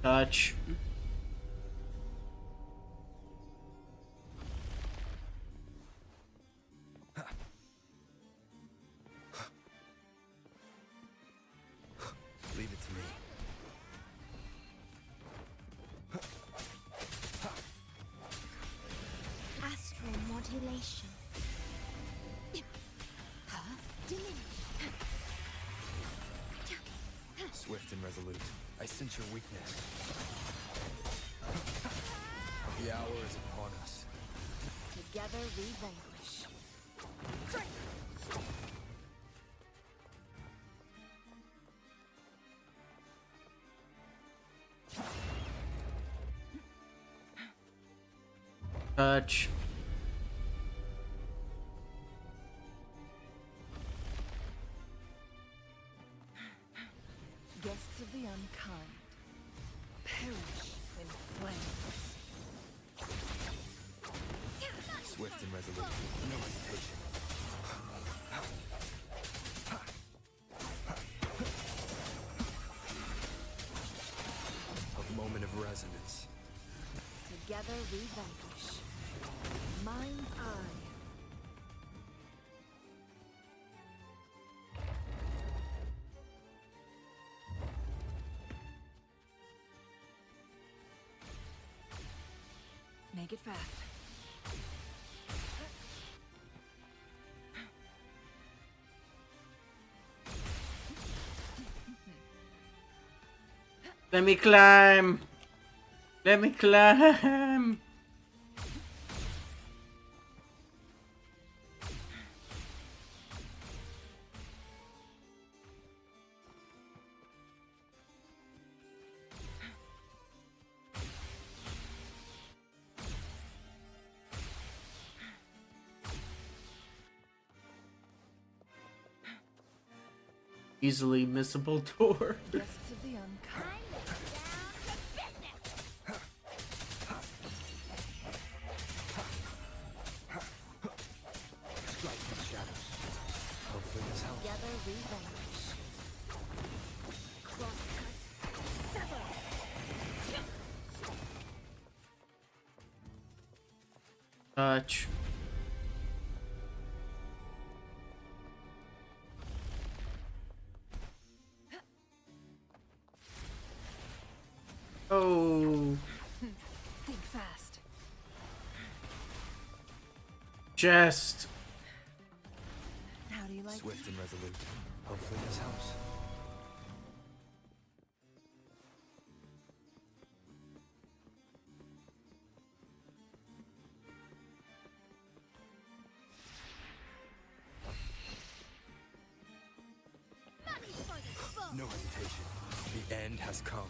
Touch. Leave it to me. Astral modulation. Swift and resolute. I sense your weakness. The hour is upon us. Together we vanquish. Touch. Guests of the unkind. Perish in flames. Swift and resolute. No hesitation. A moment of resonance. Together we vanquish. Mind's eye. Make it fast. Let me climb. Let me climb. Easily missable door. Guests of the unkind. Hopefully this helps. Together we vanquish. Crosscut. Sever. Touch. Oh. Think fast. Chest. How do you like Swift and resolute. Hopefully this helps. No hesitation. The end has come.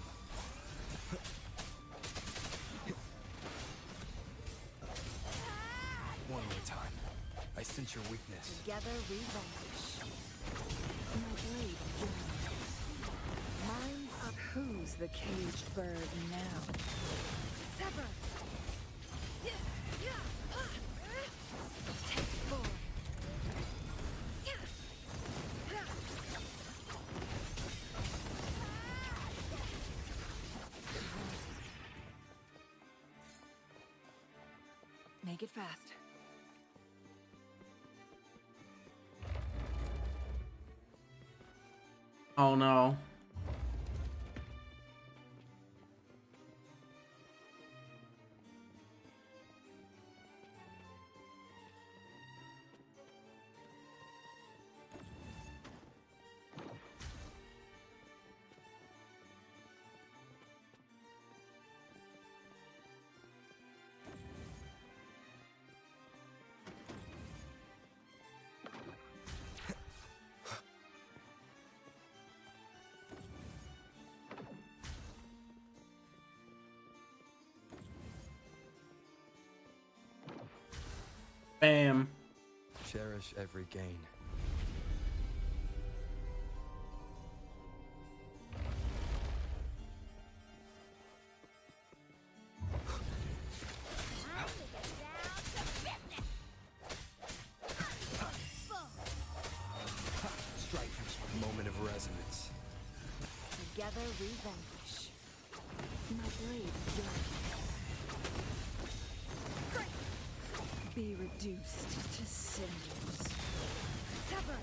One more time. I sense your weakness. Together we vanquish. My blade yearns. Mine up. Who's the caged bird now? Sever! Take forward. Make it fast. Oh no. Bam. Cherish every gain. Strike a moment of resonance. Together we vanquish. My blade yearns. Be reduced to cinders. Sever!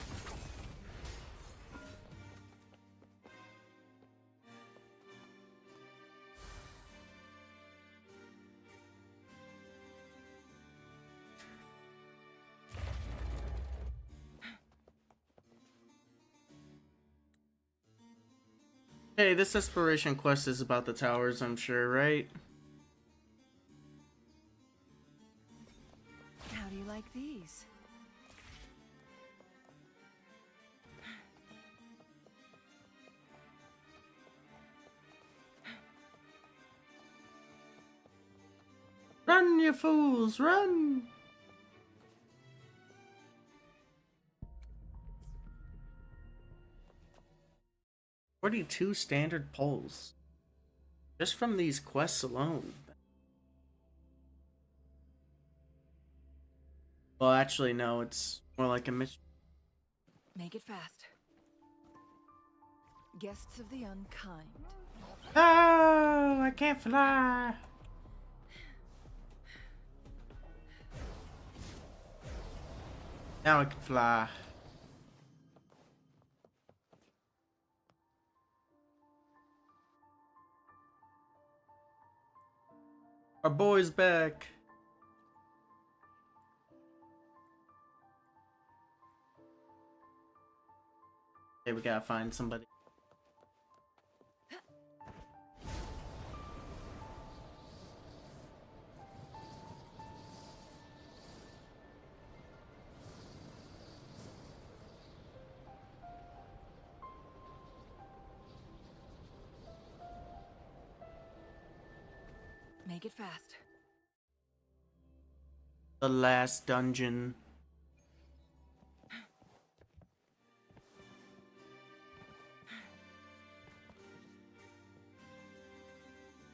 Hey, this exploration quest is about the towers, I'm sure, right? How do you like these? Run, you fools, run! 42 standard polls. Just from these quests alone. Well, actually, no, it's more like a mission. Make it fast. Guests of the unkind. Oh, I can't fly. Now I can fly. Our boy's back. Okay, we gotta find somebody. Make it fast. The last dungeon.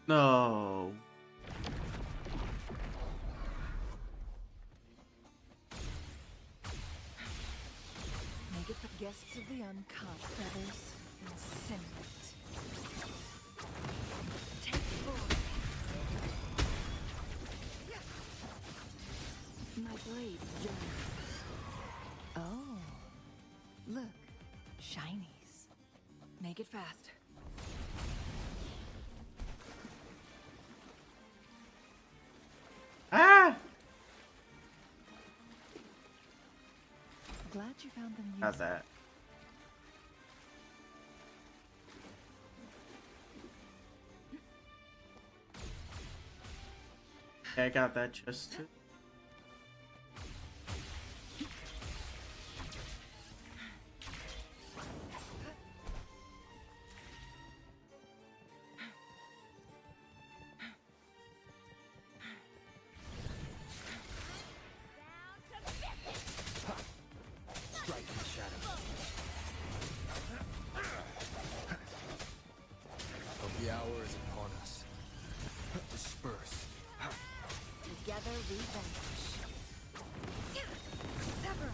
No. Make it for guests of the unkind. Feathers and cinders. Take forward. My blade yearns. Oh, look, shinies. Make it fast. Ah! Glad you found them useful. How's that? Okay, I got that chest too. revenge. Sever.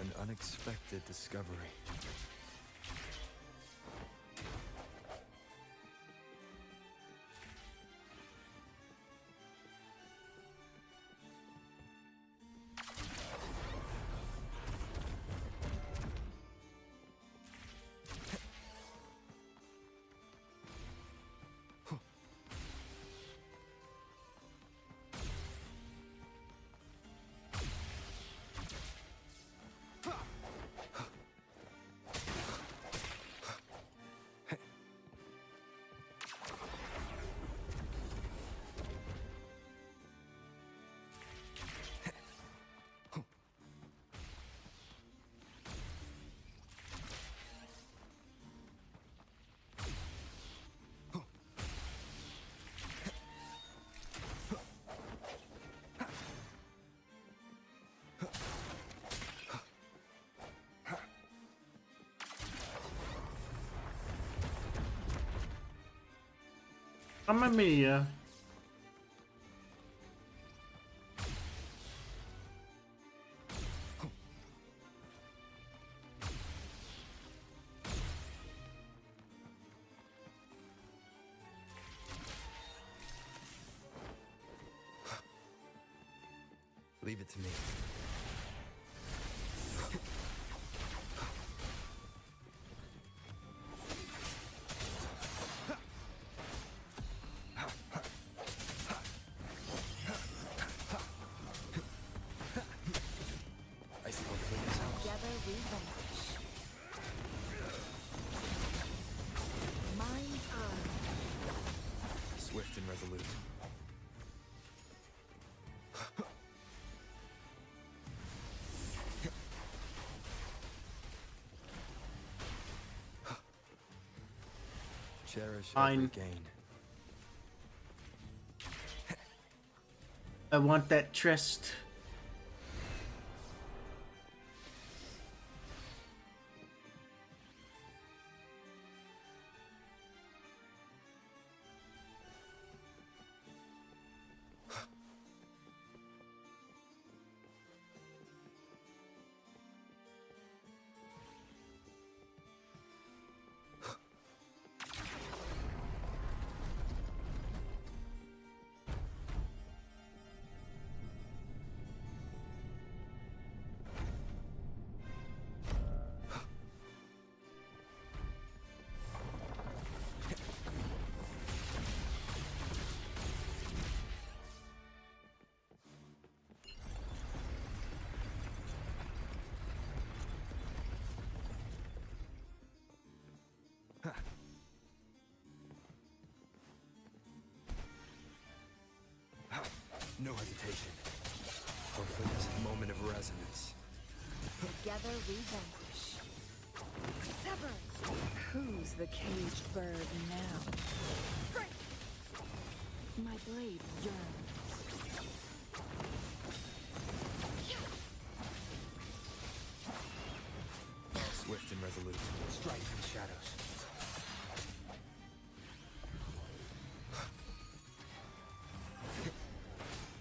An unexpected discovery. Mamma mia. Leave it to me. Together we vanish. Mind's eye. Swift and resolute. Cherish every gain. I want that chest. No hesitation. Hopefully this moment of resonance. Together we vanquish. Sever. Who's the caged bird now? My blade yearns. Swift and resolute. Straight from the shadows.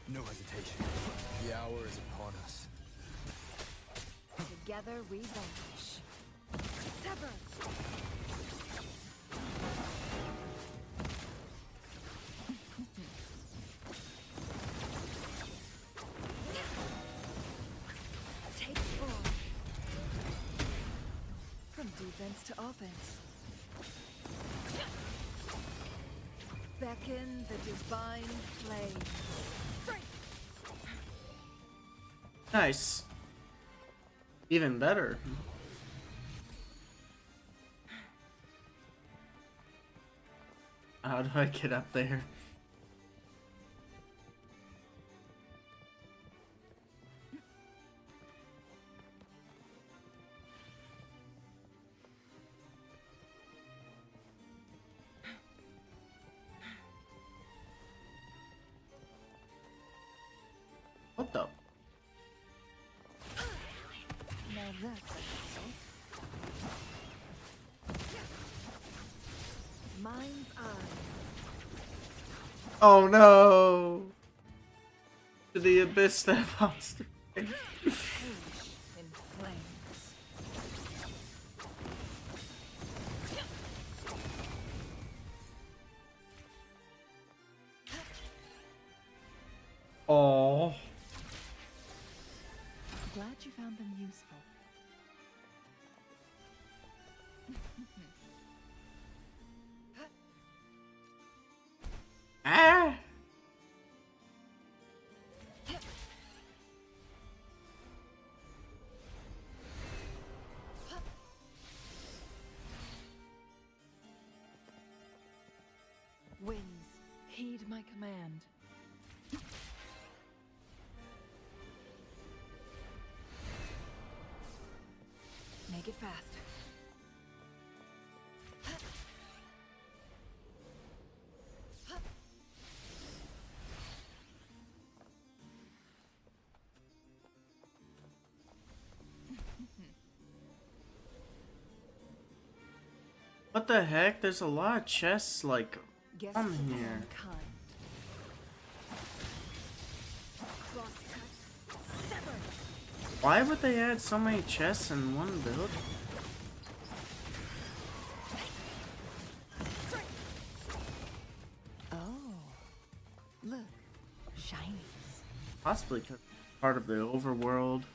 No hesitation. The hour is upon us. Together we vanquish. Sever. Take form. From defense to offense. Beckon the divine flame. Nice. Even better. How do I get up there? What the? Now that's a puzzle. Mind's eye. Oh no! To the abyss, that monster. Perish in flames. Oh. Glad you found them useful. Ah! Winds, heed my command. Make it fast. What the heck? There's a lot of chests, like, Guess on of here. mankind. Why would they add so many chests in one build? Oh, look, shinies. Possibly part of the overworld.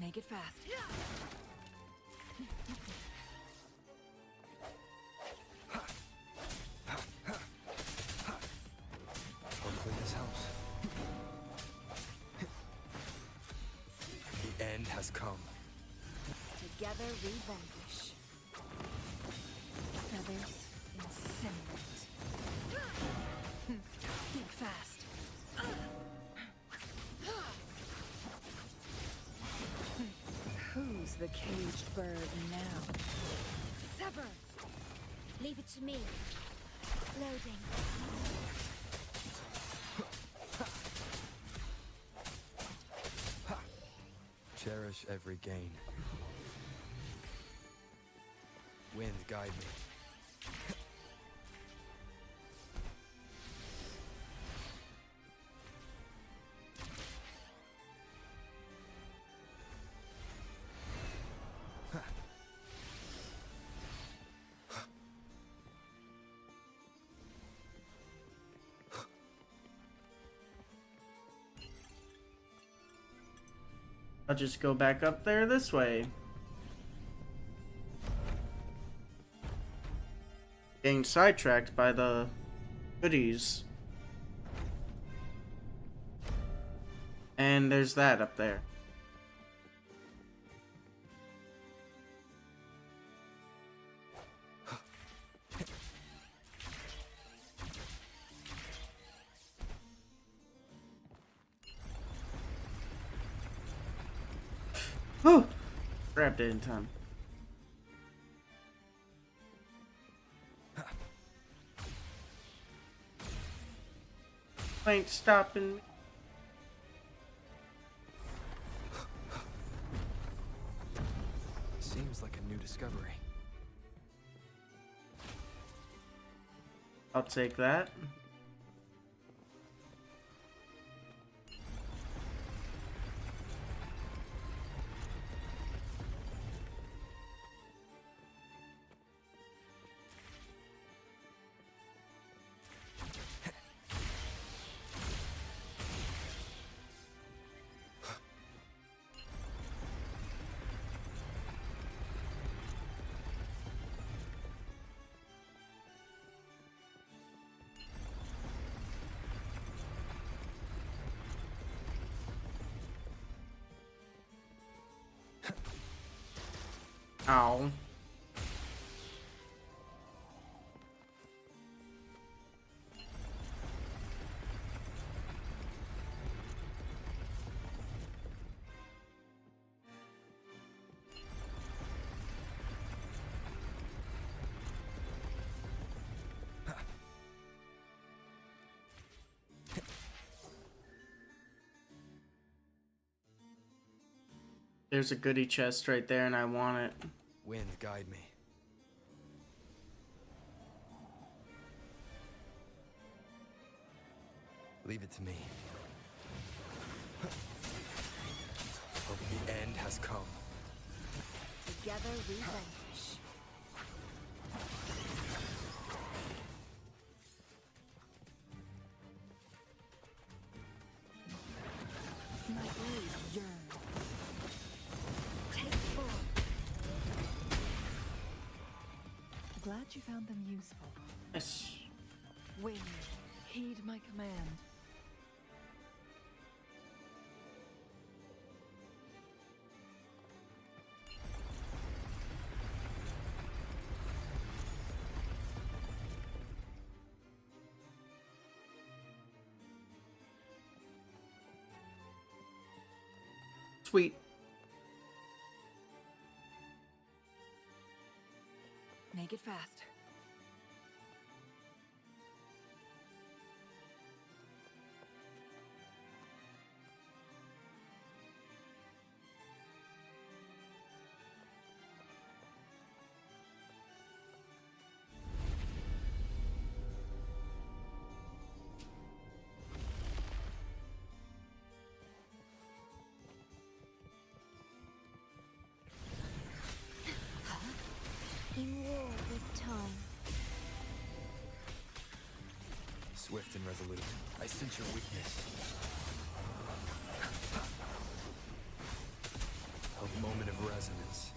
Make it fast. Hopefully this helps. The end has come. Together we vanquish. Feathers incinerate. Think fast. Who's the caged bird now? Sever! Leave it to me. Loading. Cherish every gain. Wind, guide me. I'll just go back up there this way. Getting sidetracked by the goodies. And there's that up there. Whew! Grabbed it in time. Ain't stopping me. Seems like a new discovery. I'll take that. Ow. There's a goodie chest right there, and I want it. Wind, guide me. Leave it to me. Hope the end has come. Together we vanquish. My blade yearns. Take form. Glad you found them useful. Yes. Wind, heed my command. Sweet. Make it fast. In war with time. Swift and resolute. I sense your weakness. A moment of resonance.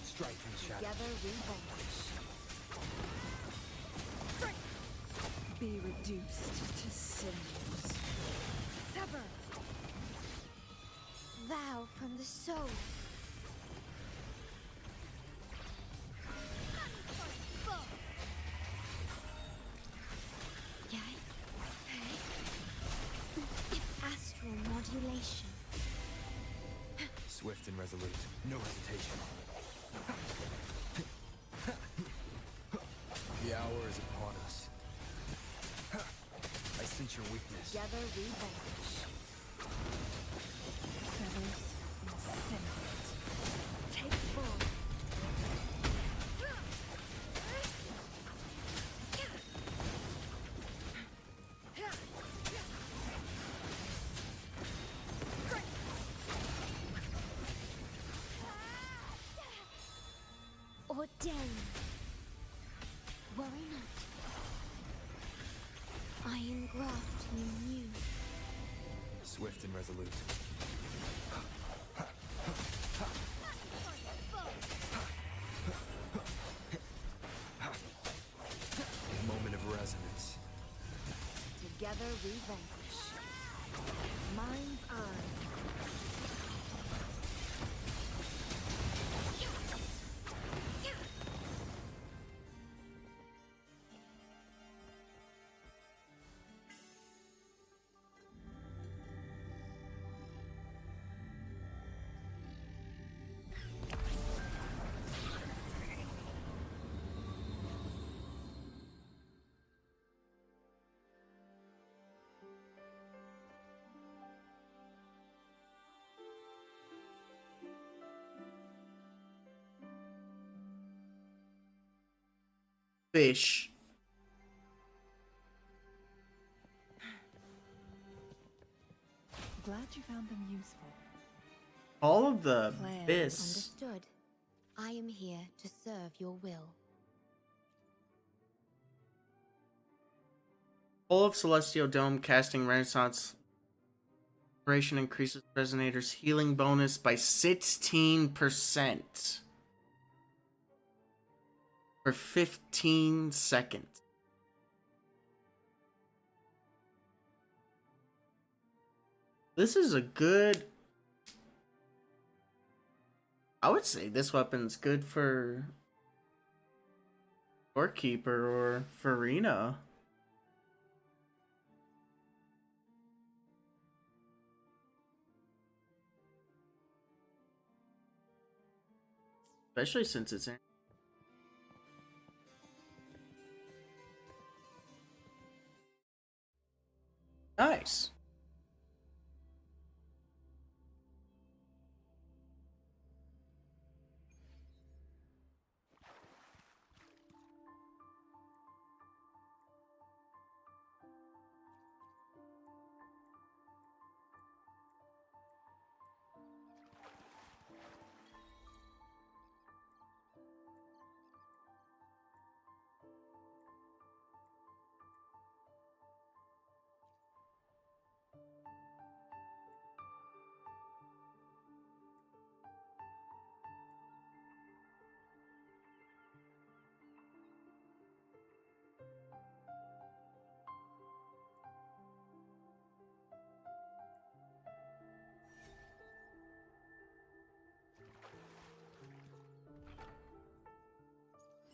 Strike and shadow. Together we vanquish. Be reduced to cinders. Sever. Vow from the soul. Astral modulation. Swift and resolute. No hesitation. The hour is upon us. I sense your weakness. Together we vanquish. Feathers and cinders. Take form. Ordain. Worry not. I engraft you new. Swift and resolute. Moment of resonance. Together we vanquish. Mind's eye. Fish. Glad you found them useful. All of the Plan abyss. understood. I am here to serve your will. Whole of Celestial Dome casting Renaissance duration increases Resonator's healing bonus by 16% for 15 seconds. This is a good... I would say this weapon's good for Doorkeeper or Farina. Especially since it's in. Nice.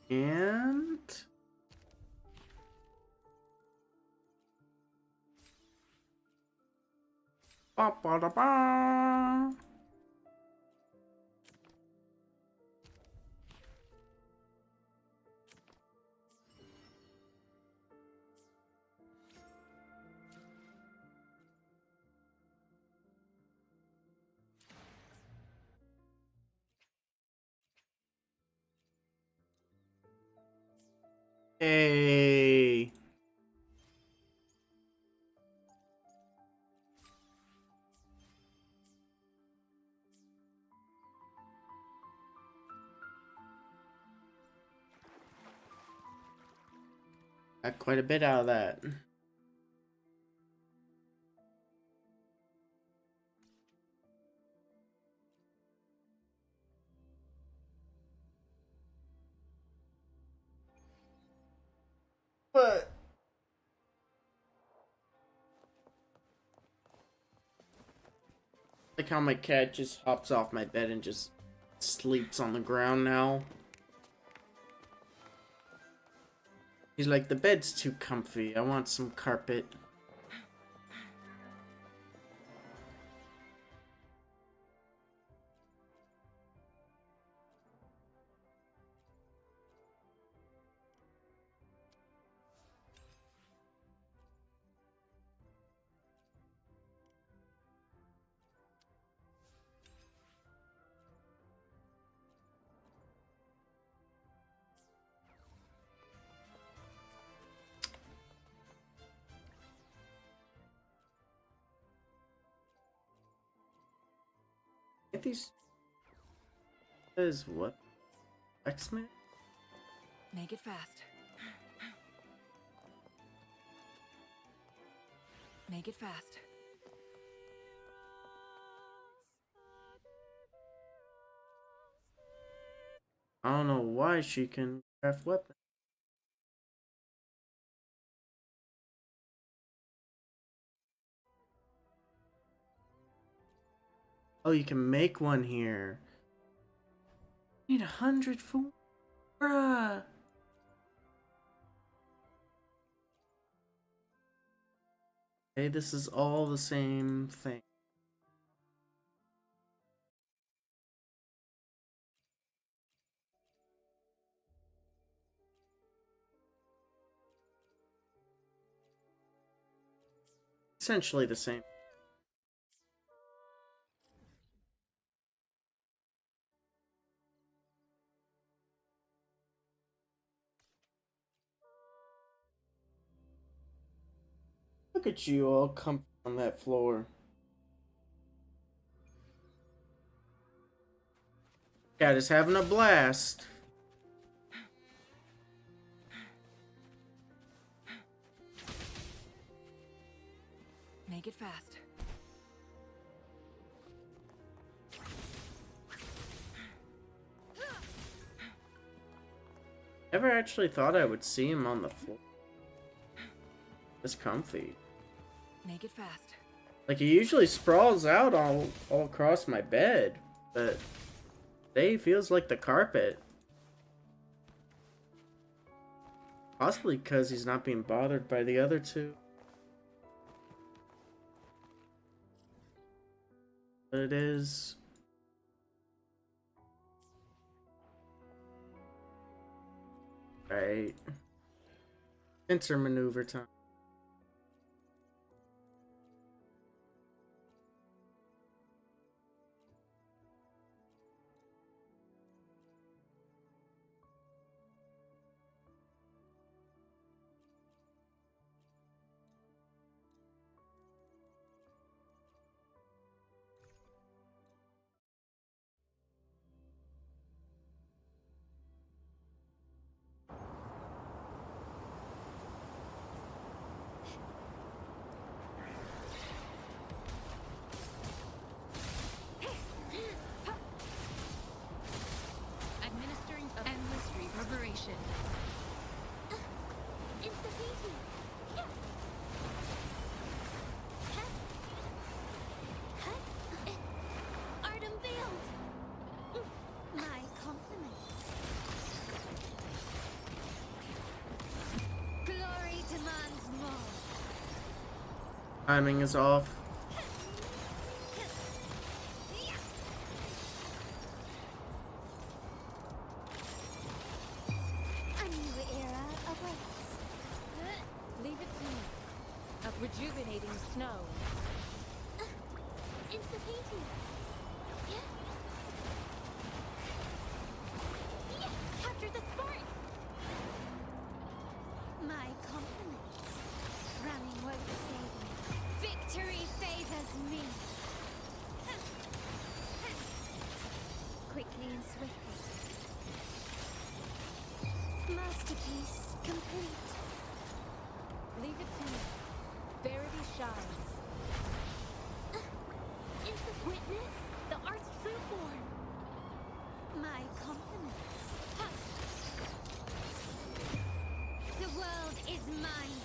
And ba ba da ba. Hey. Got quite a bit out of that. But like how my cat just hops off my bed and just sleeps on the ground now. He's like, the bed's too comfy. I want some carpet. These is what? X-Men? Make it fast. Make it fast. I don't know why she can craft weapons. Oh, you can make one here. Need 100 for bruh. Okay, this is all the same thing. Essentially the same. Look at you all comfy on that floor. Cat is having a blast. Make it fast. Never actually thought I would see him on the floor. It's comfy. Make it fast. Like, he usually sprawls out all across my bed, but today he feels like the carpet. Possibly because he's not being bothered by the other two. But it is. Right. Pincer maneuver time. Timing is off. A new era awaits. Leave it to me. A rejuvenating snow. It's the painting. Yeah. Capture the spark. My compliments. Running won't save me. Victory favors me. Quickly and swiftly. Masterpiece complete. Leave it to me. Verity shines. Is the witness the art's true form? My compliments. The world is mine.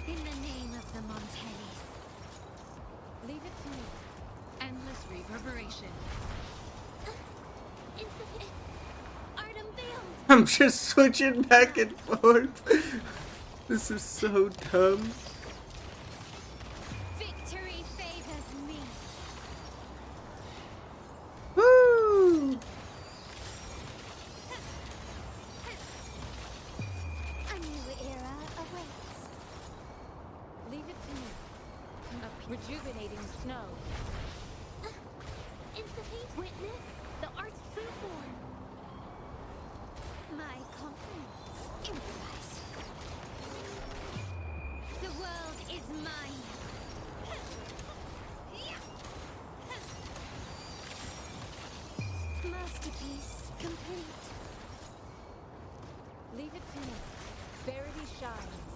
In the name of the Montellis. Leave it to me. Endless reverberation. Art unveiled. I'm just switching back and forth. This is so dumb. Victory favors me. Woo! A new era awaits. Leave it to me. A rejuvenating snow. Is the paint witness the art's true form? My compliments. Improvise. The world is mine. Masterpiece complete. Leave it to me. Verity shines.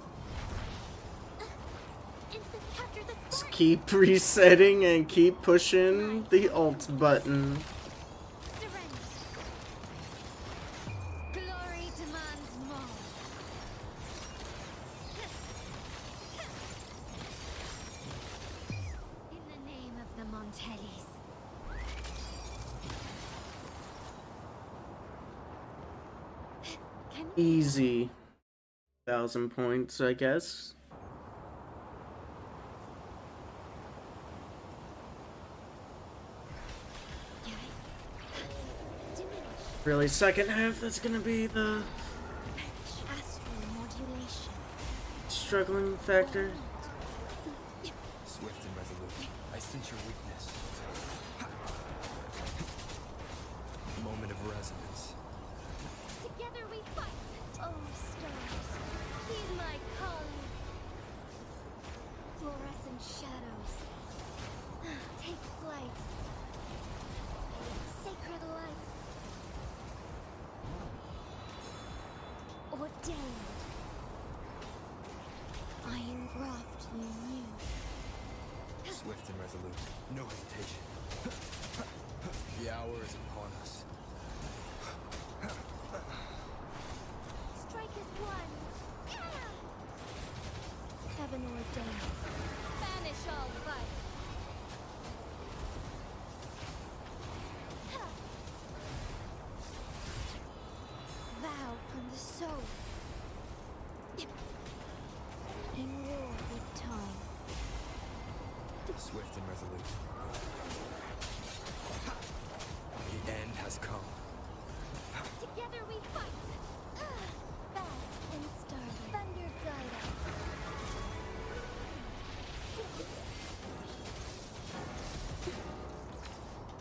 Capture the Just keep resetting and keep pushing the alt button. Glory demands more. In the name of the Montellis. Easy. 1,000 points, I guess. Really, second half, that's gonna be the struggling factor. Swift and resolute. I sense your weakness. Moment of resonance. Together we fight. Oh, stars, heed my calling. Fluorescent shadows. Take flight. Sacred light. Ordained. I engraft you new. Swift and resolute. No hesitation. The hour is upon us. Strike as one. Heaven ordained. Banish all vice. Vow from the soul. In war with time. Swift and resolute. The end has come. Together we fight. Fast and starry. Thunder guide us.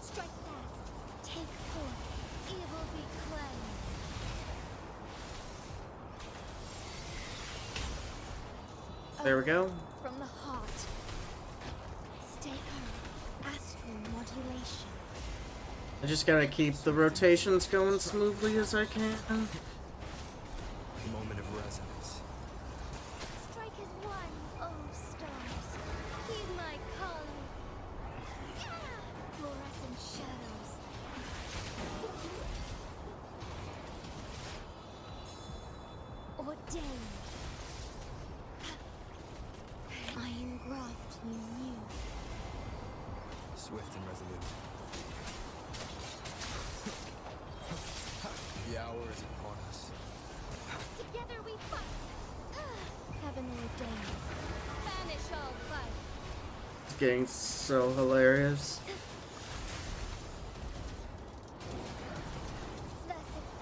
Strike fast. Take forth. Evil be cleansed. There we go. From the heart. Stay calm. Astral modulation. I just gotta keep the rotations going smoothly as I can. Moment of resonance. Strike as one, oh stars. Heed my calling. Fluorescent shadows. Ordained. I engraft you new. Swift and resolute. The hour is upon us. Together we fight. Heaven ordained. Banish all fight. It's getting so hilarious.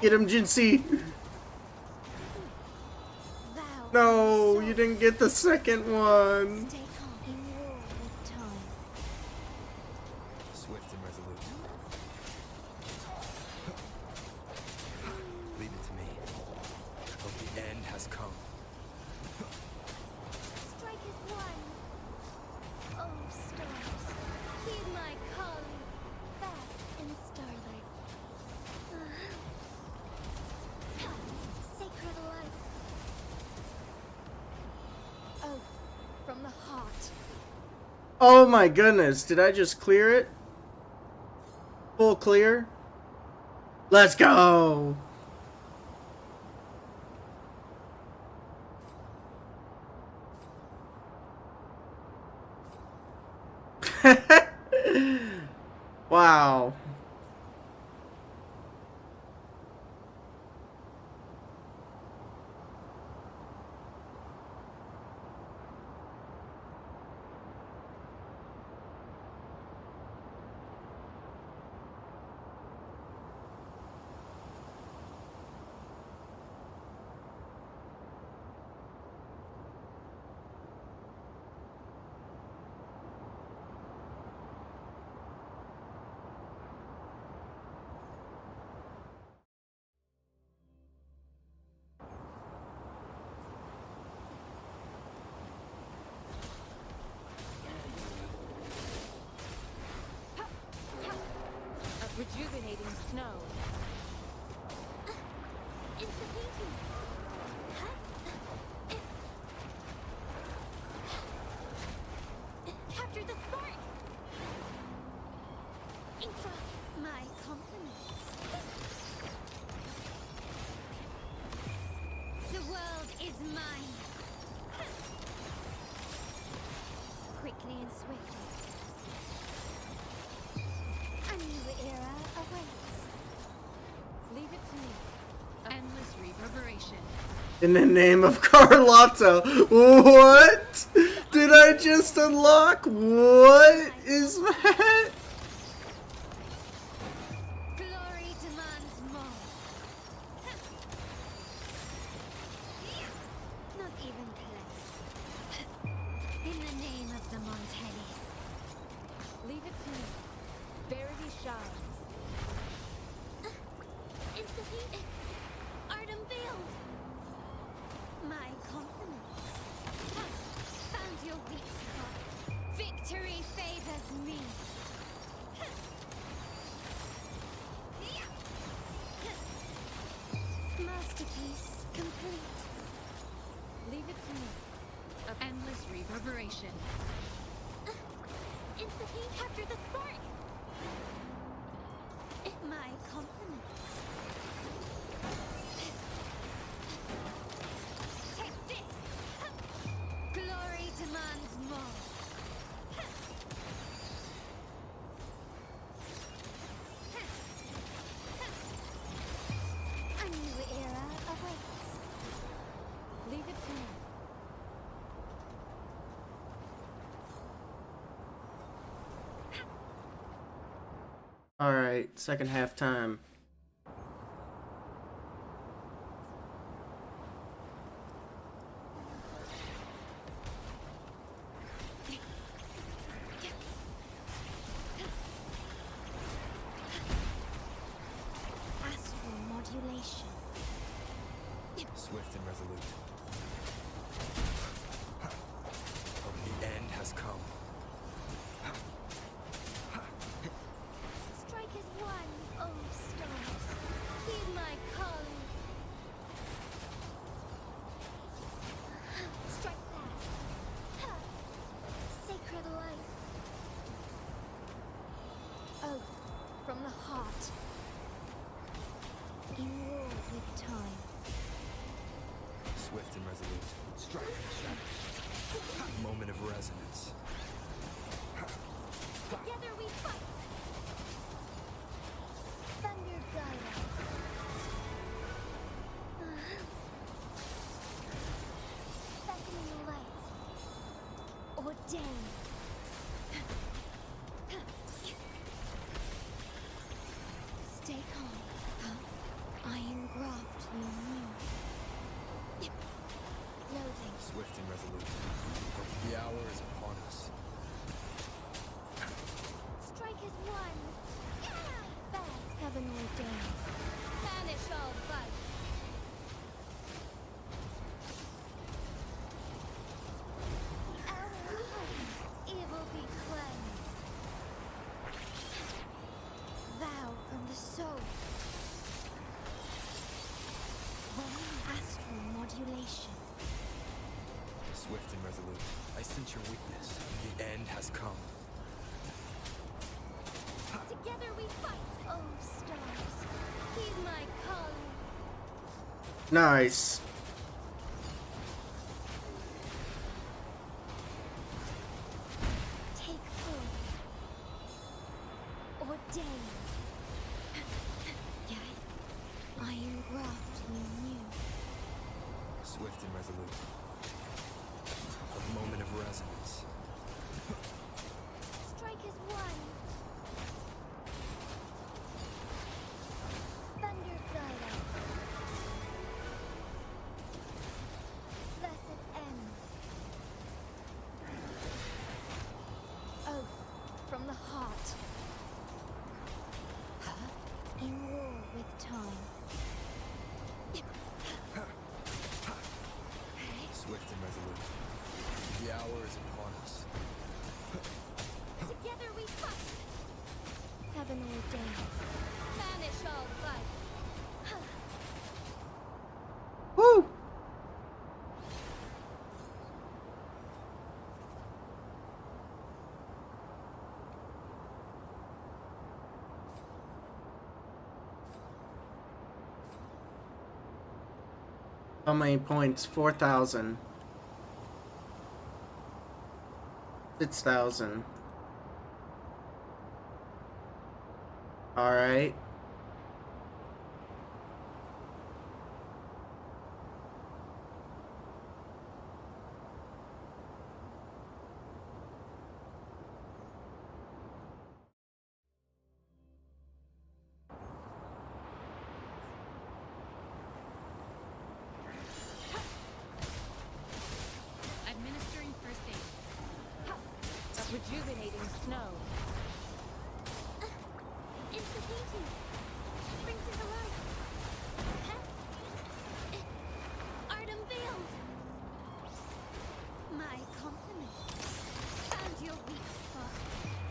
Get him, Jinsei! No, you didn't get the second one. Swift and resolute. Leave it to me. Hope the end has come. Strike is one. Oh, stars, heed my calling. Bask in starlight. Sacred light. Oath from the heart. Oh my goodness, did I just clear it? Full clear? Let's go! Wow. Of rejuvenating snow. It's the painting. Capture the spark. Infra, my compliments. The world is mine. Quickly and swiftly. A new era awaits. Leave it to me. Endless reverberation. In the name of Carlotta. What did I just unlock? What is that? Glory demands more. Not even close. In the name of the Montellis. Leave it to me. Verity shines. It's the heat. Art unveiled. My compliments. Found your weak spot. Victory favors me. Masterpiece complete. Leave it to me. Of endless reverberation. It's the heat. Capture the spark. My compliments. Take this. Glory demands more. A new era awaits. Leave it to me. Alright, second half time. Astral modulation. Swift and resolute. Hope the end has come. Strike as one, oh stars. Heed my calling. Strike fast. Sacred light. Oath from the heart. In war with time. Swift and resolute. Strike from the shadows. Moment of resonance. Together we fight. Thunder guide us. Resolute. I sense your weakness. The end has come. Together we fight, oh stars. Heed my calling. Nice. Take full. Ordain. Iron graft new. Swift and resolute. A moment of resonance. Strike as one. Thunder Glider. Blessed ends. Oath from the heart. In war with time. Swift and resolute. The hour is upon us. Together we fight. Heaven ordained. Banish all fight. Woo! How many points? 4,000. 6,000. Alright. Administering first aid. Rejuvenating snow. Insta-painting. Brings it alive. Art unveiled. My compliments. Found your weak spot.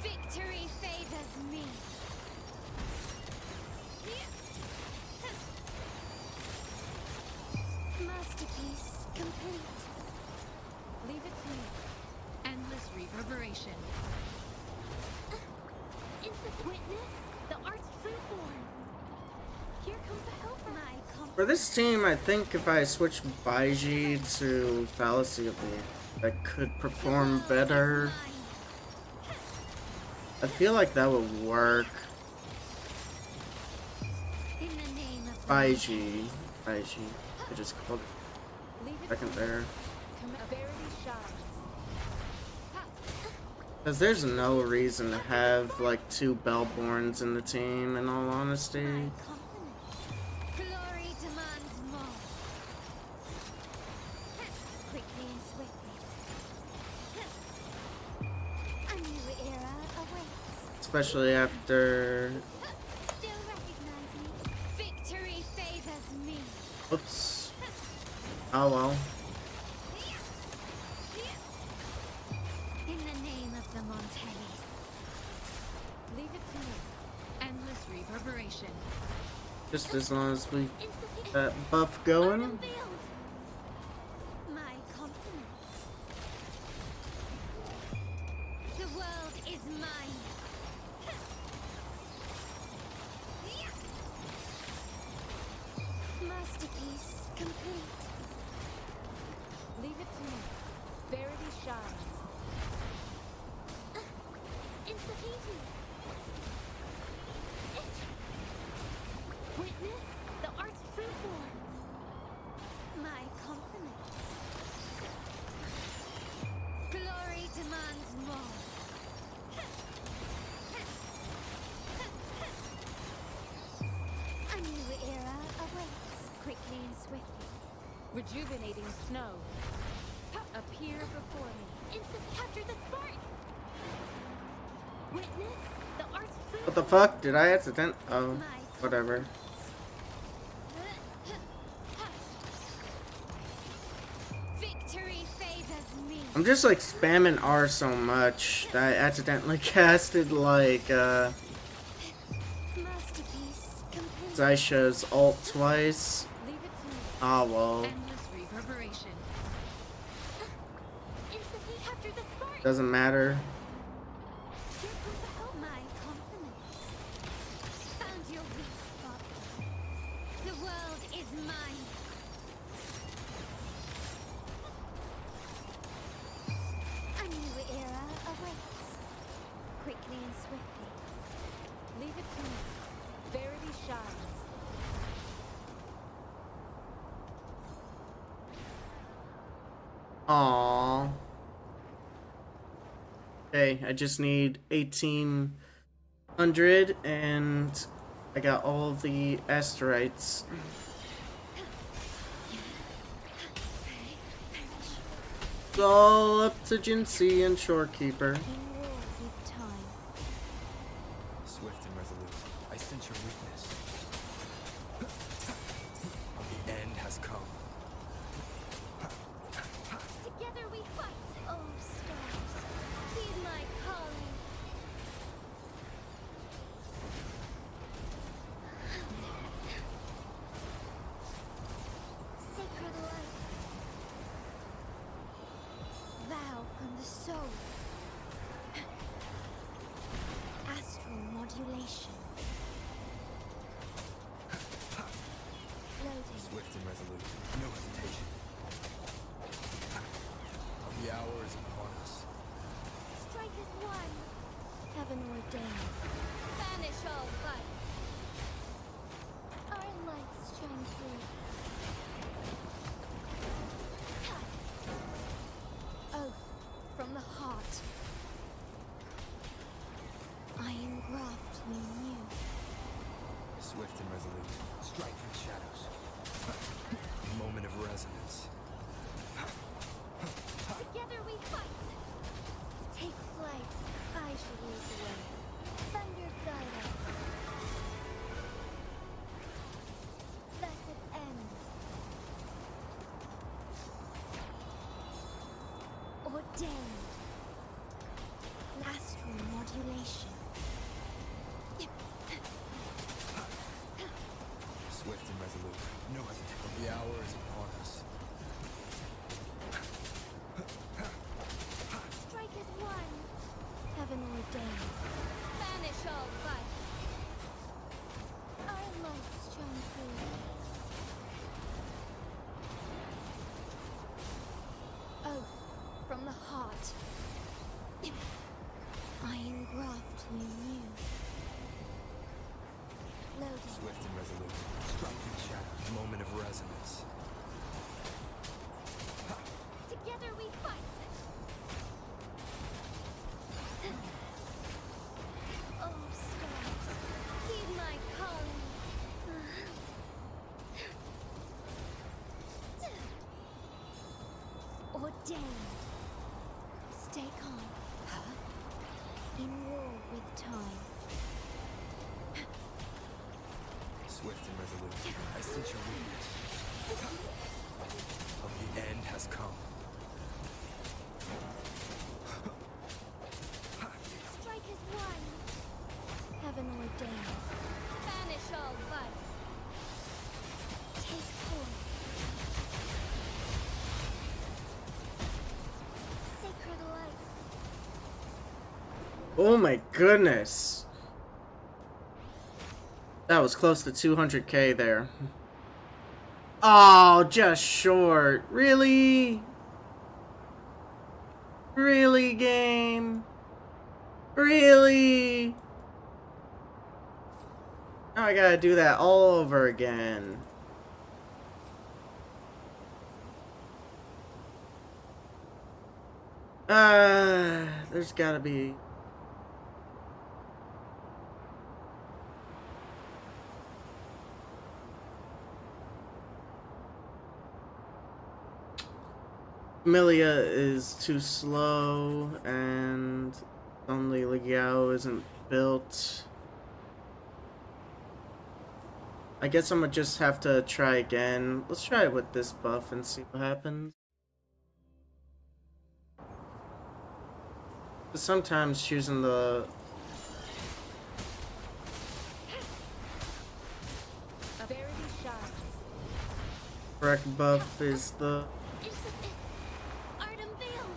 Victory favors me. Masterpiece complete. Leave it to me. Endless reverberation. Instant witness. The art's true form. Here comes a helper. My compliments. For this team, I think if I switch Baiji to Fallacy of the, I could perform better. I feel like that would work. In the name of Baiji. I just called it. Second there. Because there's no reason to have like 2 Bellborns in the team, in all honesty. Glory demands more. Quickly and swiftly. A new era awaits. Especially after... Still recognize me. Victory favors me. Oops. Oh well. In the name of the Montellis. Leave it to me. Endless reverberation. Just as long as we get that buff going. My compliments. The world is mine. Masterpiece complete. Leave it to me. Verity shines. Insta-painting. Witness the art's true form. My compliments. Glory demands more. A new era awaits. Quickly and swiftly. Rejuvenating snow. Appear before me. Instant capture the spark. Witness the art's true. What the fuck? Did I accident? Oh, whatever. Victory favors me. I'm just like spamming R so much that I accidentally casted like Zaisha's ult twice. Oh well. Endless reverberation. Doesn't matter. My compliments. Found your weak spot. The world is mine. A new era awaits. Quickly and swiftly. Leave it to me. Verity shines. Aww. Okay, I just need 1800 and I got all of the asteroids. It's all up to Jinsei and Shorekeeper. Swift and resolute, I sense your weakness. The end has come. Together we fight. Oh, stars, heed my calling. Sacred light. Vow from the soul. Astral modulation. Loading. Swift and resolute, no hesitation. The hour is upon us. Strike as one. Heaven ordained. Banish all vice. Our lights shine through. Oath from the heart. I engraft you new. Swift and resolute, strike from the shadows. Moment of resonance. Together we fight. Take flight. I shall lead the way. Thunder guide us. Thus it ends. Ordained. Astral modulation. Swift and resolute, no hesitation. The hour is upon us. Strike as one. Heaven ordained. Banish all vice. Our lights shine through. Oath from the heart. I engraft you new. Loading. Swift and resolute, strike from the shadows. Moment of resonance. Together we fight. Oh, stars, heed my calling. Ordained. Stay calm. In war with time. Swift and resolute, I sense your weakness. The end has come. Strike as one. Heaven ordained. Banish all vice. Take forth. Sacred light. Oh my goodness. That was close to 200k there. Oh, just short. Really? Really, game? Really? Now I gotta do that all over again. There's gotta be... Amelia is too slow, and only Liao isn't built. I guess I'm gonna just have to try again. Let's try it with this buff and see what happens. Sometimes choosing the correct buff is the... Art unveiled.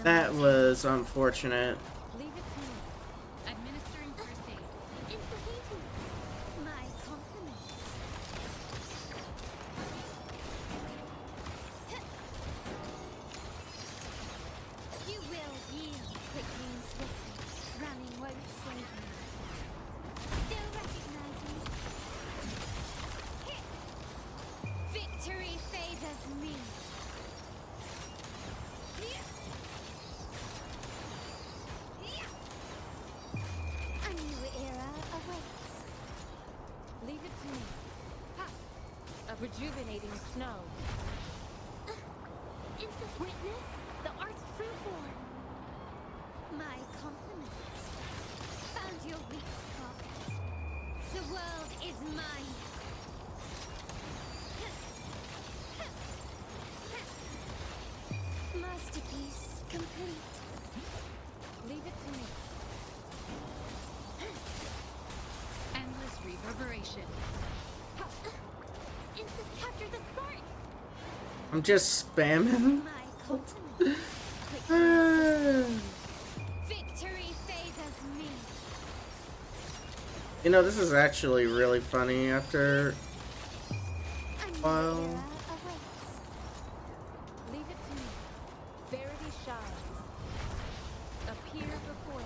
That was unfortunate. Leave it to me. Administering first aid. My compliments. You will yield quickly and swiftly. Running won't save you. Still recognize me? Victory favors me. A new era awaits. Leave it to me. Ha! A rejuvenating snow. Instant witness the art's true form. My compliments. Found your weak spot. The world is mine. Masterpiece complete. Leave it to me. Endless reverberation. Instant capture the spark. I'm just spamming. My compliments. Victory favors me. You know, this is actually really funny after a while. Leave it to me. Verity shines. Appear before me.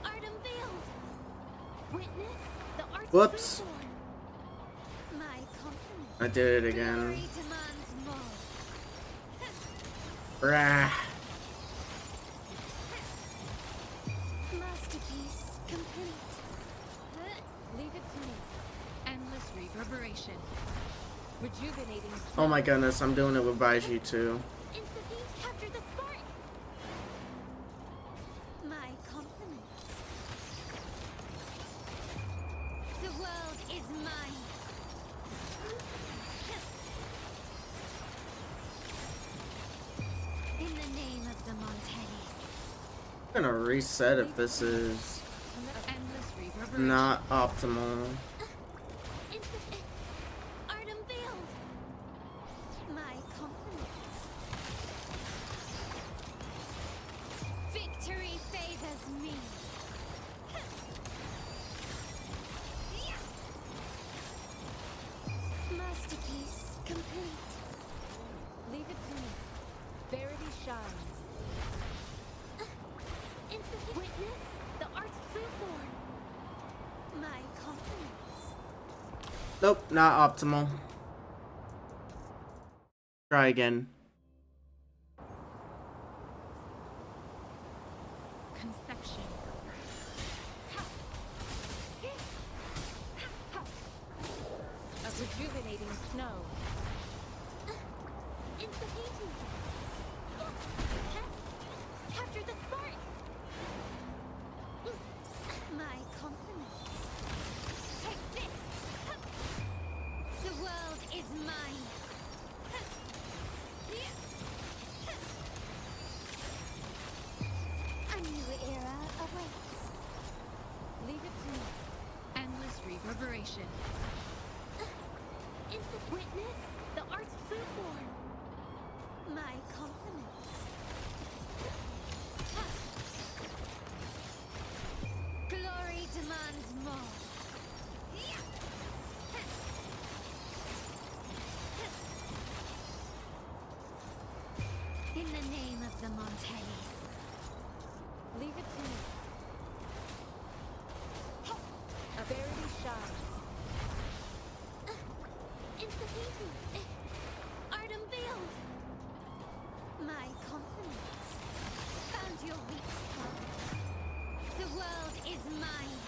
Art unveiled. Witness the art's Whoops. true form. My compliments. I did it again. Glory demands more. Brah. Masterpiece complete. Leave it to me. Endless reverberation. Rejuvenating Oh my goodness, I'm doing it with Baiji too. Instantly capture the spark. My compliments. The world is mine. In the name of the Montellis. I'm gonna reset if this is Endless reverberation. not optimal. Art unveiled. My compliments. Victory favors me. Masterpiece complete. Leave it to me. Verity shines. Instant witness the art's true form. My compliments. Nope, not optimal. Try again. Conception. A rejuvenating snow. Instant heating. Capture the spark. My compliments. Take this. The world is mine. A new era awaits. Leave it to me. Endless reverberation. Instant witness the art's true form. My compliments. Glory demands more. In the name of the Montellis. Leave it to me. A verity shines. Instant heating. Art unveiled. My compliments. Found your weak spot. The world is mine.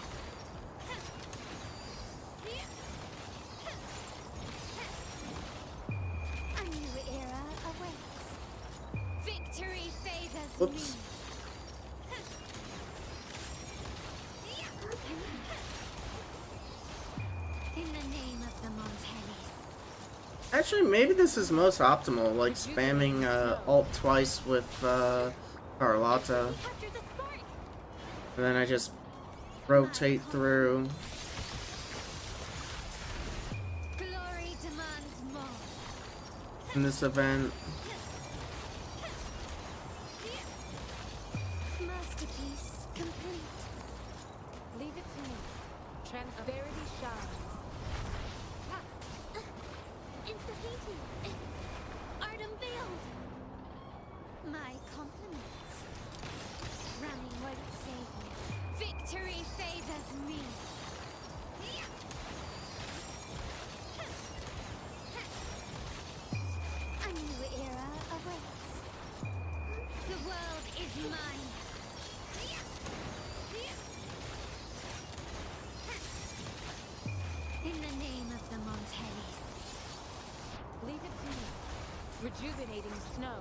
A new era awaits. Victory favors Whoops. me. In the name of the Montellis. Actually, maybe this is most optimal, like spamming Alt twice with Carlotta. And then I just rotate through. Glory demands more. In this event. Masterpiece complete. Leave it to me. Transverity shines. Insufiti. Art unveiled. My compliments. Running won't save me. Victory favors me. A new era awaits. The world is mine. In the name of the Montellis. Leave it to me. Rejuvenating snow.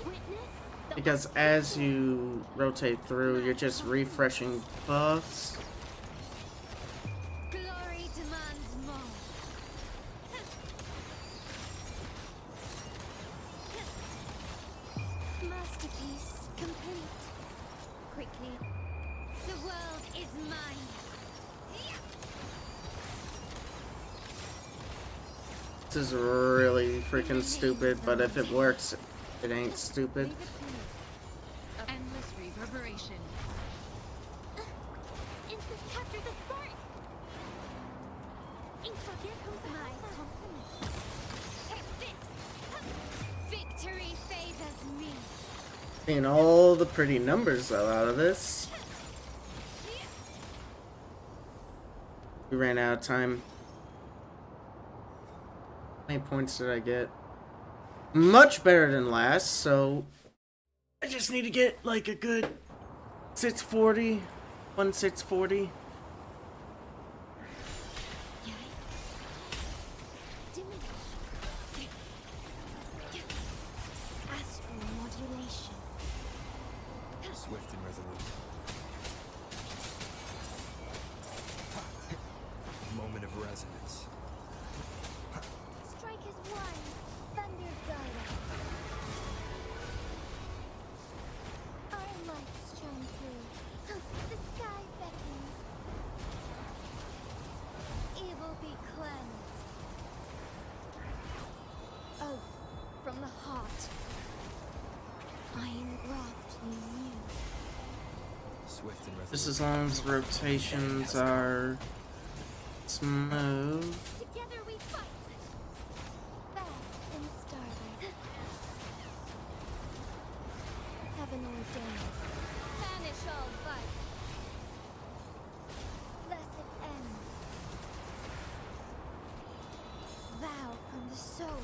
Witness? Because as you rotate through, you're just refreshing buffs. Glory demands more. Masterpiece complete. Quickly. The world is mine. This is really freaking stupid, but if it works, it ain't stupid. Endless reverberation. Capture the spark. So here comes my compliment. Take this. Victory favors me. Seeing all the pretty numbers though out of this. We ran out of time. How many points did I get? Much better than last, so I just need to get like a good 640. 640. Astral modulation. Swift and resolute. Moment of resonance. Strike is one. Thunder guide. Our lights shine through. The sky beckons. Evil be cleansed. Oath from the heart. I engraft you new. Swift and resolute. Just as long as rotations are smooth. Together we fight. Fast and starboard. Heaven ordained. Banish all vice. Blessed ends. Vow from the soul.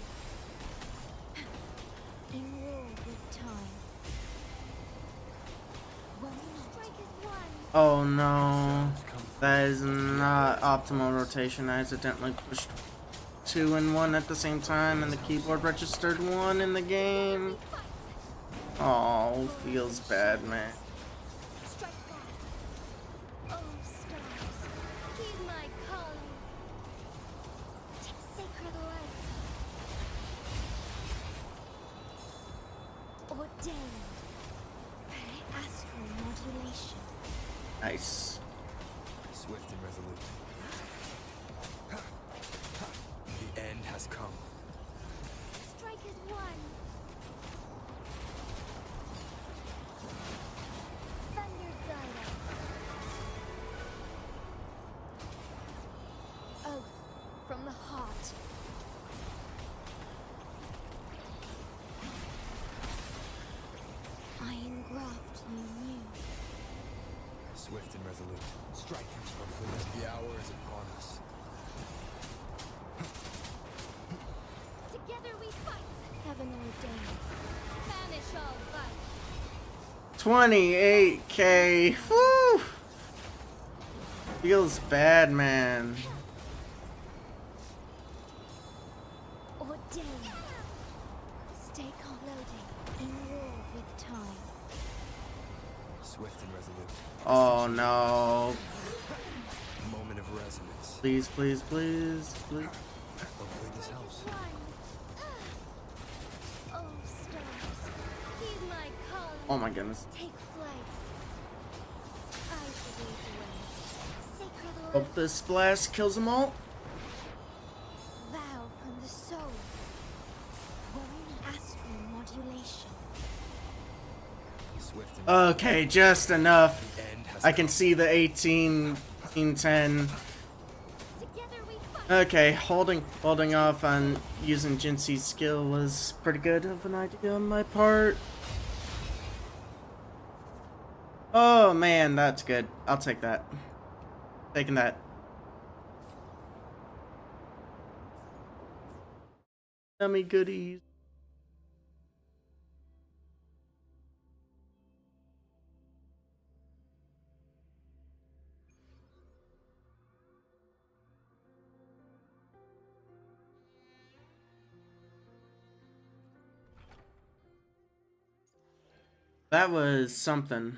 Enroll with time. Strike is one. Oh no, that is not optimal rotation. I accidentally pushed 2 and 1 at the same time and the keyboard registered 1 in the game. Oh, feels bad, man. Strike fast. Oh, stars, heed my calling. Take sacred life. Ordained. Astral modulation. Nice. Swift and resolute. The end has come. Strike is one. Thunder guide us. Oath from the heart. I engraft you new. Swift and resolute. Strike comes from fleet. The hour is upon us. Together we fight. Heaven ordained. Banish all vice. 28k. Woo! Feels bad, man. Ordained. Stay calm. Loading. Enroll with time. Swift and resolute. Oh no. Moment of resonance. Please, please, please, please. Hopefully this helps. Oh, stars, heed my calling. Oh my goodness. Take flight. I shall lead the way. Sacred light. Hope this splash kills them all. Vow from the soul. Warring astral modulation. Okay, just enough. I can see the 18, 10. Okay, holding off on using Jinxie's skill was pretty good of an idea on my part. Oh man, that's good. I'll take that. Taking that. Yummy goodies. That was something.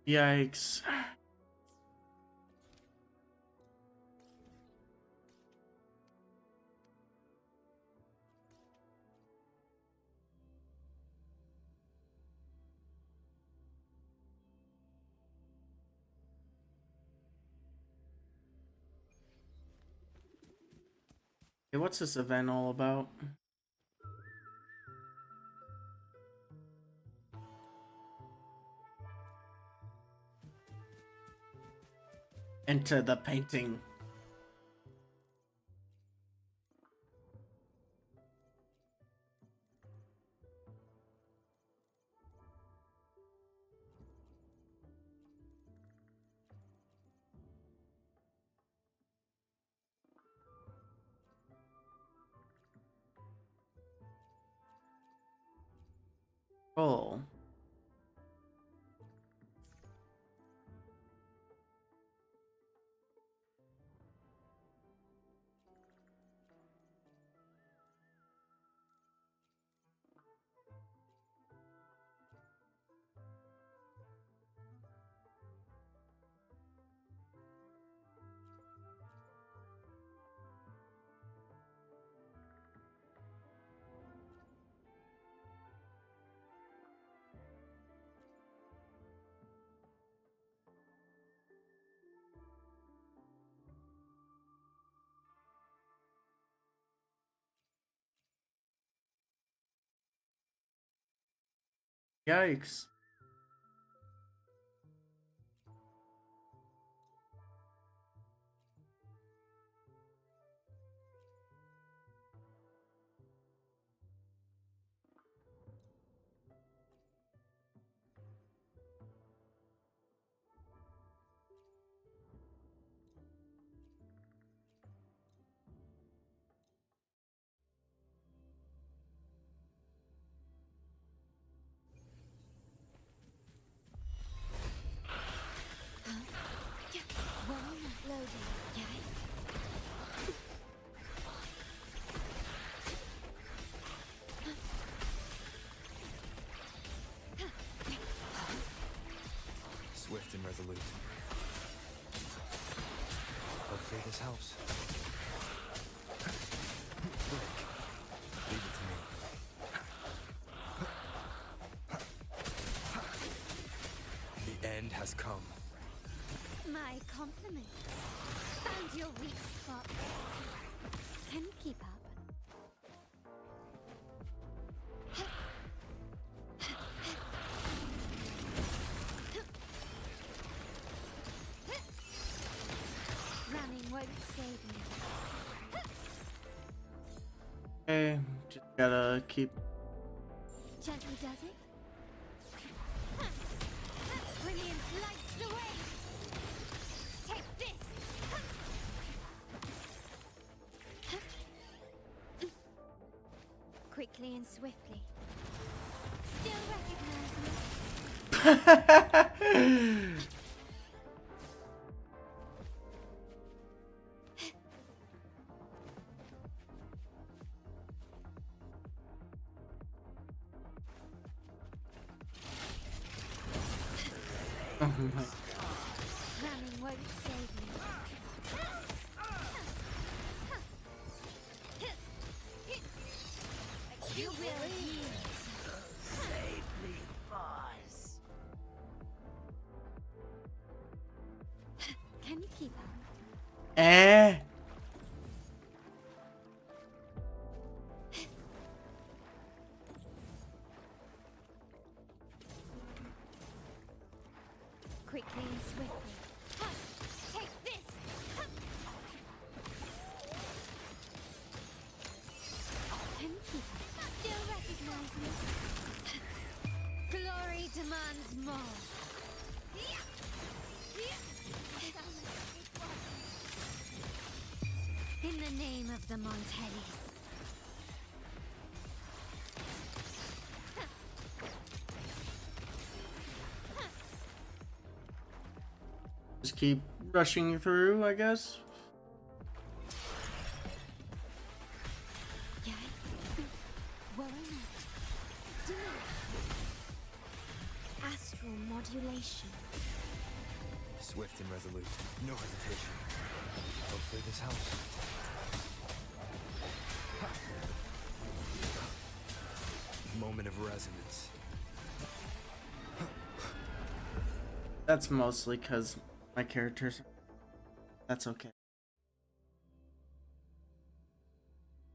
Yikes. Hey, what's this event all about? Enter the painting. Oh. Yikes. Swift and resolute. Hopefully this helps. Leave it to me. The end has come. My compliments. Found your weak spot. Can you keep up? Running won't save me. Okay, just gotta keep. Gently does it. Brilliance lights the way. Take this. Quickly and swiftly. Still recognize me. Oh my. Ramming won't save me. You will yield. Save me, boss. Can you keep up? Eh. Quickly and swiftly. Ha! Take this! Ha! Can you keep up? Still recognize me? Glory demands more. In the name of the Montellis. Just keep rushing through, I guess. Astral modulation. Swift and resolute. No hesitation. Hopefully this helps. Moment of resonance. That's mostly because my characters. That's okay.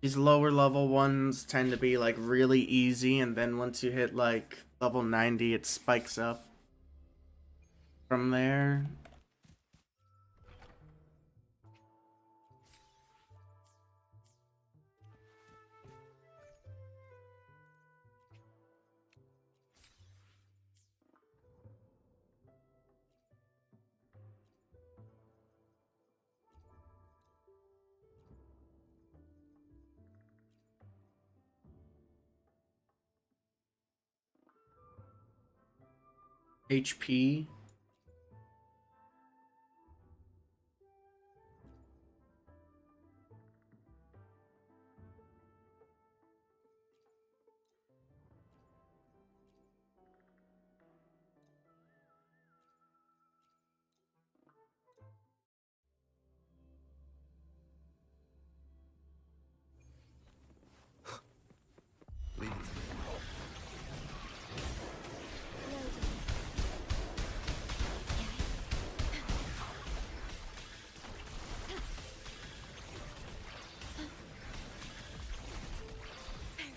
These lower level ones tend to be like really easy, and then once you hit like level 90, it spikes up from there. HP. Leave it to me.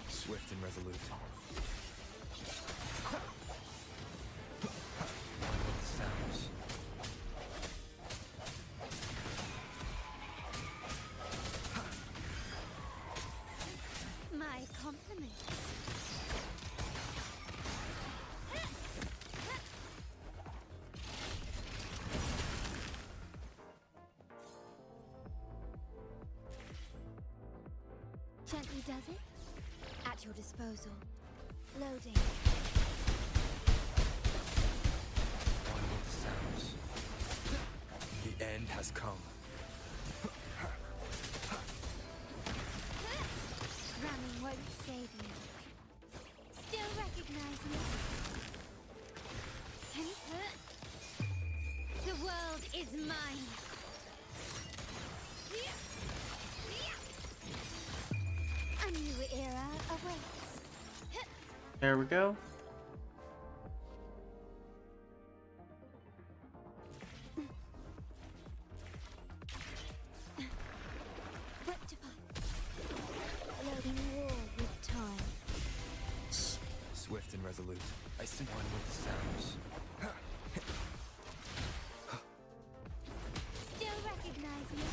Swift and resolute. With the sounds. My compliments. Gently does it? At your disposal. Loading. One with the sounds. The end has come. Ramming won't save me. Still recognize me? Can you? The world is mine. A new era awaits. There we go. Rectify. Loading war with time. Swift and resolute. I see one with the sounds. Still recognize me?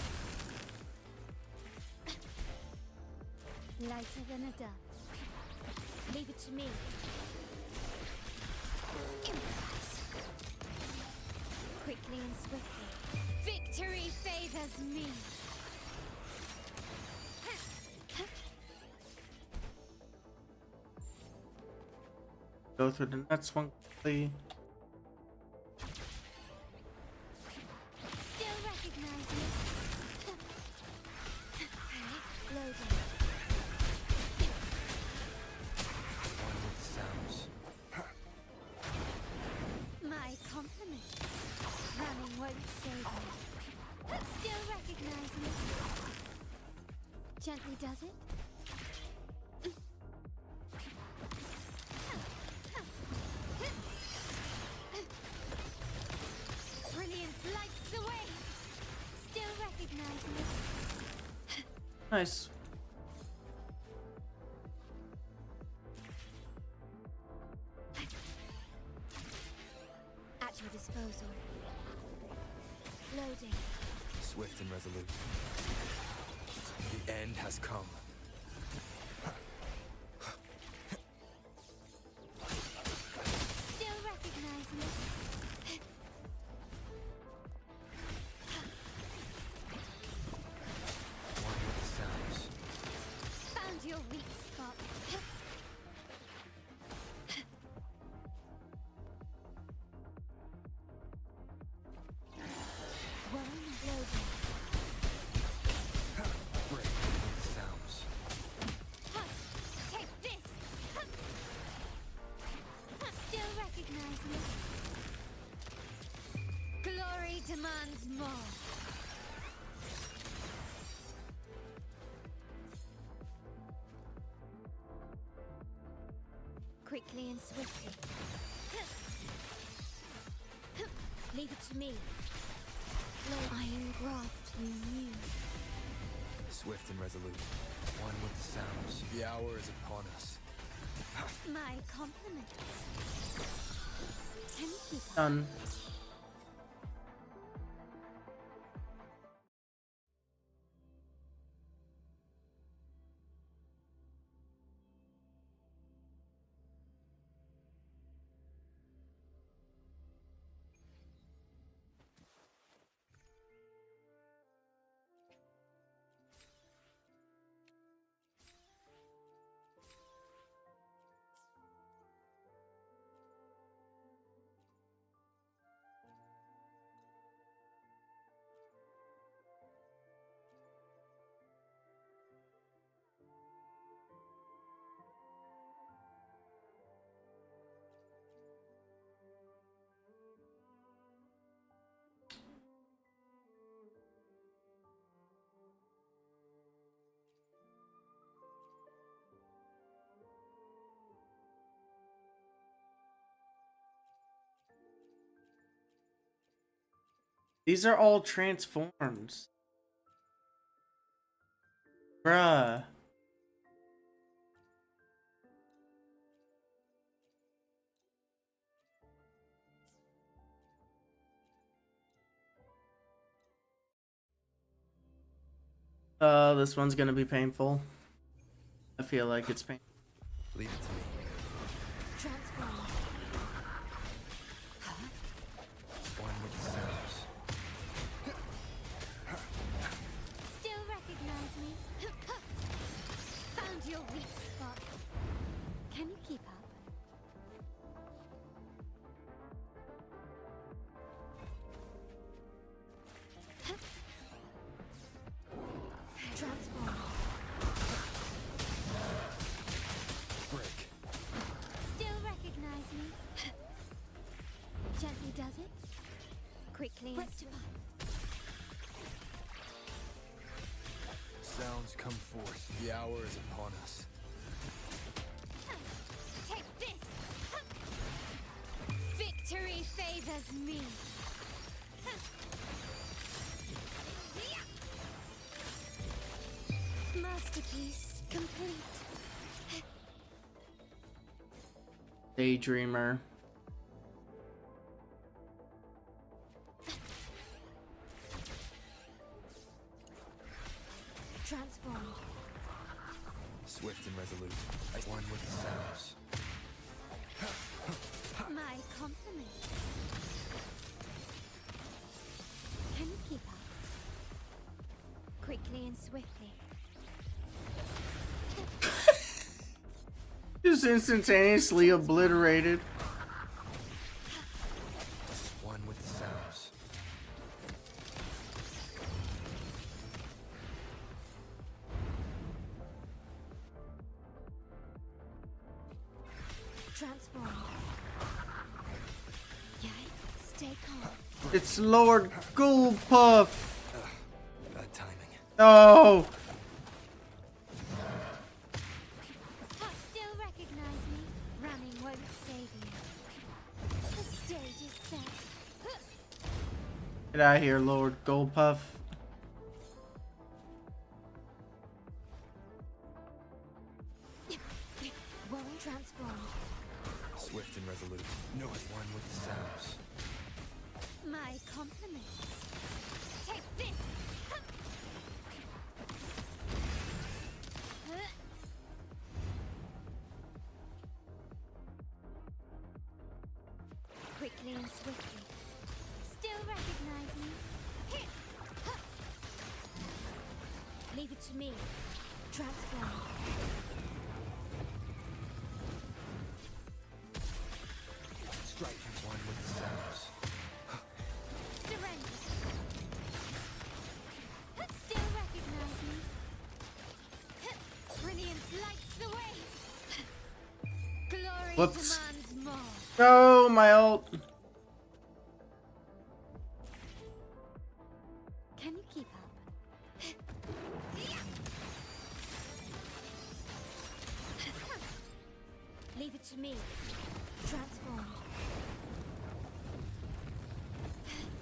Lighter than a dove. Leave it to me. Impulse. Quickly and swiftly. Victory favors me. Go through the next one quickly. Still recognize me? Loading. One with the sounds. My compliments. Gently does it. Brilliance lights the way. Still recognize me. Nice. At your disposal. Loading. Swift and resolute. The end has come. Still recognize me. One with the sounds. Found your weak spot. One loading. Break with the sounds. Take this. Still recognize me. Glory demands more. Quickly and swiftly. Leave it to me. No iron graft you knew. Swift and resolute. One with the sounds. The hour is upon us. My compliments. Can you keep up? Done. These are all transforms. Bruh. This one's gonna be painful. I feel like it's painful. Leave it to me. Transform. One with the sounds. Still recognize me. Found your weak spot. Can you keep up? Transform. Break. Still recognize me. Gently does it. Quickly and Sounds come forth. The hour is upon us. Take this. Victory favors me. Masterpiece complete. Daydreamer. Transformed. Swift and resolute. One with the sounds. My compliments. Can you keep up? Quickly and swiftly. Just instantaneously obliterated. One with the sounds. Transformed. Yay, stay calm. It's Lord Ghoulpuff. Bad timing. Oh. Get out of here, Lord Goldpuff. Won't transform. Swift and resolute. No one with the sounds. My compliments. Take this! Quickly and swiftly. Still recognize me? Here! Huh. Leave it to me. Transform. Strike one with the sounds. Surrender. Still recognize me? Brilliance lights the way. Glory Whoops. demands more. Oh, my ult. Can you keep up? Leave it to me. Transform.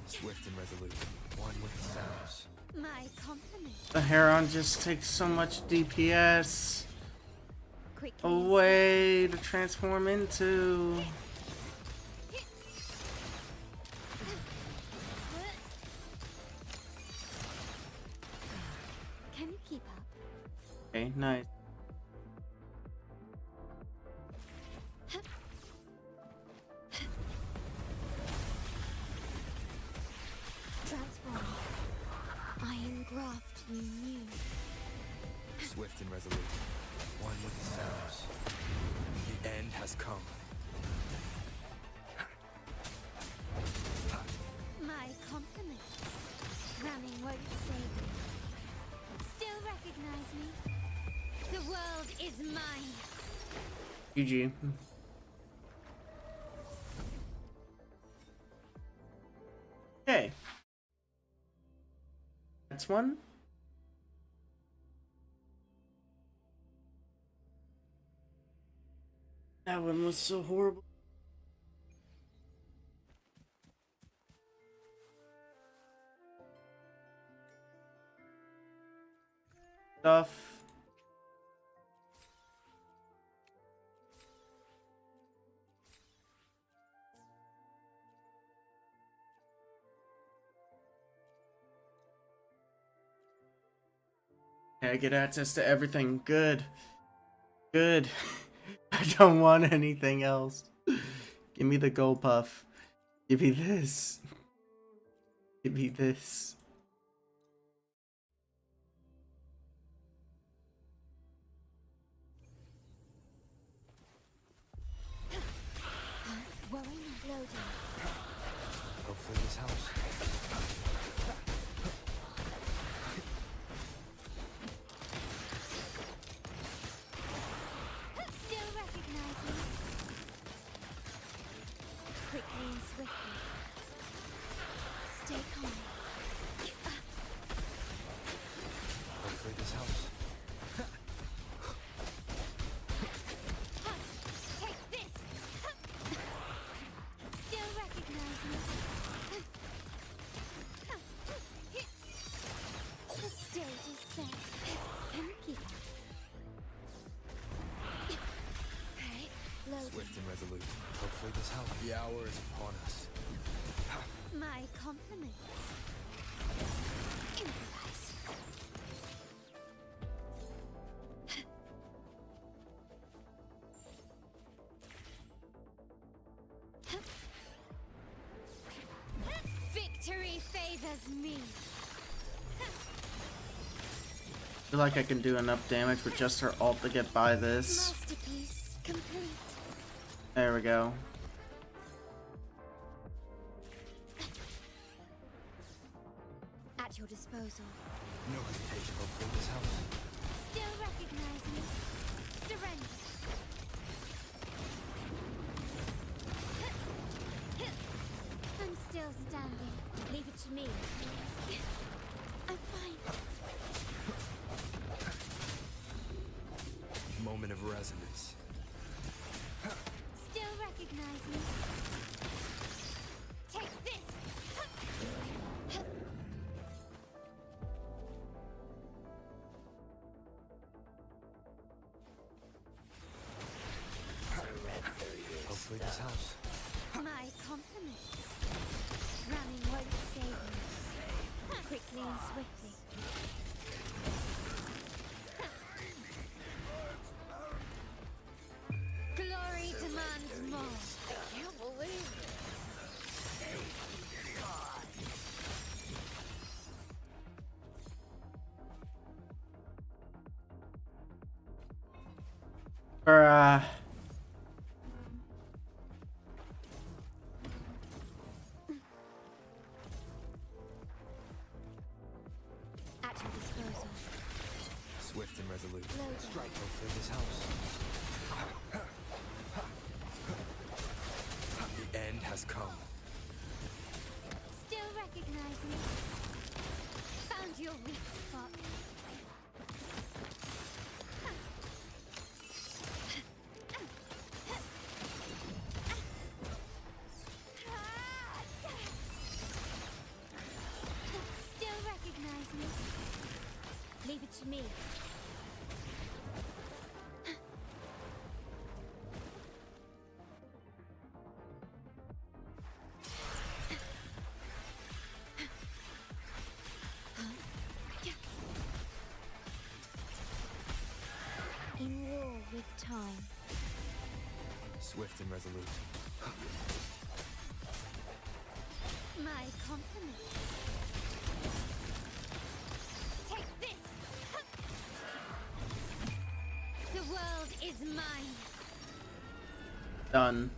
Swift and resolute. One with the sounds. My compliments. The Heron just takes so much DPS Quickly. away to transform into. Can you keep up? Okay, nice. Transform. Iron graft you knew. Swift and resolute. One with the sounds. The end has come. My compliments. Running won't save me. Still recognize me? The world is mine. GG. Okay. Next one. That one was so horrible. Stuff. I get access to everything. Good. Good. I don't want anything else. Give me the gold puff. Give me this. Give me this. Worry not loading. Hopefully this helps. Still recognize me? Quickly and swiftly. Stay calm. Hopefully this helps. Take this! Still recognize me? The stage is set. Can you keep up? Okay, loading. Swift and resolute. Hopefully this helps. The hour is upon us. My compliments. Improvise. Victory favors me. I feel like I can do enough damage with just her ult to get by this. Masterpiece complete. There we go. At your disposal. No hesitation. Hopefully this helps. Still recognize me? Surrender. I'm still standing. Leave it to me. I'm fine. Moment of resonance. Still recognize me? Take this! Softly and swiftly. Glory demands more. I can't believe it. Bruh. At your disposal. Swift and resolute. Loading. Strike hopefully this helps. The end has come. Still recognize me. Found your weak spot. Still recognize me. Leave it to me. In war with time. Swift and resolute. My compliment. Take this! The world is mine. Done.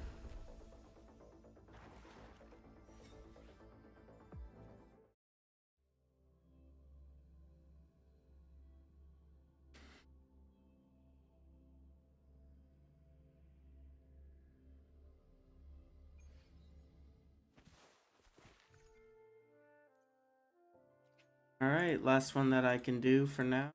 Alright, last one that I can do for now.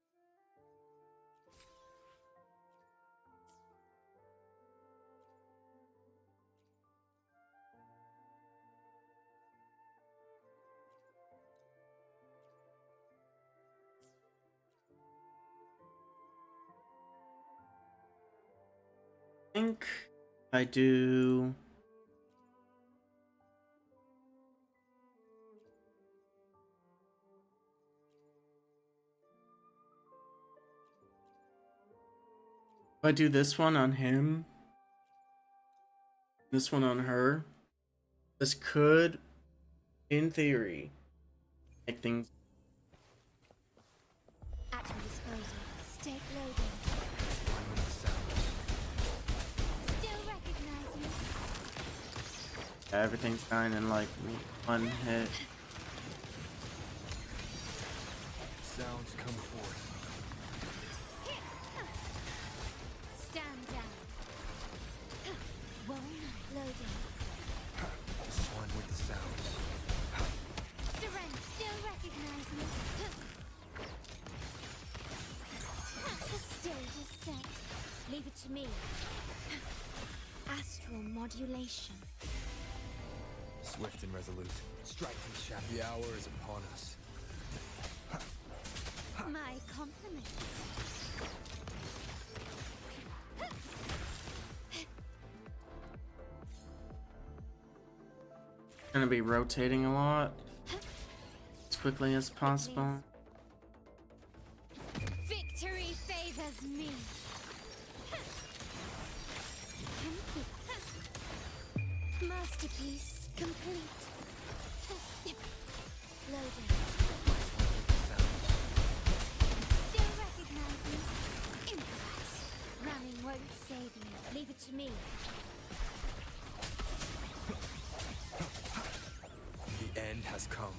I think I do. If I do this one on him, this one on her, this could, in theory, make things. At your disposal. Stake loading. Still recognize me. Everything's kind in like one hit. Sounds come forth. Stand down. Walnut loading. One with the sounds. Surrender. Still recognize me. The stage is set. Leave it to me. Astral modulation. Swift and resolute. Strike the shaft. The hour is upon us. My compliment. Gonna be rotating a lot as quickly as possible. Victory favors me. Masterpiece complete. Loading. Still recognize me. Improvise. Running won't save you. Leave it to me. The end has come.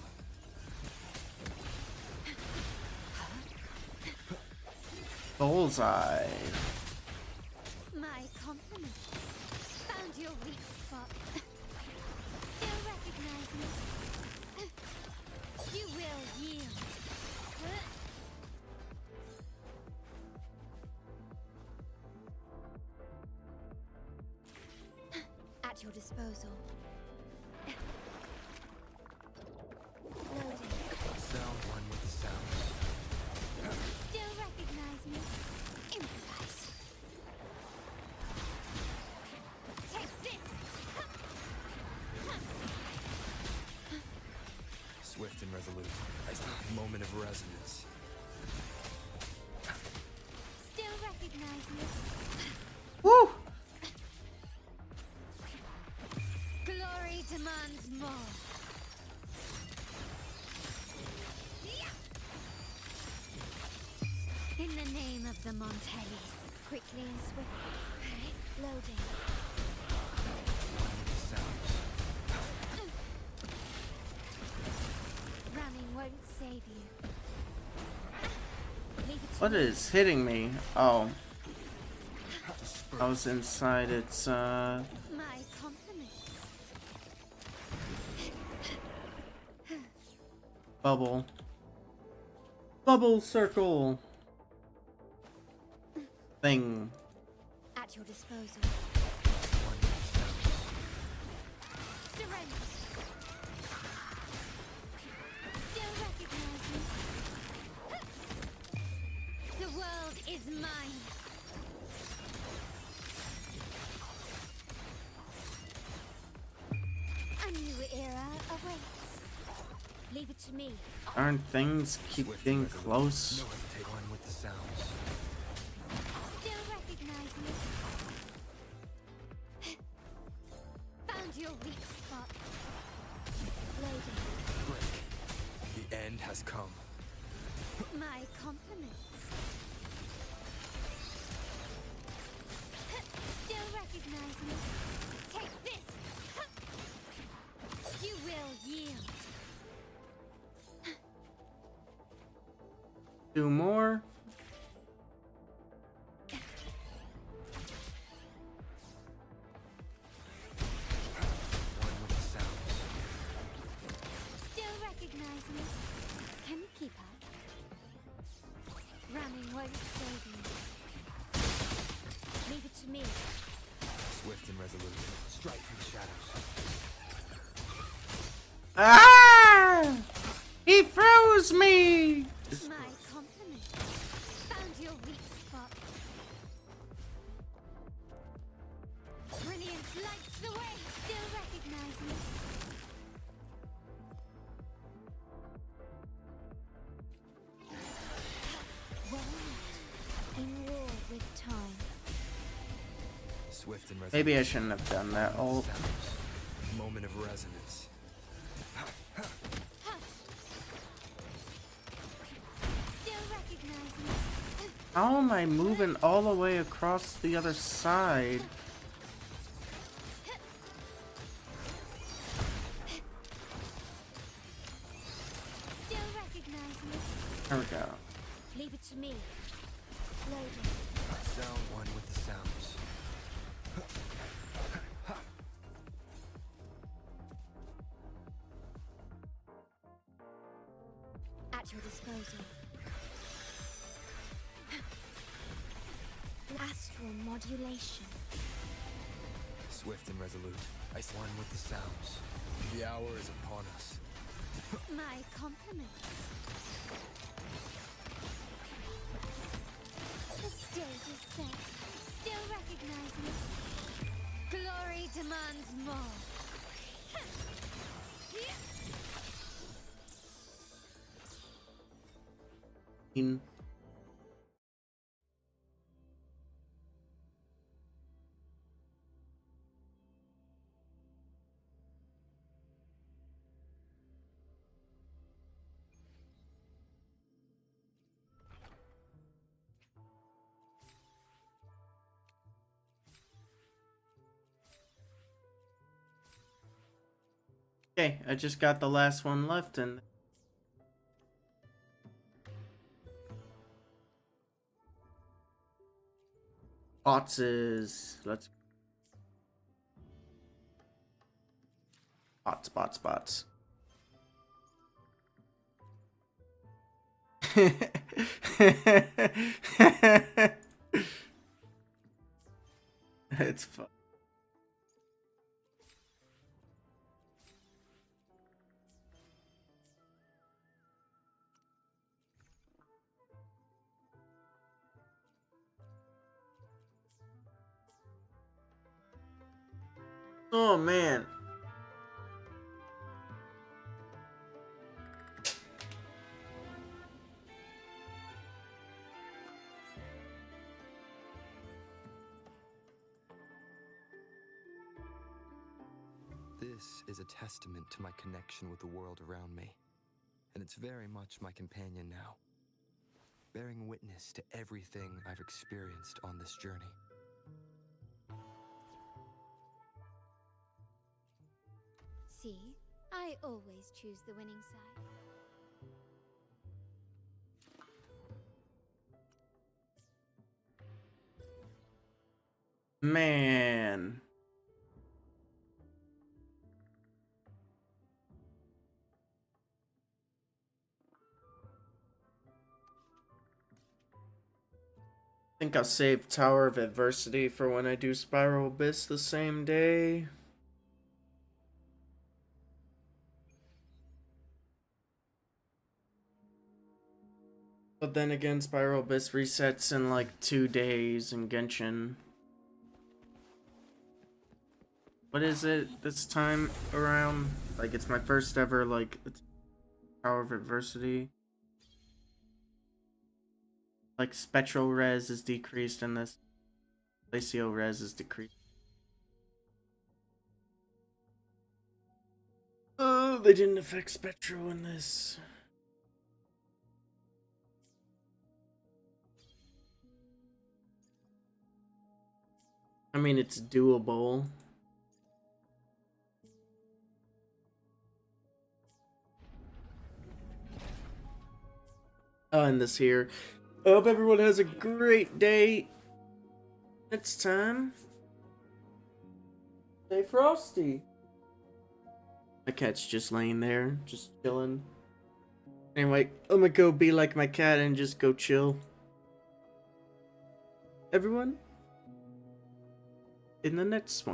Bullseye. My compliments. Found your weak spot. Still recognize me. You will yield. At your disposal. Loading. Sound one with the sounds. Still recognize me. Improvise. Take this. Swift and resolute. I still have Moment of resonance. Still recognize me. Woo! Glory demands more. In the name of the Montellis, quickly and swiftly. Loading. Running won't save you. Leave it to What me. is hitting me? Oh. I was inside its, My compliments. bubble. Bubble circle. Thing. At your disposal. Surrender. Still recognize me. The world is mine. A new era awaits. Leave it to me. Aren't things keep getting close? No hesitate one with the sounds. Still recognize me. Found your weak spot. Loading. Break. The end has come. My compliments. Still recognize me. Take this. You will yield. 2 more. One with the sounds. Still recognize me. Can you keep up? Running won't save you. Leave it to me. Swift and resolute. Strike through the shadows. Ah! He froze me! My compliments. Found your weak spot. Brilliance lights the way. Still recognize me. Well met. In war with time. Swift and resolute. Maybe I shouldn't have done that. Oh, Sounds. Moment of resonance. Still recognize me. how am I moving all the way across the other side? Still recognize me. There we go. Leave it to me. Loading. Sound one with the sounds. At your disposal. Astral modulation. Swift and resolute. Ice one with the sounds. The hour is upon us. My compliments. The stage is set. Still recognize me. Glory demands more. In. Okay, I just got the last one left and bots. Let's bots. It's fun. Oh man. This is a testament to my connection with the world around me, and it's very much my companion now, bearing witness to everything I've experienced on this journey. See, I always choose the winning side. Man. I think I'll save Tower of Adversity for when I do Spiral Abyss the same day. But then again, Spiral Abyss resets in like 2 days in Genshin. What is it this time around? Like, it's my first ever, like, Tower of Adversity. Like, Spectral Res is decreased and this Glacio Res is decreased. Oh, they didn't affect Spectral in this. I mean, it's doable. I'll end this here. I hope everyone has a great day. Next time, stay frosty. My cat's just laying there, just chilling. Anyway, I'm gonna go be like my cat and just go chill. Everyone, in the next one.